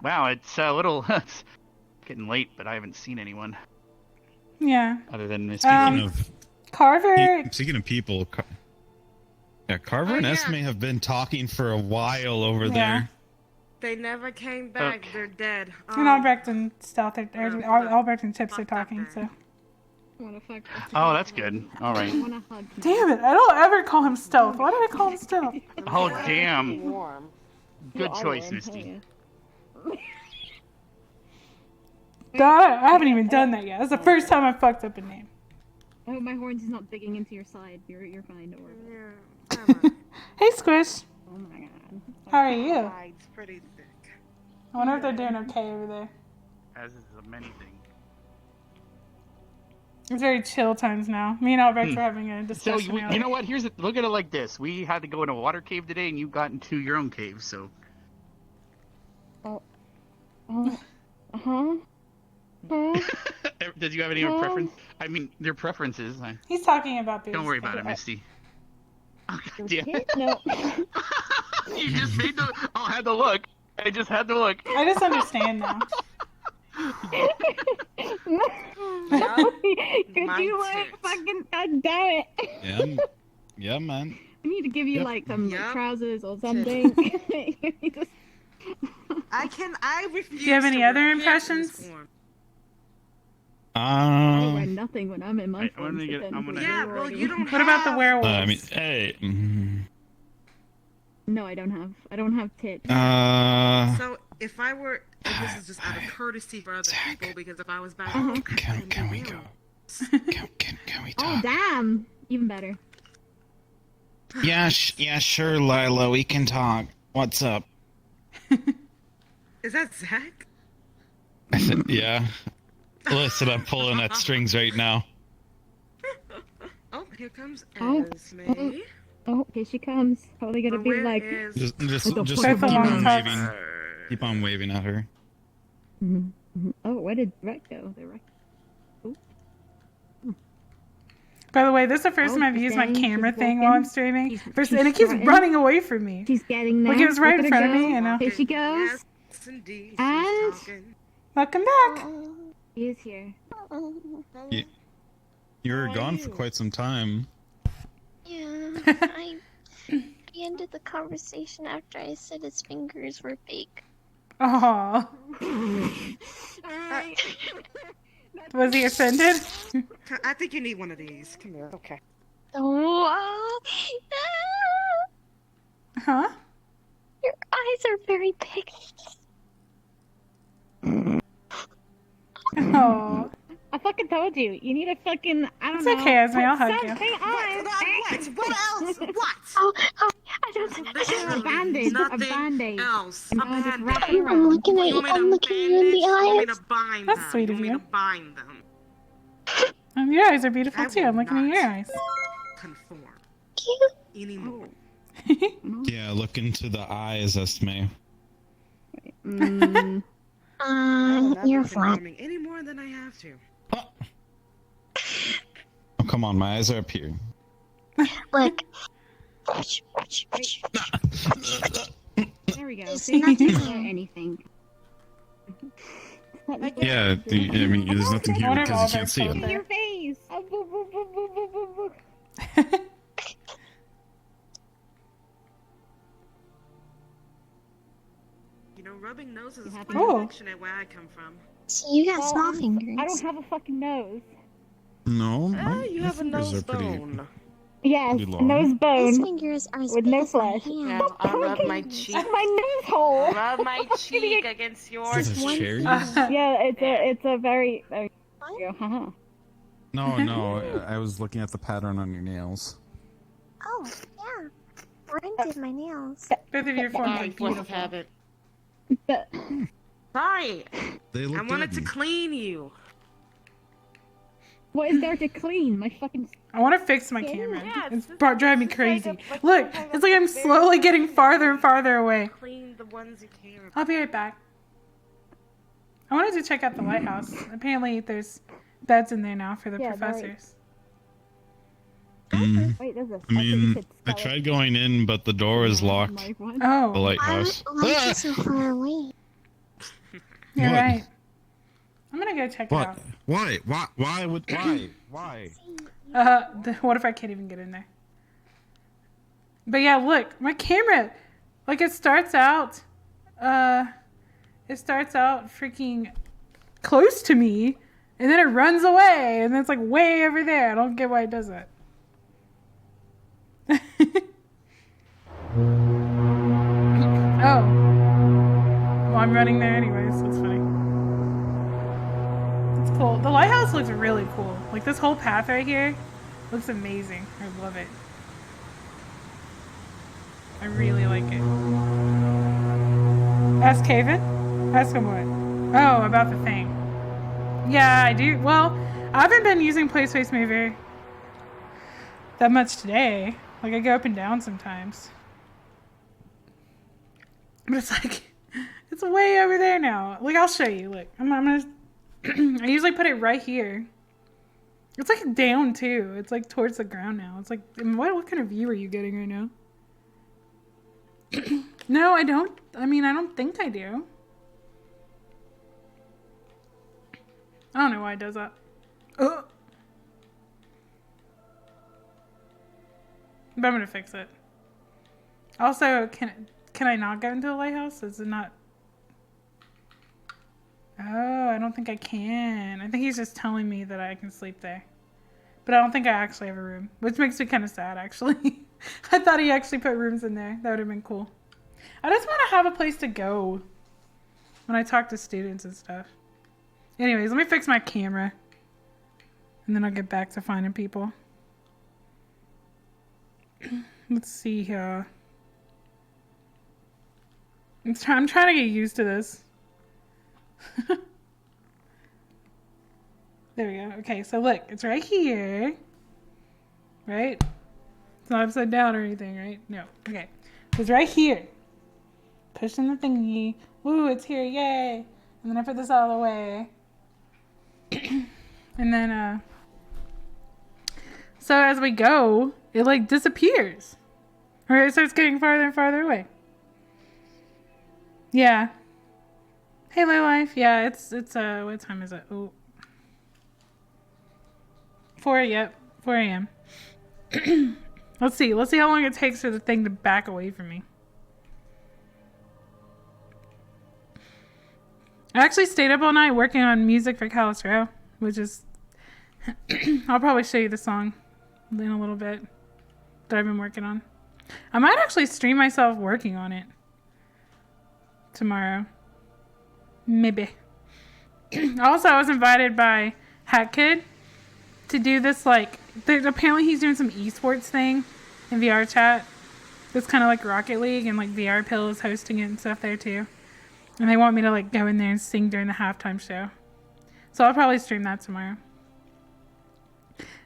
S8: Wow, it's a little it's getting late, but I haven't seen anyone
S1: Yeah.
S8: other than Miss.
S11: Speaking of
S1: Carver.
S11: Speaking of people, Carver and Esme have been talking for a while over there.
S19: They never came back. They're dead.
S1: And Albrecht and Stealth, Albrecht and Tips are talking, so.
S8: Oh, that's good. All right.
S1: Damn it, I don't ever call him Stealth. Why did I call him Stealth?
S8: Oh, damn. Good choice, Misty.
S1: God, I haven't even done that yet. That's the first time I fucked up a name.
S14: I hope my horns is not digging into your side. You're fine, don't worry.
S1: Hey, Squish.
S14: Oh my god.
S1: How are you?
S19: It's pretty thick.
S1: I wonder if they're doing okay over there.
S8: As is a many thing.
S1: It's very chill times now. Me and Albrecht were having a
S8: So
S1: discussion.
S8: you know what? Look at it like this. We had to go in a water cave today, and you got into your own cave. So. Did you have any preference? I mean, their preferences.
S1: He's talking about being.
S8: Don't worry about it, Misty. Oh, God damn.
S14: No.
S8: You just made the. Oh, I had to look. I just had to look.
S1: I just understand now.
S14: Could you fucking god damn it?
S11: Yeah, man.
S14: I need to give you
S11: Yep.
S14: like some trousers or something.
S19: I refuse.
S1: Do you have any other impressions?
S14: I wear nothing when I'm in my form.
S19: Yeah, well, you don't.
S1: What about the werewolves?
S11: I mean, hey.
S14: No, I don't have tits.
S19: So if I were, and this is just out of courtesy for other people, because if I was back,
S11: Can we go? Can we
S14: Oh damn! Even better.
S11: Yeah, sure, Lila. We can talk. What's up?
S19: Is that Zach?
S11: Yeah. Listen, I'm pulling at strings right now.
S19: Oh, here comes
S14: Oh.
S19: Esme.
S14: Oh, here she comes. Probably gonna be like.
S11: Just
S14: What the
S11: keep
S14: fuck?
S11: on waving. Keep on waving at her.
S14: Oh, where did Rec go? The Rec.
S1: By the way, this is the first time I've used my camera thing while I'm streaming. And it keeps
S14: strutting.
S1: running away from me.
S14: She's getting there.
S1: Like it was right
S14: Look
S1: in
S14: at
S1: front
S14: her
S1: of
S14: go.
S1: me, you know.
S14: Here she goes.
S19: Yes, indeed.
S14: And
S1: welcome back.
S14: He is here.
S11: You were gone for quite some time.
S3: Yeah, I ended the conversation after I said his fingers were fake.
S1: Oh. Was he offended?
S19: I think you need one of these. Come here. Okay.
S3: Oh,
S1: Huh?
S3: your eyes are very big.
S1: Oh.
S14: I fucking told you. You need a fucking. I don't
S1: It's
S14: know.
S1: okay, Esme, I'll hug you.
S14: something on.
S19: What else? What?
S3: Oh, I don't.
S14: A bandage. A
S19: Nothing
S14: bandage.
S19: else.
S14: And
S19: A
S14: now just
S19: bandage.
S14: wrap it
S3: I'm
S14: around.
S3: looking at you. I'm looking you in the
S19: Want me
S3: eyes.
S19: to bind
S1: That's
S19: them?
S1: sweet of
S19: Want me
S1: you.
S19: to bind them?
S1: Your eyes are beautiful too. I'm looking at your eyes.
S19: Conform
S3: Cute.
S19: anymore.
S11: Yeah, look into the eyes, Esme.
S3: You're fine.
S19: Conforming any more than I have to.
S11: Oh, come on, my eyes are up here.
S3: Look.
S14: There we go. See, not to wear anything.
S11: Yeah, I mean, there's nothing here because you can't see
S14: Look at
S11: it.
S14: your face.
S19: You know, rubbing noses is
S14: happy?
S19: quite
S1: Oh.
S19: affectionate where I come from.
S3: So you got
S14: Well,
S3: small
S14: I
S3: fingers.
S14: don't have a fucking nose.
S11: No, my
S19: You
S11: my
S19: have a
S11: fingers
S19: nose
S11: are pretty.
S19: bone.
S6: Yes,
S11: Pretty
S6: and those bones
S3: fingers are as
S6: with
S3: big
S6: no
S3: as my
S6: flesh.
S3: hand.
S19: No, I rub my cheek.
S6: My nose hole.
S19: Rub my cheek against yours.
S11: Is this cherries?
S6: Yeah, it's a very. Haha.
S11: No, I was looking at the pattern on your nails.
S3: Oh, yeah. Lauren did my nails.
S1: Both of your form
S19: Sorry,
S1: look
S19: force
S1: beautiful.
S19: of habit. Sorry.
S11: They look
S19: I wanted
S11: good.
S19: to clean you.
S6: What is there to clean? My fucking.
S1: I want to fix my camera.
S19: Yeah,
S1: It's driving me crazy. Look, it's like I'm slowly getting farther and farther away.
S19: Clean the ones you care about.
S1: I'll be right back. I wanted to check out the lighthouse. Apparently, there's beds in there now for the professors.
S6: Wait, there's a.
S11: I mean, I tried going in, but the door is locked.
S1: Oh.
S11: The lighthouse.
S3: Why are you so far away?
S1: You're
S11: What?
S1: right. I'm gonna go check it
S11: What?
S1: out.
S11: Why? Why would? Why?
S1: What if I can't even get in there? But yeah, look, my camera, like it starts out freaking close to me, and then it runs away, and it's like way over there. I don't get why it does that. Oh. Well, I'm running there anyways, so it's funny. It's cool. The lighthouse looks really cool. Like this whole path right here looks amazing. I love it. I really like it. Ask Kaven? Ask him what? Oh, about the thing. Yeah, I do. Well, I haven't been using PlaySpace Mover that much today. Like, I go up and down sometimes. But it's like, it's way over there now. Like, I'll show you. Look, I'm gonna, I usually put it right here. It's like down too. It's like towards the ground now. It's like, what kind of view are you getting right now? No, I don't. I mean, I don't think I do. I don't know why it does that. Oh. But I'm gonna fix it. Also, can I not go into the lighthouse? Is it not? Oh, I don't think I can. I think he's just telling me that I can sleep there. But I don't think I actually have a room, which makes me kind of sad, actually. I thought he actually put rooms in there. That would have been cool. I just want to have a place to go when I talk to students and stuff. Anyways, let me fix my camera. And then I'll get back to finding people. Let's see here. I'm trying to get used to this. There we go. Okay, so look, it's right here. Right? It's not upside down or anything, right? No. Okay. It's right here. Pushing the thingy. Woo, it's here, yay. And then I put this out of the way. And then, so as we go, it like disappears. Or it starts getting farther and farther away. Yeah. Hey, Low Life. Yeah, it's what time is it? Oh. 4 a.m. Let's see how long it takes for the thing to back away from me. I actually stayed up all night working on music for Calistro, which is I'll probably show you the song in a little bit that I've been working on. I might actually stream myself working on it tomorrow. Maybe. Also, I was invited by Hat Kid to do this, like, apparently he's doing some esports thing in VR chat. It's kind of like Rocket League, and like VR Pill is hosting it and stuff there too. And they want me to like go in there and sing during the halftime show. So I'll probably stream that tomorrow.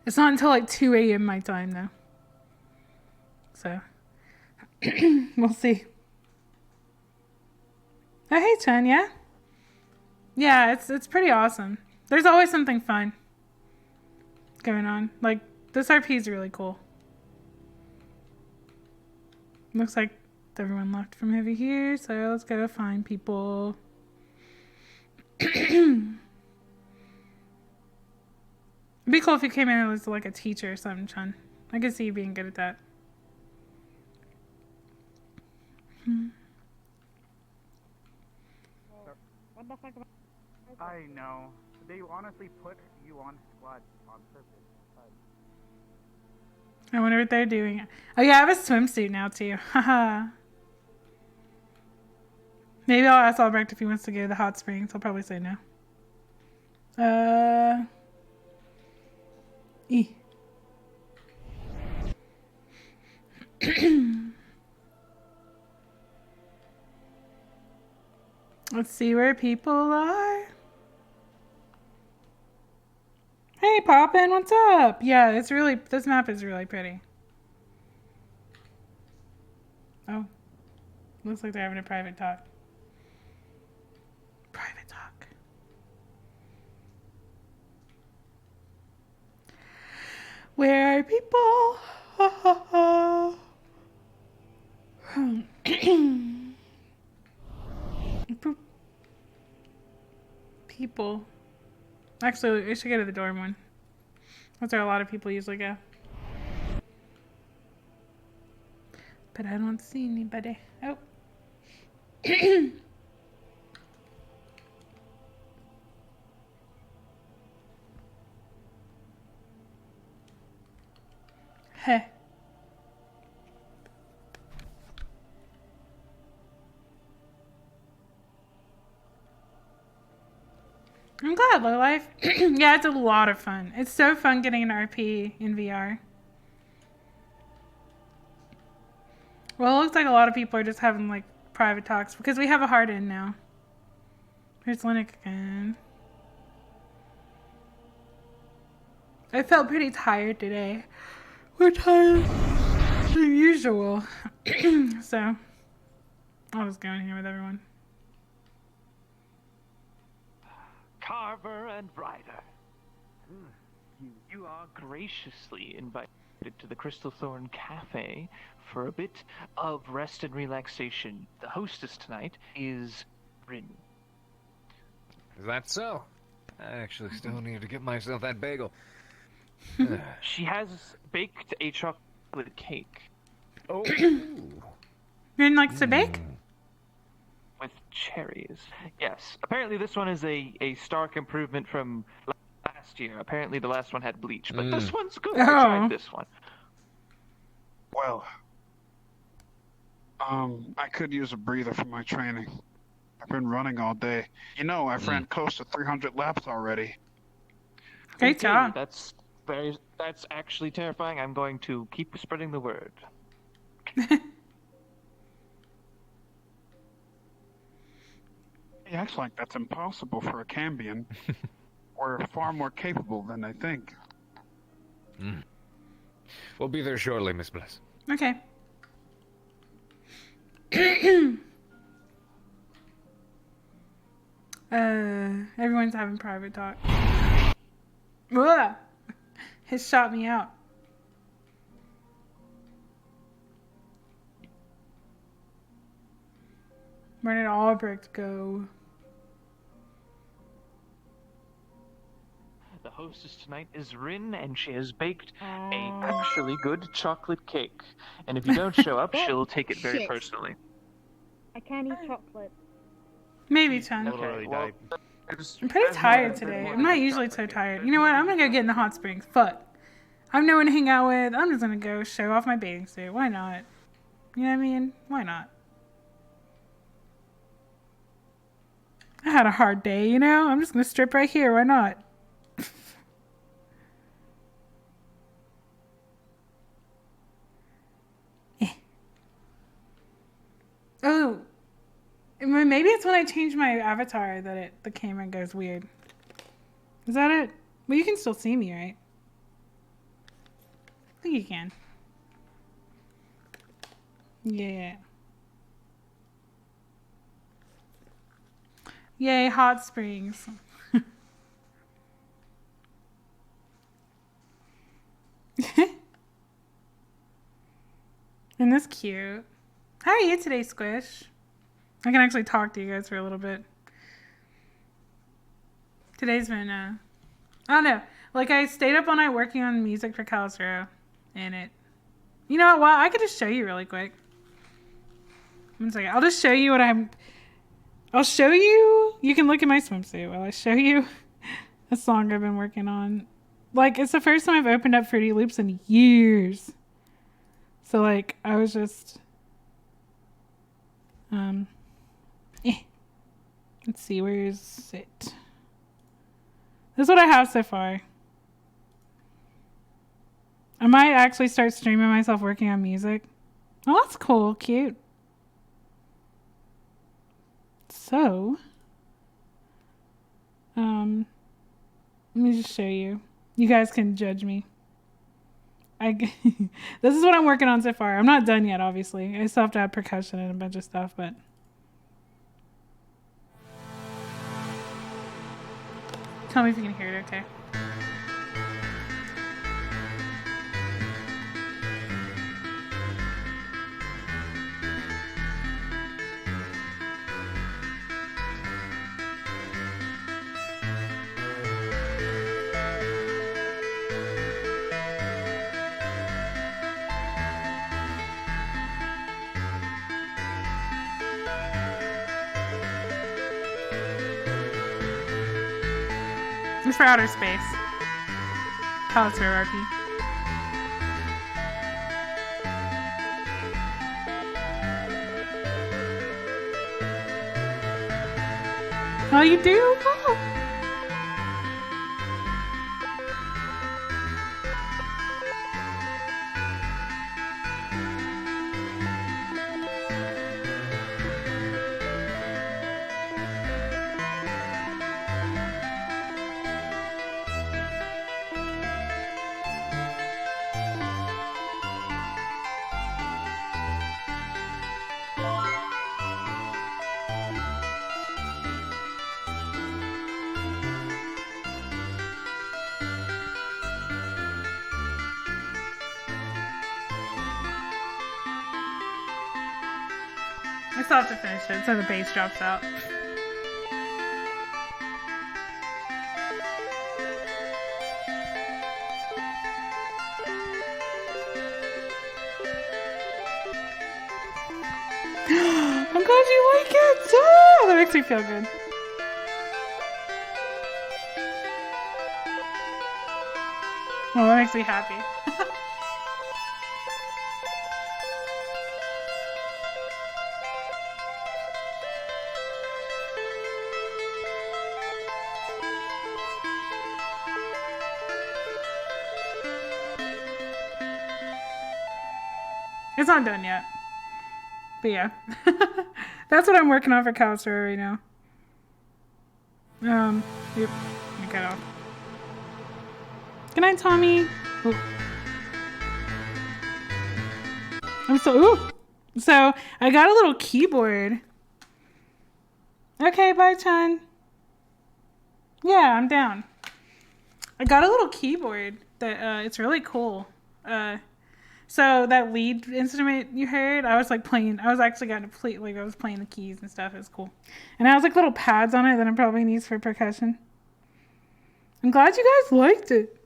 S1: It's not until like 2 a.m. my time though. So we'll see. Oh hey Chen, yeah? Yeah, it's pretty awesome. There's always something fun going on. Like this RP is really cool. Looks like everyone left from over here, so let's go find people. It'd be cool if you came in as like a teacher or something, Chun. I could see you being good at that.
S6: What the fuck?
S8: I know. They honestly put you on squad on purpose.
S1: I wonder what they're doing. Oh yeah, I have a swimsuit now too. Haha. Maybe I'll ask Albrecht if he wants to go to the hot springs. I'll probably say no. Let's see where people are. Hey, Poppin', what's up? Yeah, this map is really pretty. Oh, looks like they're having a private talk. Private talk. Where are people? People. Actually, we should go to the dorm one. That's where a lot of people usually go. But I don't see anybody. Oh. Heh. I'm glad, Low Life. Yeah, it's a lot of fun. It's so fun getting an RP in VR. Well, it looks like a lot of people are just having like private talks because we have a hard end now. Here's Linux again. I felt pretty tired today. We're tired than usual. So, I'll just go in here with everyone.
S24: Carver and Ryder. You are graciously invited to the Crystal Thorn Cafe for a bit of rest and relaxation. The hostess tonight is Rin.
S9: Is that so? I actually still need to get myself that bagel.
S24: She has baked a chocolate cake.
S9: Oh.
S1: Rin likes to bake?
S24: With cherries. Yes. Apparently this one is a stark improvement from last year. Apparently the last one had bleach, but this one's good. I tried this one.
S16: Well, I could use a breather for my training. I've been running all day. You know, I've ran close to 300 laps already.
S1: Great job.
S24: That's actually terrifying. I'm going to keep spreading the word.
S16: He acts like that's impossible for a Cambion. We're far more capable than they think.
S9: We'll be there shortly, Miss Bliss.
S1: Okay. Everyone's having private talk. Ugh. It shot me out. Where did Albrecht go?
S24: The hostess tonight is Rin, and she has baked a actually good chocolate cake. And if you don't show up, she'll take it very personally.
S6: I can't eat chocolate.
S1: Maybe 10.
S24: Okay, well,
S1: I'm pretty tired today. I'm not usually so tired. You know what? I'm gonna go get in the hot springs. Fuck. I have no one to hang out with. I'm just gonna go show off my bathing suit. Why not? You know what I mean? Why not? I had a hard day, you know? I'm just gonna strip right here. Why not? Oh, maybe it's when I change my avatar that the camera goes weird. Is that it? Well, you can still see me, right? I think you can. Yeah. Yay, hot springs. Isn't this cute? How are you today, Squish? I can actually talk to you guys for a little bit. Today's been, I don't know. Like, I stayed up all night working on music for Calistro, and you know what? I could just show you really quick. 1 second. I'll just show you what I'll show you. You can look at my swimsuit while I show you a song I've been working on. Like, it's the first time I've opened up Fruity Loops in years. So like I was just let's see, where is it? This is what I have so far. I might actually start streaming myself working on music. Oh, that's cool, cute. So, let me just show you. You guys can judge me. This is what I'm working on so far. I'm not done yet, obviously. I still have to add percussion and a bunch of stuff, but tell me if you can hear it okay. It's for outer space. Palliser RP. Oh, you do? Oh. I still have to finish it so the bass drops out. I'm glad you like it! Oh, that makes me feel good. Oh, that makes me happy. It's not done yet. But yeah. That's what I'm working on for Calistria right now. Yep. Let me cut off. Good night, Tommy. Ooh. Ooh. So, I got a little keyboard. Okay, bye, Chun. Yeah, I'm down. I got a little keyboard that, it's really cool. So that lead instrument you heard, I was like playing, I was actually got to play, like I was playing the keys and stuff. It was cool. And I was like little pads on it that I'm probably needs for percussion. I'm glad you guys liked it.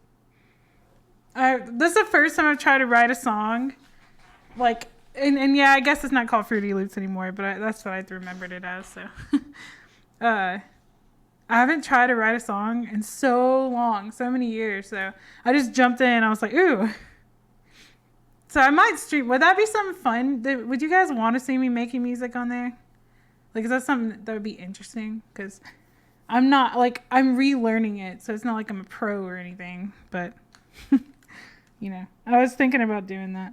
S1: This is the first time I've tried to write a song. Like, and yeah, I guess it's not called Fruity Loops anymore, but that's what I remembered it as. So, I haven't tried to write a song in so long, so many years. So I just jumped in. I was like, ooh. So I might stream. Would that be something fun? Would you guys want to see me making music on there? Like, is that something that would be interesting? Because I'm not, like, I'm relearning it. So it's not like I'm a pro or anything. But, you know, I was thinking about doing that.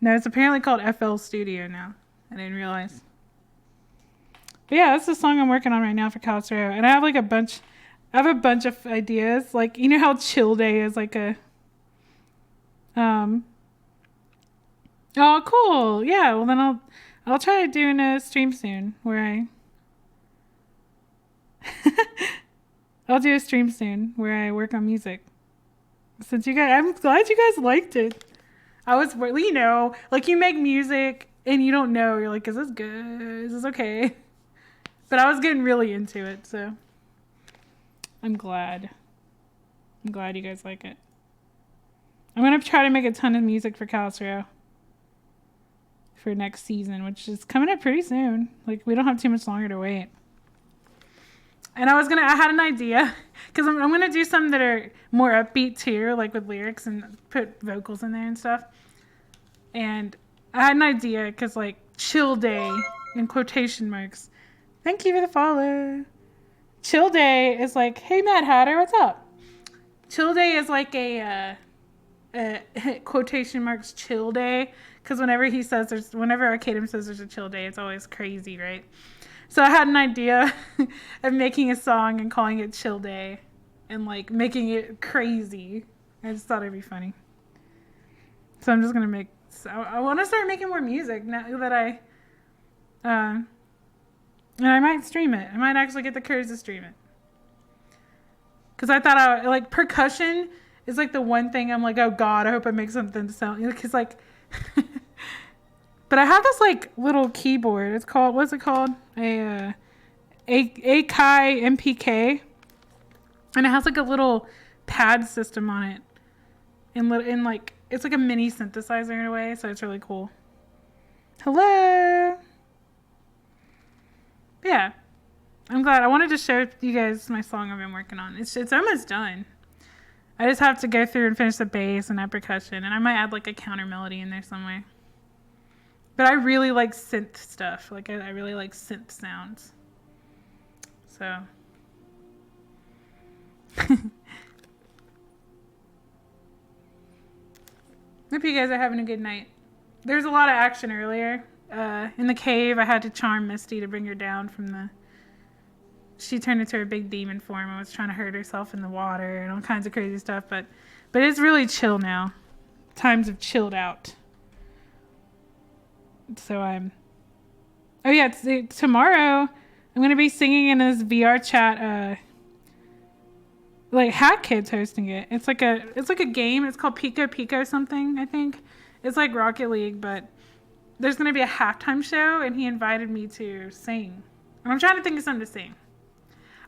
S1: No, it's apparently called FL Studio now. I didn't realize. But yeah, that's the song I'm working on right now for Calistria. And I have like a bunch of ideas. Like, you know how Chill Day is like a... Oh, cool. Yeah, well then I'll try doing a stream soon where I'll do a stream soon where I work on music. Since I'm glad you guys liked it. I was, you know, like you make music and you don't know, you're like, is this good? Is this okay? But I was getting really into it, so I'm glad you guys like it. I'm going to try to make a ton of music for Calistria for next season, which is coming up pretty soon. Like, we don't have too much longer to wait. And I had an idea, because I'm gonna do some that are more upbeat too, like with lyrics and put vocals in there and stuff. And I had an idea, because like chill day in quotation marks. Thank you for the follow. Chill day is like, hey Mad Hatter, what's up? Chill day is like a quotation marks chill day, because whenever Arcadium says there's a chill day, it's always crazy, right? So I had an idea of making a song and calling it Chill Day and like making it crazy. I just thought it'd be funny. So I'm just gonna I want to start making more music now that and I might stream it. I might actually get the courage to stream it. Cause I thought like percussion is like the one thing I'm like, oh God, I hope I make something to sound, cause like, but I have this like little keyboard. It's called, what's it called? A Akai MPK, and it has like a little pad system on it, and like it's like a mini synthesizer in a way, so it's really cool. Hello. Yeah, I'm glad. I wanted to show you guys my song I've been working on. It's almost done. I just have to go through and finish the bass and add percussion, and I might add like a counter melody in there somewhere. But I really like synth stuff. Like I really like synth sounds. So. Hope you guys are having a good night. There's a lot of action earlier. In the cave, I had to charm Misty to bring her down from the... She turned into her big demon form and was trying to hurt herself in the water and all kinds of crazy stuff. But it's really chill now. Times have chilled out. So I'm... Oh yeah, tomorrow I'm going to be singing in this VR chat. Like Hat Kid's hosting it. It's like a game. It's called Pico Pico something, I think. It's like Rocket League, but there's going to be a halftime show and he invited me to sing. And I'm trying to think of something to sing.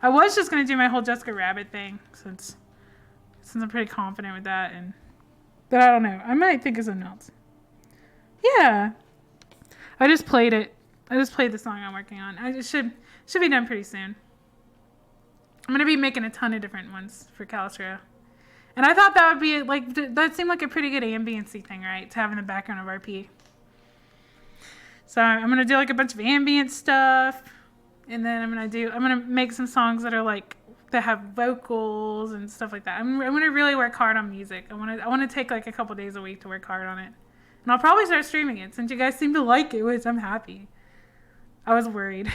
S1: I was just going to do my whole Jessica Rabbit thing since I'm pretty confident with that, but I don't know. I might think of something else. Yeah. I just played it. I just played the song I'm working on. I just should be done pretty soon. I'm going to be making a ton of different ones for Calistria. And I thought that would be like, that seemed like a pretty good ambiency thing, right? To have in the background of RP. So I'm going to do like a bunch of ambient stuff. And then I'm going to make some songs that are like, that have vocals and stuff like that. I'm going to really work hard on music. I want to take like a couple days a week to work hard on it. And I'll probably start streaming it since you guys seem to like it, which I'm happy. I was worried.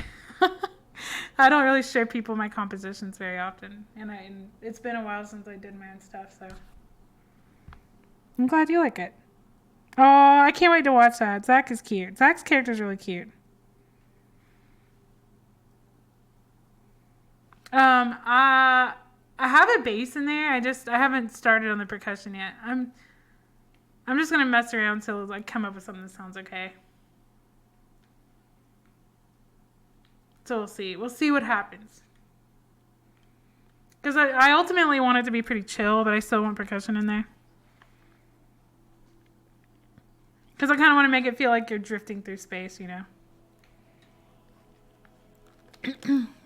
S1: I don't really show people my compositions very often. And it's been a while since I did my own stuff, so. I'm glad you like it. Oh, I can't wait to watch that. Zach is cute. Zach's character's really cute. I have a bass in there. I haven't started on the percussion yet. I'm just gonna mess around till I come up with something that sounds okay. So we'll see. We'll see what happens. Because I ultimately want it to be pretty chill, but I still want percussion in there. Because I kind of want to make it feel like you're drifting through space, you know?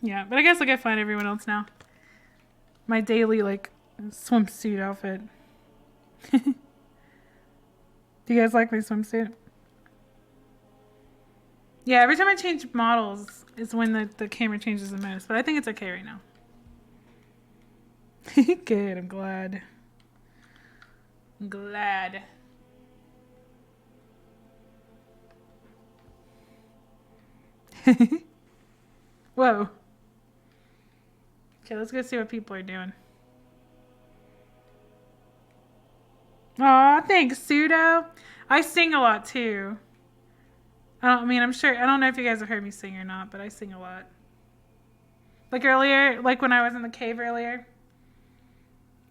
S1: Yeah, but I guess I gotta find everyone else now. My daily, like, swimsuit outfit. Do you guys like my swimsuit? Yeah, every time I change models is when the camera changes the most. But I think it's okay right now. Good, I'm glad. I'm glad. Whoa. Okay, let's go see what people are doing. Aw, thanks, Pseudo. I sing a lot too. I'm sure, I don't know if you guys have heard me sing or not, but I sing a lot. Like earlier, like when I was in the cave earlier.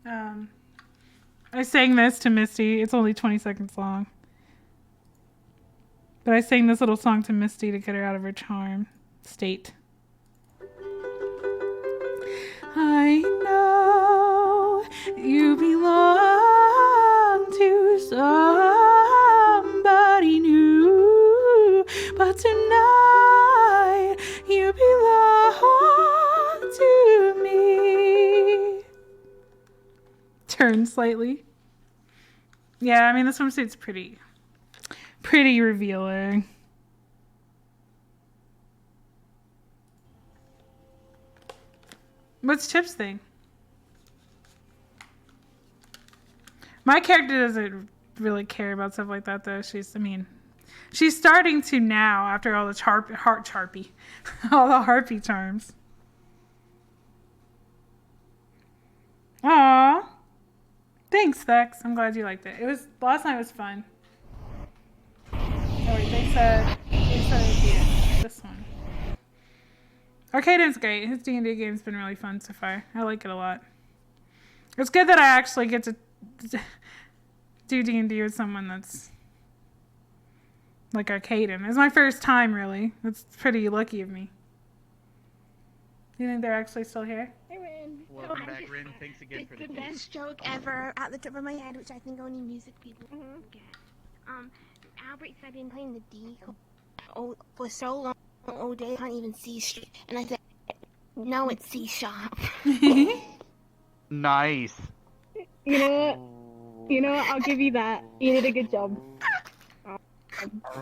S1: I sang this to Misty. It's only 20 seconds long. But I sang this little song to Misty to get her out of her charm state. I know you belong to somebody new, but tonight you belong to turned slightly. Yeah, I mean the swimsuit's pretty revealing. What's Chip's thing? My character doesn't really care about stuff like that, though. She's starting to now after all the all the harpy charms. Aww. Thanks, Vex. I'm glad you liked it. Last night was fun. Oh wait, they said this one. Arcaden's great. His D&D game's been really fun so far. I like it a lot. It's good that I actually get to do D&D with someone that's like Arcaden. It's my first time, really. That's pretty lucky of me. Do you think they're actually still here?
S10: Hey, Rin.
S8: Welcome back, Rin. Thanks again for
S10: the
S8: the
S10: best joke ever at the top of my head, which I think only music people get. Albert said I've been playing the D for so long, all day, I can't even see straight. And I said, no, it's C sharp.
S8: Nice.
S6: You know what? I'll give you that. You did a good job.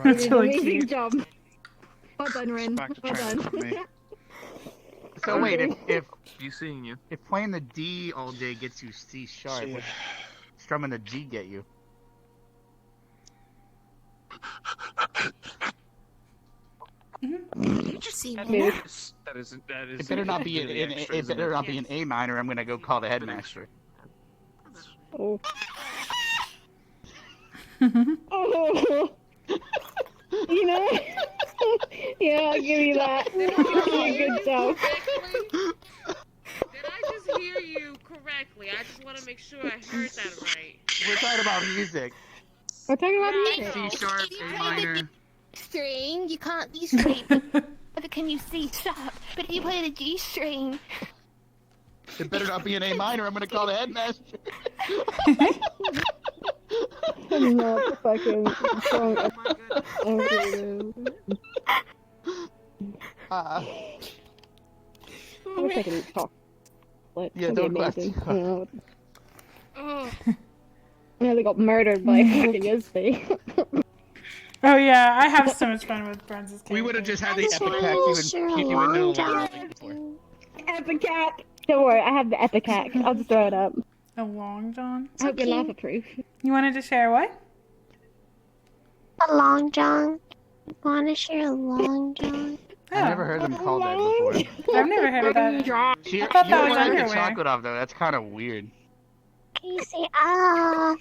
S6: You did an amazing job. Well done, Rin. Well done.
S8: So wait, if
S4: seeing you.
S8: If playing the D all day gets you C sharp, what strumming the G get you?
S4: That is.
S8: It better not be it better not be an A minor. I'm gonna go call the headmaster.
S6: Oh. Oh. You know? Yeah, I'll give you that. You did a good job.
S15: Did I just hear you correctly? I just want to make sure I heard that right.
S8: We're talking about music.
S6: We're talking about music.
S8: C sharp, A minor.
S10: String, you can't be straight. But can you C sharp? But if you play the G string.
S8: It better not be an A minor. I'm gonna call the headmaster.
S6: I'm not fucking strong. I wish I could eat chocolate.
S8: Yeah,
S6: That'd
S8: don't
S6: be
S8: clap.
S6: amazing. I nearly got murdered by fucking Yizby.
S1: Oh yeah, I have so much fun with Bren's character.
S8: We would have just had the epic you in the water before.
S6: Epicac! Don't worry, I have the Epicac. I'll just throw it up.
S1: A long john?
S6: I hope you're lava proof.
S1: You wanted to share what?
S3: A long john. Want to share a long john?
S8: I've never heard them call that before.
S1: I've never heard of that.
S8: You
S1: I thought that
S8: don't
S1: was
S8: like the
S1: underwear.
S8: chocolate off though. That's kind of weird.
S3: Can you say ah?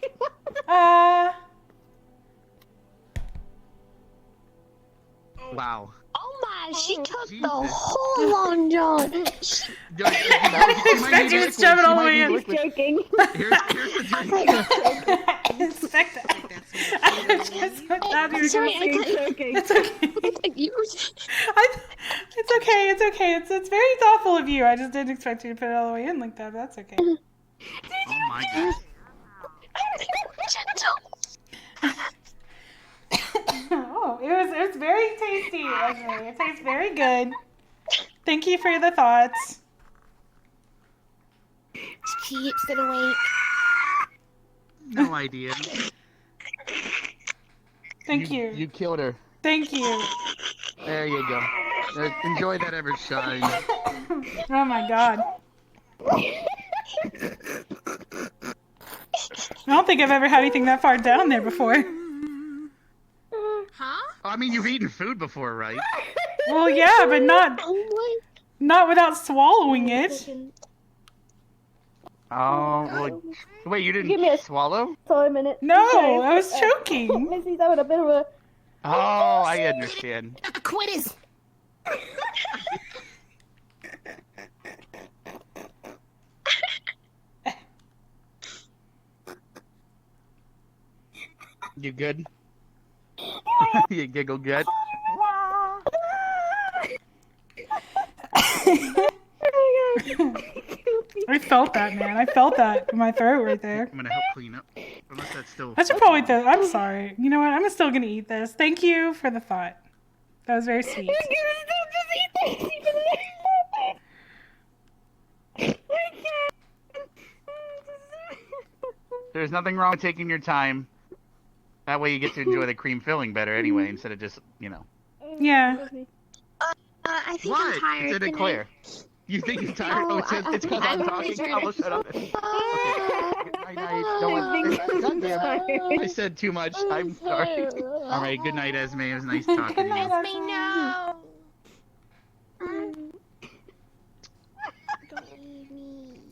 S8: Wow.
S3: Oh my, she took the whole long john.
S1: I expect you to shove it all the way in.
S6: He's joking.
S8: Here's the drink.
S1: Expect that. I just thought you were
S6: Sorry,
S1: going to say
S6: joking.
S1: It's okay. It's okay. It's okay. It's very thoughtful of you. I just didn't expect you to put it all the way in like that. But that's okay.
S8: Oh my god.
S1: Oh, it was very tasty, Leslie. It tastes very good. Thank you for the thoughts.
S10: She's still awake.
S8: No idea.
S1: Thank you.
S8: You killed her.
S1: Thank you.
S8: There you go. Enjoy that ever shine.
S1: Oh my god. I don't think I've ever had anything that far down there before.
S15: Huh?
S8: I mean, you've eaten food before, right?
S1: Well, yeah, but not without swallowing it.
S8: Oh, well, wait, you didn't swallow?
S6: Sorry a minute.
S1: No, I was choking.
S6: Missy's having a bit of a...
S8: Oh, I understand.
S10: Quitters.
S8: You good? You giggle good?
S1: I felt that, man. I felt that in my throat right there.
S8: I'm gonna help clean up. Unless that's still.
S1: I should probably. I'm sorry. You know what? I'm still gonna eat this. Thank you for the thought. That was very sweet.
S8: there's nothing wrong with taking your time. That way you get to enjoy the cream filling better anyway, instead of just, you know.
S1: Yeah.
S10: I think
S8: What?
S10: I'm tired.
S8: It's in Claire. You think you're tired? Oh, it's because I'm talking. I will shut up. Okay. Good night. God damn it. I said too much. I'm sorry. All right. Good night, Esme. It was nice talking to you.
S10: Esme, no.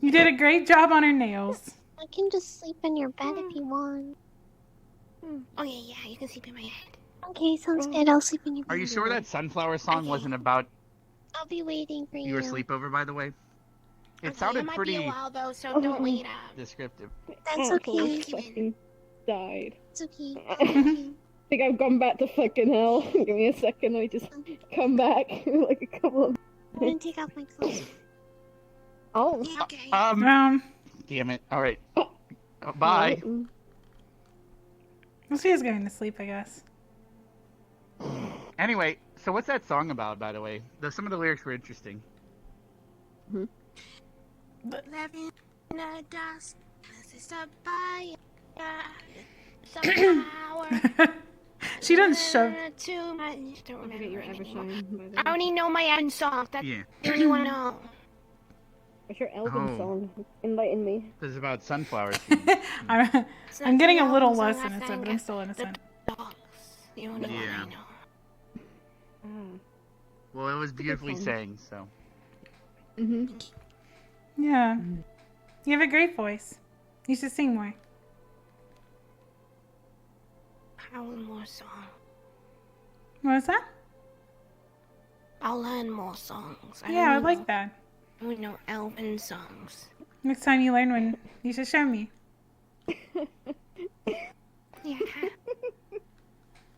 S1: You did a great job on her nails.
S10: I can just sleep in your bed if you want. Okay, yeah, you can sleep in my head. Okay, sounds good. I'll sleep in your bed.
S8: Are you sure that Sunflower song wasn't about
S10: I'll be waiting for you.
S8: your sleepover, by the way? It
S10: Okay,
S8: sounded
S10: it might
S8: pretty
S10: be a while though, so don't wait up.
S8: descriptive.
S10: That's
S6: Oh,
S10: okay.
S6: fucking died.
S10: It's okay.
S6: I think I've gone back to fucking hell. Give me a second, let me just come back. Like a couple of...
S10: I'm gonna take off my clothes.
S6: Oh.
S10: Yeah, okay.
S8: Damn it. All right. Bye.
S1: Well, she is going to sleep, I guess.
S8: Anyway, so what's that song about, by the way? Some of the lyrics were interesting.
S10: Living in the dust. This is the fire. The power.
S1: She doesn't show.
S10: Too much. Don't remember
S6: your Evershine.
S10: I only know my own song. That's
S8: Yeah.
S10: the only one I know.
S6: What's your Elven
S8: Oh.
S6: song? Enlighten me.
S8: This is about sunflowers.
S1: I'm getting a little less innocent, but I'm still innocent.
S10: The only one
S8: Yeah.
S10: I know.
S8: Well, it was beautifully
S6: song.
S8: sang, so.
S1: Yeah. You have a great voice. You should sing more.
S10: I'll learn more songs.
S1: What was that?
S10: I'll learn more songs.
S1: Yeah, I like that.
S10: I only know Elven songs.
S1: Next time you learn one, you should show me.
S10: Yeah.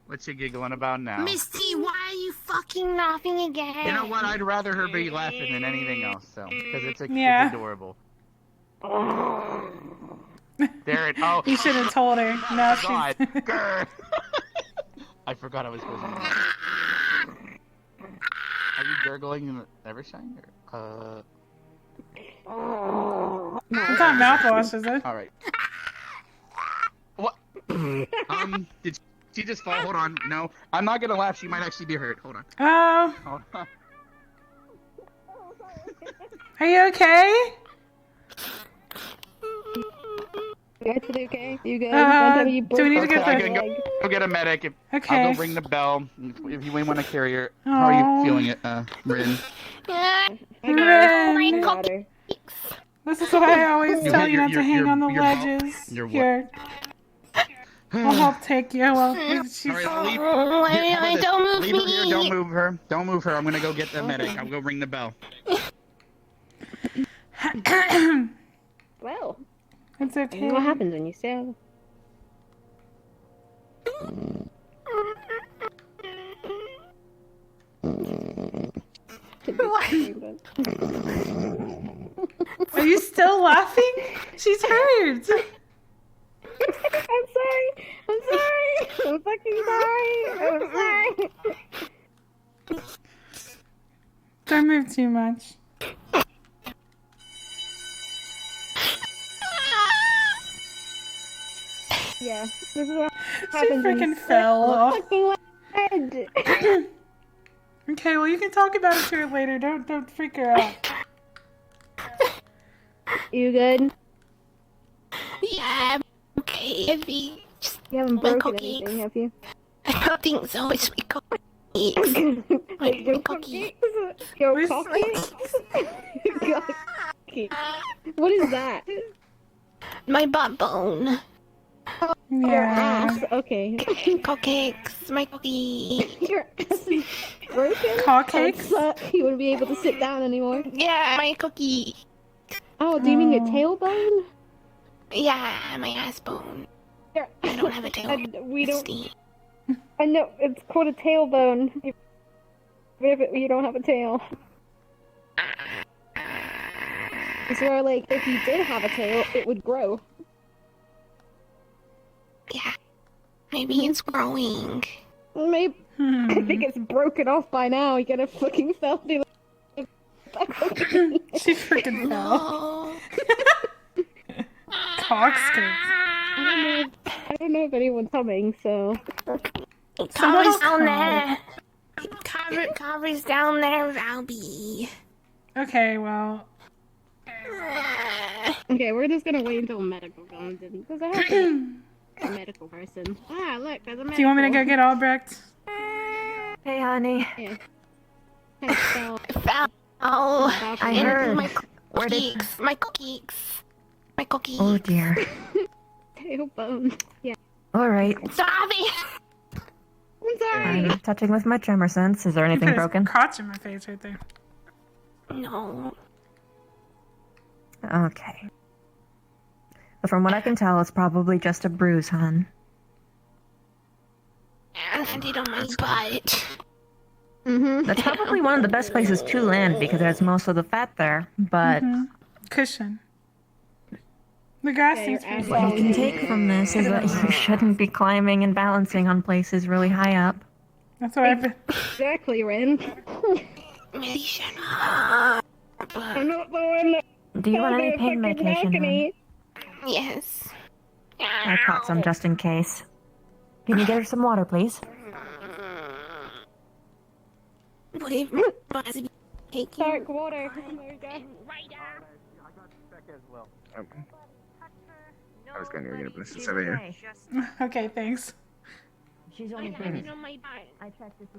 S8: What's she giggling about now?
S10: Misty, why are you fucking laughing again?
S8: You know what? I'd rather her be laughing than anything else, so. Because it's
S1: Yeah.
S8: adorable. There it. Oh.
S1: You should have told her. No,
S8: God.
S1: she's.
S8: Grr. I forgot I was supposed to. Are you gurgling in the Evershine? Or,
S1: It's not mouthwash, is it?
S8: All right. What? Did she just fall? Hold on. No, I'm not gonna laugh. She might actually be hurt. Hold on.
S1: Oh.
S8: Hold on.
S1: Are you okay?
S6: You guys are okay? You good?
S1: Do we need to get
S8: I
S1: the...
S8: can go get a medic.
S1: Okay.
S8: I'll go ring the bell if you want to carry her. How are you feeling it, Rin?
S1: Rin. This is why I always tell you not to hang on the ledges.
S8: You're what?
S1: Here. I'll help take you. Well, she's...
S8: All right, I'll leave.
S10: Don't move
S8: Leave her here.
S10: me.
S8: Don't move her. Don't move her. I'm gonna go get the medic. I'll go ring the bell.
S6: Well.
S1: It's okay.
S6: What happens when you sail?
S1: Are you still laughing? She's hurt.
S6: I'm sorry. I'm sorry. I'm fucking sorry. I'm sorry.
S1: Don't move too much.
S6: Yeah, this is what
S1: She
S6: happens when you
S1: freaking fell off.
S6: fucking head.
S1: Okay, well you can talk about it to her later. Don't freak her out.
S6: You good?
S10: Yeah, I'm okay. Heavy.
S6: You haven't
S10: my
S6: broken
S10: cookies.
S6: anything, have you?
S10: I don't think so. It's my cookies.
S6: Your cookies? Your cookies? What is that?
S10: My butt bone.
S6: Your ass. Okay.
S10: Cupcakes. My cookie.
S6: Your ass is broken?
S1: Cupcakes?
S6: You wouldn't be able to sit down anymore.
S10: Yeah, my cookie.
S6: Oh, do you mean your tailbone?
S10: Yeah, my ass bone. I don't have a tail.
S6: We don't. I know it's called a tailbone. You don't have a tail. So, like, if you did have a tail, it would grow.
S10: Yeah. Maybe it's growing.
S6: Maybe. I think it's broken off by now. You gotta fucking fell through.
S1: She freaking fell. Cockskins.
S6: I don't know if anyone's coming, so.
S10: Carver's down there. Carver's down there with Albie.
S1: Okay, well.
S6: Okay, we're just gonna wait until medical comes in because I have a medical person. Ah, look, there's a medical.
S1: Do you want me to go get Albrecht?
S5: Hey, honey.
S6: Yeah.
S10: Oh,
S5: I heard.
S10: My
S5: Where did?
S10: cookies. My cookies. My cookies.
S5: Oh dear.
S6: Tailbone. Yeah.
S5: All right.
S10: Sorry.
S6: I'm sorry.
S5: I'm touching with my tremor sense. Is there anything
S1: There's
S5: broken?
S1: a crotch in my face right there.
S10: No.
S5: Okay. But from what I can tell, it's probably just a bruise, hon.
S10: I landed on my butt.
S5: That's probably one of the best places to land because it has most of the fat there, but...
S1: Cushion. The grass seems pretty
S5: What you can take from this is that you shouldn't be climbing and balancing on places really high up.
S1: That's what I've been...
S6: Exactly, Ren. I'm not the one that...
S5: Do you want any pain medication, hon?
S10: Yes.
S5: I caught some just in case. Can you get her some water, please?
S6: Dark water.
S16: I was going to get it, but this is over here.
S1: Okay, thanks.
S5: She's only bruised. I checked to see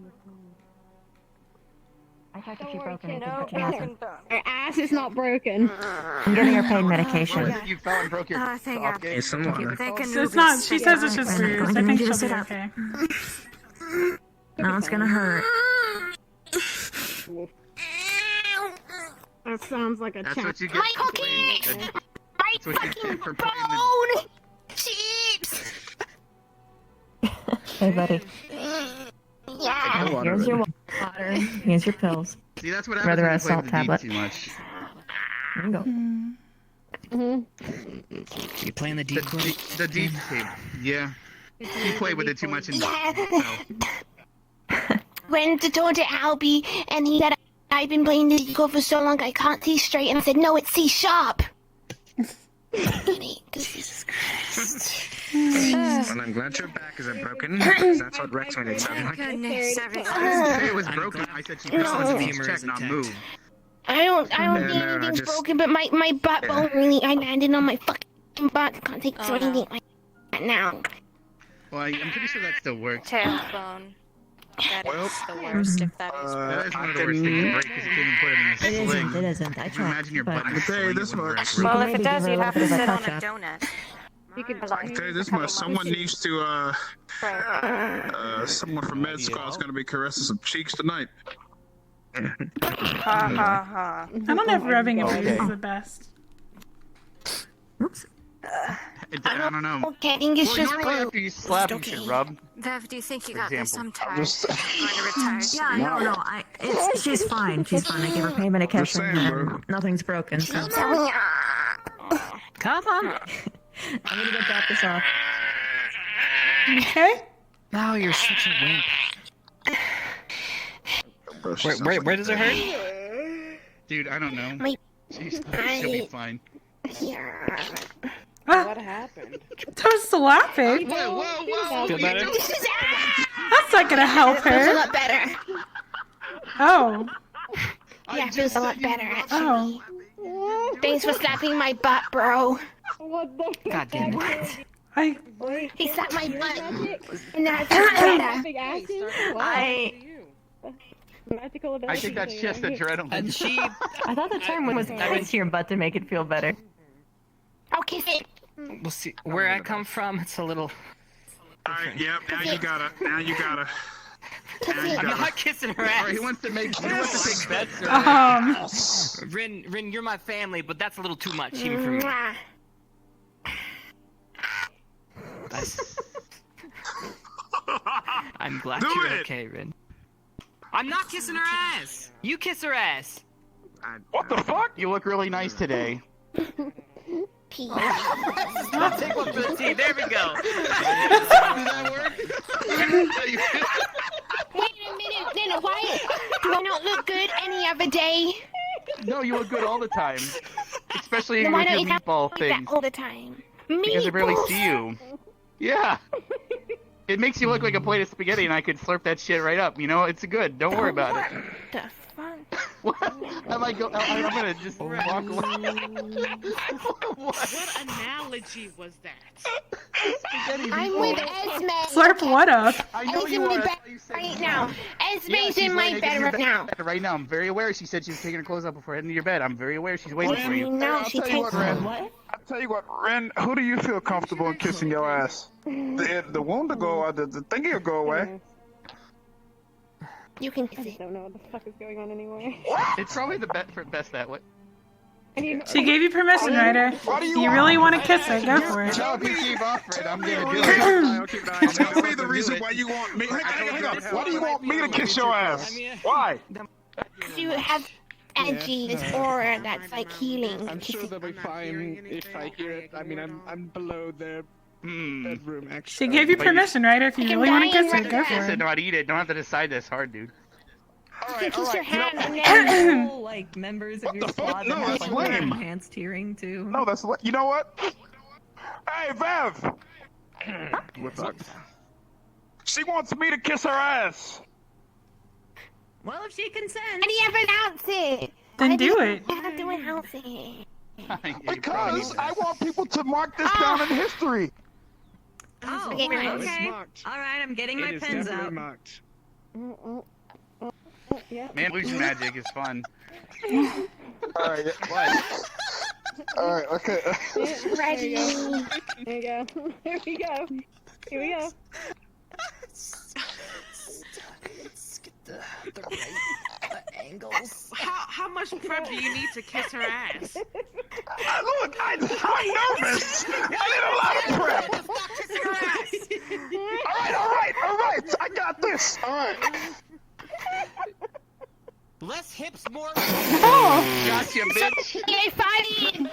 S5: if she broke anything, but she hasn't.
S6: Her ass is not broken.
S5: I'm getting her pain medication.
S8: You fell and broke your soft
S16: Hey, someone.
S1: So it's not, she says it's just bruised. I think she'll be okay.
S5: No, it's gonna hurt.
S6: That sounds like a
S8: That's
S6: champ.
S8: what you get
S10: My
S8: for playing
S10: cookies!
S8: the-
S10: My
S8: That's what you
S10: fucking
S8: get for playing
S10: bone! Chips!
S5: Hey, buddy.
S10: Yeah.
S5: Here's your water. Here's your pills.
S8: See, that's what
S5: Rather a
S8: happens when
S5: salt
S8: you play
S5: tablet.
S8: the deep too much.
S5: There you go.
S17: You playing the decoy?
S8: The deep tape. Yeah. You play with it too much and
S10: Went to talk to Albie, and he said, I've been playing the decoy for so long I can't see straight, and I said, no, it's C sharp. Jesus Christ.
S16: Well, I'm glad your back isn't broken, because that's what Rex made it sound like.
S8: I didn't say it was broken. I said she fell into the check, not move.
S10: I don't
S16: Yeah,
S10: think
S16: no, I
S10: anything's
S16: just-
S10: broken, but my butt bone really, I landed on my fucking butt. I can't take anything like that now.
S8: Well, I'm pretty sure that still works.
S7: Tailbone. That
S16: Well,
S7: is the worst if that is.
S8: That is one of the worst things to break because you can't even put it in a sling.
S5: It isn't. I
S8: If you
S5: tried.
S8: imagine your
S5: but-
S8: butt in a
S16: Okay,
S8: sling,
S16: this
S8: it wouldn't
S16: works.
S8: work.
S7: Well, if
S5: maybe
S7: it does,
S5: give her
S7: you'd
S5: a
S7: have to
S5: little bit
S7: sit
S5: of a
S7: on a
S5: touch-up.
S7: donut.
S6: You can
S16: Okay, this much. Someone needs to, someone from Med Squad is going to be caressing some cheeks tonight.
S7: Ha ha ha.
S1: I don't know if rubbing it
S8: Okay.
S1: is the best.
S8: I don't know.
S10: Okay, I think it's
S8: Well,
S10: just
S8: normally
S10: blue.
S8: after you slap, you should rub.
S7: Bev, do you think you
S8: For
S7: got this?
S8: example.
S7: I'm tired. I'm going to retire.
S5: Yeah, no, she's fine. She's fine. I gave her pain medication
S16: saying, bro.
S5: and nothing's broken. So. Come on. I'm gonna go drop this off.
S1: Okay?
S17: Oh, you're such a wimp. Where does it hurt?
S8: Dude, I don't know. She'll be fine.
S19: What happened?
S1: That was slapping.
S8: Whoa.
S17: Feel better?
S1: That's not gonna help
S10: Feels a
S1: her.
S10: lot better.
S1: Oh.
S10: Yeah, it feels a lot better, actually.
S1: Oh.
S10: Thanks for slapping my butt, bro.
S6: What the
S17: God damn it.
S10: He slapped my butt. And now it feels better.
S6: Big asses? Magical
S8: I think that's just adrenaline.
S17: And she...
S5: I thought the term was kiss your butt to make it feel better.
S10: Okay, sit.
S17: We'll see. Where I come from, it's a little...
S16: Alright, yep, now you gotta.
S17: I'm not kissing her
S8: Or
S17: ass.
S8: he wants to make bets.
S17: Rin, you're my family, but that's a little too much even for me. I'm glad
S16: Do
S17: you're
S16: it!
S17: okay, Rin. I'm not kissing her ass! You kiss her ass!
S8: What the fuck? You look really nice today.
S17: I'll take one for the team. There we go.
S8: Does that work?
S10: Wait a minute, Nana, Wyatt. Do I not look good any other day?
S8: No, you look good all the time. Especially
S10: Then why
S8: with
S10: don't
S8: your
S10: you tell
S8: meatball
S10: me that
S8: things.
S10: all the time?
S8: Because I barely see you. Yeah. It makes you look like a plate of spaghetti, and I could slurp that shit right up. You know, it's good. Don't worry about it.
S10: The fuck?
S8: What? I'm gonna just walk away.
S15: What analogy was that?
S10: I'm with Esme.
S1: Slurp what up?
S8: I know
S10: Esme's
S8: you
S10: in my
S8: are.
S10: bed right now. Esme's in my bed right now.
S8: Right now, I'm very aware. She said she was taking her clothes off before heading to your bed. I'm very aware. She's waiting for you.
S10: No, she takes
S16: I'll tell you what, Ren. Who do you feel comfortable in kissing your ass? The wound will go, the thingy will go away.
S10: You can kiss it.
S6: I don't know what the fuck is going on anymore.
S8: It's probably the best that way.
S1: She gave you permission, Ryder. You really want to kiss her? Go for it.
S8: No, if you keep offering, I'm gonna do it.
S16: Tell me the reason why you want me. Why do you want me to kiss your ass? Why?
S10: You have energy, this aura that's like healing.
S4: I'm sure they'll be fine if I hear it. I mean, I'm below their bedroom, actually.
S1: She gave you permission, Ryder. If you really want to kiss her, go for it.
S8: Not eat it. Don't have to decide this hard, dude.
S10: You can kiss your hand and
S1: then...
S18: like, members of your
S16: the
S18: squad
S16: fuck? No,
S18: that have,
S16: that's
S18: like,
S16: lame.
S18: enhanced hearing, too.
S16: No, that's you know what? Hey, Vev.
S4: What's up?
S16: She wants me to kiss her ass.
S18: Well, if she consents.
S10: How do you ever announce it?
S1: Then do it.
S10: How do I announce it?
S16: Because I want people to mark this down in history.
S18: Oh,
S10: Okay,
S18: okay.
S10: marked.
S18: All right, I'm getting my
S20: It is
S18: pens
S20: definitely
S18: out.
S20: marked.
S6: Yeah.
S8: Man, illusion magic is fun.
S16: Alright.
S8: What?
S16: Alright, okay.
S10: Ready.
S6: There you go. Here we go. Here we go.
S18: Let's get the right angles.
S15: How much prep do you need to kiss her ass?
S16: Look, I'm nervous. I need a lot of prep. Alright. I got this. Alright.
S17: Less hips, more.
S8: Gotcha, bitch.
S10: I farted!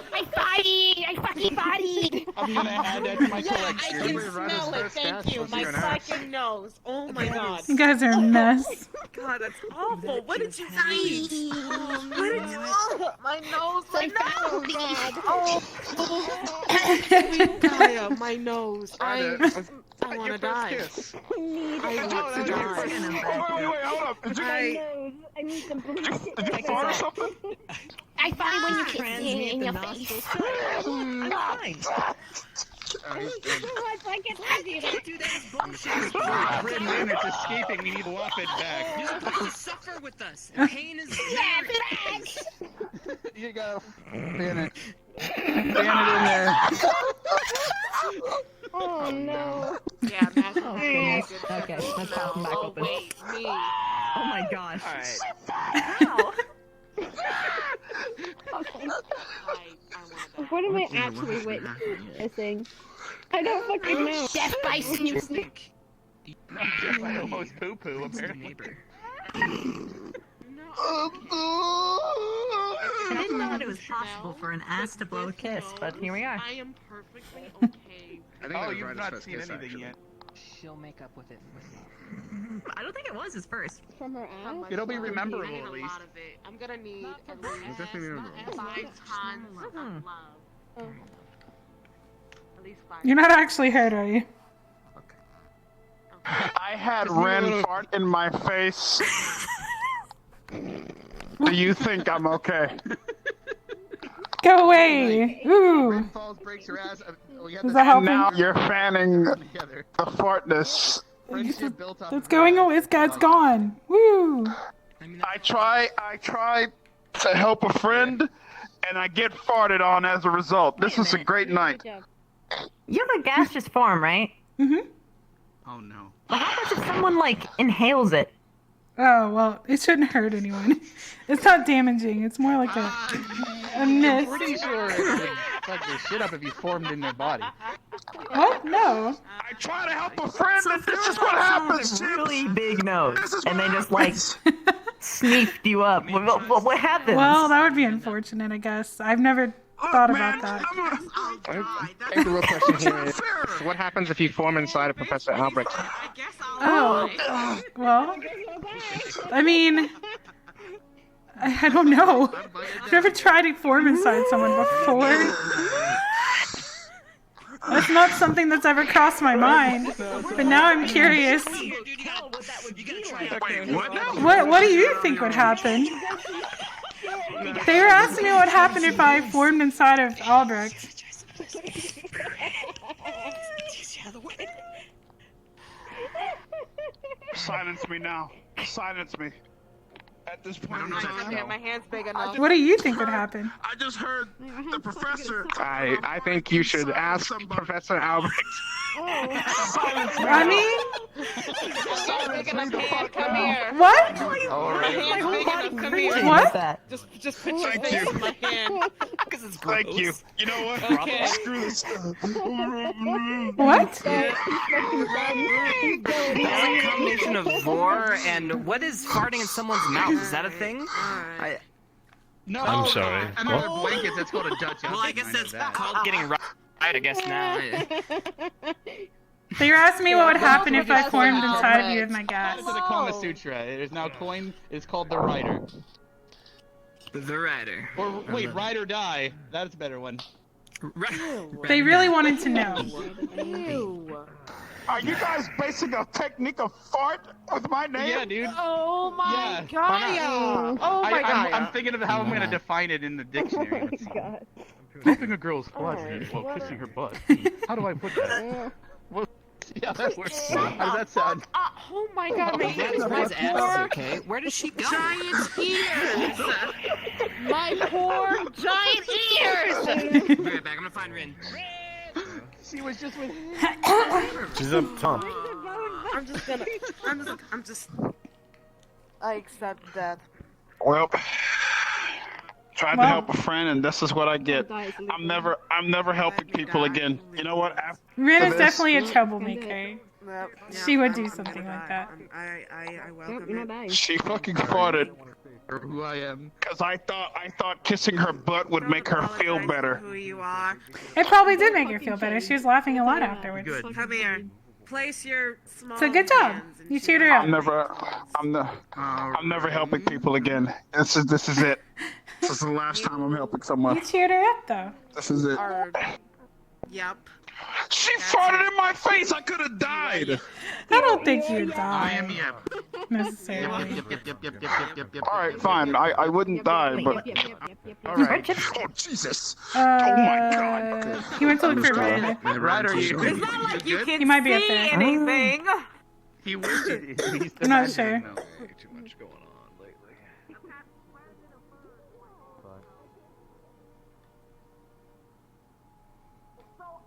S10: I fucking farted!
S8: I'm gonna add that to my
S15: Yeah, I
S8: collection.
S15: can smell it. Thank you. My fucking nose. Oh my god.
S1: You guys are a mess.
S15: God, that's awful. What did you eat? What did you? Oh, my nose. My nose. Oh. Gaia, my nose. I want to die. I want to die.
S16: Wait, hold up. Did
S6: I need some
S16: you fart or something?
S10: I farted when you kissed me in your face.
S18: I'm fine.
S6: I can't have you.
S18: Can't do that. It's bullshit.
S8: Red man, it's escaping. We need to walk it back.
S17: You're supposed to suffer with us. Pain is
S8: You gotta ban it. Ban it in there.
S6: Oh no.
S15: Yeah, that's
S18: Okay, let's pop them back open.
S15: Wait, me.
S18: Oh my gosh.
S15: Alright.
S6: What am I actually witnessing? I don't fucking know.
S10: Death by snoozing.
S8: I almost poo-poo, apparently.
S18: I didn't know that it was possible for an ass to blow a kiss, but here we are.
S15: I am perfectly okay.
S8: Oh, you've not seen anything yet.
S17: She'll make up with it.
S18: I don't think it was his first.
S6: From her ass?
S8: It'll be memorable,
S15: I need
S8: at
S15: a
S8: least.
S15: lot of it. I'm gonna need at
S16: definitely
S15: least 5 tons of love. At least 5.
S1: You're not actually hurt, are you?
S16: I had Ren fart in my face. Do you think I'm okay?
S1: Go away! Ooh!
S8: Ren falls, breaks her ass.
S1: Is that helping?
S16: Now you're fanning the fartness.
S8: Friendship built up.
S1: It's going away. It's gone. Woo!
S16: I try to help a friend, and I get farted on as a result. This is a great night.
S18: You have a gaseous form, right?
S1: Mm-hmm.
S8: Oh no.
S18: But how about if someone, like, inhales it?
S1: Oh, well, it shouldn't hurt anyone. It's not damaging. It's more like a mist.
S8: I'm pretty sure it would fuck their shit up if you formed in their body.
S1: What? No.
S16: I try to help a friend,
S18: So
S16: and
S18: if
S16: this
S18: there's
S16: is what happens.
S18: a really big nose,
S16: This is
S18: and
S16: what
S18: they just, like, sneaked you up. What happens?
S1: Well, that would be unfortunate, I guess. I've never thought about that.
S4: I think the real question here is, what happens if you form inside of Professor Albrecht?
S1: Oh, well, I mean, I don't know. I've never tried to form inside someone before. That's not something that's ever crossed my mind. But now I'm curious.
S16: Wait, what now?
S1: What do you think would happen? They were asking me what happened if I formed inside of Albrecht.
S16: Silence me now. Silence me. At this point in time,
S15: my hand's big enough.
S1: What do you think would happen?
S16: I just heard the professor.
S4: I think you should ask Professor Albrecht.
S1: I mean,
S15: Come here.
S1: what? What?
S15: Just put your face in my hand. Because it's gross.
S16: Thank you. You know what?
S15: Okay.
S16: Screw this.
S1: What?
S17: That's a combination of vor and what is farting in someone's mouth? Is that a thing?
S16: No.
S20: I'm sorry.
S8: Another blankets, that's called a Dutch.
S17: Well, I guess that's called getting right, I guess now.
S1: They were asking me what would happen if I formed inside of you with my gas.
S8: It's the Kama Sutra. It is now coined. It's called the Rider.
S17: The Rider.
S8: Or wait, Ride or Die. That's a better one.
S1: They really wanted to know.
S15: Ew.
S16: Are you guys basing a technique of fart with my name?
S8: Yeah, dude.
S15: Oh my
S8: Yeah.
S15: god. Oh my god.
S8: I'm thinking of how I'm gonna define it in the dictionary. Let's see.
S6: God.
S8: Pooping a girl's flaccid while kissing her butt. How do I put that? Well, yeah, that works. How does that sound?
S15: Oh my god, my hands
S17: Where's Alice, okay? Where does she go?
S15: giant ears! My poor giant ears!
S17: Be right back. I'm gonna find Rin.
S8: She was just with.
S20: She's up top.
S15: I accept death.
S16: Well, tried to help a friend, and this is what I get. I'm never helping people again. You know what? After
S1: Rin is
S16: this-
S1: definitely a troublemaker.
S15: Yep.
S1: She would do something like that.
S15: I welcome it.
S16: She fucking farted.
S8: Or who I am.
S16: Cause I thought kissing her butt would make her feel better.
S15: Who you are.
S1: It probably did make her feel better. She was laughing a lot afterwards.
S8: Good.
S15: Come here. Place your small
S1: So good job.
S15: hands and
S1: You cheered her up.
S16: I'm never helping people again. This is it. This is the last time I'm helping someone.
S1: You cheered her up though.
S16: This is it.
S15: Yep.
S16: She farted in my face. I could have died.
S1: I don't think you'd
S8: I
S1: die
S8: am yep.
S1: necessarily.
S8: Yep.
S16: All right, fine. I wouldn't die, but
S8: All right.
S16: oh Jesus! Oh my God! Okay.
S1: He went to look for Rin.
S8: Ryder, you.
S15: It's not like you can
S1: He might be up
S15: see
S1: there.
S15: anything.
S8: He wishes. He's
S1: I'm not sure.
S9: Way too much going on lately.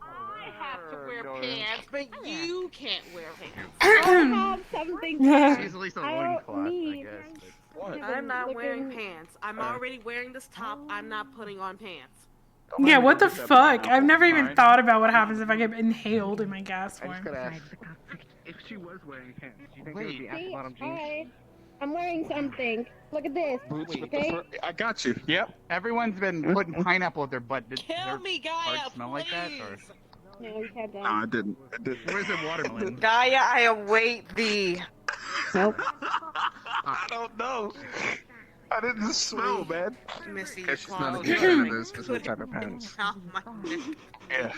S15: I have to wear pants, but you can't wear pants.
S6: I have something
S8: She's at least a loincloth, I guess. But...
S15: I'm not wearing pants. I'm already wearing this top. I'm not putting on pants.
S1: Yeah, what the fuck? I've never even thought about what happens if I get inhaled in my gas
S4: I just
S1: form.
S4: gotta ask. If she was wearing pants, do you think they would be
S6: See,
S4: apple-bottom jeans?
S6: alright. I'm wearing something. Look at this.
S16: Boots with
S6: Okay?
S16: the fur. I got you.
S8: Yep. Everyone's been putting pineapple at their butt. Did
S15: Kill
S8: their
S15: me, Gaia,
S8: farts smell like that? Or...
S6: No, you can't
S16: No,
S6: die.
S16: I didn't. I didn't.
S8: Where's the watermelon?
S15: Gaia, I await thee.
S6: Nope.
S16: I don't know. I didn't smell, man.
S15: Missy,
S4: Because she's not a
S15: clothes.
S4: good fan of those specific type of pants.
S15: Oh my goodness.
S16: Yeah.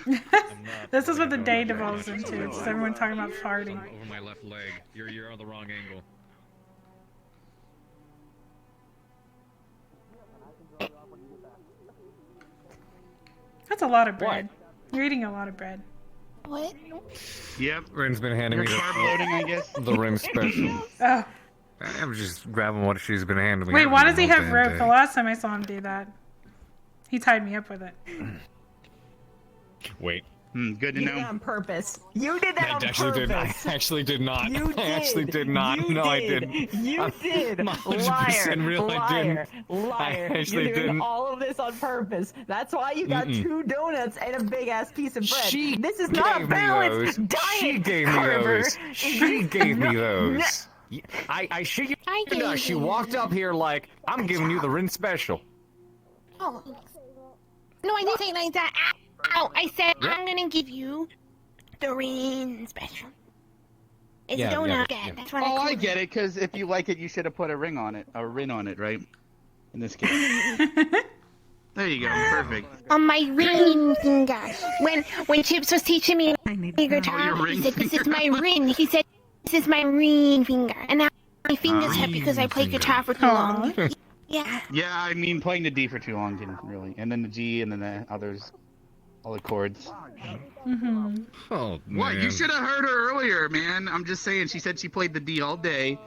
S1: This is what the day devolves into. It's just everyone talking about farting.
S9: Over my left leg. You're on the wrong angle.
S1: That's a lot of bread. You're eating a lot of bread.
S10: What?
S8: Yep.
S9: Rin's been handing
S8: You're
S9: me
S8: carb loading, I guess.
S9: the Rin special.
S1: Oh.
S9: I'm just grabbing what she's been handing me.
S1: Wait, why
S9: every
S1: does he
S9: single
S1: have
S9: damn
S1: rope?
S9: day.
S1: The last time I saw him do that, he tied me up with it.
S9: Wait.
S8: Good to
S18: You
S8: know.
S18: did that on purpose. You did that
S9: I
S18: on
S9: actually did. I
S18: purpose.
S9: actually did not.
S18: You
S9: I actually did not.
S18: You
S9: No, I
S18: did.
S9: didn't.
S18: You
S9: I'm
S18: did.
S9: 100% real, I
S18: liar,
S9: didn't.
S18: liar.
S9: I actually
S18: You're doing
S9: didn't.
S18: all of this on purpose. That's why you got
S9: Mm-mm.
S18: 2 donuts and a big ass piece of bread.
S9: She
S18: This is not a
S9: gave me
S18: balanced
S9: those.
S18: diet.
S9: She gave me
S18: Carver.
S9: those. She gave me
S18: No,
S9: those. I shit you not. She walked up here like, I'm giving you the Rin special.
S10: Oh. No, I didn't say it like that. Ow! I said I'm gonna give you the Rin special. It's
S8: Yeah,
S10: a donut.
S8: yeah.
S10: That's what
S8: Oh,
S10: I
S8: I
S10: called
S8: get it. Because if you like it, you should have put a ring on it. A Rin on it, right? In this case. There you go. Perfect.
S10: On my ring finger. When Chips was teaching me guitar,
S8: your ring
S10: he said, "This is
S8: finger.
S10: my ring." He said, "This is my ring finger," and now my fingers hurt because I played guitar for too long. Yeah.
S8: Yeah, I mean, playing the D for too long can really, and then the G, and then the others, all the chords.
S1: Mm-hmm.
S9: Oh,
S8: What? You
S9: man.
S8: should have heard her earlier, man. I'm just saying. She said she played the D all day.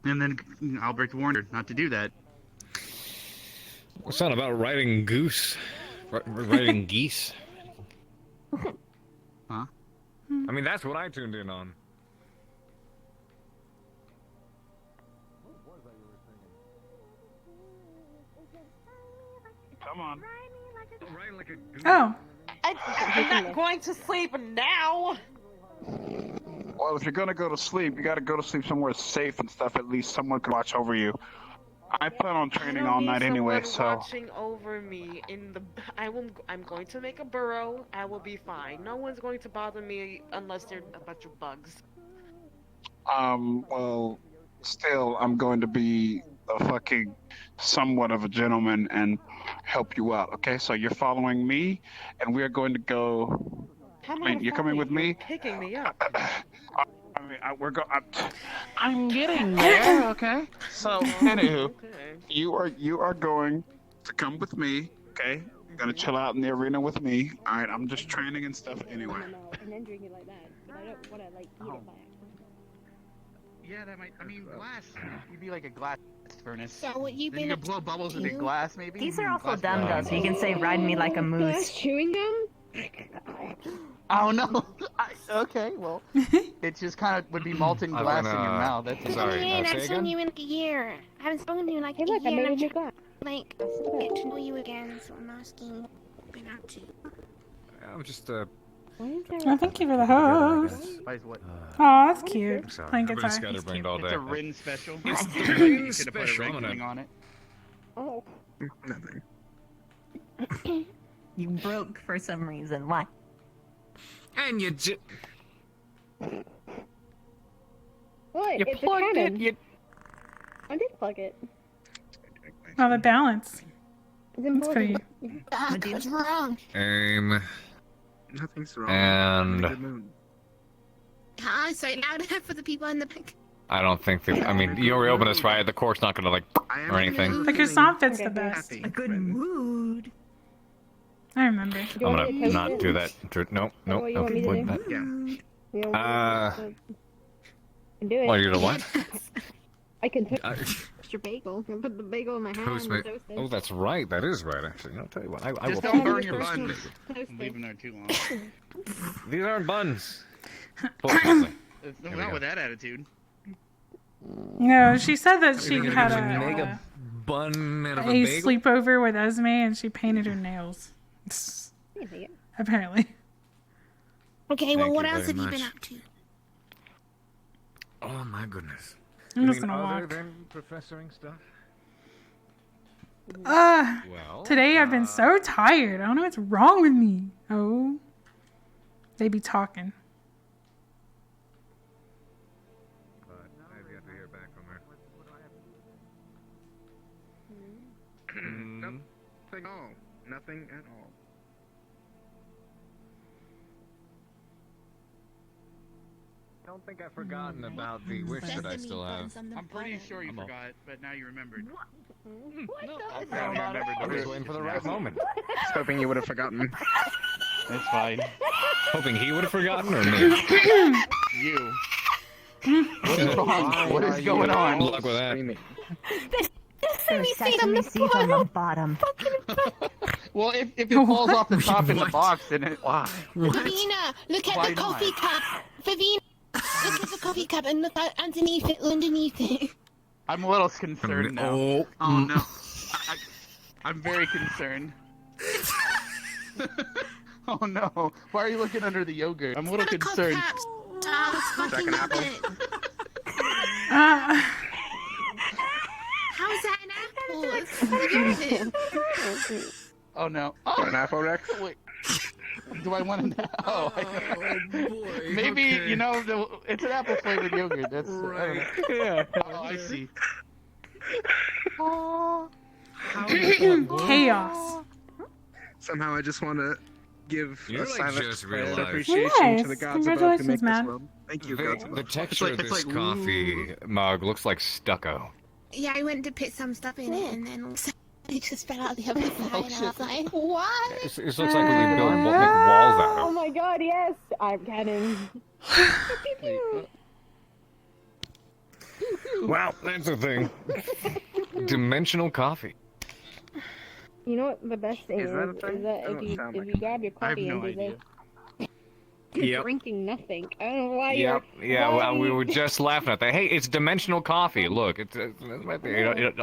S8: And then Albrecht warned her not to do that.
S9: It's not about riding goose. Riding geese.
S8: Huh?
S9: I mean, that's what I tuned in on.
S16: Come on.
S9: Riding like a goose.
S1: Oh.
S15: I'm not going to sleep now.
S16: Well, if you're gonna go to sleep, you gotta go to sleep somewhere safe and stuff. At least someone can watch over you. I plan on training all night anyway, so.
S19: Watching over me in the, I'm going to make a burrow. I will be fine. No one's going to bother me unless they're a bunch of bugs.
S16: Well, still, I'm going to be a fucking somewhat of a gentleman and help you out. Okay, so you're following me, and we're going to go. You're coming with me.
S19: Picking me up.
S16: I mean, I'm getting there. Okay. So, anywho, you are going to come with me. Okay. You're gonna chill out in the arena with me. All right. I'm just training and stuff anyway.
S6: And then drink it like that. But I don't want to like eat it by accident.
S8: Yeah, that might. I mean, glass. You'd be like a glass furnace.
S10: So what you
S8: Then
S10: been
S8: you
S10: up
S8: could blow bubbles
S10: to?
S8: into glass, maybe.
S5: These are also
S8: Glass
S5: dumb, though, so you can say ride me like a moose.
S6: Chewing gum?
S8: Oh no. Okay, well, it just kind of would be molten
S9: I'm
S8: glass in
S9: gonna-
S8: your mouth. That's it.
S9: Sorry,
S10: Man,
S9: say
S10: I've seen
S9: again?
S10: you in like a year. I haven't spoken to you in like
S6: Hey,
S10: a
S6: look, I
S10: year.
S6: made
S10: and
S6: a
S10: I'm
S6: new
S10: trying
S6: glass.
S10: like get to know you again, so I'm asking what you've been up to.
S9: I'm just,
S1: Oh, thank you for the host.
S8: Spice what?
S1: Oh, that's cute.
S9: sorry.
S1: Playing
S9: I've been
S1: guitar.
S9: scatterbrained all
S8: It's
S9: day.
S8: a Rin special.
S9: It's the
S8: You
S9: Rin
S8: should have put a
S9: special.
S8: Rin
S9: I'm
S8: thing
S9: gonna...
S8: on it.
S6: Oh.
S16: Nothing.
S5: You broke for some reason. Why?
S9: And you just...
S6: What?
S9: You
S6: It's a
S9: plugged it,
S6: cannon.
S9: you-
S6: I did plug it.
S1: Oh, the balance.
S6: It's
S1: That's pretty.
S6: important.
S10: What's wrong?
S9: Aim.
S16: Nothing's wrong.
S9: And...
S16: Good mood.
S10: Hi, sorry, loud for the people in the back.
S9: I don't think that... I mean, you already opened this, right? The core's not gonna, like... or anything.
S1: The croissant fits the best.
S5: A good mood.
S1: I remember.
S9: I'm gonna not do that. No, no,
S6: what you want me to
S9: avoid
S6: do?
S9: that.
S16: Yeah.
S6: You know,
S9: Uh...
S6: I can do it.
S9: Well, you're the what?
S6: I can take
S9: Uh,
S6: your bagel. I can put the bagel in my hand
S9: Who's
S6: and
S9: ma-
S6: toast it.
S9: Oh, that's right. That is right, actually. I'll tell you what. I will...
S8: Just don't burn
S6: Toast
S8: your
S6: it.
S8: buns.
S6: Toast
S8: Leave
S6: it.
S8: them there too long.
S9: These aren't buns. Fortunately.
S8: There's nothing wrong with that attitude.
S1: No, she said that she
S9: You're gonna
S1: had
S9: just make
S1: a
S9: a bun out of a
S1: a
S9: bagel?
S1: sleepover with Esme and she painted her nails. Apparently.
S10: Okay, well,
S9: Thank
S10: what
S9: you
S10: else
S9: very
S10: have you been
S9: much.
S10: up to?
S9: Oh my goodness.
S1: I'm
S9: You
S1: just
S9: mean
S1: gonna
S9: other
S1: walk.
S9: than professoring stuff? Well,
S1: Today I've been so tired. I don't know what's wrong with me. Oh. They be talking.
S9: But I've yet to hear back from her.
S16: Nothing at all. Nothing at all.
S9: I don't think I've forgotten about the wish that I still have.
S8: I'm pretty sure you
S9: I'm all-
S8: forgot, but now you remembered.
S9: I'm just waiting for the right moment.
S16: Just hoping you would have forgotten.
S8: That's fine.
S9: Hoping he would have forgotten or me.
S8: You. What is wrong? What is going on?
S9: Good luck with that.
S5: There's sesame seeds on the bottom.
S8: Well, if it falls off the top in the box, then it... Why?
S10: Favina, look at
S8: Why
S10: the
S8: not?
S10: coffee cup. Favina, look at the coffee cup and look underneath it.
S8: I'm a little concerned now.
S9: Oh,
S8: Oh no. I'm very concerned. Oh no. Why are you looking under the yogurt? I'm a little concerned.
S10: Fucking
S16: apple.
S10: How's that an apple?
S8: Oh no.
S16: An apple, Rex?
S8: Wait. Do I want to know? Oh,
S9: boy.
S8: maybe,
S9: okay.
S8: you know, it's an apple flavored yogurt. That's
S9: Right.
S8: yeah. Oh, I see.
S1: Chaos.
S4: Somehow I just want to give
S9: You,
S4: a
S9: like,
S4: silent
S9: just
S4: prayer of
S9: realized-
S4: appreciation
S1: Nice.
S4: to the gods above who make
S1: Congratulations,
S4: this
S1: man.
S4: world. Thank you, gods
S9: The
S4: above.
S9: texture of this coffee mug looks like stucco.
S10: Yeah, I went to put some stuff in it, and then also it just fell out the other side, and I was like, what?
S9: This looks like when you build make walls out
S6: Oh
S9: of.
S6: my god, yes! I'm kidding.
S9: Wow, that's the thing. Dimensional coffee.
S6: You know what the best thing
S9: Is
S6: is?
S9: that a thing?
S6: Is that
S9: Doesn't
S6: if you
S9: sound
S6: if
S9: like
S6: you grab your
S8: I have
S6: coffee
S8: no
S6: and do
S8: idea.
S6: this, you're
S9: Yep.
S6: drinking nothing. I don't know why
S9: Yep.
S6: you're.
S9: Yeah.
S6: why
S9: Well, we
S6: you-
S9: were just laughing at that. Hey, it's dimensional coffee. Look, it's right there.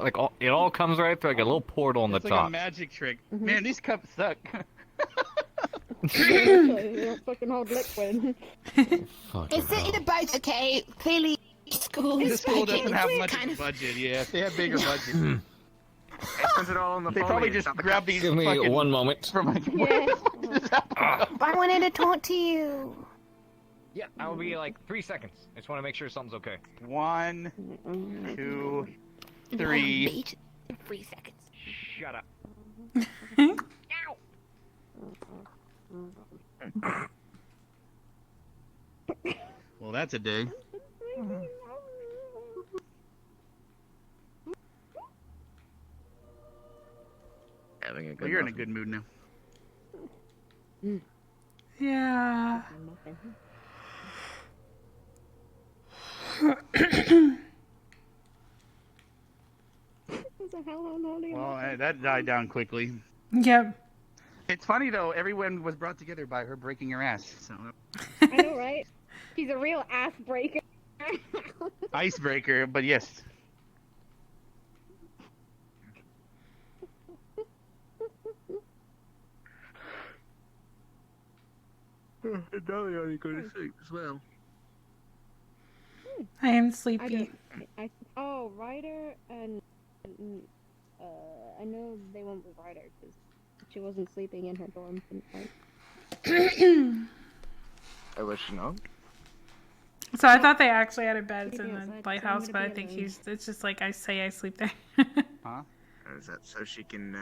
S9: It all comes right through like a little portal on the
S8: It's like a
S9: top.
S8: magic trick.
S6: Mm-hmm.
S8: Man, these cups suck.
S6: They don't fucking hold liquid.
S10: It's in a boat, okay? Clearly, school
S8: This
S10: is
S8: school
S10: budget.
S8: doesn't have
S10: It's
S8: much
S10: kind
S8: of a budget. Yeah, if they had bigger budget.
S4: They spent it all on the
S8: They probably
S4: foliage,
S8: just
S4: not the
S8: grab
S4: cups.
S8: these
S9: Give me
S8: fucking
S9: 1 moment.
S8: from my
S10: I wanted to talk to you.
S9: Yeah, I will be like 3 seconds. I just want to make sure something's okay.
S8: 1, 2, 3.
S10: Wait 3 seconds.
S9: Shut up.
S8: Well, that's a day.
S4: Having a good
S8: Well, you're in a
S4: muffin.
S8: good mood now.
S1: Yeah.
S8: Well, that died down quickly.
S1: Yep.
S8: It's funny though. Everyone was brought together by her breaking her ass. So
S6: I know, right? She's a real ass breaker.
S8: icebreaker, but yes.
S4: And now they only go to sleep as well.
S1: I am
S6: I
S1: sleepy.
S6: don't. Oh, Ryder and I know they went with Ryder because she wasn't sleeping in her dorm tonight.
S4: I wish you know.
S1: So I thought they actually had a bed in the
S6: outside,
S1: lighthouse,
S6: so I'm
S1: but I
S6: gonna be
S1: think
S6: alone.
S1: it's just like I say I sleep there.
S8: Huh?
S4: Or is that so she can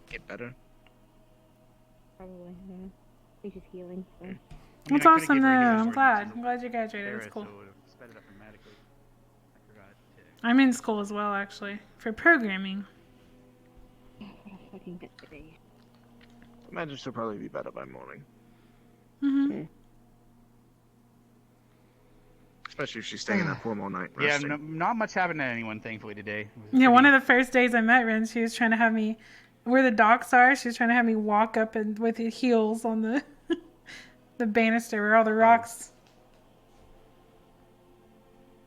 S4: get better?
S6: Probably. Yeah. I think she's healing. So.
S1: It's awesome though. I'm glad. I'm glad you graduated. It's cool.
S8: Sped it up dramatically. I forgot.
S1: I'm in school as well, actually, for programming.
S6: Fucking get today.
S4: Imagine she'll probably be better by morning.
S1: Mm-hmm.
S4: Especially if she's staying in that form all night.
S8: Yeah,
S4: resting.
S8: not much happened to anyone, thankfully, today. It was
S1: Yeah, one
S8: pretty-
S1: of the first days I met Ren, she was trying to have me, where the docks are, she was trying to have me walk up and with the heels on the the banister where all the rocks.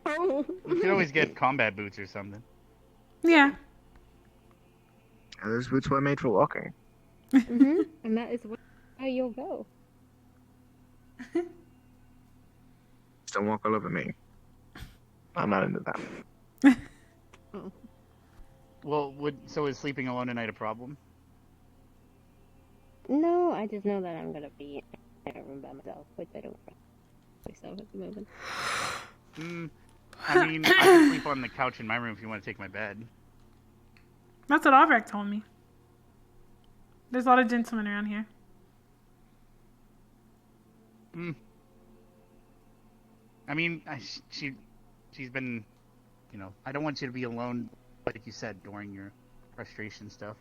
S8: You could always get combat boots or something.
S1: Yeah.
S4: Yeah, those boots were made for walking.
S6: Mm-hmm. And that is where you'll go.
S4: Just don't walk all over me. I'm not into that.
S8: Well, so is sleeping alone at night a problem?
S6: No, I just know that I'm gonna be in a room by myself, which I don't myself at the moment.
S8: I mean, I can sleep on the couch in my room if you want to take my bed.
S1: That's what Albrecht told me. There's a lot of gentlemen around here.
S8: I mean, she's been, you know, I don't want you to be alone, like you said, during your frustration stuff.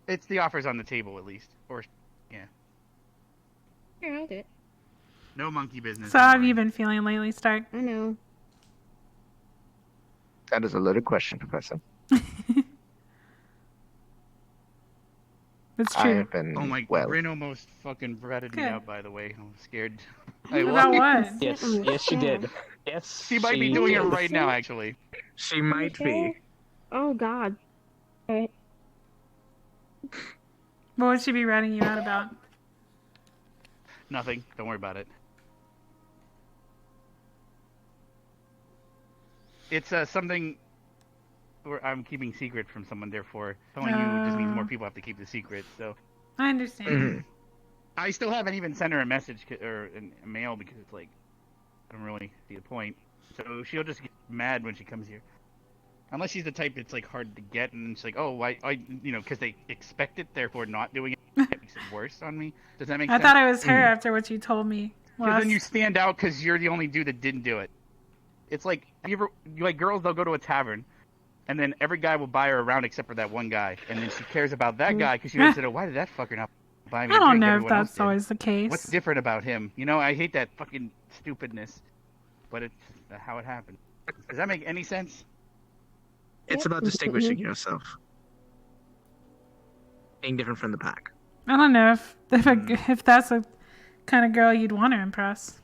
S8: It's the offers on the table, at least. Or, yeah.
S6: Sure, I'll do it.
S8: No monkey business.
S1: So how have you been feeling lately, Stark?
S6: I know.
S4: That is a loaded question, Professor.
S1: It's
S4: I
S1: true.
S4: have been
S8: Oh my,
S4: well.
S8: Rin almost fucking ratted me
S1: Good.
S8: out, by the way. I'm scared.
S1: About what?
S4: Yes, yes, she did. Yes,
S8: She might be doing it
S4: did.
S8: right now, actually.
S4: She might be.
S6: Oh God. Alright.
S1: What would she be ratting you out about?
S8: Nothing. Don't worry about it. It's something where I'm keeping secret from someone, therefore telling you just means more people have to keep the secret. So
S1: I understand.
S4: Mm-hmm.
S8: I still haven't even sent her a message or a mail because it's like I don't really see the point. So she'll just get mad when she comes here. Unless she's the type that's like hard to get, and it's like, oh, because they expect it, therefore not doing it makes it worse on me. Does that make sense?
S1: I thought it was her after what you told me.
S8: Because then you stand out because you're the only dude that didn't do it. It's like, girls, they'll go to a tavern, and then every guy will buy her around except for that one guy, and then she cares about that guy because she would say, oh, why did that fucker not buy me?
S1: I
S8: a
S1: don't
S8: drink?
S1: know if
S8: Everyone else
S1: that's
S8: did.
S1: always the case.
S8: What's different about him? I hate that fucking stupidness, but it's how it happened. Does that make any sense?
S4: It's about distinguishing yourself. Being different from the pack.
S1: I don't know if that's the kind of girl you'd want to impress.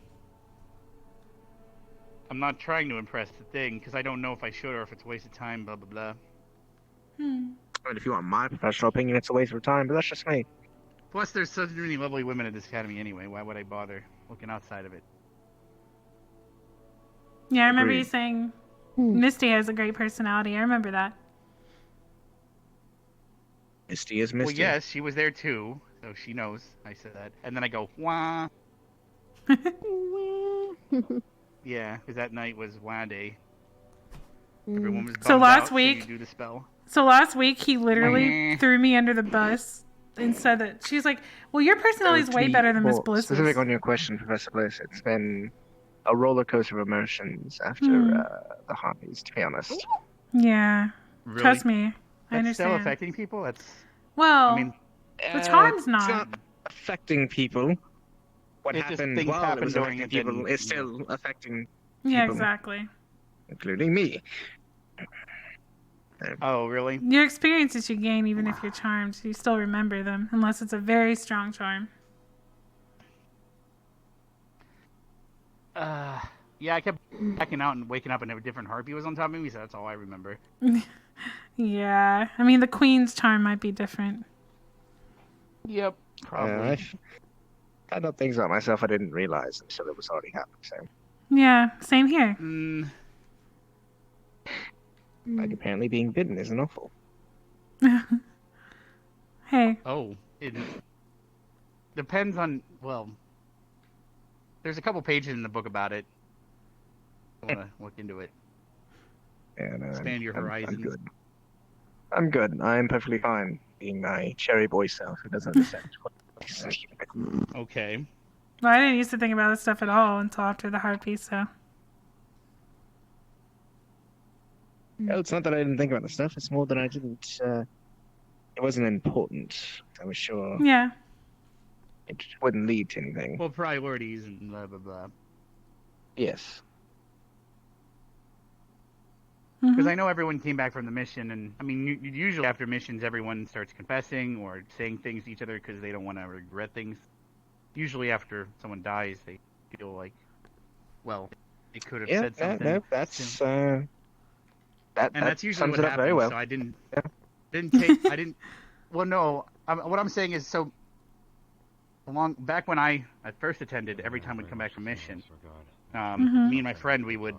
S8: I'm not trying to impress the thing because I don't know if I should or if it's a waste of time. Blah blah blah.
S4: I mean, if you want my professional opinion, it's a waste of time, but that's just me.
S8: Plus, there's so many lovely women at this academy anyway. Why would I bother looking outside of it?
S1: Yeah, I remember you
S8: Agreed.
S1: saying Misty has a great personality. I remember that.
S4: Misty is Misty.
S8: Well, yes, she was there too, so she knows I said that. And then I go, wah. Yeah, because that night was wah day. Everyone was bummed
S1: So last
S8: out,
S1: week,
S8: so you do the spell.
S1: So last week he literally
S8: Meh.
S1: threw me under the bus and said that she's like, "Well, your personality is way better than Miss Bliss's."
S4: Specific on your question, Professor Bliss, it's been a roller coaster of emotions after the hobbies, to be honest.
S1: Yeah,
S8: Really?
S1: trust me, I
S8: That's
S1: understand.
S8: still affecting people? That's...
S1: Well,
S8: I mean...
S1: the charm's
S4: It's
S1: not.
S4: not affecting people. What
S8: It just
S4: happened
S8: things
S4: while it
S8: happen
S4: was
S8: during
S4: affecting
S8: it that-
S4: people is still affecting
S1: Yeah,
S4: people,
S1: exactly.
S4: including me.
S8: Oh, really?
S1: Your experiences you gain, even if you're charmed, you still remember them, unless it's a very strong charm.
S8: Yeah, I kept backing out and waking up and a different harpy was on top of me, so that's all I remember.
S1: Yeah, I mean the queen's charm might be different.
S8: Yep, probably.
S4: I found out things about myself I didn't realize until it was already happening. So,
S1: Yeah, same here.
S4: like apparently being bitten isn't awful.
S1: Hey.
S8: Oh, it depends on, well, there's a couple pages in the book about it. I want to look into it.
S4: Yeah, no,
S8: Expand your horizons.
S4: I'm good. I'm good. I'm perfectly fine being my cherry boy self who doesn't understand.
S8: Okay.
S1: Well, I didn't used to think about this stuff at all until after the harpy, so.
S4: Well, it's not that I didn't think about the stuff. It's more that I didn't. It wasn't important. I was sure.
S1: Yeah.
S4: It wouldn't lead to anything.
S8: Well, priorities and blah, blah, blah.
S4: Yes.
S8: Because I know everyone came back from the mission, and I mean, usually after missions, everyone starts confessing or saying things to each other because they don't want to regret things. Usually, after someone dies, they feel like, well, they could have said something.
S4: No, that's
S8: and that's usually
S4: sums
S8: what
S4: it up
S8: happens.
S4: very well.
S8: So I didn't take. I didn't. Well, no. What I'm saying is, so back when I first attended, every time we'd come back from mission, me and my friend, we would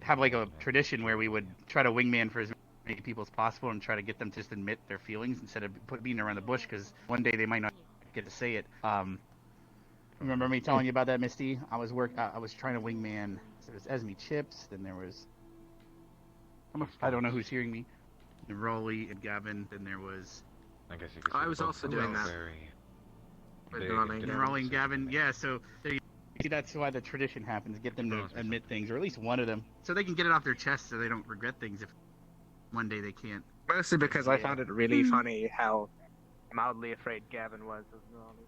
S8: have like a tradition where we would try to wingman for as many people as possible and try to get them to just admit their feelings instead of beating around the bush, because one day they might not get to say it. Remember me telling you about that, Misty? I was trying to wingman. So there was Esme Chips, then there was I don't know who's hearing me. And Rolly and Gavin, then there was.
S9: I guess you could.
S4: I was also doing that.
S8: And Rolly and Gavin, yeah. So there you see, that's why the tradition happens. Get them to admit things, or at least one of them, so they can get it off their chest, so they don't regret things if one day they can't.
S4: Mostly because I found it really funny how mildly afraid Gavin was of Raleigh.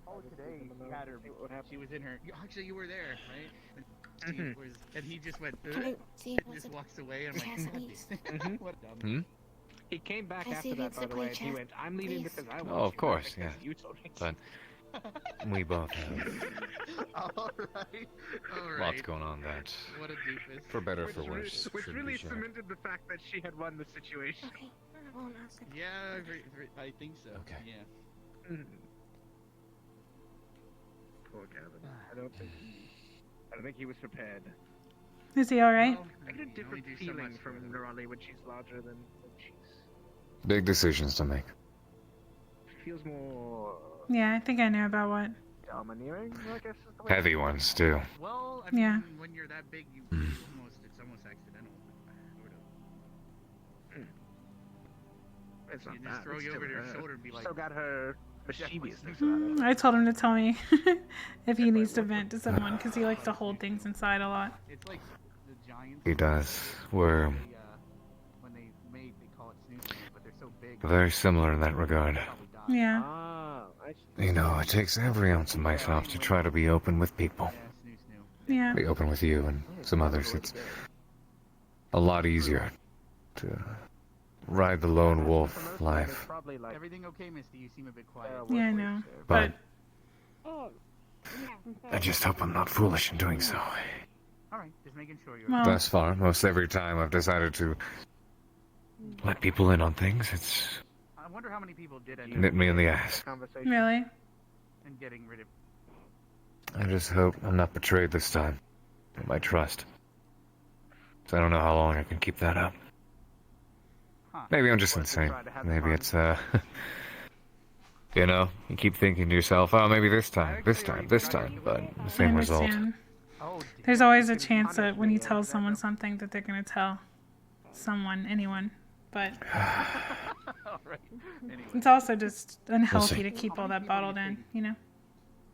S8: Oh, today she had her. She was in her. Actually, you were there, right? And, she was, and he just went.
S10: Can I see
S8: and just walks away. I'm like,
S10: Cassidy's?
S8: what dumb.
S4: He came back
S10: I see
S4: after that,
S10: the
S4: by the way, and
S10: play
S4: he
S10: chess,
S4: went, I'm leaving
S10: please.
S4: because I want
S9: Oh, of
S4: you
S9: course,
S4: back
S9: yeah.
S4: because you told me
S9: But we both have
S8: All right.
S9: lots going on that,
S8: What a doofus.
S9: for better or for worse,
S4: Which
S9: shouldn't
S4: really
S9: be shared.
S4: cemented the fact that she had won the situation.
S10: Okay, I won't ask her.
S8: Yeah, I think so.
S9: Okay.
S8: Yeah.
S4: Poor Gavin. I don't think he was prepared.
S1: Is he alright?
S4: I get a different feeling from Nerali when she's larger than when she's
S9: Big decisions to make.
S4: feels more
S1: Yeah, I think I know about what.
S4: Domineering, I guess is the way.
S9: Heavy ones, too.
S8: Well, I
S1: Yeah.
S8: mean, when you're that big, it's almost accidental. Sort of.
S4: It's not
S8: You just
S4: bad.
S8: throw
S4: It's
S8: you over
S4: still
S8: your
S4: her.
S8: shoulder and be like,
S4: Still got her mischievousness about it.
S1: I told him to tell me if he needs to vent to someone because he likes to hold things inside a lot.
S8: It's like the Giants.
S9: He does. We're
S8: When they mate, they call it snoo, but they're so big.
S9: very similar in that regard.
S1: Yeah.
S4: Ah, I see.
S9: You know, it takes every ounce of myself to try to be open with people.
S1: Yeah.
S9: Be open with you and some others. It's a lot easier to ride the lone wolf life.
S8: Everything okay, Misty? You seem a bit quiet.
S1: Yeah, I know.
S9: But
S6: Oh,
S9: I just hope I'm not foolish in doing so.
S8: Alright, just making sure you're
S1: Well,
S9: Thus far, most every time I've decided to let people in on things, it's
S8: I wonder how many people did end
S9: nit me in the ass.
S1: really?
S8: and getting rid of.
S9: I just hope I'm not betrayed this time. In my trust. So I don't know how long I can keep that up. Maybe I'm just insane. Maybe it's, you know, you keep thinking to yourself, oh, maybe this time, but the
S1: I
S9: same result.
S1: understand. There's always a chance that when you tell someone something that they're going to tell someone, anyone. But it's also just unhealthy
S9: see.
S1: to keep all that bottled in, you know?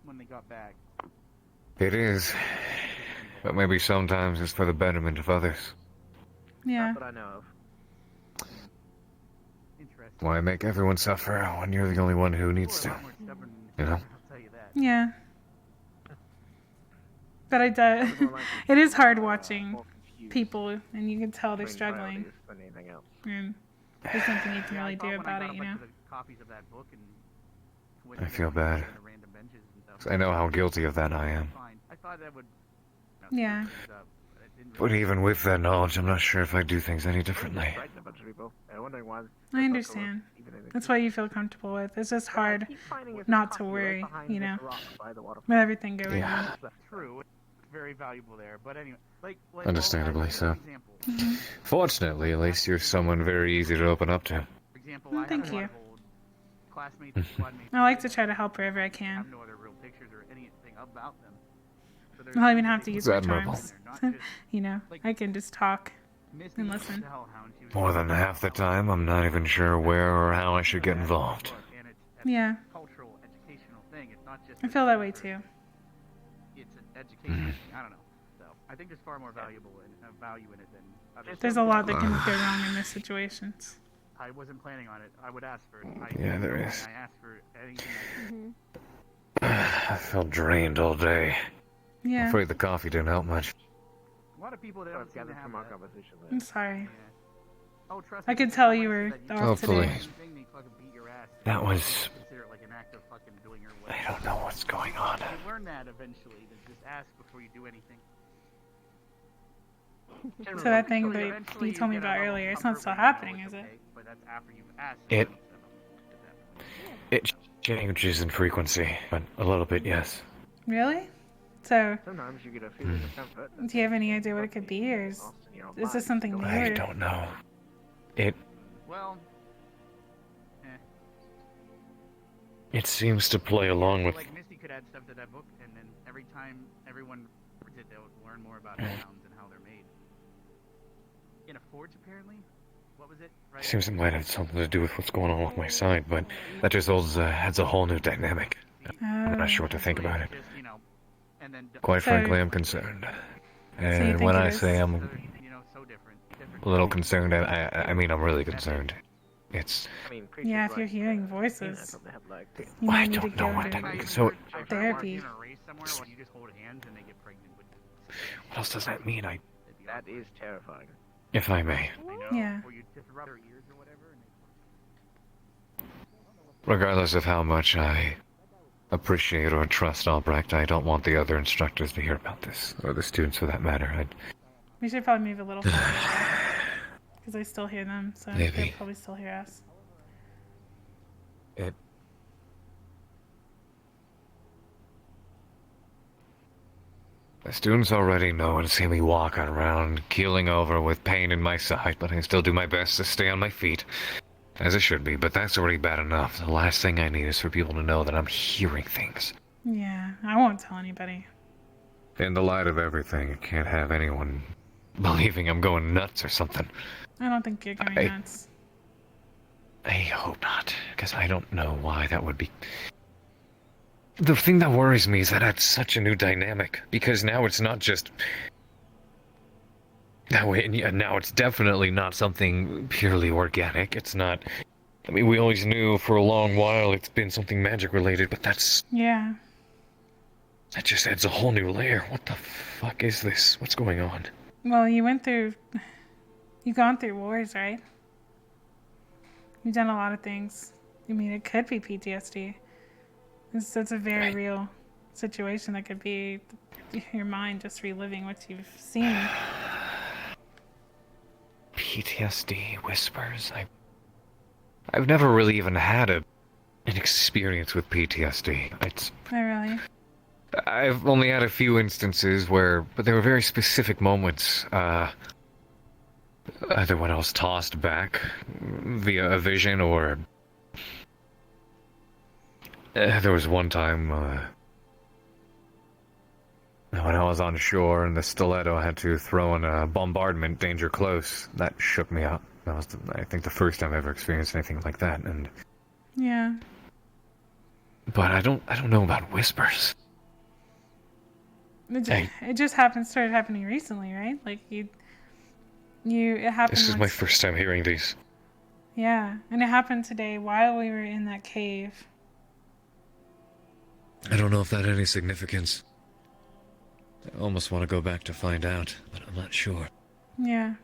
S8: When they got back.
S9: It is. But maybe sometimes it's for the betterment of others.
S1: Yeah.
S4: That's what I know of.
S9: Why make everyone suffer when you're the only one who needs to? You know?
S1: Yeah. But I do. It is hard watching people, and you can tell they're struggling. And there's nothing you can really do about it, you know?
S9: I feel bad. 'Cause I know how guilty of that I am.
S8: I thought that would.
S1: Yeah.
S9: But even with that knowledge, I'm not sure if I do things any differently.
S1: I understand. That's what you feel comfortable with. It's just hard not to worry, you know, with everything going
S9: Yeah.
S1: on.
S8: True. It's very valuable there. But anyway, like
S9: Understandably so. Fortunately, at least you're someone very easy to open up to.
S8: for example,
S1: Well,
S8: I
S1: thank
S8: have a lot
S1: you.
S8: of old classmates and squad mates.
S1: I like to try to help wherever I
S8: I
S1: can.
S8: have no other real pictures or anything about them. So there's
S1: I don't even have to use my
S9: admirable.
S1: charms. You know, I can just talk and listen.
S9: More than half the time, I'm not even sure where or how I should get involved.
S1: Yeah.
S8: Cultural, educational thing. It's not just.
S1: I feel that way too.
S8: It's an education. I don't know. So I think there's far more value in it than. Other
S1: There's a lot that can go wrong in these situations.
S8: I wasn't planning on it. I would ask for it.
S9: Yeah, there is.
S8: I asked for anything.
S9: I felt drained all day.
S1: Yeah.
S9: Afraid the coffee didn't help much.
S8: A lot of people that don't seem to have that.
S1: I'm sorry.
S8: Oh, trust
S1: I could tell you were off
S9: Hopefully.
S1: today.
S9: That was...
S8: Consider it like an act of fucking doing your
S9: I don't know what's going on.
S8: You learn that eventually. To just ask before you do anything.
S1: So that thing that you told me about earlier, it's not still happening, is it?
S8: But that's after you've asked.
S9: It changes in frequency, but a little bit, yes.
S1: Really? So,
S4: Sometimes you get a feeling of comfort.
S1: do you have any idea what it could be, or is this something new?
S9: I
S1: or-
S9: don't know. It
S8: Well,
S9: it seems to play along with...
S8: like Misty could add stuff to that book, and then every time everyone reads it, they'll learn more about sounds and how they're made. In a forge, apparently. What was it? Right?
S9: Seems it might have something to do with what's going on with my side, but that just adds a whole new dynamic. I'm not sure what to think about it.
S8: Just, you know, and then
S9: Quite
S1: So-
S9: frankly, I'm concerned.
S1: you
S9: And
S1: think
S9: when
S1: it
S9: I
S1: is-
S9: say I'm
S8: you know, so different.
S9: a little concerned, I mean I'm really concerned. It's...
S1: Yeah, if you're hearing voices, you
S9: I
S1: might need to
S9: don't know
S1: go
S9: what
S1: to
S9: that... So,
S1: therapy.
S8: You just hold hands and they get pregnant with.
S9: what else does that mean?
S4: That is terrifying.
S9: If I may.
S1: Yeah.
S8: Or you disrupt their ears or whatever. And
S9: Regardless of how much I appreciate or trust Albrecht, I don't want the other instructors to hear about this, or the students for that matter.
S1: We should probably move a little further. Because I still hear them, so
S9: Maybe.
S1: they'll probably still hear us.
S9: The students already know and see me walking around, keeling over with pain in my side, but I still do my best to stay on my feet. As it should be, but that's already bad enough. The last thing I need is for people to know that I'm hearing things.
S1: Yeah, I won't tell anybody.
S9: In the light of everything, I can't have anyone believing I'm going nuts or something.
S1: I don't think you're going nuts.
S9: I hope not, because I don't know why that would be. The thing that worries me is that adds such a new dynamic, because now it's not just... Now it's definitely not something purely organic. It's not... I mean, we always knew for a long while it's been something magic related, but that's...
S1: Yeah.
S9: That just adds a whole new layer. What the fuck is this? What's going on?
S1: Well, you've gone through wars, right? You've done a lot of things. I mean, it could be PTSD. It's a very real situation that could be your mind just reliving what you've seen.
S9: PTSD whispers. I've never really even had an experience with PTSD.
S1: Oh, really?
S9: I've only had a few instances but there were very specific moments. Either when I was tossed back via a vision, or there was one time when I was on shore and the stiletto had to throw in a bombardment danger close. That shook me up. That was, I think, the first time I ever experienced anything like that. And
S1: yeah.
S9: But I don't know about whispers.
S1: It just started happening recently, right? Like it happened.
S9: This is my first time hearing these.
S1: Yeah, and it happened today while we were in that cave.
S9: I don't know if that had any significance. I almost want to go back to find out, but I'm not sure.
S1: Yeah.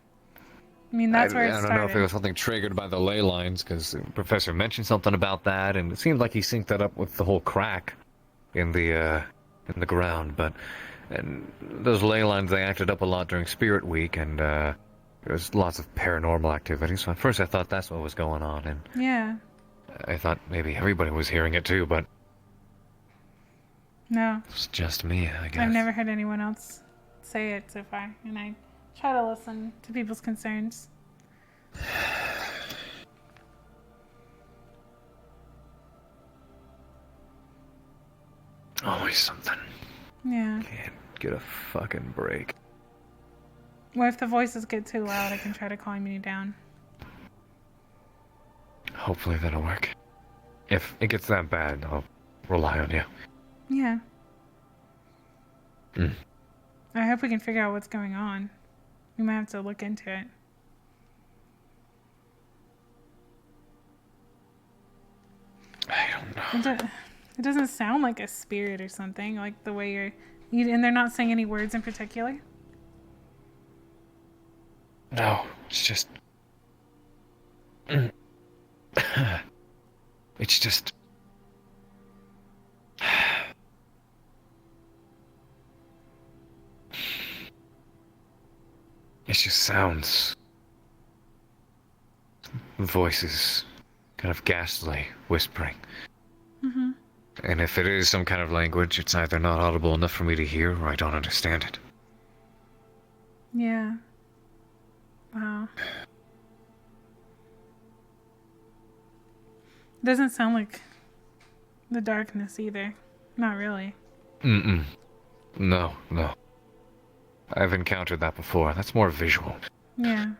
S1: I mean, that's where it started.
S9: I don't know if it was something triggered by the ley lines, because the professor mentioned something about that, and it seemed like he synced that up with the whole crack in the ground, and those ley lines, they acted up a lot during Spirit Week, and there was lots of paranormal activity, so at first I thought that's what was going on, and
S1: yeah.
S9: I thought maybe everybody was hearing it too, but
S1: no.
S9: It's just me, I guess.
S1: I've never heard anyone else say it so far, and I try to listen to people's concerns.
S9: Always something.
S1: Yeah.
S9: Can't get a fucking break.
S1: Well, if the voices get too loud, I can try to calm you down.
S9: Hopefully that'll work. If it gets that bad, I'll rely on you.
S1: Yeah.
S9: Mm.
S1: I hope we can figure out what's going on. We might have to look into it.
S9: I don't know.
S1: It doesn't sound like a spirit or something, like the way and they're not saying any words in particular?
S9: No, it's just... It's just... It's just sounds. Voices. Kind of ghastly, whispering.
S1: Mm-hmm.
S9: And if it is some kind of language, it's either not audible enough for me to hear, or I don't understand it.
S1: Yeah. Wow. It doesn't sound like the darkness either. Not really.
S9: Mm-mm. No. I've encountered that before. That's more visual.
S1: Yeah.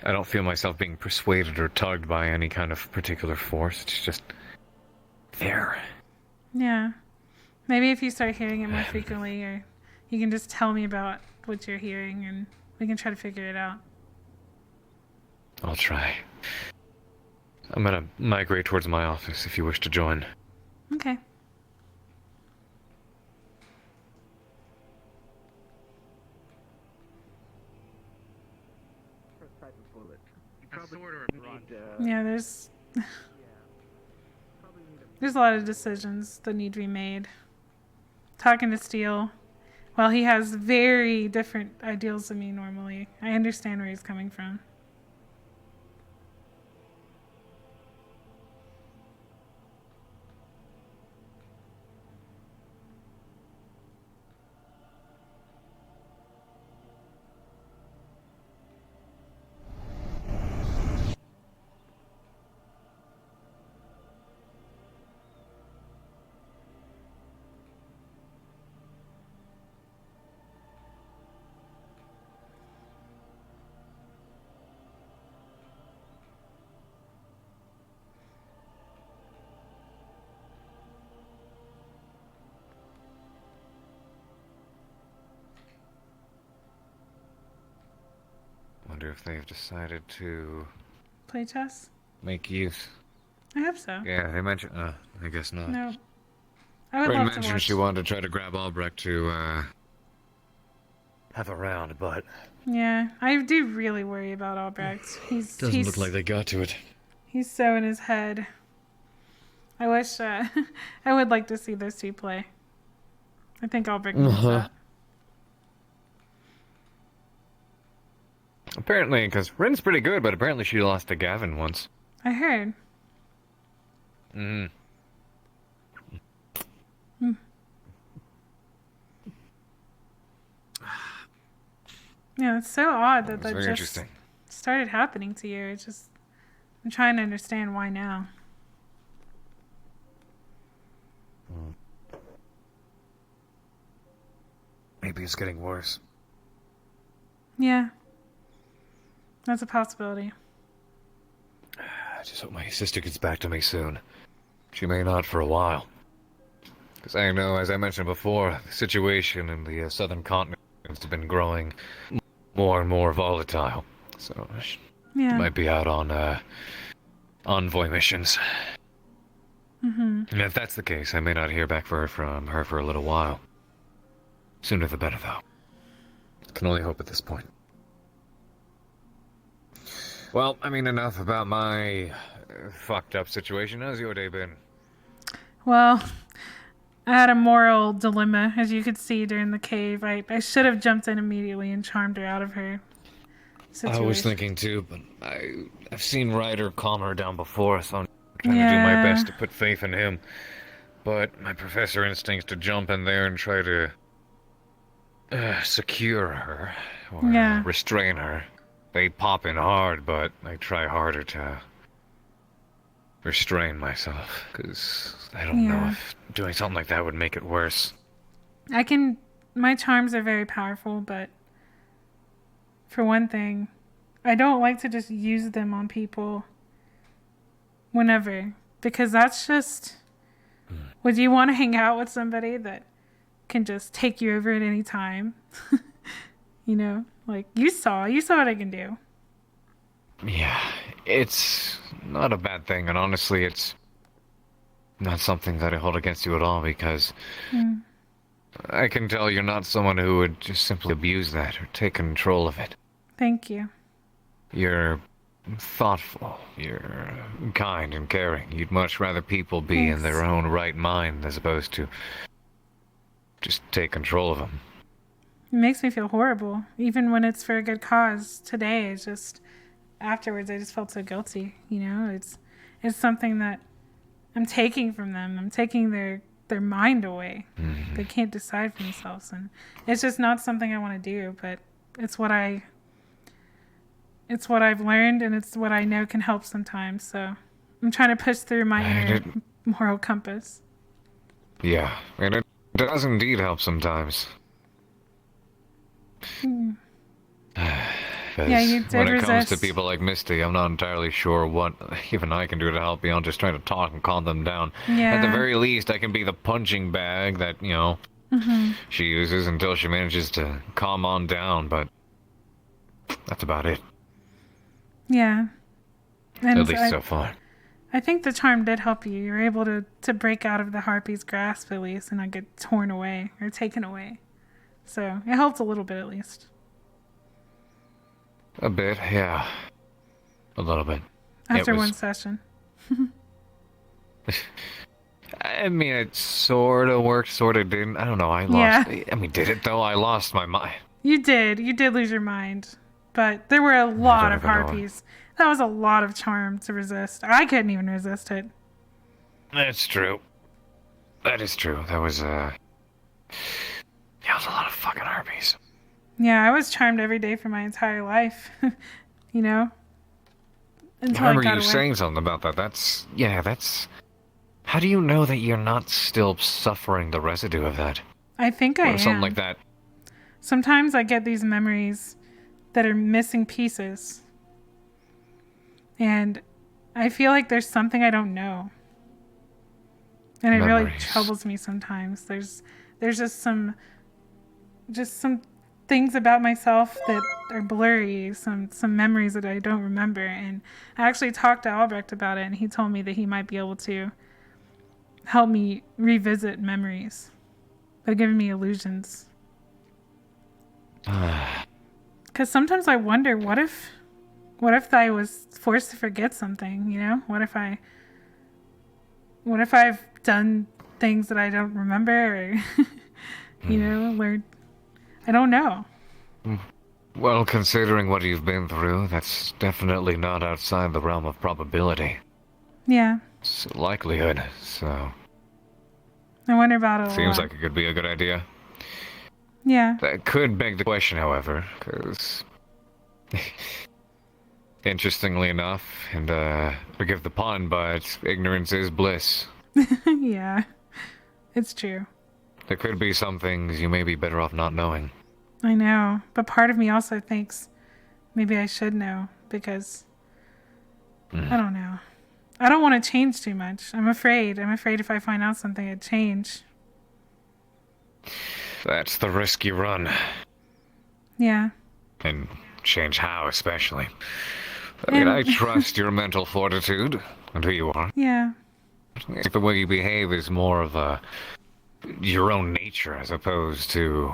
S9: I don't feel myself being persuaded or tugged by any kind of particular force. It's just... there.
S1: Yeah. Maybe if you start hearing it more frequently, or you can just tell me about what you're hearing, and we can try to figure it out.
S9: I'll try. I'm gonna migrate towards my office if you wish to join.
S1: Okay. Yeah, there's a lot of decisions that need to be made. Talking to Steele, well, he has very different ideals than me normally. I understand where he's coming from.
S9: wonder if they've decided to
S1: Play chess?
S9: make use.
S1: I hope so.
S9: Yeah, they mentioned. I guess not.
S1: No. I would
S9: Rin
S1: love to
S9: mentioned
S1: watch.
S9: she wanted to try to grab Albrecht to have a round, but
S1: Yeah, I do really worry about Albrecht.
S9: doesn't look like they got to it.
S1: He's so in his head. I wish I would like to see those two play. I think Albrecht needs that.
S9: Apparently, because Rin's pretty good, but apparently she lost to Gavin once.
S1: I heard.
S9: Hmm.
S1: Yeah, it's so odd that
S9: It's
S1: that
S9: very
S1: just
S9: interesting.
S1: started happening to you. It's just I'm trying to understand why now.
S9: Maybe it's getting worse.
S1: Yeah. That's a possibility.
S9: I just hope my sister gets back to me soon. She may not for a while. Because I know, as I mentioned before, the situation in the southern continent has been growing more and more volatile. So she
S1: Yeah.
S9: might be out on envoy missions.
S1: Mhm.
S9: And if that's the case, I may not hear back from her for a little while. Sooner the better, though. Can only hope at this point. Well, I mean, enough about my fucked up situation. How's your day been?
S1: Well, I had a moral dilemma, as you could see during the cave. I should have jumped in immediately and charmed her out of her situation.
S9: I was thinking too, but I've seen Ryder calm her down before, so I'm trying to do my best to put faith in him. But my professor instincts to jump in there and try to secure her or restrain her. They pop in hard, but I try harder to restrain myself, because I don't know if doing something like that would make it worse.
S1: My charms are very powerful, but for one thing, I don't like to just use them on people whenever, because that's just, would you want to hang out with somebody that can just take you over at any time? You know, like you saw what I can do.
S9: Yeah, it's not a bad thing, and honestly, it's not something that I hold against you at all, because I can tell you're not someone who would just simply abuse that or take control of it.
S1: Thank you.
S9: You're thoughtful, you're kind and caring. You'd much rather people be in their own right mind as opposed to just take control of them.
S1: It makes me feel horrible, even when it's for a good cause. Today, it's just afterwards, I just felt so guilty. You know, it's something that I'm taking from them. I'm taking their mind away.
S9: Mm-hmm.
S1: They can't decide for themselves, and it's just not something I want to do. But it's what I've learned, and it's what I know can help sometimes. So I'm trying to push through my inner moral compass.
S9: Yeah, and it does indeed help sometimes.
S1: Yeah, you did
S9: when it comes
S1: resist.
S9: to people like Misty, I'm not entirely sure what even I can do to help beyond just trying to talk and calm them down.
S1: Yeah.
S9: At the very least, I can be the punching bag that, you know, she uses until she manages to calm on down, but that's about it.
S1: Yeah. And
S9: At least so far.
S1: I think the charm did help you. You were able to break out of the harpy's grasp at least and not get torn away or taken away. So it helped a little bit at least.
S9: A bit, yeah. A little bit.
S1: After one session.
S9: I mean, it sort of worked, sort of didn't. I don't know. I lost. I mean, did it though? I lost my mind.
S1: You did lose your mind. But there were a lot of harpies. That was a lot of charm to resist. I couldn't even resist it.
S9: That's true. That is true. That was, yeah, it was a lot of fucking harpies.
S1: Yeah, I was charmed every day for my entire life. You know? Until
S9: I remember
S1: got
S9: you
S1: away.
S9: saying something about that. That's... How do you know that you're not still suffering the residue of that?
S1: I think I am.
S9: Something like that.
S1: Sometimes I get these memories that are missing pieces. And I feel like there's something I don't know. And it really troubles me sometimes. There's just some things about myself that are blurry, some memories that I don't remember. And I actually talked to Albrecht about it, and he told me that he might be able to help me revisit memories by giving me illusions. Because sometimes I wonder, what if I was forced to forget something, you know? What if I've done things that I don't remember, or, you know, learned. I don't know.
S9: Well, considering what you've been through, that's definitely not outside the realm of probability.
S1: Yeah.
S9: It's a likelihood, so...
S1: I wonder about it a
S9: Seems
S1: lot.
S9: like it could be a good idea.
S1: Yeah.
S9: That could beg the question, however, because... Interestingly enough, and forgive the pun, but ignorance is bliss.
S1: Yeah. It's true.
S9: There could be some things you may be better off not knowing.
S1: I know. But part of me also thinks maybe I should know, because I don't know. I don't want to change too much. I'm afraid. I'm afraid if I find out something, I'd change.
S9: That's the risk you run.
S1: Yeah.
S9: And change how, especially. I mean, I trust your mental fortitude and who you are.
S1: Yeah.
S9: The way you behave is more of your own nature as opposed to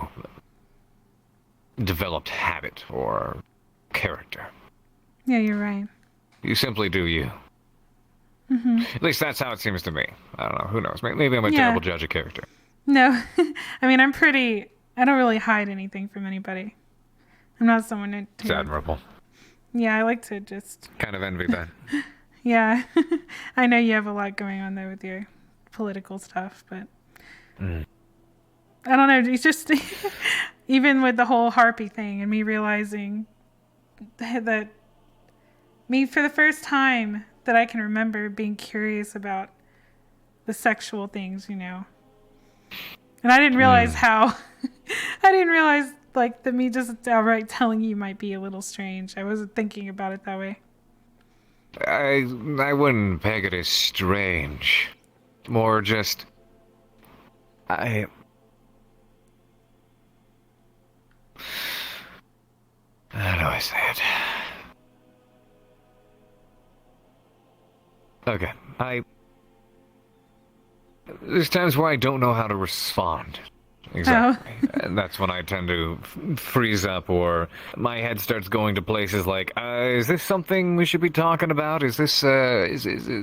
S9: developed habit or character.
S1: Yeah, you're right.
S9: You simply do you.
S1: Mm-hmm.
S9: At least that's how it seems to me. I don't know. Who knows? Maybe I'm a
S1: Yeah.
S9: terrible judge of character.
S1: No. I mean, I don't really hide anything from anybody. I'm not someone to...
S9: It's admirable.
S1: Yeah, I like to just...
S9: Kind of envy that.
S1: Yeah. I know you have a lot going on there with your political stuff, but... I don't know, it's just... even with the whole harpy thing and me realizing that... me, for the first time that I can remember being curious about the sexual things, you know. And I didn't realize how... I didn't realize, like, that me just outright telling you might be a little strange. I wasn't thinking about it that way.
S9: I wouldn't peg it as strange. More just... How do I say it? Okay, there's times where I don't know how to respond. Exactly. And that's when I tend to freeze up, or my head starts going to places like, is this something we should be talking about? Is this, is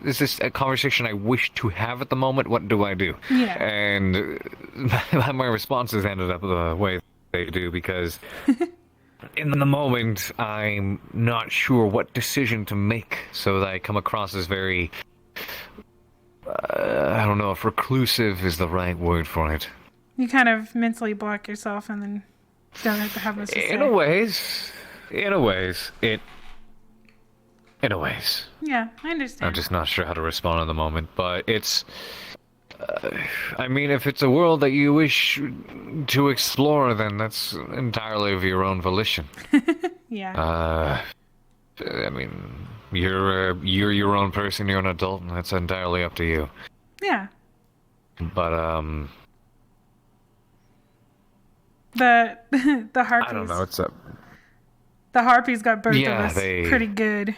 S9: this a conversation I wish to have at the moment? What do I do?
S1: Yeah.
S9: And my responses ended up the way they do because in the moment I'm not sure what decision to make, so that I come across as very, I don't know if reclusive is the right word for it.
S1: You kind of mentally block yourself and then don't have to have much to say.
S9: In a ways.
S1: Yeah, I understand.
S9: I'm just not sure how to respond in the moment, but it's... I mean, if it's a world that you wish to explore, then that's entirely of your own volition.
S1: Yeah.
S9: I mean, you're your own person, you're an adult, and that's entirely up to you.
S1: Yeah.
S9: But,
S1: The harpies.
S9: I don't know, it's a...
S1: The harpies got both of us
S9: they...
S1: pretty good.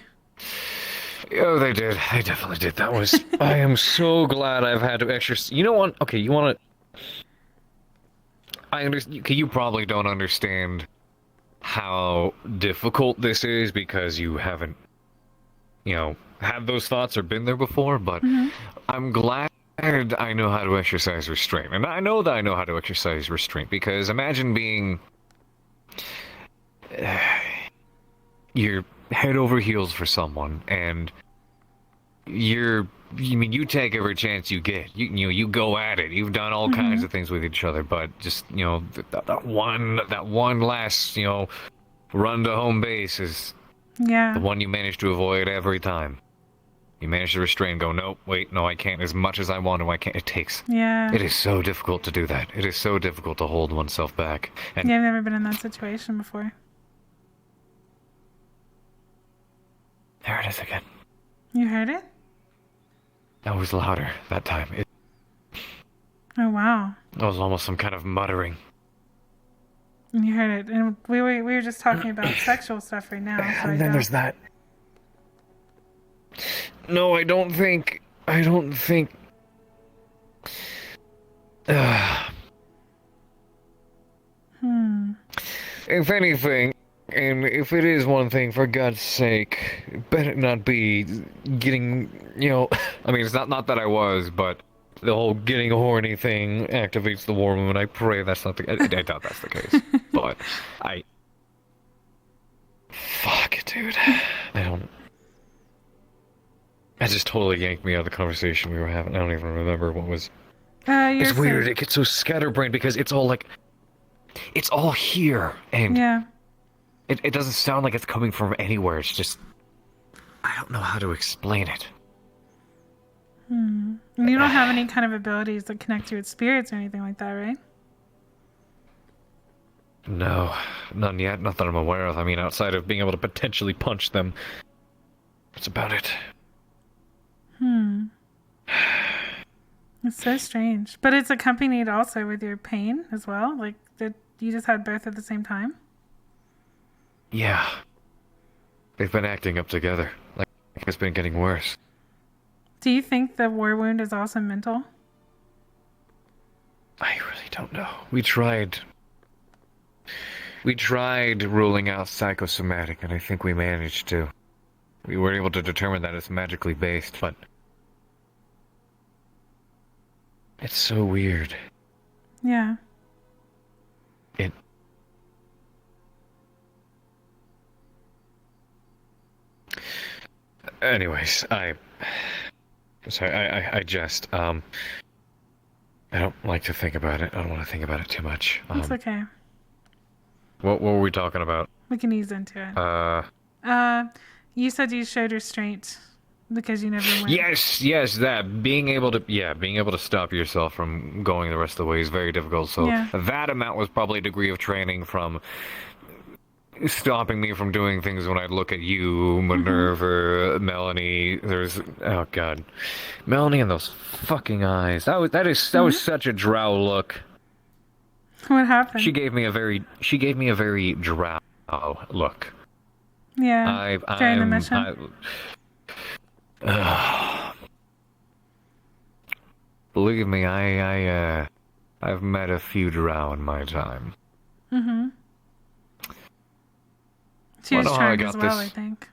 S9: Oh, they did. They definitely did. That was... I am so glad I've had to exercise... You know what? Okay, you want to... I understand... You probably don't understand how difficult this is because you haven't, you know, had those thoughts or been there before, but I'm glad I know how to exercise restraint. And I know that I know how to exercise restraint because imagine being... you're head over heels for someone, and you take every chance you get. You go at it. You've done all kinds of things with each other, but just, you know, that one last, you know, run to home base is the one you manage to avoid every time. You manage to restrain, go, nope, wait, no, I can't. As much as I want to, I can't. It takes...
S1: Yeah.
S9: It is so difficult to do that. It is so difficult to hold oneself back. And
S1: Yeah, I've never been in that situation before.
S9: there it is again.
S1: You heard it?
S9: That was louder that time.
S1: Oh, wow.
S9: That was almost some kind of muttering.
S1: You heard it, and we were just talking about sexual stuff right now. So
S9: And then there's that. No, I don't think. If anything, and if it is one thing, for God's sake, it better not be getting, I mean, it's not that I was, but the whole getting horny thing activates the war wound. I pray that's not the case. I doubt that's the case. But fuck it, dude. That just totally yanked me out of the conversation we were having. I don't even remember what was. It's weird. It gets so scatterbrained because it's all like, it's all here, and it doesn't sound like it's coming from anywhere. It's just, I don't know how to explain it.
S1: And you don't have any kind of abilities that connect you with spirits or anything like that, right?
S9: No, none yet. Not that I'm aware of. I mean, outside of being able to potentially punch them, that's about it.
S1: It's so strange. But it's accompanied also with your pain as well? Like, you just had both at the same time?
S9: Yeah. They've been acting up together. Like, it's been getting worse.
S1: Do you think the war wound is also mental?
S9: I really don't know. We tried ruling out psychosomatic, and I think we managed to. We were able to determine that it's magically based, but it's so weird.
S1: Yeah.
S9: Anyways, I just, I don't like to think about it. I don't want to think about it too much.
S1: It's okay.
S9: What were we talking about?
S1: We can ease into it. You said you showed restraint because you never went.
S9: Yes, that. Being able to stop yourself from going the rest of the way is very difficult. So that amount was probably a degree of training from stopping me from doing things when I'd look at you, Minerva, Melanie. Oh god, Melanie and those fucking eyes. That was such a drow look.
S1: What happened?
S9: She gave me a very drow look.
S1: Yeah. During the mission.
S9: Believe me, I've met a few drow in my time.
S1: She was trying as well, I think.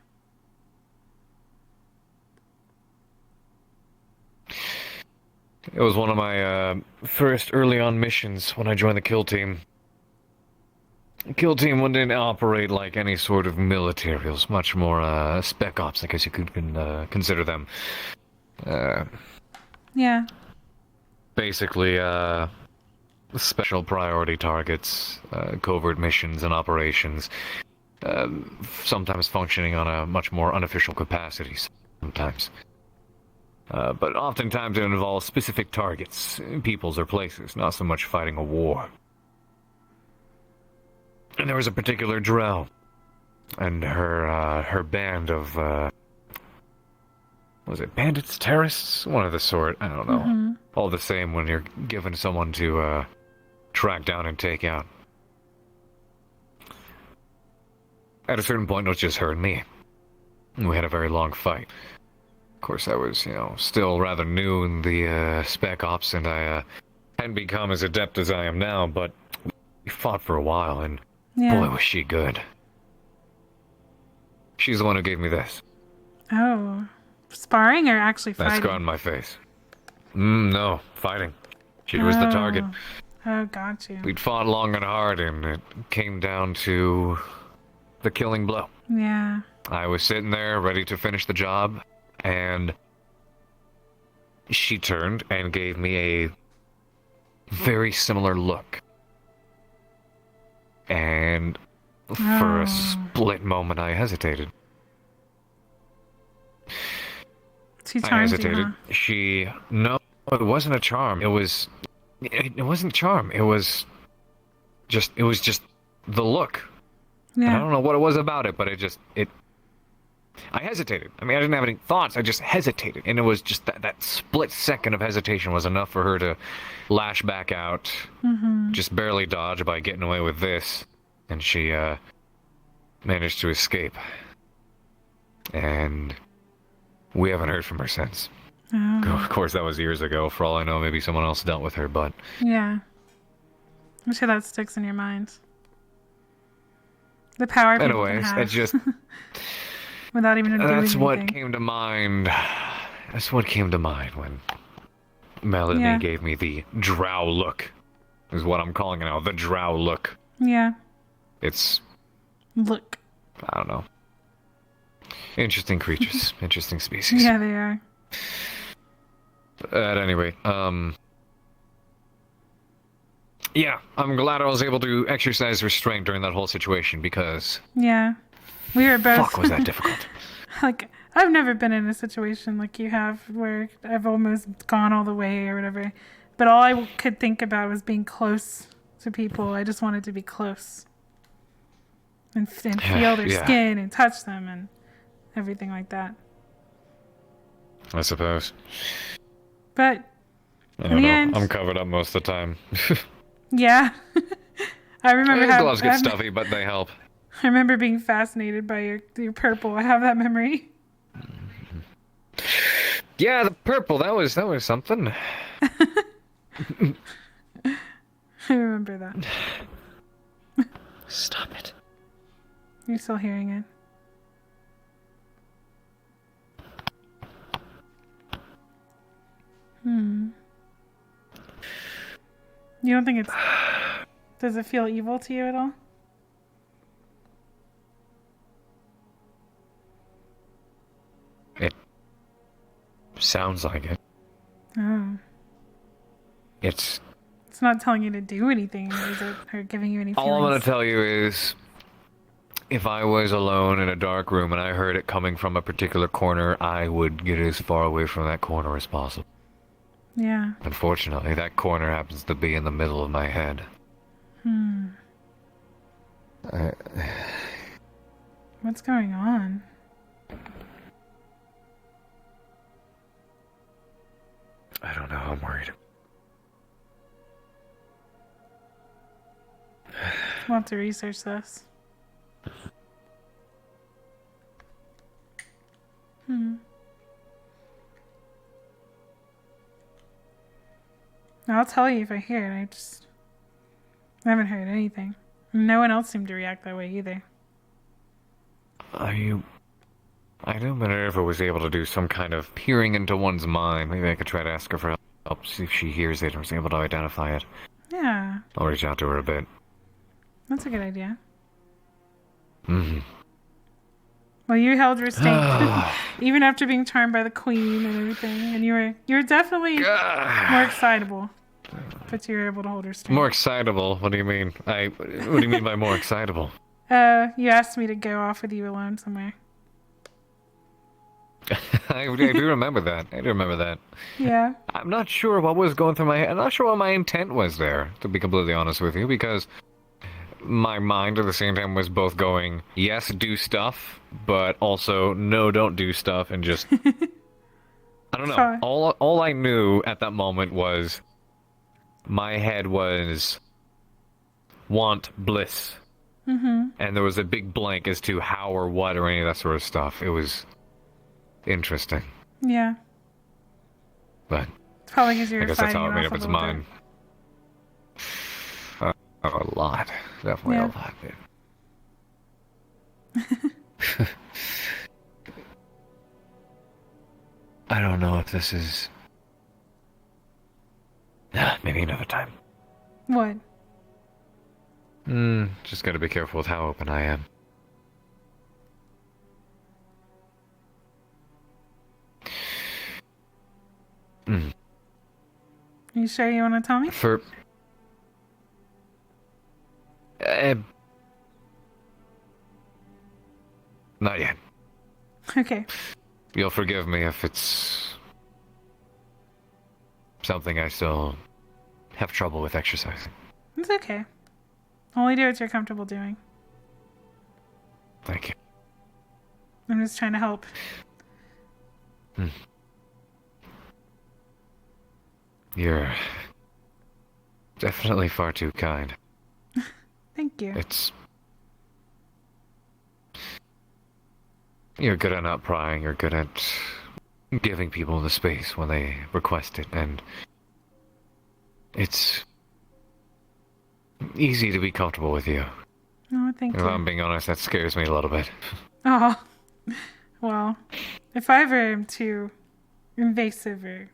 S9: It was one of my first early on missions when I joined the kill team. The kill team didn't operate like any sort of military. It was much more spec ops, I guess you could consider them.
S1: Yeah.
S9: Basically, special priority targets, covert missions and operations. Sometimes functioning on a much more unofficial capacity, sometimes. But oftentimes it involves specific targets, peoples or places, not so much fighting a war. And there was a particular drow, and her band of, was it bandits, terrorists? One of the sort, I don't know. All the same when you're given someone to track down and take out. At a certain point, it was just her and me. We had a very long fight. Of course, I was, still rather new in the spec ops, and I hadn't become as adept as I am now, but we fought for a while, and boy, was she good. She's the one who gave me this.
S1: Oh. Sparring or actually fighting?
S9: That scar on my face. No, fighting. She was the target.
S1: Oh, got you.
S9: We'd fought long and hard, and it came down to the killing blow.
S1: Yeah.
S9: I was sitting there ready to finish the job, and she turned and gave me a very similar look. And for a split moment, I hesitated.
S1: She charmed you, huh?
S9: No, it wasn't a charm. It wasn't charm. It was just the look.
S1: Yeah.
S9: And I don't know what it was about it, but I hesitated. I mean, I didn't have any thoughts. I just hesitated. And it was just that split second of hesitation was enough for her to lash back out. Just barely dodge by getting away with this. and she managed to escape. And we haven't heard from her since.
S1: Oh.
S9: Of course, that was years ago. For all I know, maybe someone else dealt with her, but
S1: Yeah. I'm sure that sticks in your mind. The power people can
S9: anyways,
S1: have.
S9: it just
S1: without even doing
S9: that's
S1: anything.
S9: what came to mind. That's what came to mind when Melanie
S1: Yeah.
S9: gave me the drow look. Is what I'm calling it now. The drow look.
S1: Yeah.
S9: It's
S1: Look.
S9: I don't know. Interesting creatures, interesting species.
S1: Yeah, they are.
S9: At any rate, yeah, I'm glad I was able to exercise restraint during that whole situation because
S1: Yeah. We were both.
S9: fuck was that difficult.
S1: Like, I've never been in a situation like you have where I've almost gone all the way or whatever. But all I could think about was being close to people. I just wanted to be close. And feel their
S9: Yeah.
S1: skin and touch them and everything like that.
S9: I suppose.
S1: But
S9: I
S1: in
S9: don't
S1: the
S9: know.
S1: end,
S9: I'm covered up most of the time.
S1: yeah. I remember
S9: The
S1: how
S9: gloves get stuffy, but they help.
S1: I remember being fascinated by your purple. I have that memory.
S9: Yeah, the purple. That was something.
S1: I remember that.
S9: Stop it.
S1: You're still hearing it. You don't think it's... Does it feel evil to you at all?
S9: It sounds like it.
S1: Oh.
S9: It's
S1: It's not telling you to do anything, is it? Or giving you any feelings?
S9: all I'm gonna tell you is, if I was alone in a dark room and I heard it coming from a particular corner, I would get as far away from that corner as possible.
S1: Yeah.
S9: Unfortunately, that corner happens to be in the middle of my head.
S1: What's going on?
S9: I don't know. I'm worried.
S1: We'll have to research this. I'll tell you if I hear it. I haven't heard anything. No one else seemed to react that way either.
S9: I don't matter if I was able to do some kind of peering into one's mind. Maybe I could try to ask her for help, see if she hears it or is able to identify it.
S1: Yeah,
S9: I'll reach out to her a bit.
S1: that's a good idea.
S9: Mm-hmm.
S1: Well, you held restraint even after being charmed by the queen and everything, and you were definitely more excitable, but you were able to hold restraint.
S9: More excitable? What do you mean? What do you mean by more excitable?
S1: You asked me to go off with you alone somewhere.
S9: I do remember that. I do remember that.
S1: Yeah.
S9: I'm not sure what was going through my head. I'm not sure what my intent was there, to be completely honest with you, because my mind at the same time was both going, yes, do stuff, but also, no, don't do stuff, and just... I don't know.
S1: Sorry.
S9: All I knew at that moment was my head was want bliss.
S1: Mm-hmm.
S9: And there was a big blank as to how or what or any of that sort of stuff. It was interesting.
S1: Yeah.
S9: But
S1: It's probably because you
S9: I
S1: were
S9: guess that's
S1: fighting
S9: how
S1: it
S9: it made
S1: off
S9: up
S1: a
S9: its
S1: little
S9: mind. A lot. Definitely
S1: Yeah.
S9: a lot. I don't know if this is... maybe another time.
S1: What?
S9: Just gotta be careful with how open I am.
S1: You sure you want to tell me?
S9: For... not yet.
S1: Okay.
S9: You'll forgive me if it's... something I still have trouble with exercising.
S1: It's okay. Only do what you're comfortable doing.
S9: Thank you.
S1: I'm just trying to help.
S9: You're definitely far too kind.
S1: Thank you.
S9: It's You're good at not prying. You're good at giving people the space when they request it, and it's easy to be comfortable with you.
S1: Oh, thank
S9: If
S1: you.
S9: I'm being honest, that scares me a little bit.
S1: Oh, well, if I ever am too invasive or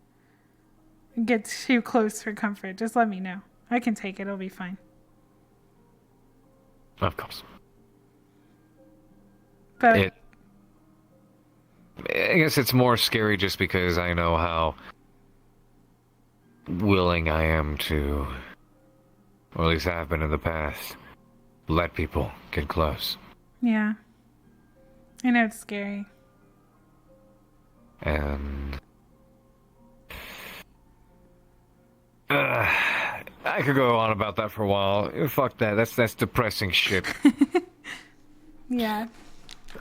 S1: get too close for comfort, just let me know. I can take it. It'll be fine.
S9: Of course.
S1: But
S9: I guess it's more scary just because I know how willing I am to, or at least have been in the past, let people get close.
S1: yeah, I know it's scary.
S9: And I could go on about that for a while. Fuck that. That's depressing shit.
S1: Yeah,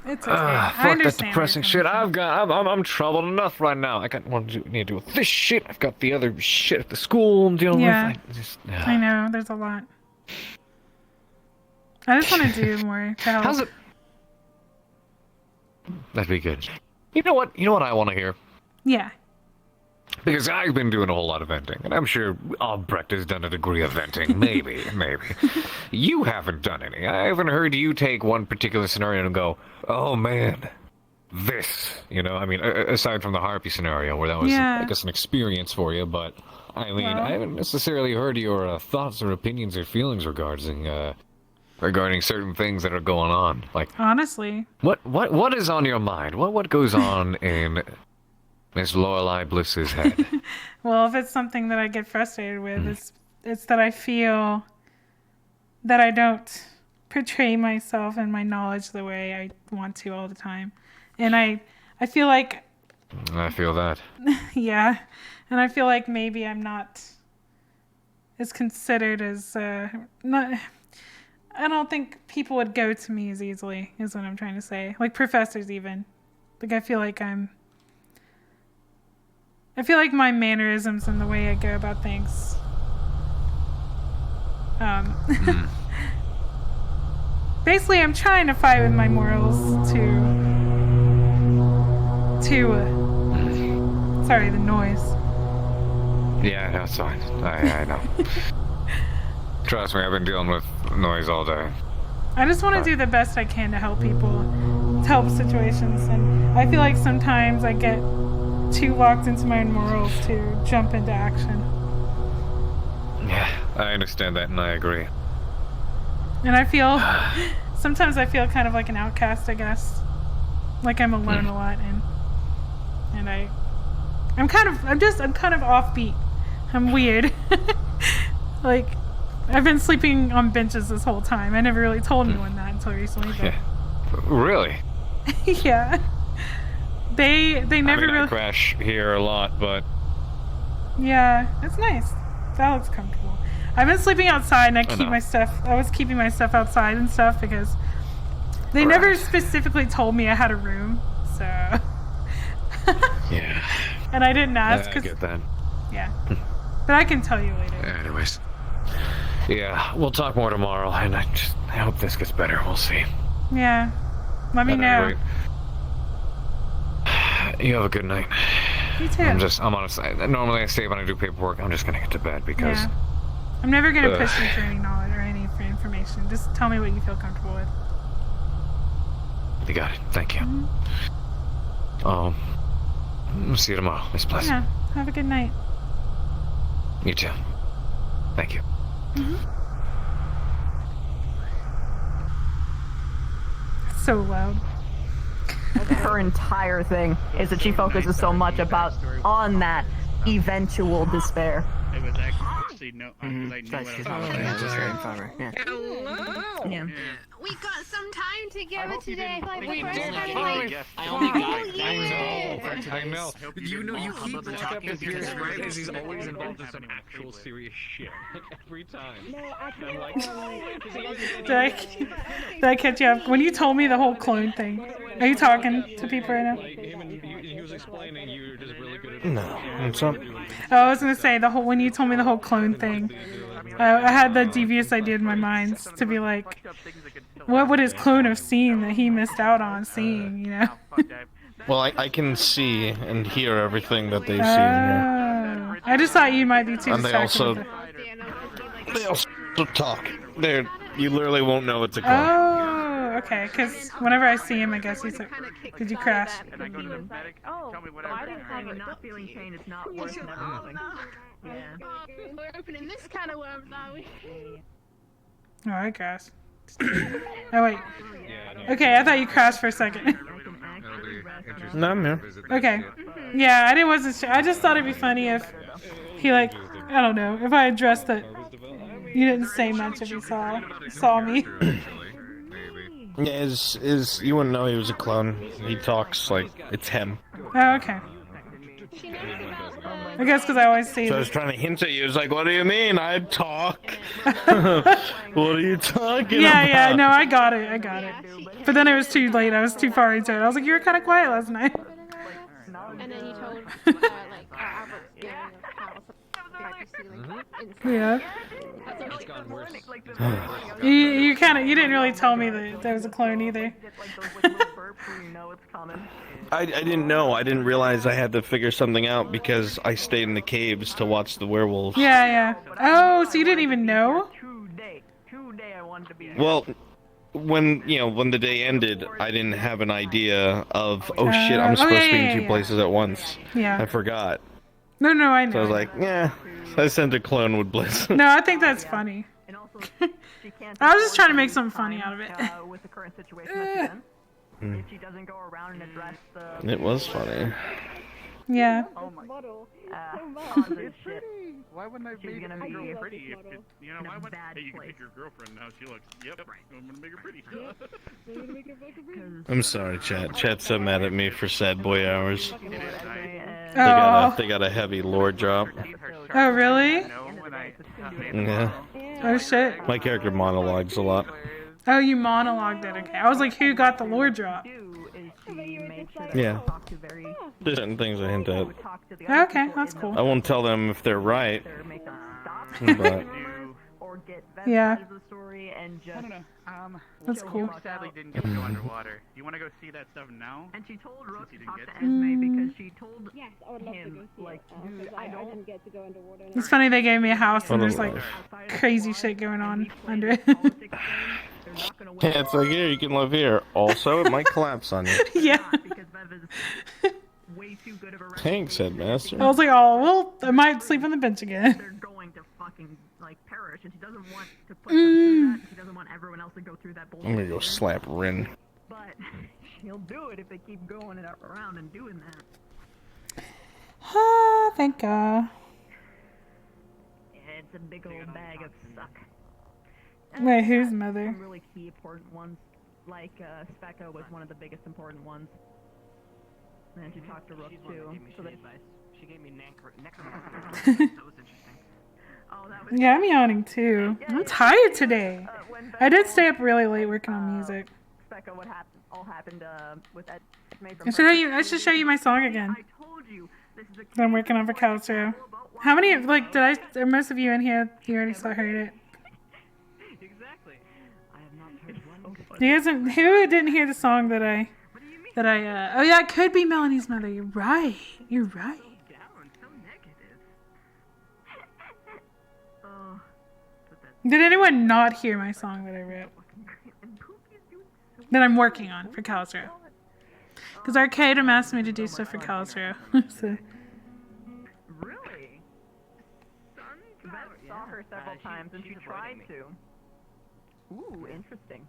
S1: it's okay.
S9: Fuck
S1: I
S9: that
S1: understand.
S9: depressing shit. I'm troubled enough right now. I got what need to do with this shit. I've got the other shit at the school I'm dealing
S1: Yeah,
S9: with.
S1: I know. There's a lot. I just want to do more to help.
S9: How's it? That'd be good. You know what? You know what I want to hear?
S1: Yeah.
S9: Because I've been doing a whole lot of venting, and I'm sure Albrecht has done a degree of venting. Maybe. You haven't done any. I haven't heard you take one particular scenario and go, oh man, this. You know, I mean, aside from the Harpy scenario, where that was,
S1: Yeah.
S9: I guess, an experience for you, but, I mean,
S1: Well-
S9: I haven't necessarily heard your thoughts or opinions or feelings regarding certain things that are going on. Like,
S1: Honestly,
S9: what is on your mind? What goes on in Miss Lorelei Bliss's head?
S1: well, if it's something that I get frustrated with, it's that I feel that I don't portray myself and my knowledge the way I want to all the time, and I feel like
S9: I feel that.
S1: yeah, and I feel like maybe I'm not as considered as not. I don't think people would go to me as easily, is what I'm trying to say. Like professors, even. Like I feel like my mannerisms and the way I go about things. Basically, I'm trying to fight with my morals sorry, the noise.
S9: Yeah, that's fine. I know. Trust me, I've been dealing with noise all day.
S1: I just want to do the best I can to help people, to help situations, and I feel like sometimes I get too locked into my morals to jump into action.
S9: Yeah, I understand that and I agree.
S1: And I feel, sometimes I feel kind of like an outcast, I guess. Like I'm alone a lot, and I'm kind of offbeat. I'm weird. Like, I've been sleeping on benches this whole time. I never really told anyone that until recently. But
S9: Yeah. Really?
S1: yeah. They never
S9: I
S1: really.
S9: crash here a lot, but
S1: Yeah, it's nice. That looks comfortable. I've been sleeping outside, and I was keeping my stuff outside and stuff because they never specifically told me I had a room. So.
S9: yeah.
S1: And I didn't ask.
S9: I get that.
S1: Yeah. But I can tell you later.
S9: Anyways. Yeah, we'll talk more tomorrow, and I hope this gets better. We'll see.
S1: Yeah. Let me
S9: At
S1: know.
S9: any rate, you have a good night.
S1: You too.
S9: I'm honest. Normally I stay when I do paperwork. I'm just gonna get to bed because.
S1: Yeah. I'm never gonna push you for any knowledge or any for information. Just tell me what you feel comfortable with.
S9: You got it. Thank you. I'll see you tomorrow, Miss Bliss.
S1: Yeah. Have a good night.
S9: You too. Thank you.
S1: It's so loud.
S12: Her entire thing is that she focuses so much on that eventual despair.
S8: It was actually no. I knew what I was
S12: Yeah.
S10: We got some time together today. Like
S9: We
S10: the first
S9: did.
S10: time in
S9: Finally.
S10: like
S9: I only got
S10: 5 years.
S9: I know.
S17: You know, you keep talking
S9: Appears
S17: because
S9: right as he's always involved in some actual serious shit. Every time.
S6: No,
S9: I'm like,
S1: Did I catch you up? When you told me the whole clone thing, are you talking to people right now?
S9: He was explaining you were just really good at
S20: No. What's up?
S1: Oh, I was gonna say when you told me the whole clone thing. I had the devious idea in my mind to be like, what would his clone have seen that he missed out on seeing, you know?
S20: Well, I can see and hear everything that they've seen here.
S1: I just thought you might be too
S20: And they
S1: distracted.
S20: also talk. You literally won't know it's a clone.
S1: Oh, okay, because whenever I see him, I guess he's like, did you crash?
S12: Oh, I didn't have it. Not feeling pain is not worth never knowing. Yeah.
S10: We're opening this kind of worms, are we?
S1: Oh, I crashed. Oh, wait. Okay, I thought you crashed for a second.
S20: No, I'm here.
S1: Okay. Yeah, I wasn't sure. I just thought it'd be funny if he, like, I don't know, if I addressed that you didn't say much if you saw me.
S20: Yeah, you wouldn't know he was a clone. He talks like it's him.
S1: Oh, okay. I guess because I always see.
S20: So I was trying to hint at you. It's like, what do you mean? I talk. What are you talking about?
S1: Yeah, no, I got it. But then it was too late. I was too far into it. I was like, you were kind of quiet last night.
S10: And then you told,
S1: Yeah. You kind of, you didn't really tell me that there was a clone either.
S20: I didn't know. I didn't realize I had to figure something out because I stayed in the caves to watch the werewolves.
S1: Yeah. Oh, so you didn't even know?
S20: Well, when the day ended, I didn't have an idea of, oh shit, I'm supposed to be in two places at once.
S1: Yeah.
S20: I forgot.
S1: No, I know.
S20: So I was like, yeah, I sent a clone with Bliss.
S1: No, I think that's funny. I was just trying to make something funny out of it.
S12: With the current situation if she doesn't go around and address the...
S20: It was funny.
S1: Yeah.
S12: Oh my god. Shit.
S8: Why wouldn't I make her girl pretty? You know, why wouldn't you can pick your girlfriend now? She looks, yep, I'm gonna make her pretty.
S20: I'm sorry, chat. Chat's so mad at me for sad boy hours. They got a heavy lore drop.
S1: Oh, really?
S20: Yeah.
S1: Oh, shit.
S20: My character monologues a lot.
S1: Oh, you monologued it. Okay. I was like, who got the lore drop?
S20: Yeah. There's certain things I hint at.
S1: Okay, that's cool.
S20: I won't tell them if they're right. But
S1: yeah.
S8: I don't know.
S1: That's cool.
S8: Sadly didn't get to go underwater. Do you want to go see that stuff now?
S12: And she told Rook to talk to Esme because she told him, like, dude, I didn't get to go underwater.
S1: It's funny they gave me a house and there's like crazy shit going on under it.
S20: Yeah, it's like, here, you can live here. Also, it might collapse on you.
S1: Yeah.
S20: Thanks, Headmaster.
S1: I was like, oh, well, I might sleep on the bench again.
S12: They're going to fucking, like, perish, and she doesn't want to put them through that. She doesn't want everyone else to go through that bullshit.
S20: I'm gonna go slap Rin.
S12: But she'll do it if they keep going around and doing that.
S1: Ah, thank God.
S12: It's a big old bag of suck.
S1: Wait, whose mother?
S12: Some really key important ones, like Specco was one of the biggest important ones. And then she talked to Rook too. So that
S17: she gave me necromancy. That was interesting.
S12: Oh, that was
S1: Yeah, I'm yawning too. I'm tired today. I did stay up really late working on music.
S12: Specco, what happened with that?
S1: I should show you my song again. That I'm working on for Calistro. How many, like, are most of you in here, you already heard it?
S17: Exactly. I have not heard one.
S1: Do you guys, who didn't hear the song that I, oh yeah, it could be Melanie's mother. You're right. Did anyone not hear my song that I wrote? That I'm working on for Calistro. Because Arcadum asked me to do stuff for Calistro. So.
S12: Really? Vet saw her several times and she tried to. Ooh, interesting.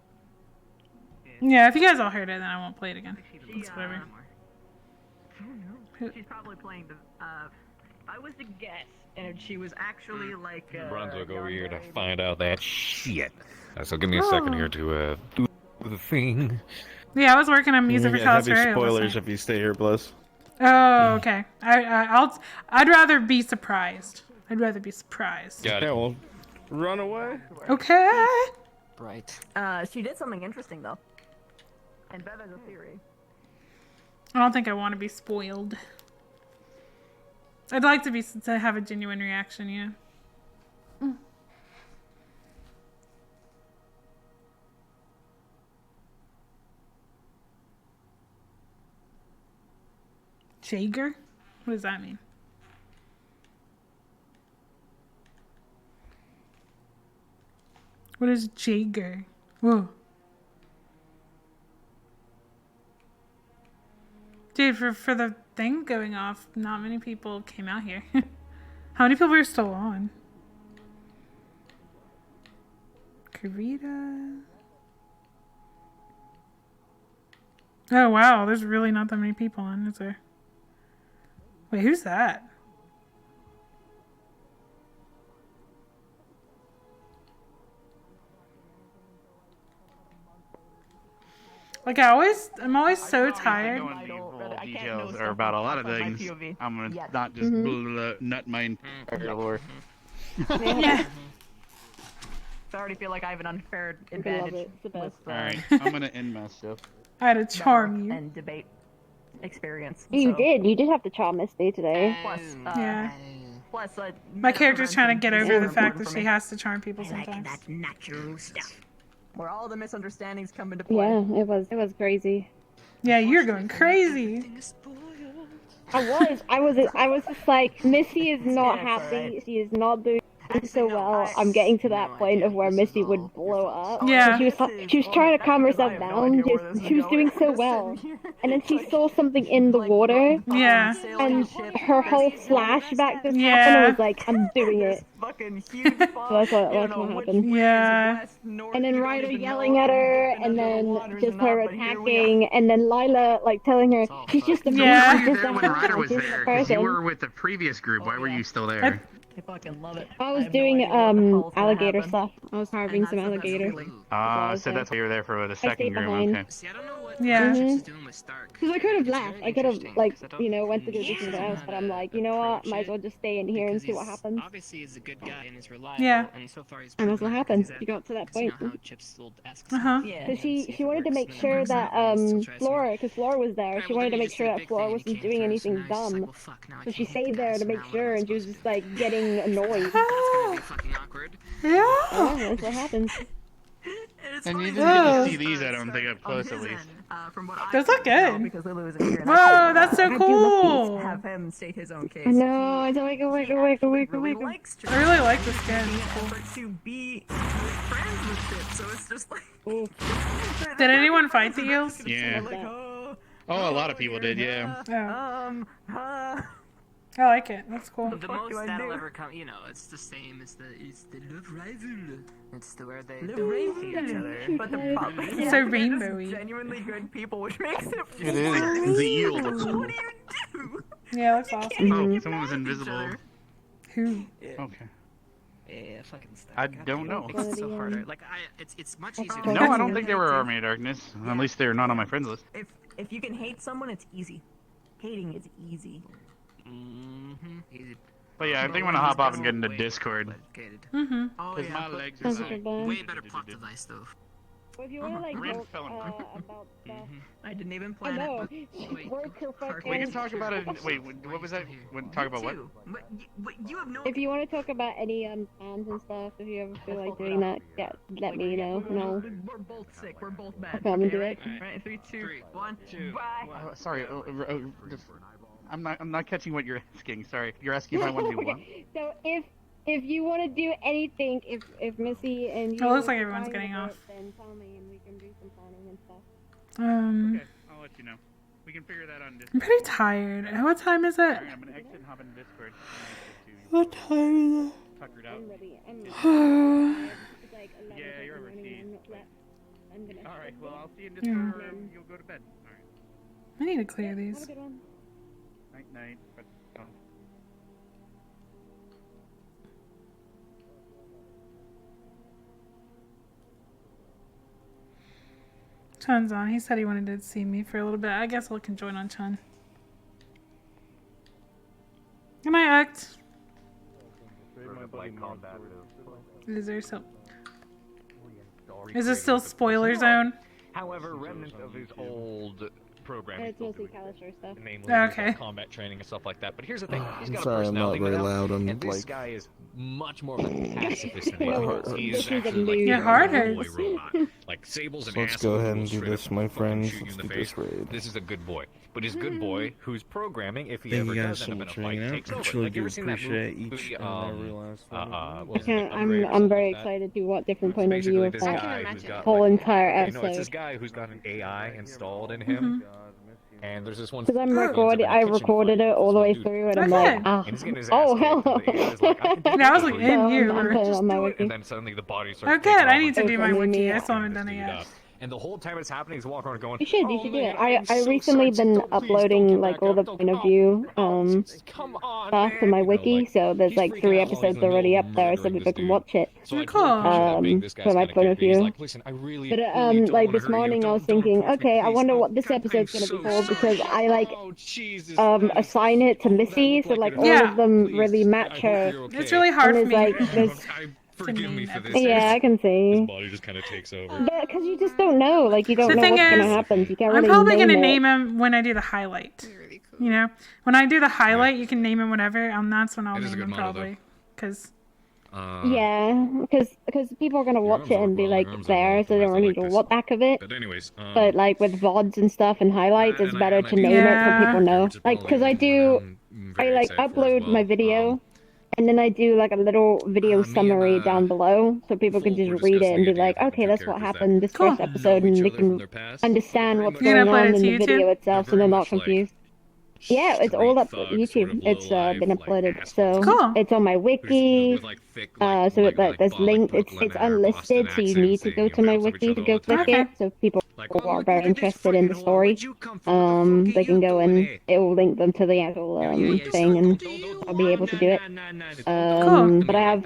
S1: Yeah, if you guys all heard it, then I won't play it again. It's whatever.
S12: She's probably playing the. I was to guess, and she was actually like.
S9: Brunswick over here to find out that shit. So give me a second here to do the thing.
S1: Yeah, I was working on music for Calistro.
S20: Heavy spoilers if you stay here, Bliss.
S1: Oh, okay. I'd rather be surprised. Got it.
S20: Yeah, well, run away.
S1: Okay.
S17: Right.
S12: She did something interesting though. And Bev has a theory.
S1: I don't think I want to be spoiled. I'd like to have a genuine reaction, yeah. Jaeger? What does that mean? What is Jaeger? Whoa. Dude, for the thing going off, not many people came out here. How many people are still on? Karita. Oh wow, there's really not that many people on, is there? Wait, who's that? Like I'm always so tired.
S8: Details are about a lot of things. I'm gonna not just nut my entire lore.
S12: Yeah. I already feel like I have an unfair advantage.
S8: Alright, I'm gonna end my stuff.
S1: I had to charm you.
S12: And debate experience.
S6: You
S12: so.
S6: did. You did have to charm Misty today.
S12: Plus,
S1: Yeah.
S12: Plus,
S1: My character's trying to get over the fact that she has to charm people
S12: Like
S1: sometimes.
S12: that natural stuff. Where all the misunderstandings come into play.
S6: Yeah, it was crazy.
S1: Yeah, you're going crazy.
S6: I was just like, Missy is not happy. She is not doing so well. I'm getting to that point of where Missy would blow up.
S1: Yeah.
S6: She was trying to calm herself down. She was doing so well, and then she saw something in the water.
S1: Yeah.
S6: And her whole flashback just happened. And was like, I'm doing it. So that's what happened.
S1: Yeah.
S6: And then Ryder yelling at her, and then just her attacking, and then Lila like telling her she's just a
S8: Why were you
S6: she's
S8: there
S6: just
S8: when
S6: a
S8: Ryder was
S6: she's a
S8: there? Because you
S6: person.
S8: were with the previous group. Why were you still there?
S12: I fucking love it.
S6: I was doing alligator stuff. I was harvesting some alligator.
S8: So that's why you were there for the second group.
S6: behind.
S8: Okay.
S17: See, I don't know what
S1: Yeah.
S17: Chips is doing with Stark.
S6: Because I could have left. I could have, like, went to go do something else, but I'm like, you know what? Might as well just stay in here and see what happens.
S17: Obviously, he's a good guy and is reliable.
S1: Yeah.
S17: And so far, he's
S6: And that's what
S17: proven
S6: happened.
S17: that.
S6: You got to that
S17: You know
S6: point.
S17: how Chips will ask
S1: Uh-huh.
S6: Because she wanted to make sure that Flora, because Flora was there, she wanted to make sure that Flora wasn't doing anything dumb. So she stayed there to make sure, and she was just like getting annoyed.
S17: awkward.
S1: Yeah.
S6: That's what happened.
S8: And you didn't get to see these, I don't think, up close at least.
S1: Those look good.
S12: Because Lulu isn't here.
S1: Whoa, that's so cool.
S12: Have him state his own case.
S6: No, I don't like
S12: likes
S1: I really like the skin.
S12: to be friends with it, so it's just like.
S1: Did anyone fight the eels?
S8: Yeah. Oh, a lot of people did, yeah.
S1: I like it. That's cool.
S17: The most that'll ever come, it's the same as the love rival. It's the where they don't hate each other.
S12: But the problem
S1: It's so rainbowy.
S12: genuinely good people, which makes it.
S8: It is. The eel looks cool.
S12: What do you do?
S1: Yeah, it looks awesome.
S8: Oh, someone was invisible.
S1: Who?
S8: Okay.
S17: Yeah, fucking Stark.
S8: I don't know.
S17: It's so harder. Like it's much easier. to
S8: No, I don't think they were Army of Darkness. At least they're not on my friends list.
S12: If you can hate someone, it's easy. Hating is easy.
S17: Easy.
S8: But yeah, I think I'm gonna hop off and get into Discord.
S1: Mm-hmm.
S8: Because my legs
S6: Sounds
S8: are
S6: like a
S8: like...
S6: plan.
S17: Way better plot device though.
S6: Well, if you want to like
S8: Rin
S6: talk
S8: fell in
S6: about stuff,
S12: I didn't even
S6: I
S12: plan
S6: know.
S12: it.
S6: Work till fucking.
S8: We can talk about it. Wait, what was that? Talk about what?
S12: You have no.
S6: If you want to talk about any plans and stuff, if you ever feel like doing that, yeah, let me know. No.
S12: We're both sick. We're both bad.
S6: Okay, I'm gonna do it.
S12: Right, 3, 2, 1. Bye.
S8: Sorry, I'm not catching what you're asking. Sorry, you're asking if I want to do what?
S6: So if you want to do anything, if Missy and you.
S1: It looks like
S6: are
S1: everyone's
S6: fine
S1: getting
S6: with
S1: off.
S6: it, then tell me and we can do some planning and stuff.
S8: Okay, I'll let you know. We can figure that out in
S1: I'm
S8: Discord.
S1: pretty tired. What time is it?
S8: Alright, I'm gonna exit and hop into Discord.
S1: What time is
S8: Tuckered out.
S6: I'm ready.
S1: it?
S6: It's like 11
S8: Yeah, you're
S6: o'clock in the morning,
S8: overseas.
S6: I'm not yet. I'm gonna.
S8: Alright, well, I'll see you in Discord or you'll go to bed. Alright.
S1: I need to clear
S6: Have
S1: these.
S6: a good one.
S8: Night, night.
S1: Chun's on. He said he wanted to see me for a little bit. I guess I can join on Chun. Good night, Act. Is there still... Is this still spoiler zone?
S9: However, remnant of his old programming.
S6: It's mostly Callister stuff.
S9: Namely,
S1: Okay.
S9: combat training and stuff like that. But here's the thing: he's got
S11: Sorry,
S9: a
S11: I'm not
S9: personality
S11: very
S9: now,
S11: loud. I'm
S9: and this
S11: like-
S9: guy is much more of a pacifist than he
S11: My
S9: is.
S11: heart
S9: He
S11: hurts.
S9: is actually like
S1: Your heart
S9: a boy
S1: hurts.
S9: robot. Like Sable's an
S20: So let's
S9: asshole
S20: go
S9: who
S20: ahead
S9: will
S20: and do
S9: straight
S20: this,
S9: up
S20: my
S9: fucking
S20: friends.
S9: shoot you
S20: Let's
S9: in the
S20: do
S9: face.
S20: this raid.
S9: This is a good boy, but his good boy whose programming, if he
S20: Thank
S9: ever
S20: you guys
S9: does
S20: so
S9: end up in a
S20: much for
S9: fight,
S20: hanging out.
S9: takes
S20: I
S9: over.
S20: truly
S9: Like you
S20: do
S9: ever seen that
S20: appreciate
S9: movie?
S20: each and every last one.
S9: What was it, Upgrade or
S6: I'm
S9: something
S6: very
S9: like that?
S6: excited to what different point of view
S9: Basically,
S6: of
S9: this
S6: that
S9: guy who's got
S6: whole
S9: like,
S6: entire
S9: okay, no, it's this
S6: episode.
S9: guy who's got an AI installed in
S6: Mm-hmm.
S9: him. And there's this one.
S6: Because
S9: scene
S6: I recorded it all the way through, and I'm like, ah,
S9: and he's getting his
S6: oh
S9: ass kicked,
S6: hell.
S9: and the AI is like, I can do
S1: Yeah, I was
S9: this
S1: like,
S9: for you.
S1: in you.
S6: I'm putting it on my
S9: And
S6: wiki.
S9: then suddenly the body
S1: Oh,
S9: starts
S1: good.
S9: taking
S1: I
S9: off
S1: need to
S9: and
S1: do my
S6: Fucking
S1: wiki. I
S6: me.
S1: still haven't done it
S9: dude
S1: yet.
S9: up. And the whole time it's happening, he's walking around going,
S6: You should
S9: "Oh,
S6: do
S9: man,
S6: it. I
S9: I'm so
S6: recently
S9: sorry,
S6: been
S9: don't- please don't
S6: uploading
S9: get
S6: like
S9: back
S6: all the
S9: up, don't-
S6: point of view stuff to my wiki, so there's like 3 episodes already up there, so people can watch it.
S9: So I
S1: Cool.
S9: told Pusha that being this guy's
S6: From my
S9: kind of
S6: point of
S9: character, he's
S6: view.
S9: like, listen, I really,
S6: But
S9: really don't
S6: like
S9: wanna
S6: this
S9: hurt you.
S6: morning I was
S9: Don't
S6: thinking,
S9: approach me,
S6: okay, I
S9: please.
S6: wonder
S9: Oh,
S6: what this
S9: God,
S6: episode's
S9: I'm
S6: gonna be
S9: so
S6: called because
S9: sorry.
S6: I like
S9: Oh, Jesus,
S6: assign it to Missy, so like all
S1: Yeah.
S6: of them really match her.
S1: It's really hard
S6: And
S1: for
S6: there's
S1: me.
S6: like this.
S9: Forgive me for this.
S6: Yeah, I can see.
S9: His body just kind of takes over.
S6: Because you just don't know, like you don't
S1: The
S6: know
S1: thing
S6: what's gonna
S1: is,
S6: happen. So you can't
S1: I'm
S6: really
S1: probably
S6: name
S1: gonna
S6: it.
S1: name him when I do the highlight. You know, when I do the highlight, you can name him whatever, and that's when I'll
S9: It is a
S1: name
S9: good
S1: him
S9: motto, though.
S1: probably. Because
S6: Yeah, because people are gonna watch it and be like there, so they don't really know what back of it.
S9: But anyways,
S6: But like with VODs and stuff and highlights, it's better to name it so people know. Like, because I like upload my video, and then I do like a little video summary down below, so people can just read it and be like, okay, that's what happened this first episode, and they can understand what's
S1: You're gonna
S6: going
S1: upload
S6: on
S1: it
S6: in
S1: to
S6: the
S1: YouTube?
S6: video itself, so they're not confused. Yeah, it's all up on YouTube. It's been uploaded, so
S1: Cool.
S6: it's on my wiki. So there's linked. It's unlisted, so you need to go to my wiki to go click it. So people who are very interested in the story, they can go and it will link them to the actual thing, and I'll be able to do it. But I have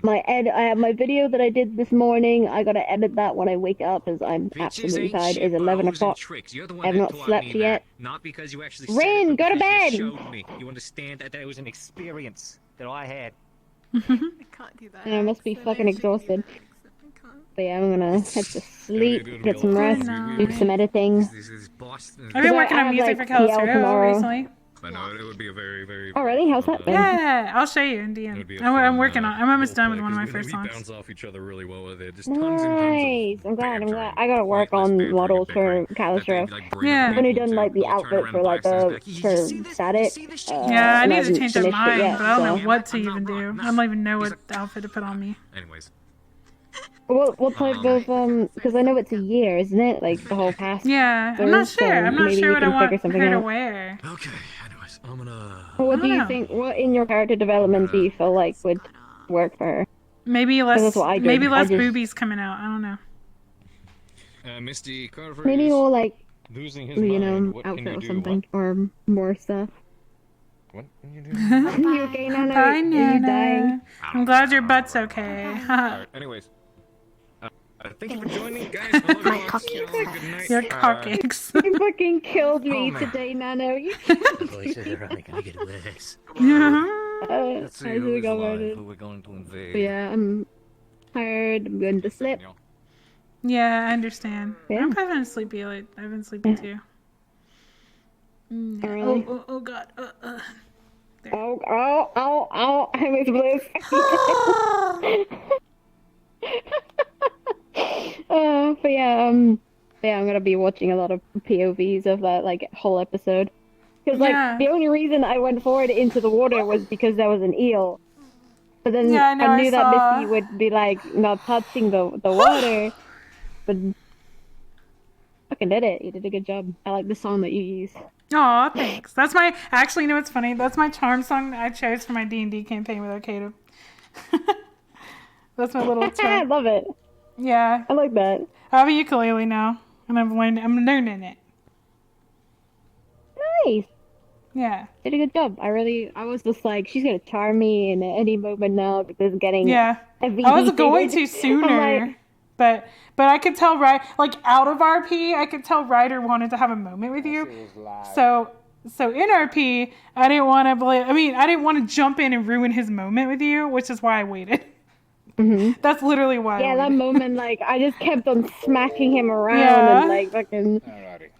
S6: I have my video that I did this morning. I gotta edit that when I wake up, as I'm absolutely tired. It's 11 o'clock. I have not slept yet.
S2: Not because you actually
S6: Rin, go to bed!
S2: showed me. You understand that it was an experience that I had.
S6: I can't do that. And I must be fucking exhausted. But yeah, I'm gonna head to sleep, get some rest, do some editing.
S1: I've been working on music for Calistro recently.
S9: I know it would be a very, very.
S6: Oh really? How's that been?
S1: Yeah, I'll show you in DM. I'm working on. I'm almost done with one of my first
S9: We
S1: songs.
S9: bounce off each other really well with it. Just
S6: Nice. I'm glad. I gotta work on models for Calistro.
S1: Yeah.
S6: I've only done like the outfit for like for static.
S1: Yeah, I
S6: and
S1: need to
S6: haven't
S1: change up
S6: finished it
S1: mine,
S6: yet,
S1: but I don't
S6: so.
S1: know what to even do. I don't even know what outfit to put on me.
S9: Anyways.
S6: What type of because I know it's a year, isn't it? Like the whole past.
S1: Yeah, I'm not
S6: so
S1: sure. I'm not
S6: maybe
S1: sure
S6: you
S1: what I
S6: can
S1: want
S6: figure something
S1: her to
S6: out.
S1: wear.
S9: Okay. Anyways, I'm gonna.
S6: What do
S1: I
S6: you
S1: don't
S6: think? What in your character development do you feel like would work for her?
S1: Maybe
S6: 'Cause
S1: less.
S6: that's what I did.
S1: Maybe
S6: I
S1: less
S6: just-
S1: boobies coming out. I don't know.
S9: Misty Carver.
S6: Maybe more like
S9: losing his
S6: you
S9: mind.
S6: know
S9: What can you
S6: outfit or
S9: do?
S6: something or more stuff.
S9: What can you do?
S6: You okay, Nana?
S1: Bye,
S6: Are you
S1: Nana.
S6: dying?
S1: I'm glad your butt's okay.
S9: Alright, anyways. Thank you for joining, guys. I love you all. Good night.
S1: Your cockaches.
S6: You fucking killed me
S2: man.
S6: today, Nano. You
S2: Voices are only gonna get worse.
S1: Yeah.
S2: Let's see
S6: I
S2: who
S6: should
S2: is
S6: go
S2: alive,
S6: about it.
S2: who we're going to invade.
S6: But yeah, I'm tired. I'm going to sleep.
S1: Yeah, I understand.
S6: Yeah.
S1: I'm having a sleepy. Like I've been sleeping too.
S6: Oh, really?
S1: Oh God.
S6: Oh, I was bliss. But yeah, I'm gonna be watching a lot of POVs of that like whole episode. Because like
S1: Yeah.
S6: the only reason I went forward into the water was because there was an eel. But then
S1: Yeah, I know,
S6: I
S1: I
S6: knew
S1: saw.
S6: that Misty would be like not touching the water. But fucking did it. You did a good job. I like the song that you used.
S1: Aw, thanks. That's my. Actually, you know what's funny? That's my charm song that I chose for my D&D campaign with Arcado. That's my little
S6: I
S1: charm.
S6: love it.
S1: Yeah.
S6: I like that.
S1: I have a ukulele now, and I'm learning it.
S6: Nice.
S1: Yeah.
S6: Did a good job. I was just like, she's gonna charm me in any moment now because it's getting
S1: Yeah.
S6: heavy.
S1: I was going to sooner, but I could tell like out of RP, I could tell Ryder wanted to have a moment with you. So in RP, I didn't want to I didn't want to jump in and ruin his moment with you, which is why I waited.
S6: Mm-hmm.
S1: That's literally why.
S6: Yeah,
S1: I
S6: that
S1: waited.
S6: moment, like, I just kept on smacking him around
S1: Yeah.
S6: and, like, fucking... it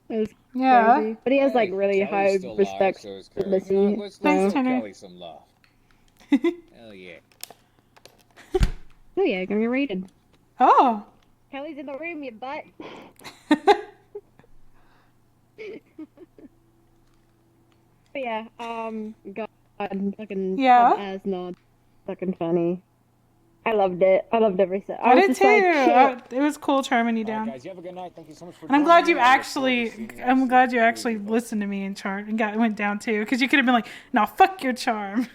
S6: was crazy. But he has, like, really high respect for Missy.
S1: Thanks, Tanner.
S21: Kelly some love. Hell yeah.
S6: Oh, yeah, gonna get rated.
S1: Oh.
S6: Kelly's in the room, you butt. But yeah, God, fucking
S1: Yeah?
S6: Asnod, fucking funny. I loved it. I loved every set.
S1: I
S6: was
S1: did
S6: just
S1: too.
S6: like, shit.
S1: It was cool charming you down.
S13: Guys, you have a good night. Thank you so much for
S1: And I'm glad you
S13: joining me. I look forward to
S1: actually,
S13: seeing you
S1: I'm
S13: next
S1: glad you actually listened to me and charm and went down too, because you could have been like, "No, fuck your charm."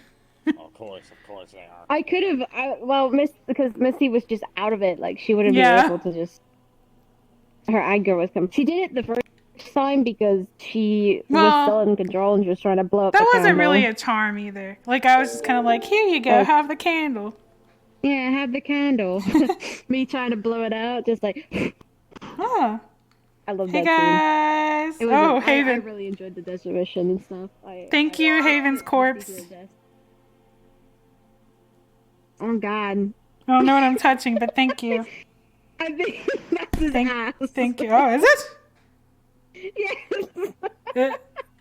S13: Of course they are.
S6: I could have, because Misty was just out of it. Like, she wouldn't
S1: Yeah.
S6: be able to just. Her anger was coming. She did it the first time because she was
S1: Well,
S6: still in control and she was trying to blow up
S1: That
S6: the
S1: wasn't
S6: candle.
S1: really a charm either. Like I was just kind of like, "Here you go,
S6: Oh.
S1: have the candle."
S6: Yeah, have the candle. Me trying to blow it out, just like.
S1: Oh.
S6: I love
S1: Hey
S6: that
S1: guys.
S6: scene. It was
S1: Oh,
S6: I
S1: Haven.
S6: really enjoyed the desert mission and stuff.
S1: Thank you, Haven's corpse.
S6: Oh God.
S1: I don't know what I'm touching, but thank you.
S6: I think that's his ass.
S1: Thank you. Oh, is it?
S6: Yes.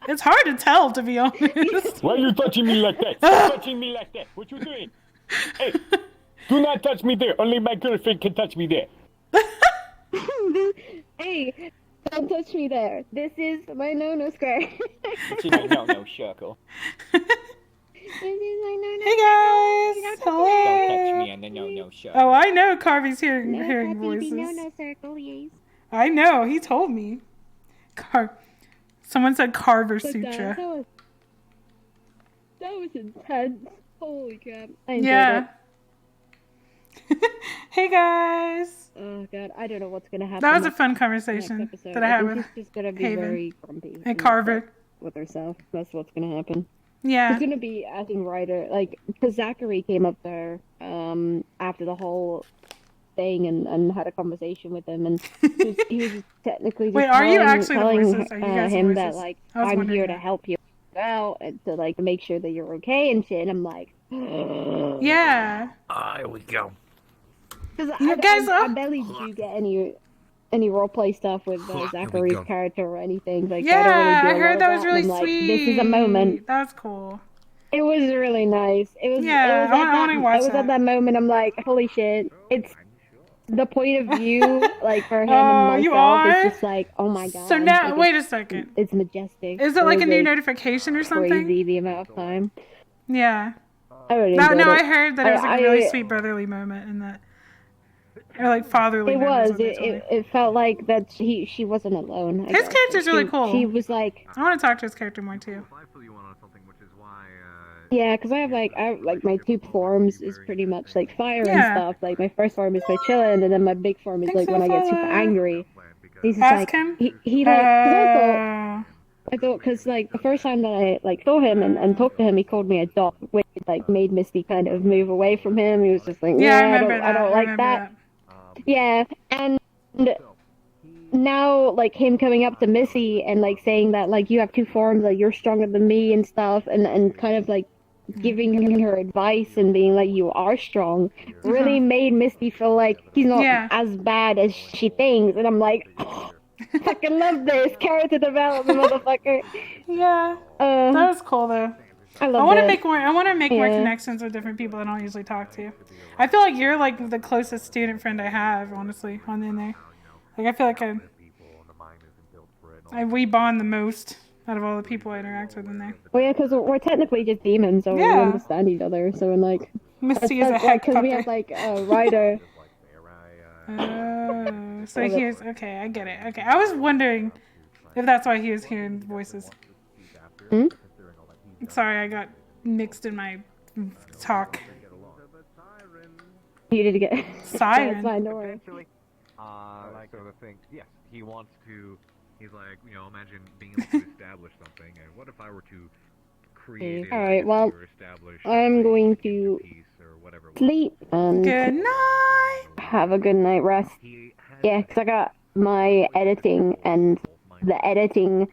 S1: It's hard to tell, to be honest.
S13: Why are you touching me like that? Stop touching me like that. What you doing? Hey, do not touch me there. Only my girlfriend can touch me there.
S6: Hey, don't touch me there. This is my no-no square.
S13: It's in my no circle.
S6: This is my no-no.
S1: Hey guys. Hello.
S13: Don't touch me on the no circle.
S1: Oh, I know Carvy's hearing
S6: No
S1: voices.
S6: no-no circle, yes.
S1: I know. He told me. Someone said Carver
S6: But,
S1: Sutra.
S6: that was intense. Holy crap. I enjoyed
S1: Yeah.
S6: it.
S1: Hey guys.
S6: Oh God, I don't know what's gonna happen.
S1: That was a
S6: next-
S1: fun
S6: next
S1: conversation
S6: episode.
S1: that I had
S6: think
S1: with
S6: she's just gonna be
S1: Haven
S6: very grumpy
S1: and Carver.
S6: with herself. That's what's gonna happen.
S1: Yeah.
S6: She's gonna be acting Ryder, like, because Zachary came up there after the whole thing and had a conversation with him, and he was just technically just
S1: Wait, are you
S6: telling,
S1: actually the
S6: telling
S1: voices? Are you guys the
S6: him that,
S1: voices?
S6: like,
S1: I was
S6: I'm
S1: wondering
S6: here to
S1: that.
S6: help you out and to, like, make sure that you're okay and shit. And I'm like,
S1: Yeah.
S24: Here we go.
S6: because
S1: You guys
S6: I
S1: are-
S6: barely do get any roleplay stuff with Zachary's
S24: go.
S6: character or anything. Like,
S1: Yeah,
S6: I don't really do
S1: I
S6: a lot
S1: heard
S6: of
S1: that was
S6: and
S1: really
S6: I'm like,
S1: sweet.
S6: This is a moment.
S1: That was cool.
S6: It was really nice. It was.
S1: Yeah,
S6: it was
S1: I wanna
S6: at
S1: watch
S6: that, it was
S1: that.
S6: at that moment. I'm like, holy shit! It's the point of view, like for him and
S1: you
S6: myself.
S1: are?
S6: It's just like, oh my god.
S1: So now,
S6: like,
S1: wait a second.
S6: It's majestic.
S1: Is it like a
S6: was,
S1: new notification or something?
S6: Crazy the amount of time.
S1: Yeah.
S6: I really
S1: No,
S6: enjoyed
S1: I
S6: it.
S1: heard that it was like a really sweet brotherly moment in that. Or like fatherly
S6: It
S1: moment. is
S6: was.
S1: what they told me.
S6: It felt like that she wasn't alone. I
S1: His
S6: guess.
S1: character's really
S6: She-
S1: cool.
S6: She was like,
S1: I want to talk to his character more too.
S6: yeah, because I have like my two forms is pretty much like fire
S1: Yeah.
S6: and stuff. Like my first form is my chillin', and then my big form is
S1: Thanks
S6: like when
S1: for
S6: I get super
S1: following.
S6: angry. He's just
S1: Ask
S6: like
S1: him?
S6: he like 'cause I thought because like the first time that I like saw him and talked to him, he called me a dog, which like made Misty kind of move away from him. He was just like,
S1: Yeah, I
S6: I
S1: remember
S6: don't,
S1: that.
S6: I don't
S1: I
S6: like
S1: remember
S6: that. Yeah, and now like him coming up to Missy and like saying that like you have two forms, like you're stronger than me and stuff, and kind of like giving her advice and being like you are strong really made Misty feel like he's not
S1: Yeah.
S6: as bad as she thinks, and I'm like, fucking love this character development, motherfucker.
S1: Yeah. That was cool though.
S6: I love
S1: want to
S6: it.
S1: make more. I want to make more
S6: Yeah.
S1: connections with different people that I don't usually talk to. I feel like you're like the closest student friend I have, honestly, on in there. Like I feel like we bond the most out of all the people I interact with in there.
S6: Well, yeah, because we're technically just demons, so we
S1: Yeah.
S6: understand each other. So in like,
S1: Misty is a
S6: that's,
S1: heck
S6: because we
S1: pupper.
S6: have like a Ryder.
S1: Oh, so here's okay. I get it. Okay, I was wondering if that's why he was hearing voices.
S6: Hmm?
S1: Sorry, I got mixed in my talk.
S6: You need to get
S1: Siren.
S6: That's fine, don't worry.
S9: Like the thing. Yes, he wants to. He's like, imagine being able to establish something, and what if I were to create
S6: All right. Well,
S9: or establish
S6: I'm going to sleep and
S1: Good night.
S6: have a good night rest. Yeah, because I got my editing and the editing.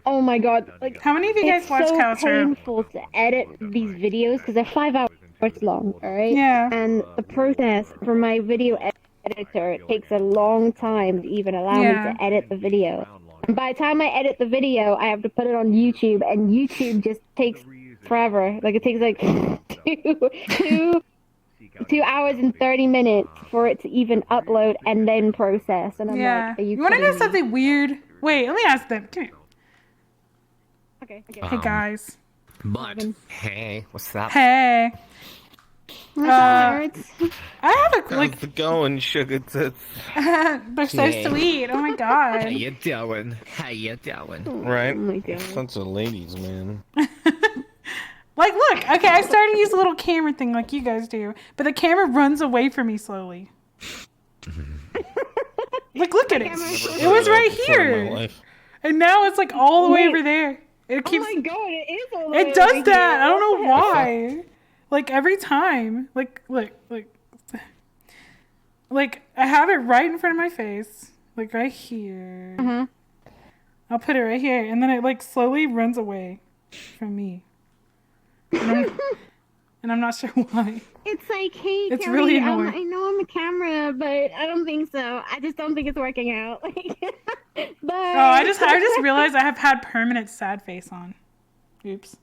S6: Oh my god! Like,
S1: how many of you guys
S6: it's
S1: watch
S6: so
S1: Caltro?
S6: painful to edit these videos because they're 5 hours long. All right.
S1: Yeah.
S6: And the process for my video editor, it takes a long time to even allow
S1: Yeah.
S6: me to edit the video. And by the time I edit the video, I have to put it on YouTube, and YouTube just takes forever. Like it takes like two 2 hours and 30 minutes for it to even upload and then process. And I'm
S1: Yeah.
S6: like, are you
S1: want to
S6: kidding
S1: know
S6: me?
S1: something weird? Wait, let me ask them. Come here.
S6: Okay.
S1: Hey guys.
S9: But hey, what's up?
S1: Hey. I have a like.
S20: How's it going, sugar tits?
S1: They're so
S20: Yeah.
S1: sweet. Oh my god.
S9: How you doing? How you doing?
S20: Right?
S6: Oh my God.
S20: Sons of ladies, man.
S1: Like, look. Okay, I started to use a little camera thing like you guys do, but the camera runs away from me slowly. Like, look at it. It was right here, and now it's like all the way over there. It keeps.
S6: Oh my God, it is all the way
S1: It does
S6: over
S1: that.
S6: here.
S1: I don't know
S6: What the
S1: why. Like every time. Like, I have it right in front of my face. Like right here.
S6: Mm-hmm.
S1: I'll put it right here. And then it like slowly runs away from me. And I'm not sure why.
S6: It's like, hey,
S1: It's
S6: Kelly,
S1: really annoying.
S6: I know I'm a camera, but I don't think so. I just don't think it's working out. But
S1: Oh, I just realized I have had permanent sad face on. Oops.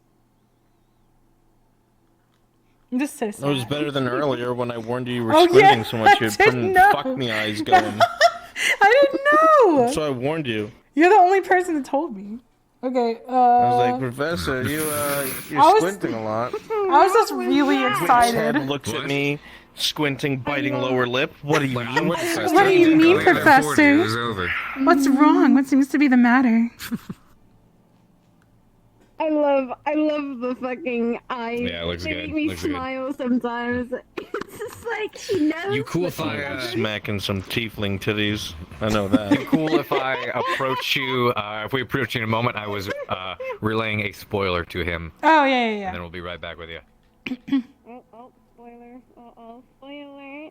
S1: I'm just so sad.
S20: That was better than earlier when I warned you you were
S1: Oh,
S20: squinting
S1: yeah,
S20: so much you
S1: I
S20: had
S1: didn't
S20: putting
S1: know.
S20: fuck me eyes going.
S1: I didn't know.
S20: So I warned you.
S1: You're the only person that told me. Okay.
S20: I was like, Professor, you're
S1: I was-
S20: squinting a lot.
S1: I was just really
S20: His
S1: excited.
S20: head looks at me, squinting, biting lower lip. What do you mean?
S1: What do you mean, Professor? What's wrong? What seems to be the matter?
S6: I love the fucking eyes.
S9: Yeah, it looks
S6: they
S9: good.
S6: make me
S9: Looks good.
S6: smile sometimes. It's just like she knows.
S9: You cool if I
S20: Smacking some tiefling titties. I know that.
S9: You cool if I approach you? If we approach you in a moment, I was relaying a spoiler to him.
S1: Oh yeah.
S9: And then we'll be right back with you.
S6: Oh, spoiler. Spoiler.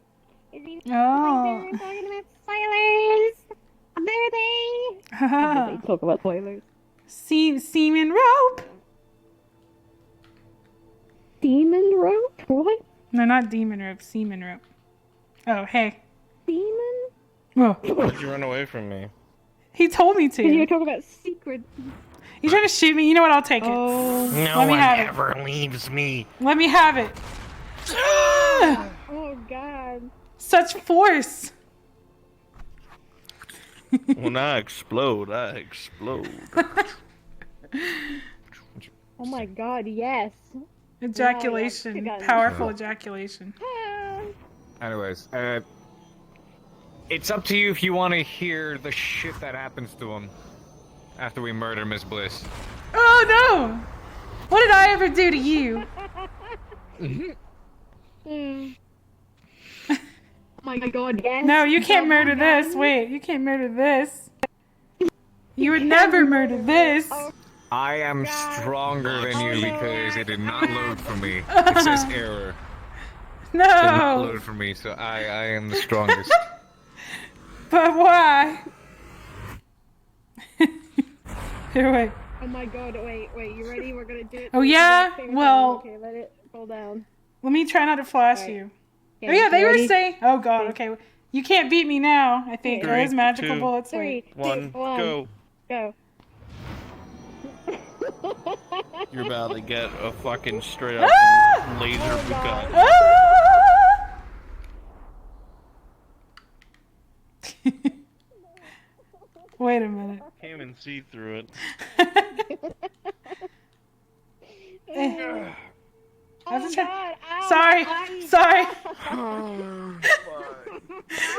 S6: Is he
S1: Oh.
S6: they're talking about spoilers? There they talk about spoilers.
S1: Semen rope.
S6: Demon rope? What?
S1: No, not demon rope. Semen rope. Oh, hey.
S6: Demon?
S1: Oh.
S20: Why'd you run away from me?
S1: He told me to.
S6: You were talking about secret.
S1: He's trying to shoot me. You know what? I'll take it.
S20: No
S1: Let me
S20: one
S1: have it.
S20: ever leaves me.
S1: Let me have it.
S6: Oh God.
S1: Such force.
S20: When I explode, I explode.
S6: Oh my God, yes.
S1: Ejaculation.
S6: Yeah, yeah.
S1: Powerful ejaculation.
S9: Anyways, it's up to you if you want to hear the shit that happens to him after we murder Miss Bliss.
S1: Oh no! What did I ever do to you?
S6: Oh my God, yes.
S1: No, you can't
S6: Oh my
S1: murder this.
S6: God.
S1: Wait, you can't murder this. You would never murder this.
S9: I am stronger than you because it did not load for me. It says error. It did not
S1: No.
S9: load for me, so I am the strongest.
S1: But why? Here, wait.
S6: Oh my God, wait, you ready? We're gonna do it.
S1: Oh, yeah? Well-
S6: Okay, let it fall down.
S1: Let me try not to flash
S6: Right.
S1: you.
S6: Okay,
S1: Oh yeah, they were
S6: ready?
S1: saying. Oh god. Okay, you can't beat me now. I think there is
S20: 3,
S1: magical
S20: 2,
S1: bullets.
S6: 3,
S1: Wait.
S20: 1, go.
S6: Go.
S20: You're about to get a fucking straight up laser Bugatti.
S1: Wait a minute.
S20: Can't even see through it.
S1: I have to try-
S6: God, ow,
S1: Sorry.
S6: ow.
S1: Sorry.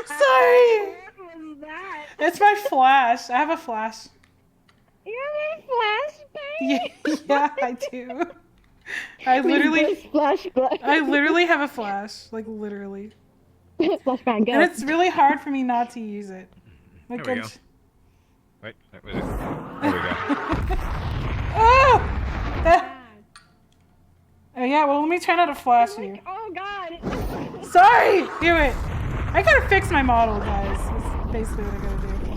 S1: Sorry.
S6: What was that?
S1: It's my flash. I have a flash.
S6: You have a flashbang?
S1: Yeah, I do. I literally.
S6: Flash.
S1: I literally have a flash. Like literally.
S6: Flashbang, go.
S1: And it's really hard for me not to use it. Like
S9: There we
S1: I'm-
S9: go. Wait, that was it. There we go.
S1: Oh! Oh yeah, well let me try not to flash you.
S6: Oh God.
S1: Sorry! Do it! I gotta fix my model, guys. That's basically what I gotta do.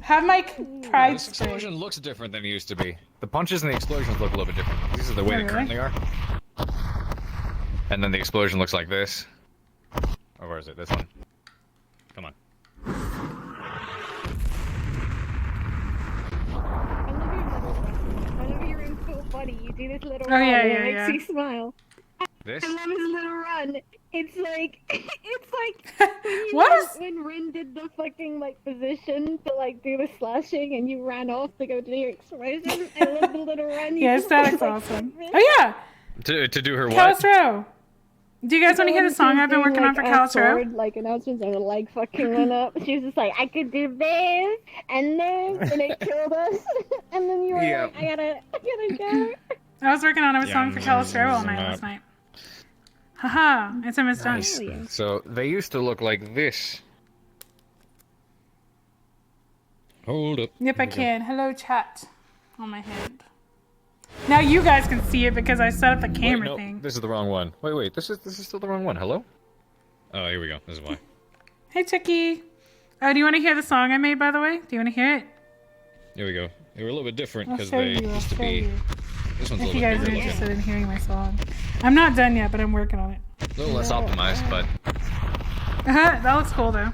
S1: Have my pride
S9: This
S1: spray.
S9: explosion looks different than it used to be. The punches and the explosions look a little bit different. These are the way
S1: Oh,
S9: they currently are. And then the explosion looks like this. Or where is it? This one. Come on.
S6: Whenever you're in full body, you do this little
S1: Oh, yeah,
S6: roll
S1: yeah,
S6: that
S1: yeah.
S6: makes you smile.
S9: This?
S6: I love his little run. It's like when Rin did the fucking like position to like do the slashing and you ran off to go do your explosion. I love the little run.
S1: Yeah, static's awesome. Oh yeah.
S9: To do her what?
S1: Calistro. Do you guys want to hear the song I've been working on for Calistro?
S6: Like announcements and her leg fucking went up. She was just like, I could do this and this, and it killed us. And then you were like, I gotta go.
S1: I was working on a song for Calistro all night last night. Haha, it's almost done.
S9: So they used to look like this. Hold up.
S1: Yep, I can. Hello, chat. On my hand. Now you guys can see it because I set up the camera thing.
S9: This is the wrong one. Wait, this is still the wrong one. Hello? Oh, here we go. This is why.
S1: Hey, Chicky. Oh, do you want to hear the song I made, by the way? Do you want to hear it?
S9: Here we go. They were a little bit different because
S1: I'll
S9: they
S1: show you,
S9: used to
S1: I'll
S9: be.
S1: show you.
S9: This one's a
S1: If
S9: little
S1: you guys
S9: bit
S1: are
S9: different.
S1: interested in hearing my song. I'm not done yet, but I'm working on it.
S9: A little less optimized, but
S1: That looks cool, though.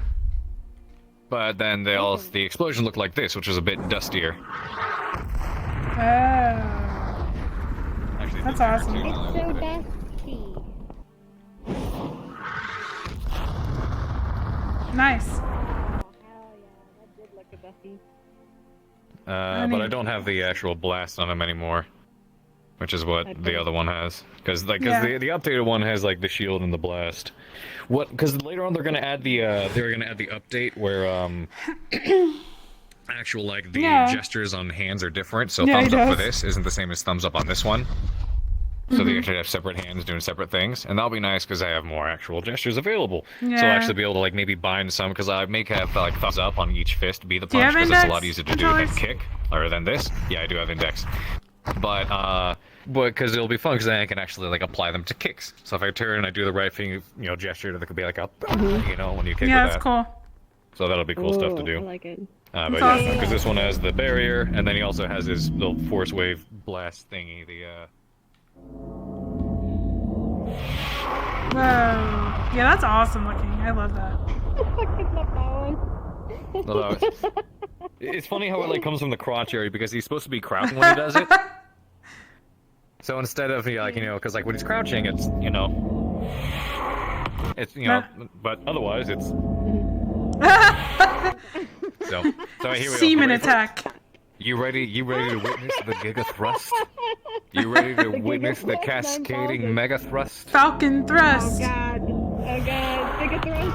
S9: then the explosion looked like this, which was a bit dustier.
S1: Oh.
S9: Actually,
S1: That's awesome.
S6: It's so dusty.
S1: Nice.
S6: That did look a dusty.
S9: But I don't have the actual blast on them anymore, which is what the other one has. Because the updated one has like the shield and the blast. Because later on they're gonna add the update where actual like the gestures on hands are different. So thumbs up for this isn't the same as thumbs up on this one. So they actually have separate hands doing separate things, and that'll be nice because I have more actual gestures available. So I'll actually be able to like maybe bind some because I may have like thumbs up on each fist be the punch because it's a lot easier to do than kick or than this. Yeah, I do have index, but because it'll be fun because then I can actually like apply them to kicks. So if I turn and I do the right thing, gesture, that could be like a, when you kick with that.
S1: Yeah, that's cool.
S9: So that'll be cool stuff to do.
S6: I like it.
S9: But yeah, because this one has the barrier, and then he also has his little force wave blast thingy.
S1: Whoa. Yeah, that's awesome looking. I love that.
S9: Although it's funny how it like comes from the crotch area because he's supposed to be crouching when he does it. So instead of because like when he's crouching, it's but otherwise it's. So here we go.
S1: Semen attack.
S9: You ready to witness the Giga Thrust? You ready to witness the cascading Mega Thrust?
S1: Falcon Thrust.
S6: Oh god, Giga Thrust.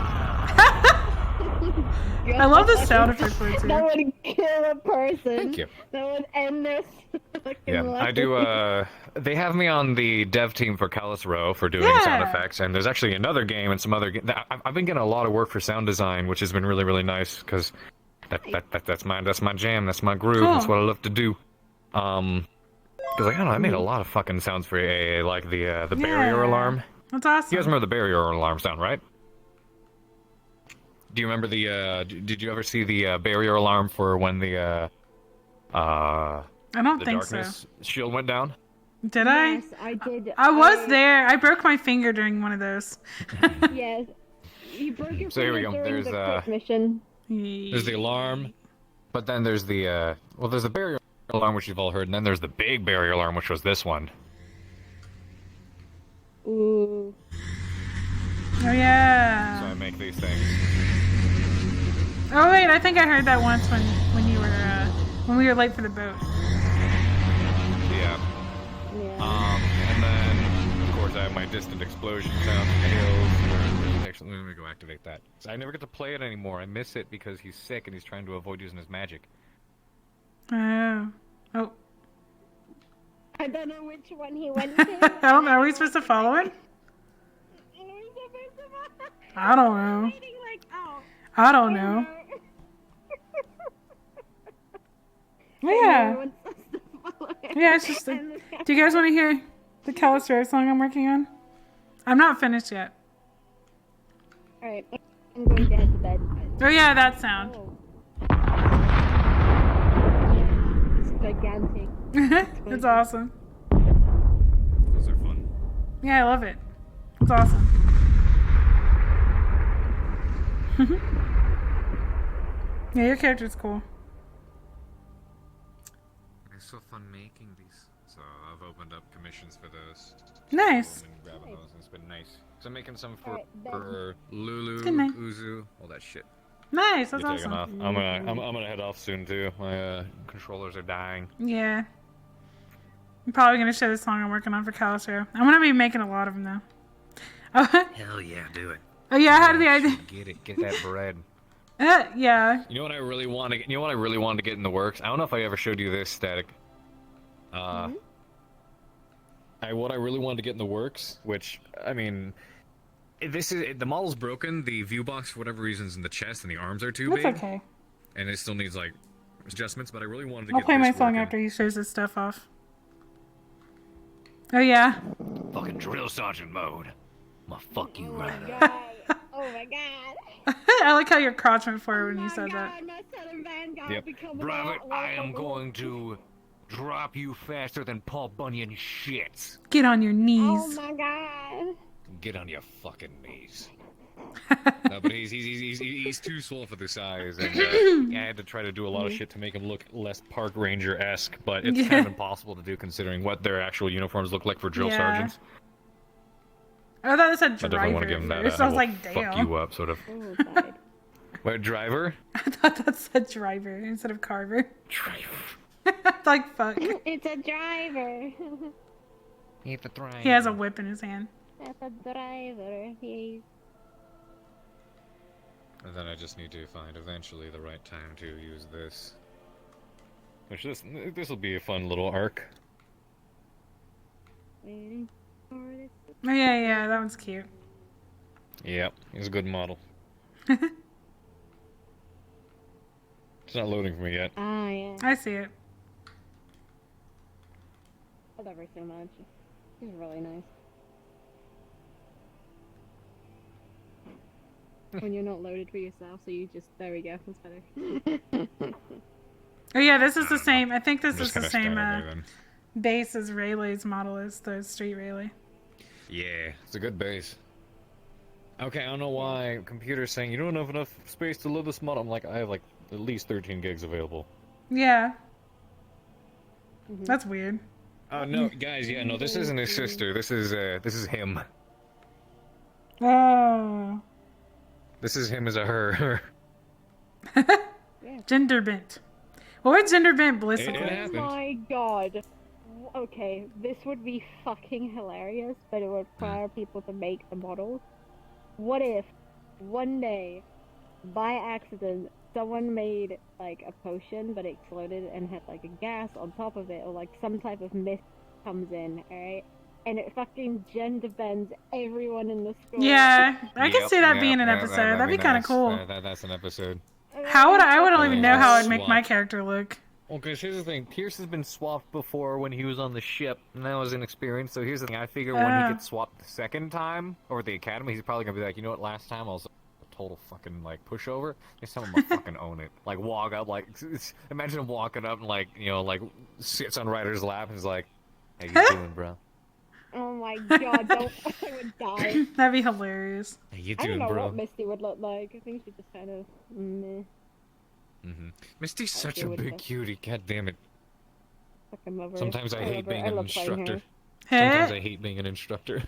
S1: I love the sound effect for it too.
S6: That would kill a person.
S9: Thank you.
S6: That would end their fucking life.
S9: I do. They have me on the dev team for Callus Row for doing sound effects, and there's actually another game and some other. I've been getting a lot of work for sound design, which has been really, really nice because that's my jam, that's my groove, that's what I love to do. Because I don't know, I made a lot of fucking sounds for AA, like the barrier alarm.
S1: That's awesome.
S9: You guys remember the barrier alarm sound, right? Do you remember the? Did you ever see the barrier alarm for when the
S1: I don't think
S9: darkness shield went down?
S1: Did I?
S6: Yes, I did.
S1: I was there. I broke my finger during one of those.
S6: Yes. You broke your
S9: So here we go.
S6: finger
S9: There's
S6: during the quick mission.
S9: There's the alarm, but then there's the there's the barrier alarm which you've all heard, and then there's the big barrier alarm which was this one.
S6: Ooh.
S1: Oh yeah.
S9: So I make these things.
S1: Oh wait, I think I heard that once when you were when we were late for the boat.
S9: Yeah. And then of course I have my distant explosion sound from the hills. Actually, let me go activate that. So I never get to play it anymore. I miss it because he's sick and he's trying to avoid using his magic.
S1: Oh.
S6: I don't know which one he went to.
S1: I don't know. Are we supposed to follow him? I don't know. I don't know. Yeah. Yeah, it's just. Do you guys want to hear the Callus Row song I'm working on? I'm not finished yet.
S6: Alright, I'm going to head to bed.
S1: Oh yeah, that sound.
S6: It's gigantic.
S1: It's awesome.
S9: Those are fun.
S1: Yeah, I love it. It's awesome. Yeah, your character's cool.
S9: It's so fun making these So I've opened up commissions for those.
S1: Nice.
S9: And grabbing those, and it's been nice. So I'm making some for,
S6: Alright,
S9: Lulu,
S1: Good night.
S9: Uzu, all that shit.
S1: Nice, that's
S9: Get taken
S1: awesome.
S9: off. I'm gonna head off soon too. My controllers are dying.
S1: Yeah. I'm probably gonna show the song I'm working on for Calistro. I'm gonna be making a lot of them though. Oh,
S9: Hell yeah, do it.
S1: oh yeah, I had the idea.
S9: Get that bread.
S1: Yeah.
S9: You know what I really want to get? You know what I really wanted to get in the works? I don't know if I ever showed you this, Static. What I really wanted to get in the works, which I mean, this is the model's broken. The view box, for whatever reasons, in the chest and the arms are too
S1: That's
S9: big.
S1: okay.
S9: And it still needs like adjustments. But I really wanted to
S1: I'll
S9: get
S1: play my
S9: this
S1: song
S9: working.
S1: after he shows his stuff off. Oh yeah.
S9: Fucking drill sergeant mode. I'ma fuck you right up.
S6: God. Oh my god.
S1: I like how your crotch went forward when you said that.
S6: My Southern Vanguard
S9: Yep.
S6: become
S9: Brother,
S6: a lot
S9: I am
S6: like a
S9: going to drop you faster than Paul Bunyan shits.
S1: Get on your
S6: Oh
S1: knees.
S6: my god.
S9: Get on your fucking knees. No, but he's too swole for the size, and I had to try to do a lot of shit to make him look less park ranger-esque, but it's kind of impossible to do considering what their actual uniforms look like for drill
S1: Yeah.
S9: sergeants.
S1: I thought it said
S9: I definitely
S1: driver.
S9: want to give him that.
S1: at first. I was
S9: will
S1: like,
S9: fuck
S1: damn.
S9: you up, sort of.
S6: Oh, God.
S9: What, driver?
S1: I thought that said driver instead of carver.
S9: Driver.
S1: Like fuck.
S6: It's a driver.
S9: He's the driver.
S1: He has a whip in his hand.
S6: That's a driver. He's...
S9: And then I just need to find eventually the right time to use this. Which this will be a fun little arc.
S6: waiting for this.
S1: Oh yeah, that one's cute.
S9: Yep, he's a good model. It's not loading for me yet.
S6: Ah, yeah.
S1: I see it.
S6: I love her so much. She's really nice. When you're not loaded for yourself, so you just, there we go, that's better.
S1: Oh yeah, this is the same. I think this
S9: I'm
S1: is
S9: just
S1: the
S9: gonna
S1: same
S9: stand over then.
S1: base as Rayleigh's model is, the Street Rayleigh.
S9: Yeah, it's a good base. Okay, I don't know why computer's saying you don't have enough space to load this model. I'm like, I have like at least 13 gigs available.
S1: Yeah. That's weird.
S9: Oh no, guys, yeah, no, this isn't his sister. This is him.
S1: Oh.
S9: This is him as a her.
S1: Gender bent. What would gender bent Bliss look
S9: It
S1: like?
S9: happened.
S6: Oh my god. Okay, this would be fucking hilarious, but it would require people to make the models. What if one day, by accident, someone made like a potion but it exploded and had like a gas on top of it, or like some type of mist comes in, alright? And it fucking gender bends everyone in the school.
S1: Yeah, I could
S9: Yep,
S1: see that
S9: yep,
S1: being an
S9: yep,
S1: episode. That'd be kind of
S9: nice.
S1: cool.
S9: That's an episode.
S1: How would I don't even know how I'd make
S9: Swap.
S1: my character look.
S9: Well, because here's the thing. Pierce has been swapped before when he was on the ship, and that was inexperienced. So here's the thing. I figure when he gets swapped the second time over at the academy, he's probably going to be like, you know what, last time I was a total fucking, like, pushover. This time I'm going to fucking own it. Like, walk up, like, imagine him walking up and, like, you know, like, sits on Ryder's lap and is like, how you doing, bro?
S6: Oh my god, don't, I would die.
S1: That'd be hilarious.
S9: How you
S6: I don't
S9: doing,
S6: know
S9: bro?
S6: what Misty would look like. I think she just kind of meh.
S9: Misty's such
S6: do
S9: a
S6: with
S9: big
S6: her.
S9: cutie. God damn it.
S6: Fucking love her.
S9: Sometimes I hate
S6: love her.
S9: being
S6: I
S9: an
S6: love playing her.
S9: instructor. Sometimes I hate being an instructor.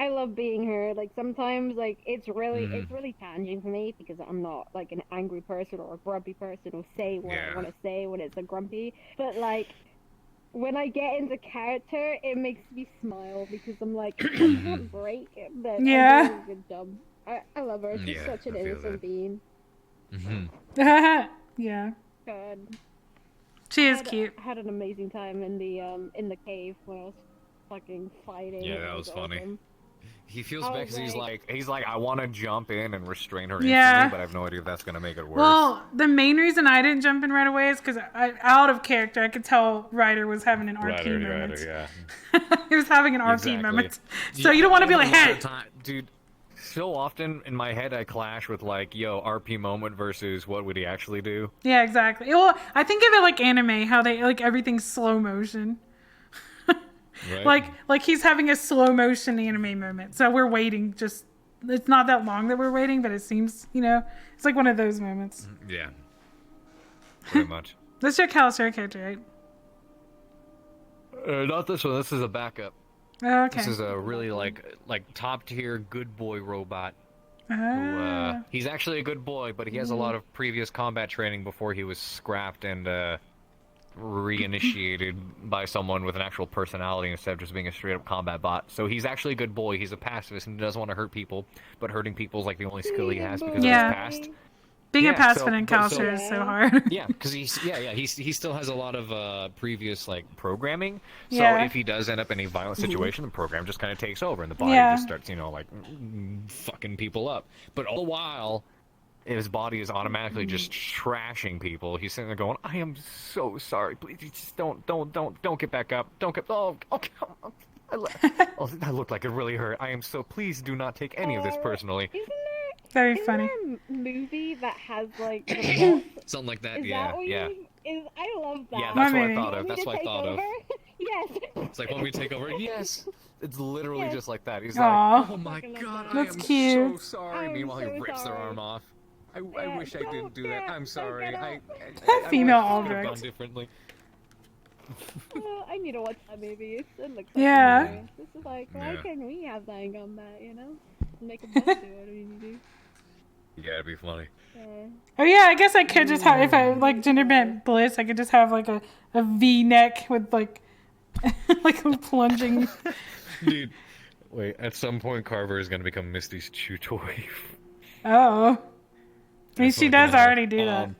S6: I love being her. Like sometimes, like it's really challenging for me because I'm not like an angry person or a grumpy person or say what I want to say when it's a grumpy. But like when I get into character, it makes me smile because I'm like I can't break it, but
S1: Yeah.
S6: I'm doing a good job. I love her. She's
S9: Yeah,
S6: such an
S9: I feel
S6: innocent
S9: that.
S6: being.
S1: Yeah.
S6: God.
S1: She is
S6: I
S1: cute.
S6: had an amazing time in the cave when I was fucking fighting.
S9: Yeah,
S6: It
S9: that was funny.
S6: awesome.
S9: He feels
S6: I
S9: bad
S6: was
S9: because he's like, I want to jump in and restrain her
S1: Yeah.
S9: instantly, but I have no idea if that's gonna make it worse.
S1: Well, the main reason I didn't jump in right away is because out of character, I could tell Ryder was having an RP moment.
S9: yeah.
S1: He was having an RP
S9: Exactly.
S1: moment. So you don't want to be like, hey.
S9: Dude, so often in my head I clash with like, yo, RP moment versus what would he actually do?
S1: Yeah, exactly. Well, I think of it like anime, how they like everything's slow motion.
S9: Right?
S1: Like he's having a slow motion anime moment. So we're waiting. Just it's not that long that we're waiting, but it seems it's like one of those moments.
S9: Yeah. Pretty much.
S1: That's your Calistera character, right?
S9: Not this one. This is a backup.
S1: Oh, okay.
S9: This is a really like top tier good boy robot. Who,
S1: Ah.
S9: he's actually a good boy, but he has a lot of previous combat training before he was scrapped and reinitiated by someone with an actual personality instead of just being a straight up combat bot. So he's actually a good boy. He's a pacifist and he doesn't want to hurt people, but hurting people is like the only skill he has because
S1: Yeah.
S9: of his past.
S1: Being a
S9: Yeah,
S1: pacifist
S9: so-
S1: in
S9: but
S1: Calcer is so hard.
S9: Yeah, because he still has a lot of previous like programming. So
S1: Yeah.
S9: if he does end up in a violent situation, the program just kind of takes over and the body
S1: Yeah.
S9: just starts, like fucking people up. But all the while, his body is automatically just trashing people. He's sitting there going, "I am so sorry. Please just don't get back up. Don't get. Oh, okay. I look like it really hurt. I am so. Please do not take any of this personally."
S1: Very
S6: Isn't
S1: funny.
S6: there a movie that has like the boss?
S9: Something like that.
S6: Is
S9: Yeah,
S6: that what
S9: yeah.
S6: I love that.
S9: Yeah, that's what I
S1: maybe.
S9: thought of.
S6: Want me
S9: That's
S6: to
S9: what I
S6: take
S9: thought of.
S6: over? Yes.
S9: It's like, "Want me to take over?" Yes. It's literally
S6: Yes.
S9: just like that. He's
S1: Aw.
S9: like, "Oh my god, I
S1: That's
S9: am
S1: cute.
S9: so sorry."
S6: I'm
S9: Meanwhile, he
S6: so
S9: rips their
S6: sorry.
S9: arm off. I wish I didn't do that. I'm sorry.
S6: get
S9: I
S1: Female
S9: wish I could've
S1: Aldrich.
S9: gone differently.
S6: I need to watch that movie. It looks like
S1: Yeah.
S6: hilarious. This is like, why
S9: Yeah.
S6: can't we have that in combat, Make a boss do what we need to do.
S9: You gotta be funny.
S1: Oh yeah, I guess I could just have, if I like gender bent bliss, I could just have like a V neck with like like a plunging.
S9: Dude, wait. At some point, Carver is gonna become Misty's chew toy.
S1: Oh, I mean,
S9: That's
S1: she
S9: what
S1: does
S9: I'm gonna
S1: already do that.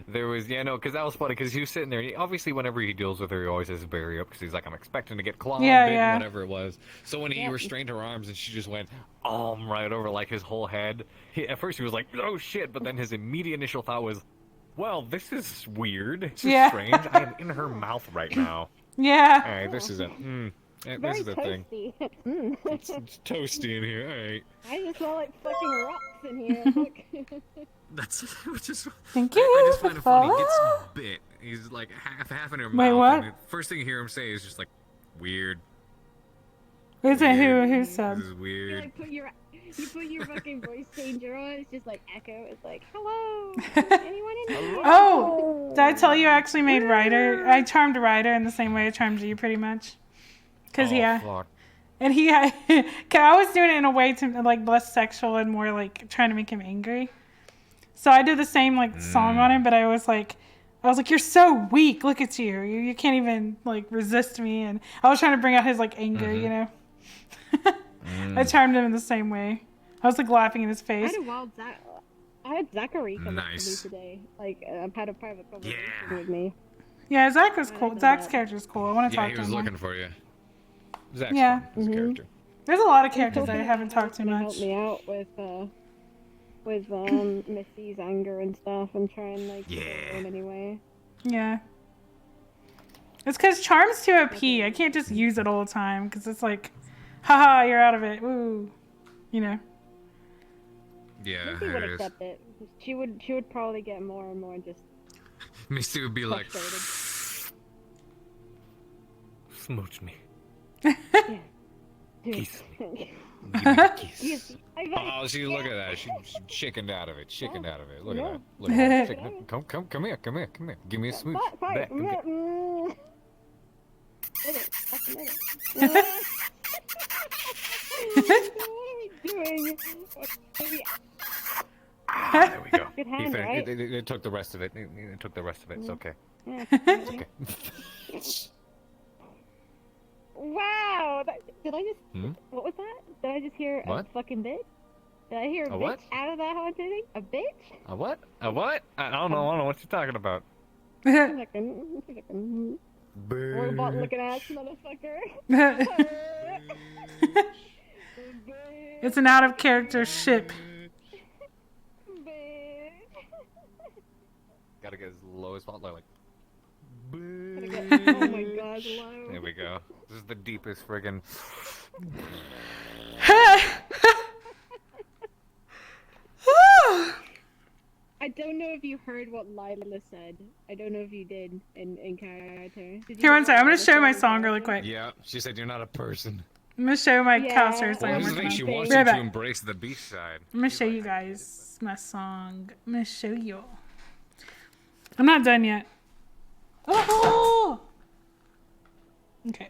S9: There was, because that was funny, because he was sitting there, and obviously whenever he deals with her, he always has his barrier up, because he's like, "I'm expecting to get clawed,
S1: Yeah,
S9: bitten,
S1: yeah.
S9: whatever it was." So when he restrained her arms, and she just went, right over, like, his whole head, at first he was like, "Oh, shit," but then his immediate initial thought was, "Well, this is weird. This is
S1: Yeah.
S9: strange. I am in her mouth right now."
S1: Yeah.
S9: Alright, this is a, this
S6: Very
S9: is a thing.
S6: toasty.
S9: It's toasty in here, alright.
S6: I just smell like fucking rocks in here. Fuck.
S9: That's which is.
S1: Thank
S9: I
S1: you.
S9: just find it funny. He gets bit. He's like half in her
S1: Wait,
S9: mouth.
S1: what?
S9: And the first thing you hear him say is just like, "Weird.
S1: Is it who
S9: This
S1: said?
S9: is weird."
S6: You put your fucking voice changer on. It's just like echo. It's like, "Hello, anyone in here?"
S1: Oh, did I tell you I actually made Ryder? I charmed Ryder in the same way I charmed you, pretty much. Cause
S9: Fuck.
S1: and he had, cause I was doing it in a way to like less sexual and more like trying to make him angry. So I did the same like song on him, but I was like, "You're so weak. Look at you. You can't even like resist me." And I was trying to bring out his like anger, you know. I charmed him in the same way. I was like laughing in his
S6: I
S1: face.
S6: had a wild I had Zachary come up to me
S9: Nice.
S6: today. Like, had a private conversation with me.
S1: Yeah, Zach was cool. Zach's character's cool. I want to
S9: Yeah,
S1: talk
S9: he
S1: to
S9: was
S1: him.
S9: looking for you. Zach's
S1: Yeah.
S9: fun as a character.
S1: There's a lot of
S6: He
S1: characters
S6: told
S1: that I
S6: me
S1: haven't
S6: he was
S1: talked too
S6: gonna
S1: much.
S6: Help me out with Misty's anger and stuff, and try and like get him anyway.
S1: Yeah. It's because charm's too OP. I can't just use it all the time because it's like, haha, you're out of it. Woo. You know.
S9: Yeah,
S6: Misty would
S9: it is.
S6: accept it. She would probably get more and more just
S9: Misty would be like,
S6: frustrated.
S9: "Smooch me.
S6: Dude.
S9: Kiss me. Give me a kiss."
S6: Yes,
S9: Oh, see, look at that. She chickened out of it. Chickened out of it. Look at
S6: No.
S9: that. Look at that. Chicken. Come here. Come here. Come here. Give me a smooch.
S6: Fine.
S9: Back.
S6: What are we doing?
S9: There we go.
S6: Good
S9: He
S6: hand,
S9: finished-
S6: right?
S9: it took the rest of it. It took the rest of it. It's okay.
S6: Yeah.
S9: It's okay.
S6: Wow! Did I just?
S9: Hmm?
S6: What was that? Did I just hear
S9: What?
S6: a fucking bitch? Did I hear a
S9: A
S6: bitch
S9: what?
S6: out of that haunted thing? A bitch?
S9: A what? A what? I don't know. I don't know what you're talking about.
S6: Fucking robot looking ass motherfucker.
S1: It's an out of character ship.
S9: Gotta get as low as possible. Like.
S6: Oh my god, low.
S9: There we go. This is the deepest friggin'.
S6: I don't know if you heard what Lila said. I don't know if you did in character. Did you
S1: Here, one
S6: hear
S1: second. I'm
S6: what
S1: gonna
S6: Lila
S1: show my
S6: said in
S1: song
S6: character?
S1: really quick.
S9: Yeah, she said you're not a person.
S1: I'm gonna show my
S6: Yeah.
S1: counselors.
S9: Well,
S1: I'm
S9: this is the thing.
S1: working
S9: She
S1: on.
S9: wants
S1: Be
S9: you
S1: right
S9: to
S1: back.
S9: embrace the beast side.
S1: I'm gonna show you guys my song. I'm gonna show you. I'm not done yet. Oh! Okay.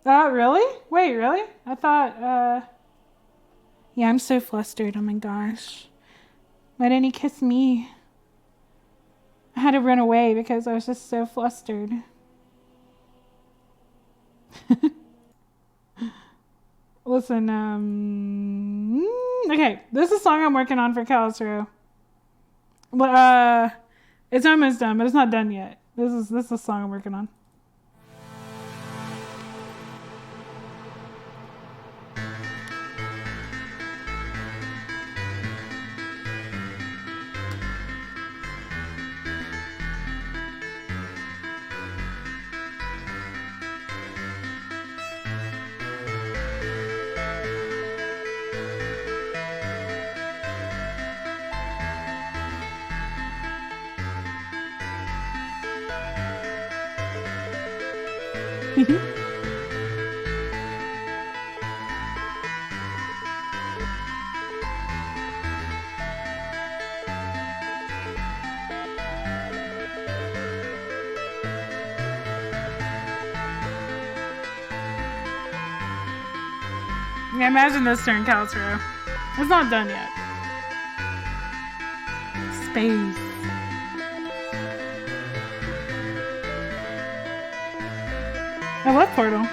S1: Really? Wait, really? I thought, yeah, I'm so flustered. Oh my gosh. Why didn't he kiss me? I had to run away because I was just so flustered. Listen, okay, this is a song I'm working on for Calistro. But, it's almost done, but it's not done yet. This is a song I'm working on. Yeah, imagine this during Calistro. It's not done yet. Space. I love Portal.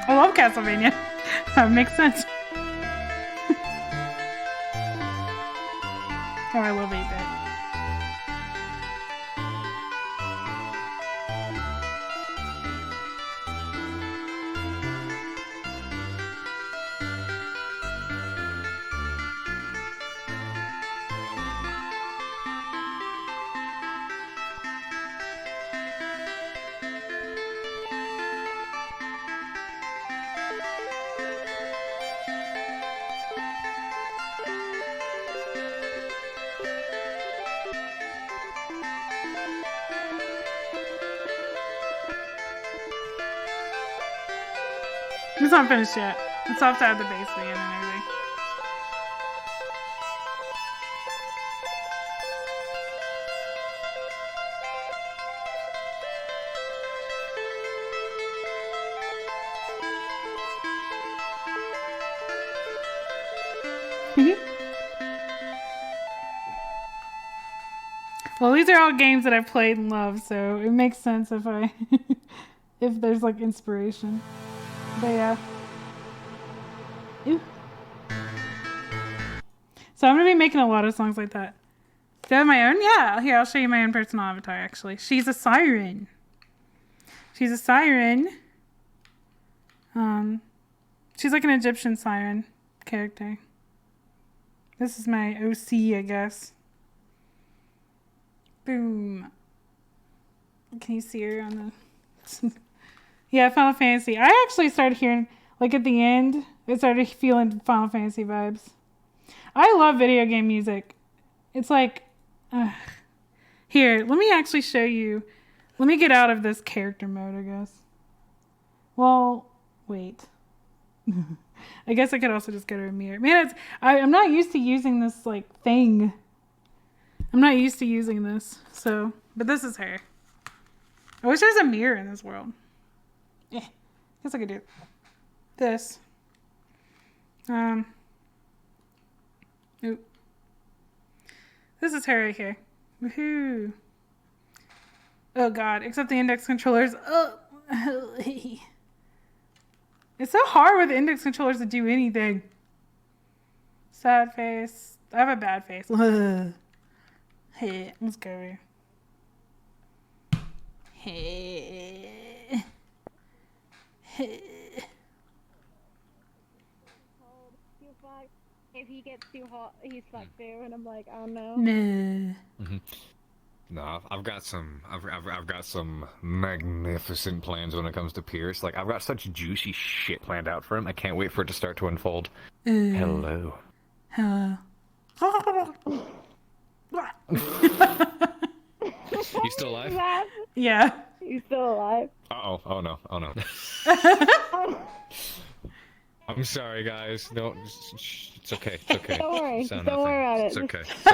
S1: I love Castlevania. That makes sense. Oh, I love 8-bit. It's not finished yet. It's off to add the bass again and everything. Well, these are all games that I've played and loved, so it makes sense if I if there's like inspiration. But yeah. Ooh. So I'm gonna be making a lot of songs like that. Do I have my own? Yeah. Here, I'll show you my own personal avatar actually. She's a siren. She's a siren. She's like an Egyptian siren character. This is my OC, I guess. Boom. Can you see her on the... Yeah, Final Fantasy. I actually started hearing, like at the end, I started feeling Final Fantasy vibes. I love video game music. It's like... Here, let me actually show you. Let me get out of this character mode, I guess. Well, wait. I guess I could also just go to a mirror. Man, I'm not used to using this, like, thing. I'm not used to using this, so... But this is her. I wish there was a mirror in this world. Yeah, guess I could do this. Oop. This is her right here. Woohoo. Oh god, except the index controllers. Oh. It's so hard with the index controllers to do anything. Sad face. I have a bad face. Hey, let's go here. Hey.
S6: If he gets too hot, he's like there, and I'm like, oh no.
S1: No.
S9: No, I've got some magnificent plans when it comes to Pierce. Like, I've got such juicy shit planned out for him. I can't wait for it to start to unfold. Hello.
S1: Hello.
S9: You still alive?
S1: Yeah.
S6: You still alive?
S9: Uh-oh. Oh no. Oh no. I'm sorry, guys. No, it's okay. It's okay.
S6: Don't worry.
S9: Sound
S6: Don't
S9: nothing.
S6: worry about it.
S9: It's okay. It's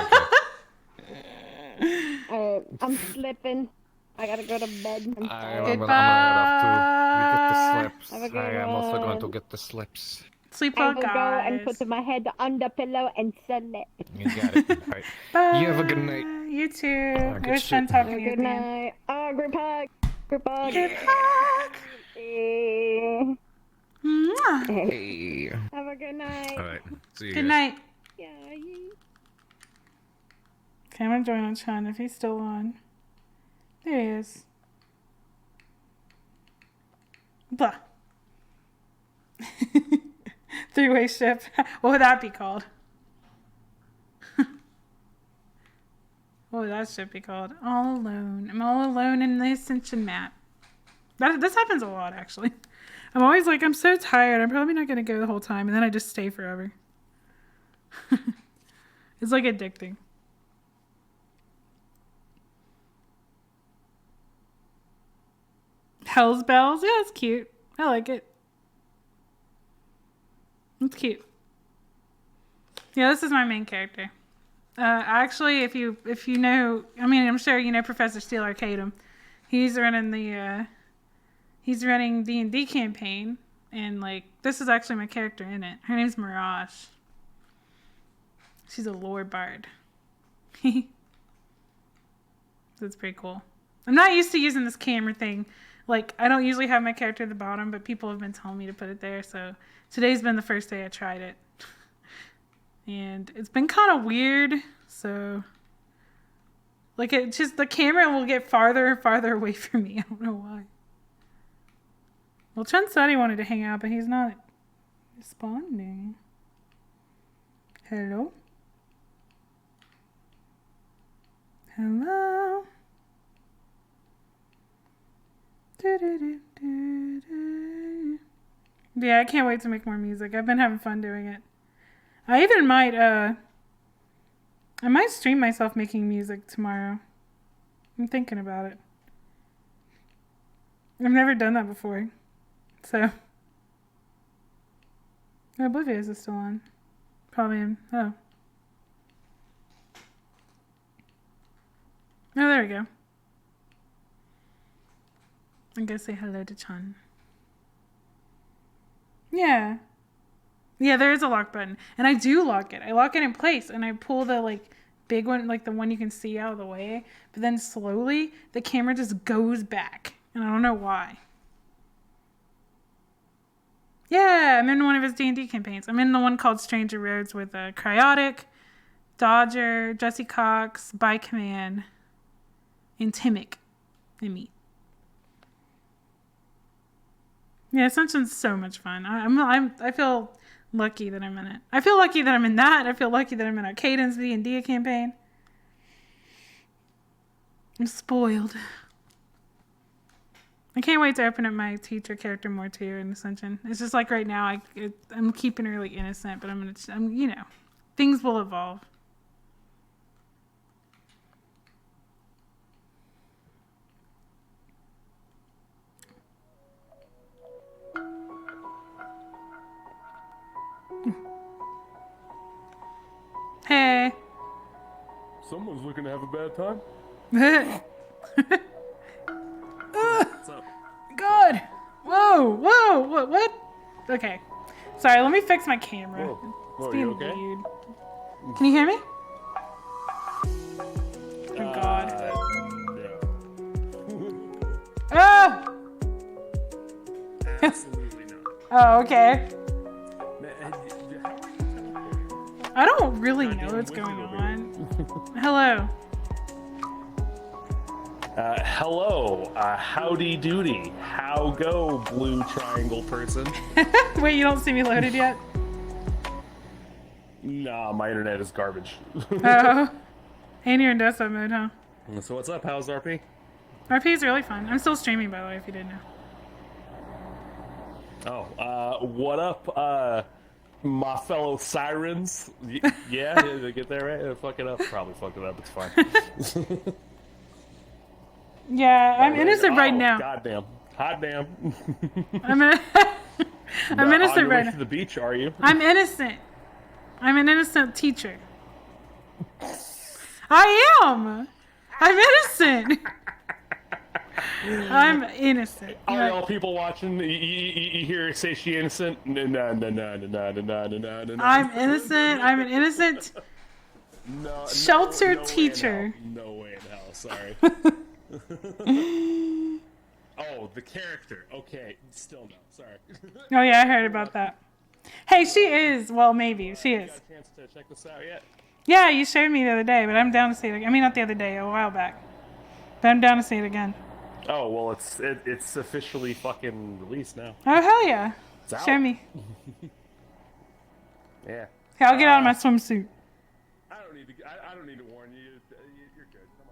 S9: okay.
S6: I'm slipping. I gotta go to bed. I'm
S9: I'm
S6: tired.
S9: gonna head off too. You get the slips.
S6: Have a good
S9: I am also going to
S6: one.
S9: get the slips.
S1: Sleep
S6: I
S1: well,
S6: will go and
S1: guys.
S6: put my head on the pillow and sleep.
S9: You got it. Alright.
S1: Bye.
S9: You have a good night.
S1: You too.
S9: Good
S1: It was fun
S9: shit.
S1: talking to you.
S6: Good
S1: Dan.
S6: night. Oh, group hug. Group hug.
S1: Good luck. Mwah.
S9: Hey.
S6: Have a good night.
S9: Alright. See you
S1: Good
S9: guys.
S1: night.
S6: Yeah.
S1: Okay, I'm gonna join on Chun if he's still on. There he is. Blah. Three-way ship. What would that be called? What would that ship be called? All alone. I'm all alone in the Ascension map. This happens a lot, actually. I'm always like, I'm so tired. I'm probably not going to go the whole time. And then I just stay forever. It's like addicting. Hell's Bells. Yeah, it's cute. I like it. It's cute. Yeah, this is my main character. Actually, if you know, I mean, I'm sure you know Professor Steel Arcadum. He's running D&D campaign, and like this is actually my character in it. Her name's Mirage. She's a lore bard. That's pretty cool. I'm not used to using this camera thing. Like, I don't usually have my character at the bottom, but people have been telling me to put it there, so today's been the first day I tried it. And it's been kind of weird, so... Like, it just, the camera will get farther and farther away from me. I don't know why. Well, Chun said he wanted to hang out, but he's not responding. Hello? Hello? Yeah, I can't wait to make more music. I've been having fun doing it. I even might stream myself making music tomorrow. I'm thinking about it. I've never done that before. So. Oblivious is still on. Probably am. Oh. Oh, there we go. I'm gonna say hello to Chun. Yeah. Yeah, there is a lock button. And I do lock it. I lock it in place and I pull the like big one, like the one you can see out of the way. But then slowly the camera just goes back. And I don't know why. Yeah, I'm in one of his D&D campaigns. I'm in the one called Stranger Roads with Cryotic, Dodger, Jesse Cox, By Command, and Timic, and me. Yeah, Ascension's so much fun. I feel lucky that I'm in it. I feel lucky that I'm in that. I feel lucky that I'm in Arcaden's D&D campaign. I'm spoiled. I can't wait to open up my teacher character more too in Ascension. It's just like right now, I'm keeping her like innocent, but I'm you know, things will evolve. Hey.
S13: Someone's looking to have a bad time.
S1: What's up? God! Whoa! Whoa! What? Okay. Sorry, let me fix my camera.
S13: Whoa.
S1: It's
S13: Are
S1: being
S13: you okay?
S1: weird. Can you hear me? Oh God.
S13: No.
S1: Oh!
S13: Absolutely not.
S1: Oh, okay. I don't really know what's going on. Hello.
S13: Hello. Howdy doody. How go, blue triangle person?
S1: Wait, you don't see me loaded yet?
S13: Nah, my internet is garbage.
S1: Oh. And you're in desktop mode, huh?
S13: So what's up? How's RP?
S1: RP is really fun. I'm still streaming, by the way, if you didn't know.
S13: Oh, what up, my fellow sirens? Yeah, did I get that right? Fuck it up. Probably fucked it up. It's fine.
S1: Yeah, I'm innocent right now.
S13: Goddamn. Hot damn.
S1: I'm innocent right now.
S13: To the beach, are you?
S1: I'm innocent. I'm an innocent teacher. I am. I'm innocent. I'm innocent.
S13: All y'all people watching, you hear her say she innocent? No.
S1: I'm innocent. I'm an innocent sheltered teacher.
S13: No way in hell. Sorry. Oh, the character. Okay, still no. Sorry.
S1: Oh yeah, I heard about that. Hey, she is. Well, maybe she is.
S13: Got a chance to check this out yet?
S1: Yeah, you showed me the other day, but I'm down to see it again. I mean, not the other day, a while back. But I'm down to see it again.
S13: Oh well, it's officially fucking released now.
S1: Oh hell yeah!
S13: It's out.
S1: Show me.
S13: Yeah.
S1: Hey, I'll get out of my swimsuit.
S13: I don't need to warn you. You're good. Come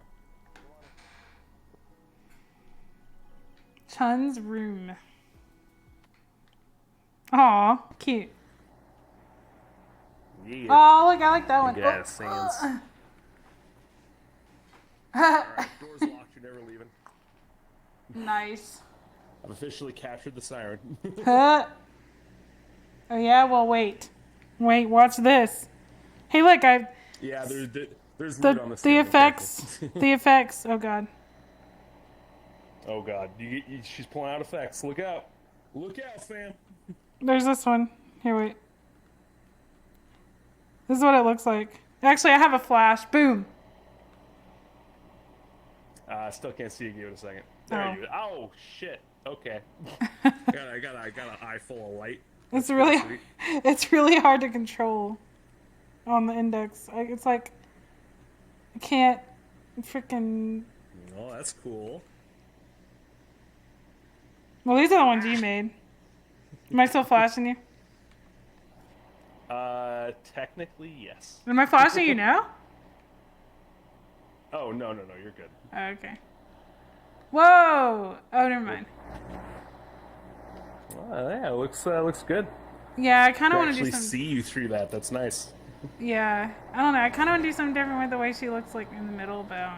S13: on.
S1: Chun's room. Aw, cute.
S13: Yeah.
S1: Oh, look, I like that one.
S13: Yeah,
S1: Oh.
S13: Sans. Alright, doors locked. You're never leaving.
S1: Nice.
S13: I've officially captured the siren.
S1: Oh yeah, well wait. Wait, watch this. Hey look,
S13: Yeah, there's
S1: the,
S13: on the
S1: the effects. The effects. Oh god.
S13: Oh god, she's pulling out effects. Look out. Look out, fam.
S1: There's this one. Here, wait. This is what it looks like. Actually, I have a flash. Boom.
S13: I still can't see you. Give it a second. There you go. Oh shit. Okay. I got an eye full of light.
S1: It's really hard to control on the index. It's like I can't freaking.
S13: Oh, that's cool.
S1: Well, these are the ones you made. Am I still flashing you?
S13: Technically, yes.
S1: Am I flashing you now?
S13: Oh, no, you're good.
S1: Okay. Whoa! Oh, never mind.
S13: Well, yeah, it looks good.
S1: Yeah, I kind of want to do
S13: actually
S1: some.
S13: see you through that. That's nice.
S1: Yeah, I don't know. I kind of want to do something different with the way she looks like in the middle, but.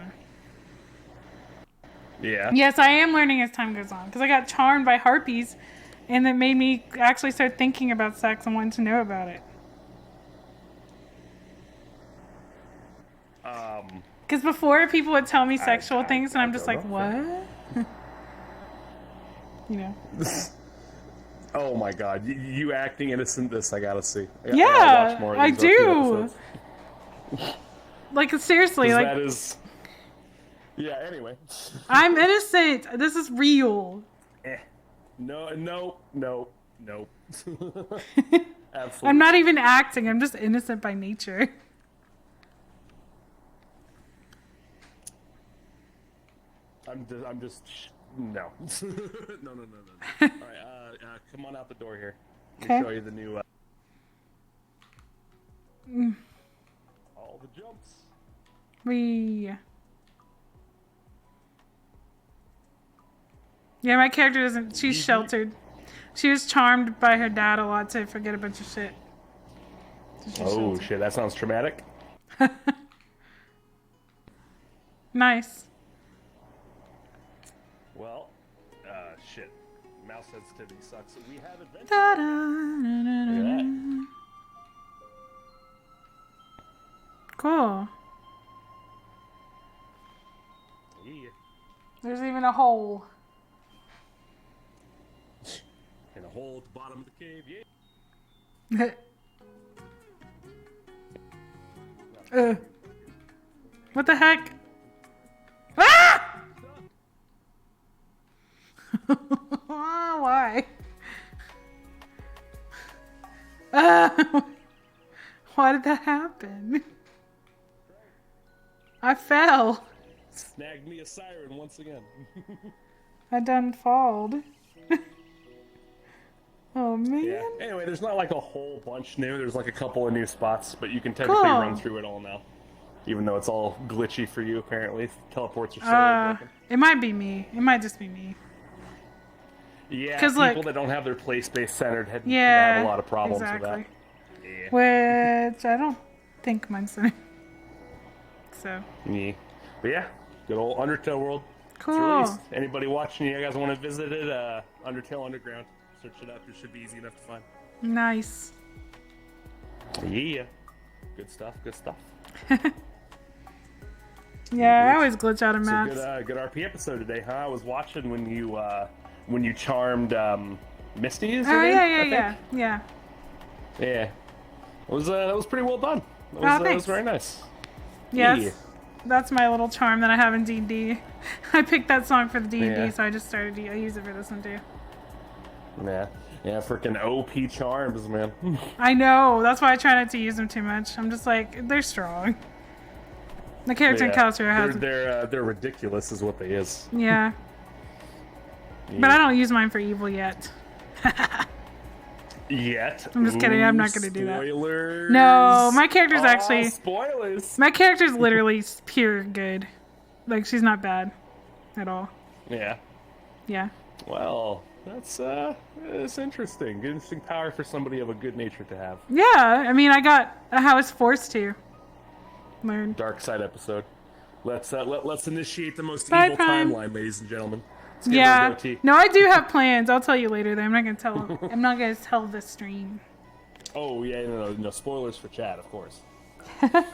S13: Yeah.
S1: Yes, I am learning as time goes on because I got charmed by harpies, and that made me actually start thinking about sex and wanting to know about it. Because before people would tell me sexual things, and I'm just like, what? You know.
S13: Oh my god, you acting innocent. This I gotta see. I
S1: Yeah,
S13: watch more of
S1: I
S13: these
S1: do.
S13: episodes.
S1: Like seriously, like
S13: that is. Yeah. Anyway.
S1: I'm innocent. This is real.
S13: No. Absolutely.
S1: I'm not even acting. I'm just innocent by nature.
S13: I'm just no. No. All right, come on out the door here. Let me
S1: Okay.
S13: show you the new.
S1: Mm.
S13: All the jumps.
S1: Yeah, my character doesn't. She's sheltered. She was charmed by her dad a lot to forget a bunch of shit. So she's
S13: Oh
S1: sheltered.
S13: shit, that sounds traumatic.
S1: Nice.
S13: Well, shit. Mouse sensitivity sucks. We have adventure. Look at that.
S1: Cool.
S13: Yeah.
S1: There's even a hole.
S13: And a hole at the bottom of the cave. Yeah.
S1: What the heck? Ah! Why? Why did that happen? I fell.
S13: Snagged me a siren once again.
S1: I done falled. Oh man.
S13: Yeah. Anyway, there's not like a whole bunch new. There's like a couple of new spots, but you can technically
S1: Cool.
S13: run through it all now. Even though it's all glitchy for you, apparently. Teleports are still broken.
S1: It might be me. It might just be me.
S13: Yeah,
S1: 'Cause,
S13: people
S1: like-
S13: that don't have their place-based centered have
S1: Yeah,
S13: a lot of problems
S1: exactly.
S13: with that. Yeah.
S1: Which I don't think mine's in. So.
S13: Yeah. But yeah, good old Undertale world.
S1: Cool.
S13: It's released. Anybody watching, you guys want to visit it? Undertale Underground. Search it up. It should be easy enough to find.
S1: Nice.
S13: Yeah. Good stuff. Good stuff.
S1: Yeah, I always glitch out of
S13: So
S1: maps.
S13: good RP episode today, huh? I was watching when you charmed Misty. Is her
S1: Oh
S13: name,
S1: yeah,
S13: I
S1: yeah,
S13: think?
S1: yeah.
S13: Yeah. That was pretty well done. That was,
S1: Thanks.
S13: very nice.
S1: Yes.
S13: Yeah.
S1: That's my little charm that I have in D&D. I picked that song for the D&D,
S13: Yeah.
S1: so I just started I use it for this one too.
S13: Yeah, freaking OP charms, man.
S1: I know. That's why I try not to use them too much. I'm just like, they're strong. The character in Kaltura has...
S13: They're ridiculous, is what they is.
S1: Yeah. But I don't use mine for evil yet.
S13: Yet.
S1: I'm just kidding. I'm not
S13: Ooh,
S1: going to do that.
S13: Spoilers.
S1: No, my character's actually...
S13: Spoilers.
S1: My character's literally pure good. Like, she's not bad at all.
S13: Yeah.
S1: Yeah.
S13: Well, that's interesting. Good, interesting power for somebody of a good nature to have.
S1: Yeah, I mean, I was forced to learn.
S13: Dark side episode. Let's initiate the most
S1: Bye,
S13: evil
S1: Prime.
S13: timeline, ladies and gentlemen. Let's get rid
S1: Yeah.
S13: of goatee.
S1: No, I do have plans. I'll tell you later. Though I'm not gonna tell. I'm not gonna tell the stream.
S13: Oh yeah, no spoilers for Chad, of course.
S1: But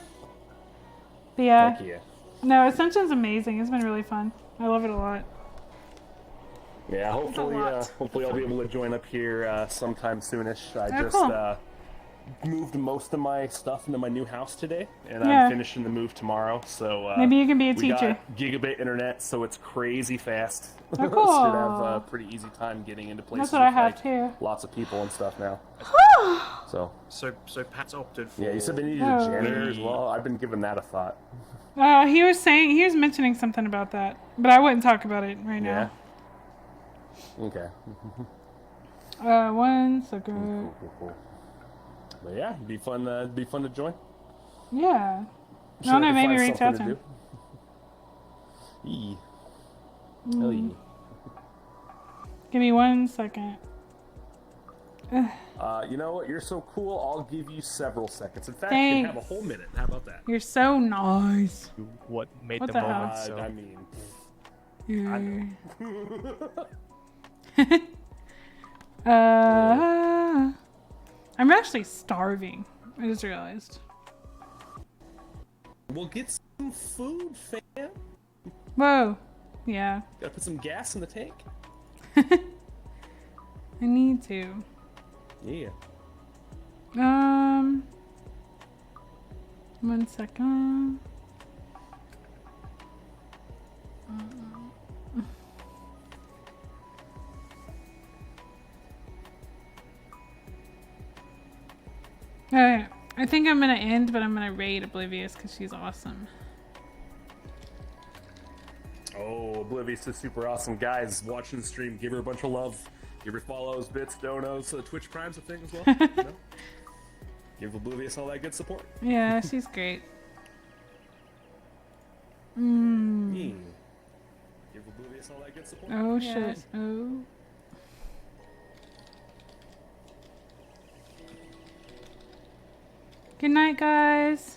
S1: yeah.
S13: Heck yeah.
S1: No, Ascension's amazing. It's been really fun. I love it a lot.
S13: Yeah, hopefully I'll be able to join up here sometime soonish. I
S1: Oh,
S13: just
S1: cool.
S13: moved most of my stuff into my new house today, and
S1: Yeah.
S13: I'm finishing the move tomorrow. So
S1: Maybe you can be a
S13: we
S1: teacher.
S13: got gigabit internet, so it's crazy fast.
S1: Oh, cool.
S13: Should have a pretty easy time getting into places.
S1: That's what I
S13: with,
S1: have
S13: like,
S1: too.
S13: Lots of people and stuff now. So
S4: Pat's opted for.
S13: yeah, you said they needed
S1: Oh.
S13: a janitor as well. I've been giving that a thought.
S1: He was mentioning something about that, but I wouldn't talk about it right
S13: Yeah.
S1: now.
S13: Okay.
S1: 1 second.
S13: Cool. But yeah, it'd be fun. Be fun to join.
S1: Yeah.
S13: Sure
S1: No,
S13: I
S1: no,
S13: can
S1: maybe
S13: find
S1: reach out
S13: something
S1: to him.
S13: do. Yee. Hell yeah.
S1: Give me 1 second.
S13: You know what? You're so cool. I'll give you several seconds. In fact, you
S1: Thanks.
S13: can have a whole minute. How about that?
S1: You're so nice.
S2: What made
S1: What
S2: the
S1: the
S2: moment
S1: hell?
S2: so?
S13: I mean,
S1: I'm actually starving. I just realized.
S13: we'll get some food, fam.
S1: Whoa. Yeah.
S13: Gotta put some gas in the tank.
S1: I need to.
S13: Yeah.
S1: 1 second. Alright, I think I'm gonna end, but I'm gonna raid Oblivious because she's awesome.
S13: Oh, Oblivious is super awesome. Guys, watching the stream, give her a bunch of love. Give her follows, bits, donos, Twitch Prime's a thing as well. You know? Give Oblivious all that good support.
S1: Yeah, she's great.
S13: Yeah. Give Oblivious all that good support.
S1: Oh
S13: Yeah.
S1: shit. Oh. Good night, guys.